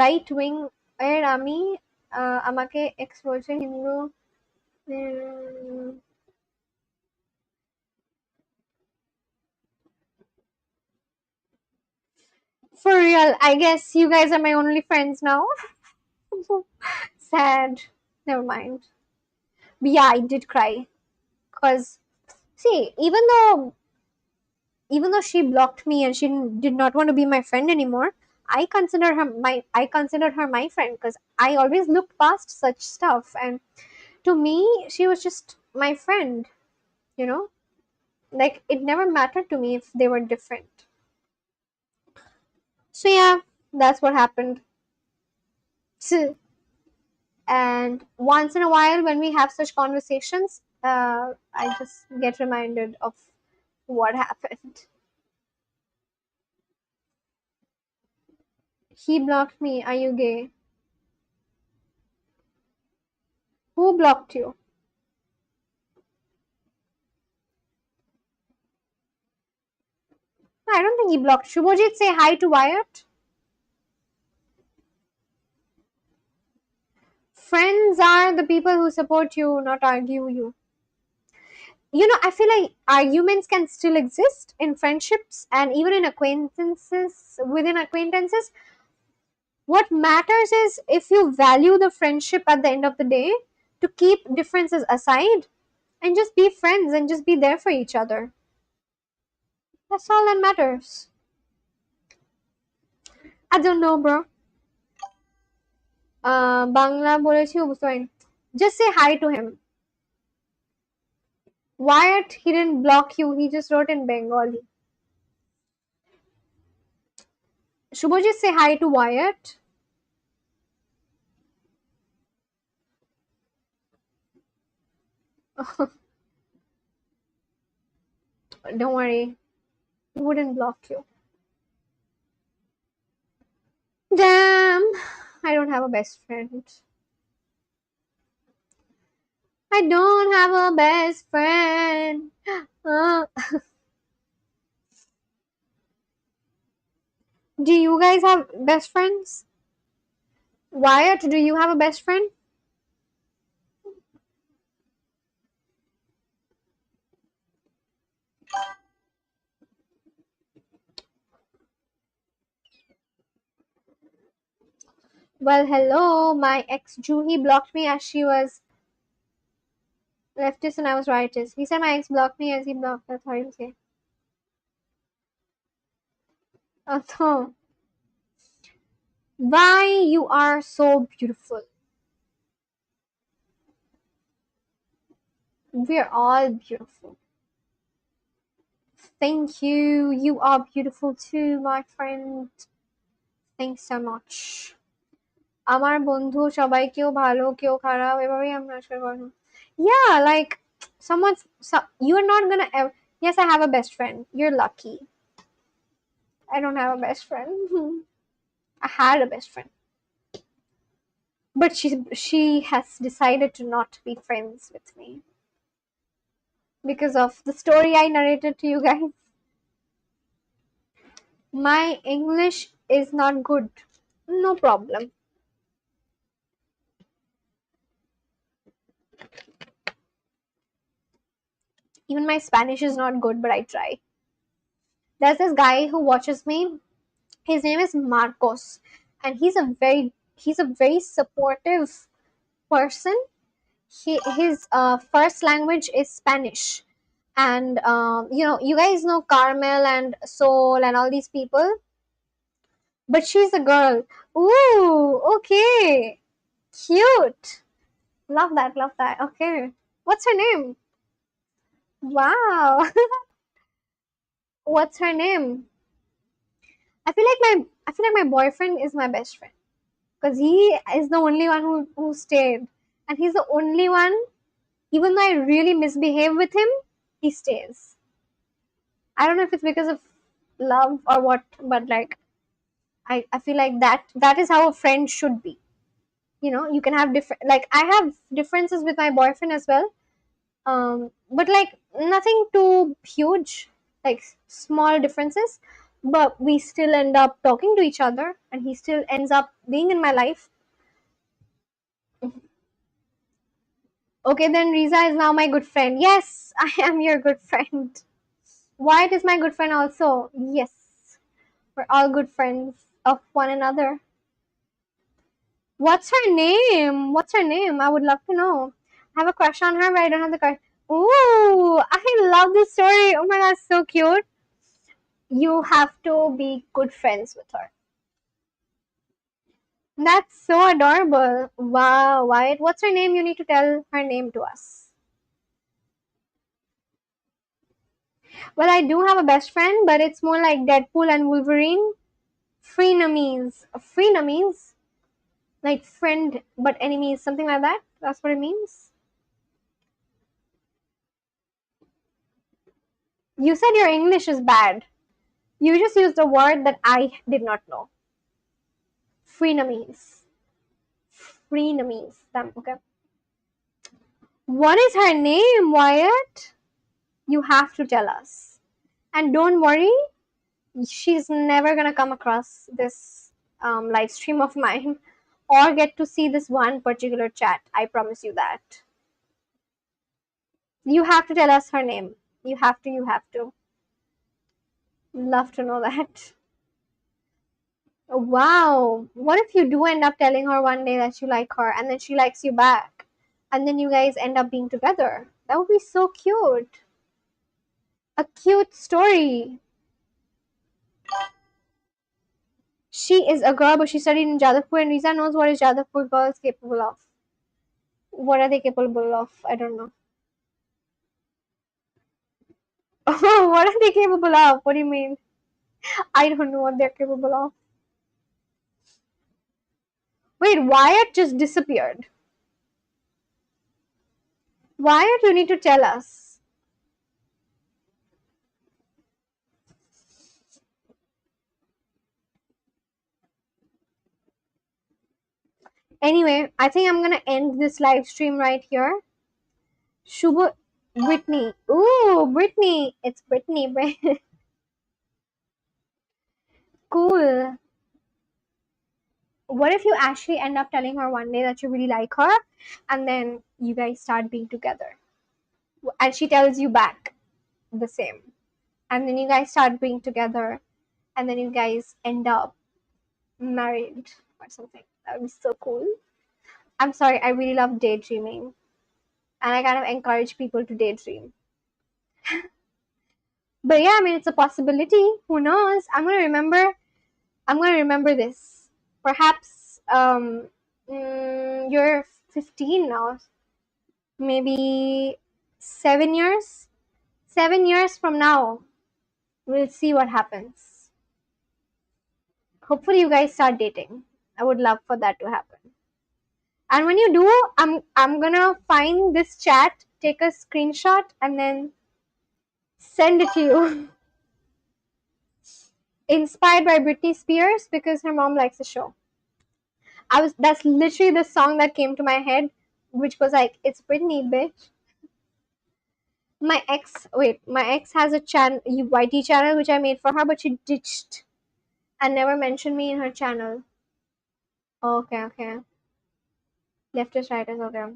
রাইট উইং এর আমাকে এক্স বলছে Hindu. For real, I guess you guys are my only friends now. Sad. Never mind. But yeah, I did cry. Because, see, even though she blocked me and she did not want to be my friend anymore, I considered her my friend because I always looked past such stuff, and to me she was just my friend, you know? Like it never mattered to me if they were different. So yeah, that's what happened. So, and once in a while when we have such conversations, I just get reminded of what happened. He blocked me. Are you gay? Who blocked you? No, I don't think he blocked. Shubhajit, say hi to Wyatt. Friends are the people who support you, not argue you. You know, I feel like arguments can still exist in friendships and even in acquaintances, within acquaintances. What matters is if you value the friendship at the end of the day, to keep differences aside and just be friends and just be there for each other. That's all that matters. I don't know, bro. Bangla বলেছি বুঝতে পারিনি. Just say hi to him. Wyatt, he didn't block you. He just wrote in Bengali. Shubhajit, say hi to Wyatt. Don't worry. He wouldn't block you. Damn. I don't have a best friend. I don't have a best friend. Uh, do you guys have best friends? Wyatt, do you have a best friend? Well, hello. My ex Juhi blocked me as she was leftist and I was rightist. He said my ex blocked me as he blocked. That's how you say. So, why you are so beautiful? We're all beautiful. Thank you. You are beautiful too, my friend. Thanks so much. আমার বন্ধু সবাই কেউ ভালো কেউ খারাপ এভাবেই আমরা আসলে করবো yeah like someone you're not gonna ever yes I have a best friend you're lucky I don't have a best friend I had a best friend but she has decided to not be friends with me because of the story I narrated to you guys. My English is not good. No problem. Even my Spanish is not good, but I try. There's this guy who watches me. His name is Marcos, and he's a very supportive person. His first language is Spanish, and you guys know Carmel and Soul and all these people, but she's a girl. Ooh, okay, cute. Love that, love that. Okay, what's her name? Wow, what's her name? I feel like my boyfriend is my best friend because he is the only one who stayed, and he's the only one. Even though I really misbehave with him, he stays. I don't know if it's because of love or what, but like I feel like that is how a friend should be. You can have different, like I have differences with my boyfriend as well, but like nothing too huge, like small differences, but we still end up talking to each other and he still ends up being in my life. Okay, then Riza is now my good friend. Yes, I am your good friend. Wyatt is my good friend also. Yes, we're all good friends of one another. What's her name? What's her name? I would love to know. I have a crush on her, but I don't have the crush. Ooh, I love this story. Oh my god, so cute. You have to be good friends with her. That's so adorable. Wow, Wyatt. What's her name? You need to tell her name to us. Well, I do have a best friend, but it's more like Deadpool and Wolverine. Frenemies. Frenemies? Like friend but enemies, something like that. That's what it means. You said your English is bad. You just used a word that I did not know. Frenemies. Frenemies. Damn, okay. What is her name, Wyatt? You have to tell us. And don't worry, she's never gonna come across this live stream of mine or get to see this one particular chat. I promise you that. You have to tell us her name. You have to, you have to. Love to know that. Wow. What if you do end up telling her one day that you like her and then she likes you back? And then you guys end up being together. That would be so cute. A cute story. She is a girl, but she studied in Jadavpur, and Riza knows what is Jadavpur girls capable of. What are they capable of? I don't know. Oh, what are they capable of? What do you mean? I don't know what they're capable of. Wait, Wyatt just disappeared. Wyatt, you need to tell us. Anyway, I think I'm gonna end this live stream right here. Shubha, Brittany. Ooh, Brittany. It's Brittany. Cool. What if you actually end up telling her one day that you really like her, and then you guys start being together, and she tells you back the same, and then you guys start being together, and then you guys end up married or something? That would be so cool. I'm sorry, I really love daydreaming, and I kind of encourage people to daydream. But yeah, I mean, it's a possibility. Who knows? I'm gonna remember this. Perhaps you're 15 now. Maybe 7 years. 7 years from now, we'll see what happens. Hopefully, you guys start dating. I would love for that to happen. And when you do, I'm gonna find this chat, take a screenshot, and then send it to you. Inspired by Britney Spears because her mom likes the show. That's literally the song that came to my head, which was like, it's Britney, bitch. My ex has a YT channel which I made for her, but she ditched and never mentioned me in her channel. Okay, okay. Leftist, rightist, okay.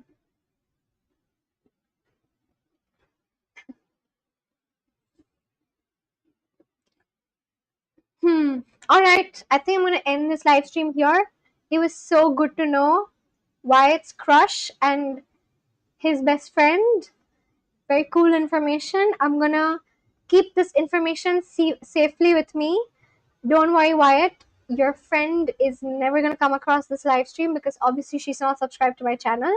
Alright, I think I'm gonna end this live stream here. It was so good to know Wyatt's crush and his best friend. Very cool information. I'm gonna keep this information safely with me. Don't worry, Wyatt. Your friend is never gonna come across this live stream because obviously she's not subscribed to my channel.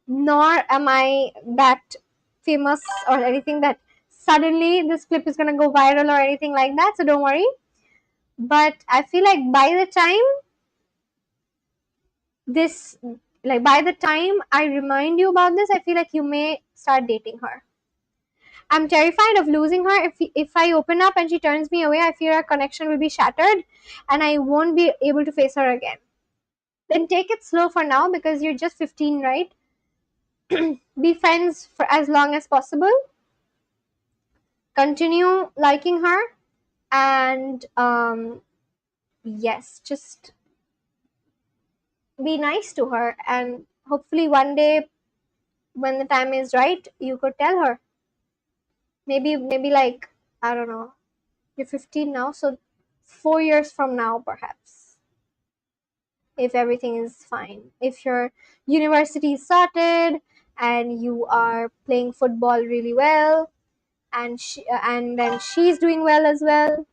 Nor am I that famous or anything that suddenly this clip is gonna go viral or anything like that. So don't worry. But I feel like this by the time I remind you about this, I feel like you may start dating her. I'm terrified of losing her. If I open up and she turns me away, I fear our connection will be shattered and I won't be able to face her again. Then take it slow for now because you're just 15, right? Be friends for as long as possible. Continue liking her, and yes, just be nice to her, and hopefully one day when the time is right, you could tell her. Maybe like, I don't know, you're 15 now, so 4 years from now perhaps, if everything is fine, if your university is sorted and you are playing football really well, and then she's doing well as well.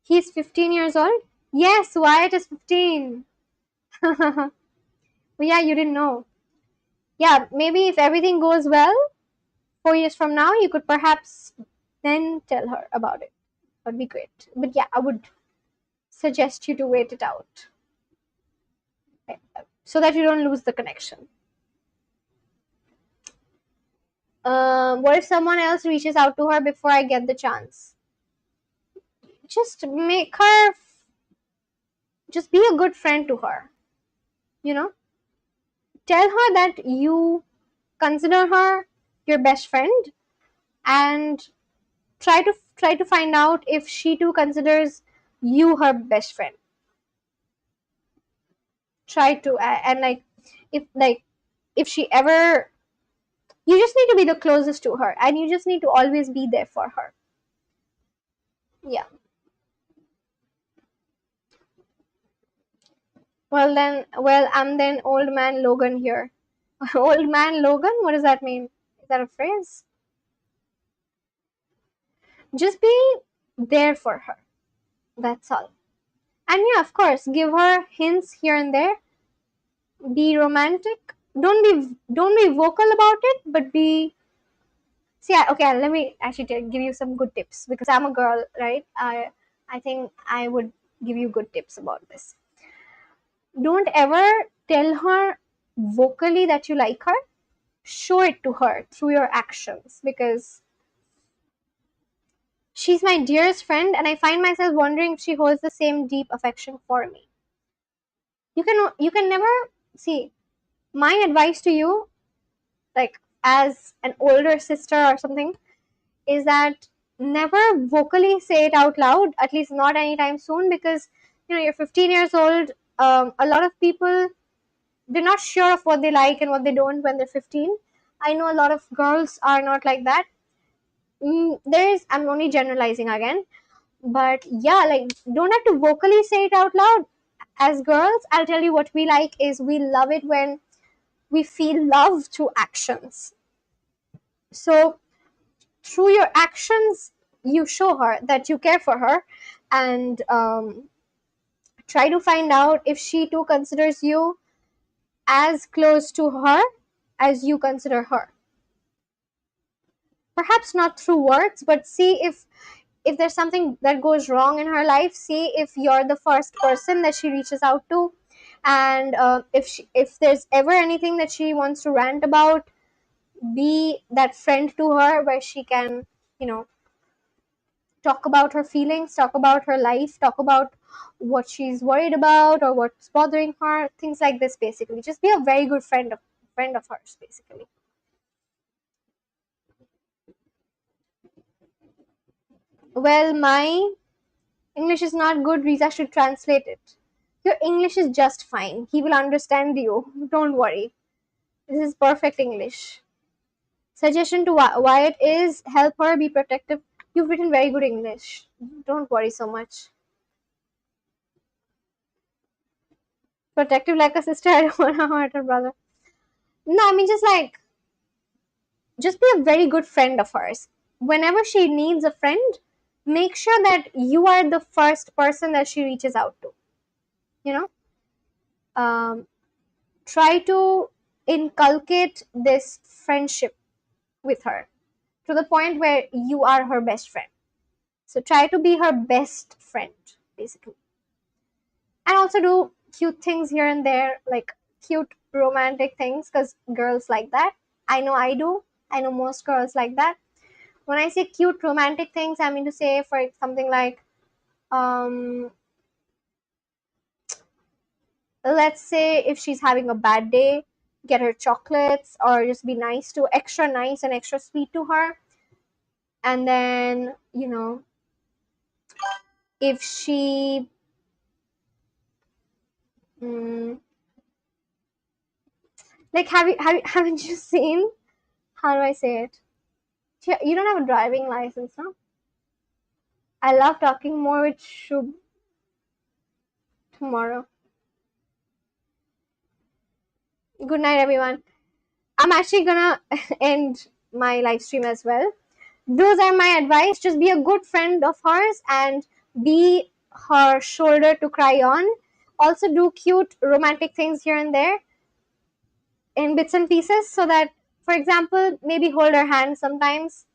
He's 15 years old. Yes, Wyatt is 15. Well, yeah, you didn't know. Yeah, maybe if everything goes well, 4 years from now, you could perhaps then tell her about it. That'd be great. But yeah, I would suggest you to wait it out so that you don't lose the connection. What if someone else reaches out to her before I get the chance? Just make her, just be a good friend to her. You know, tell her that you consider her your best friend, and try to find out if she too considers you her best friend. Try to and if she ever, you just need to be the closest to her and you just need to always be there for her. Yeah. I'm then old man Logan here. Old man Logan, what does that mean? Is that a phrase? Just be there for her, that's all. And yeah, of course, give her hints here and there. Be romantic. Don't be vocal about it, but be See, okay, let me actually give you some good tips because I'm a girl, right? I think I would give you good tips about this. Don't ever tell her vocally that you like her. Show it to her through your actions because she's my dearest friend and I find myself wondering if she holds the same deep affection for me. You can never see. My advice to you, like as an older sister or something, is that never vocally say it out loud, at least not anytime soon, because you're 15 years old. A lot of people, they're not sure of what they like and what they don't when they're 15. I know a lot of girls are not like that. I'm only generalizing again, but yeah, like don't have to vocally say it out loud. As girls, I'll tell you what we like is we love it when we feel love through actions. So through your actions, you show her that you care for her, and try to find out if she too considers you as close to her as you consider her. Perhaps not through words, but see if there's something that goes wrong in her life, see if you're the first person that she reaches out to, and if there's ever anything that she wants to rant about, be that friend to her where she can, you know, talk about her feelings, talk about her life, talk about what she's worried about or what's bothering her, things like this. Basically, just be a very good friend of hers. Basically, well, my English is not good. Riza should translate it. Your English is just fine. He will understand you. Don't worry. This is perfect English. Suggestion to Wyatt is help her be protective. You've written very good English. Don't worry so much. Protective like a sister. I don't want to hurt her brother. No, I mean just be a very good friend of hers. Whenever she needs a friend, make sure that you are the first person that she reaches out to. You know, um, try to inculcate this friendship with her to the point where you are her best friend. So try to be her best friend, basically. And also do cute things here and there, like cute romantic things, because girls like that. I know I do. I know most girls like that. When I say cute romantic things, I mean to say for something like, um, let's say if she's having a bad day, get her chocolates or just be extra nice and extra sweet to her. And then, if she, mm, like, haven't you seen, how do I say it? You don't have a driving license, no? I love talking more with Shub tomorrow. Good night, everyone. I'm actually gonna end my live stream as well. Those are my advice. Just be a good friend of hers and be her shoulder to cry on. Also do cute romantic things here and there in bits and pieces so that, for example, maybe hold her hand sometimes,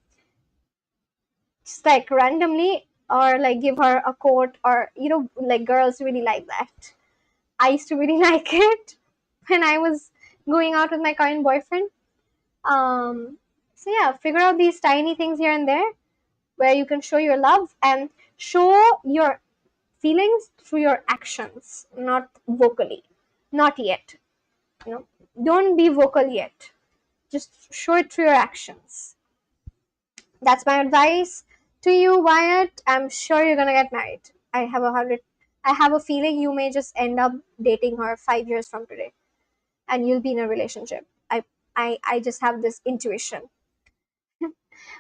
just like randomly, or like give her a coat, or like girls really like that. I used to really like it when I was going out with my current boyfriend. So yeah, figure out these tiny things here and there where you can show your love and show your feelings through your actions, not vocally. Not yet. Don't be vocal yet. Just show it through your actions. That's my advice to you, Wyatt. I'm sure you're gonna get married. I have a feeling you may just end up dating her 5 years from today, and you'll be in a relationship. I just have this intuition.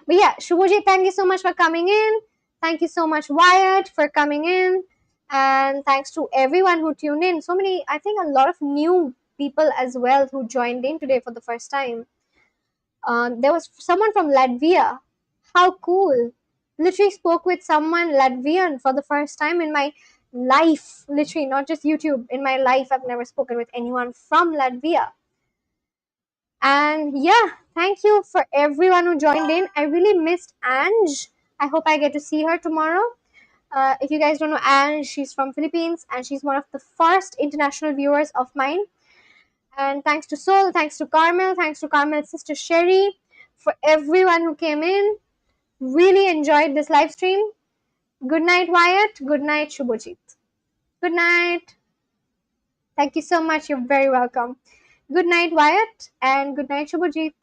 But yeah, Shubhajit, thank you so much for coming in. Thank you so much, Wyatt, for coming in. And thanks to everyone who tuned in. So many, I think a lot of new people as well who joined in today for the first time. There was someone from Latvia. How cool. Literally spoke with someone Latvian for the first time in my life. Literally, not just YouTube. In my life, I've never spoken with anyone from Latvia. And yeah, Thank you for everyone who joined in. I really missed Ange. I hope I get to see her tomorrow. If you guys don't know Ange, she's from Philippines and she's one of the first international viewers of mine. And thanks to Sol, thanks to Carmel, thanks to Carmel's sister Sherry, for everyone who came in. Really enjoyed this live stream. Good night, Wyatt. Good night, Shubhajit. Good night. Thank you so much. You're very welcome. Good night, Wyatt, and good night, Shubhajit.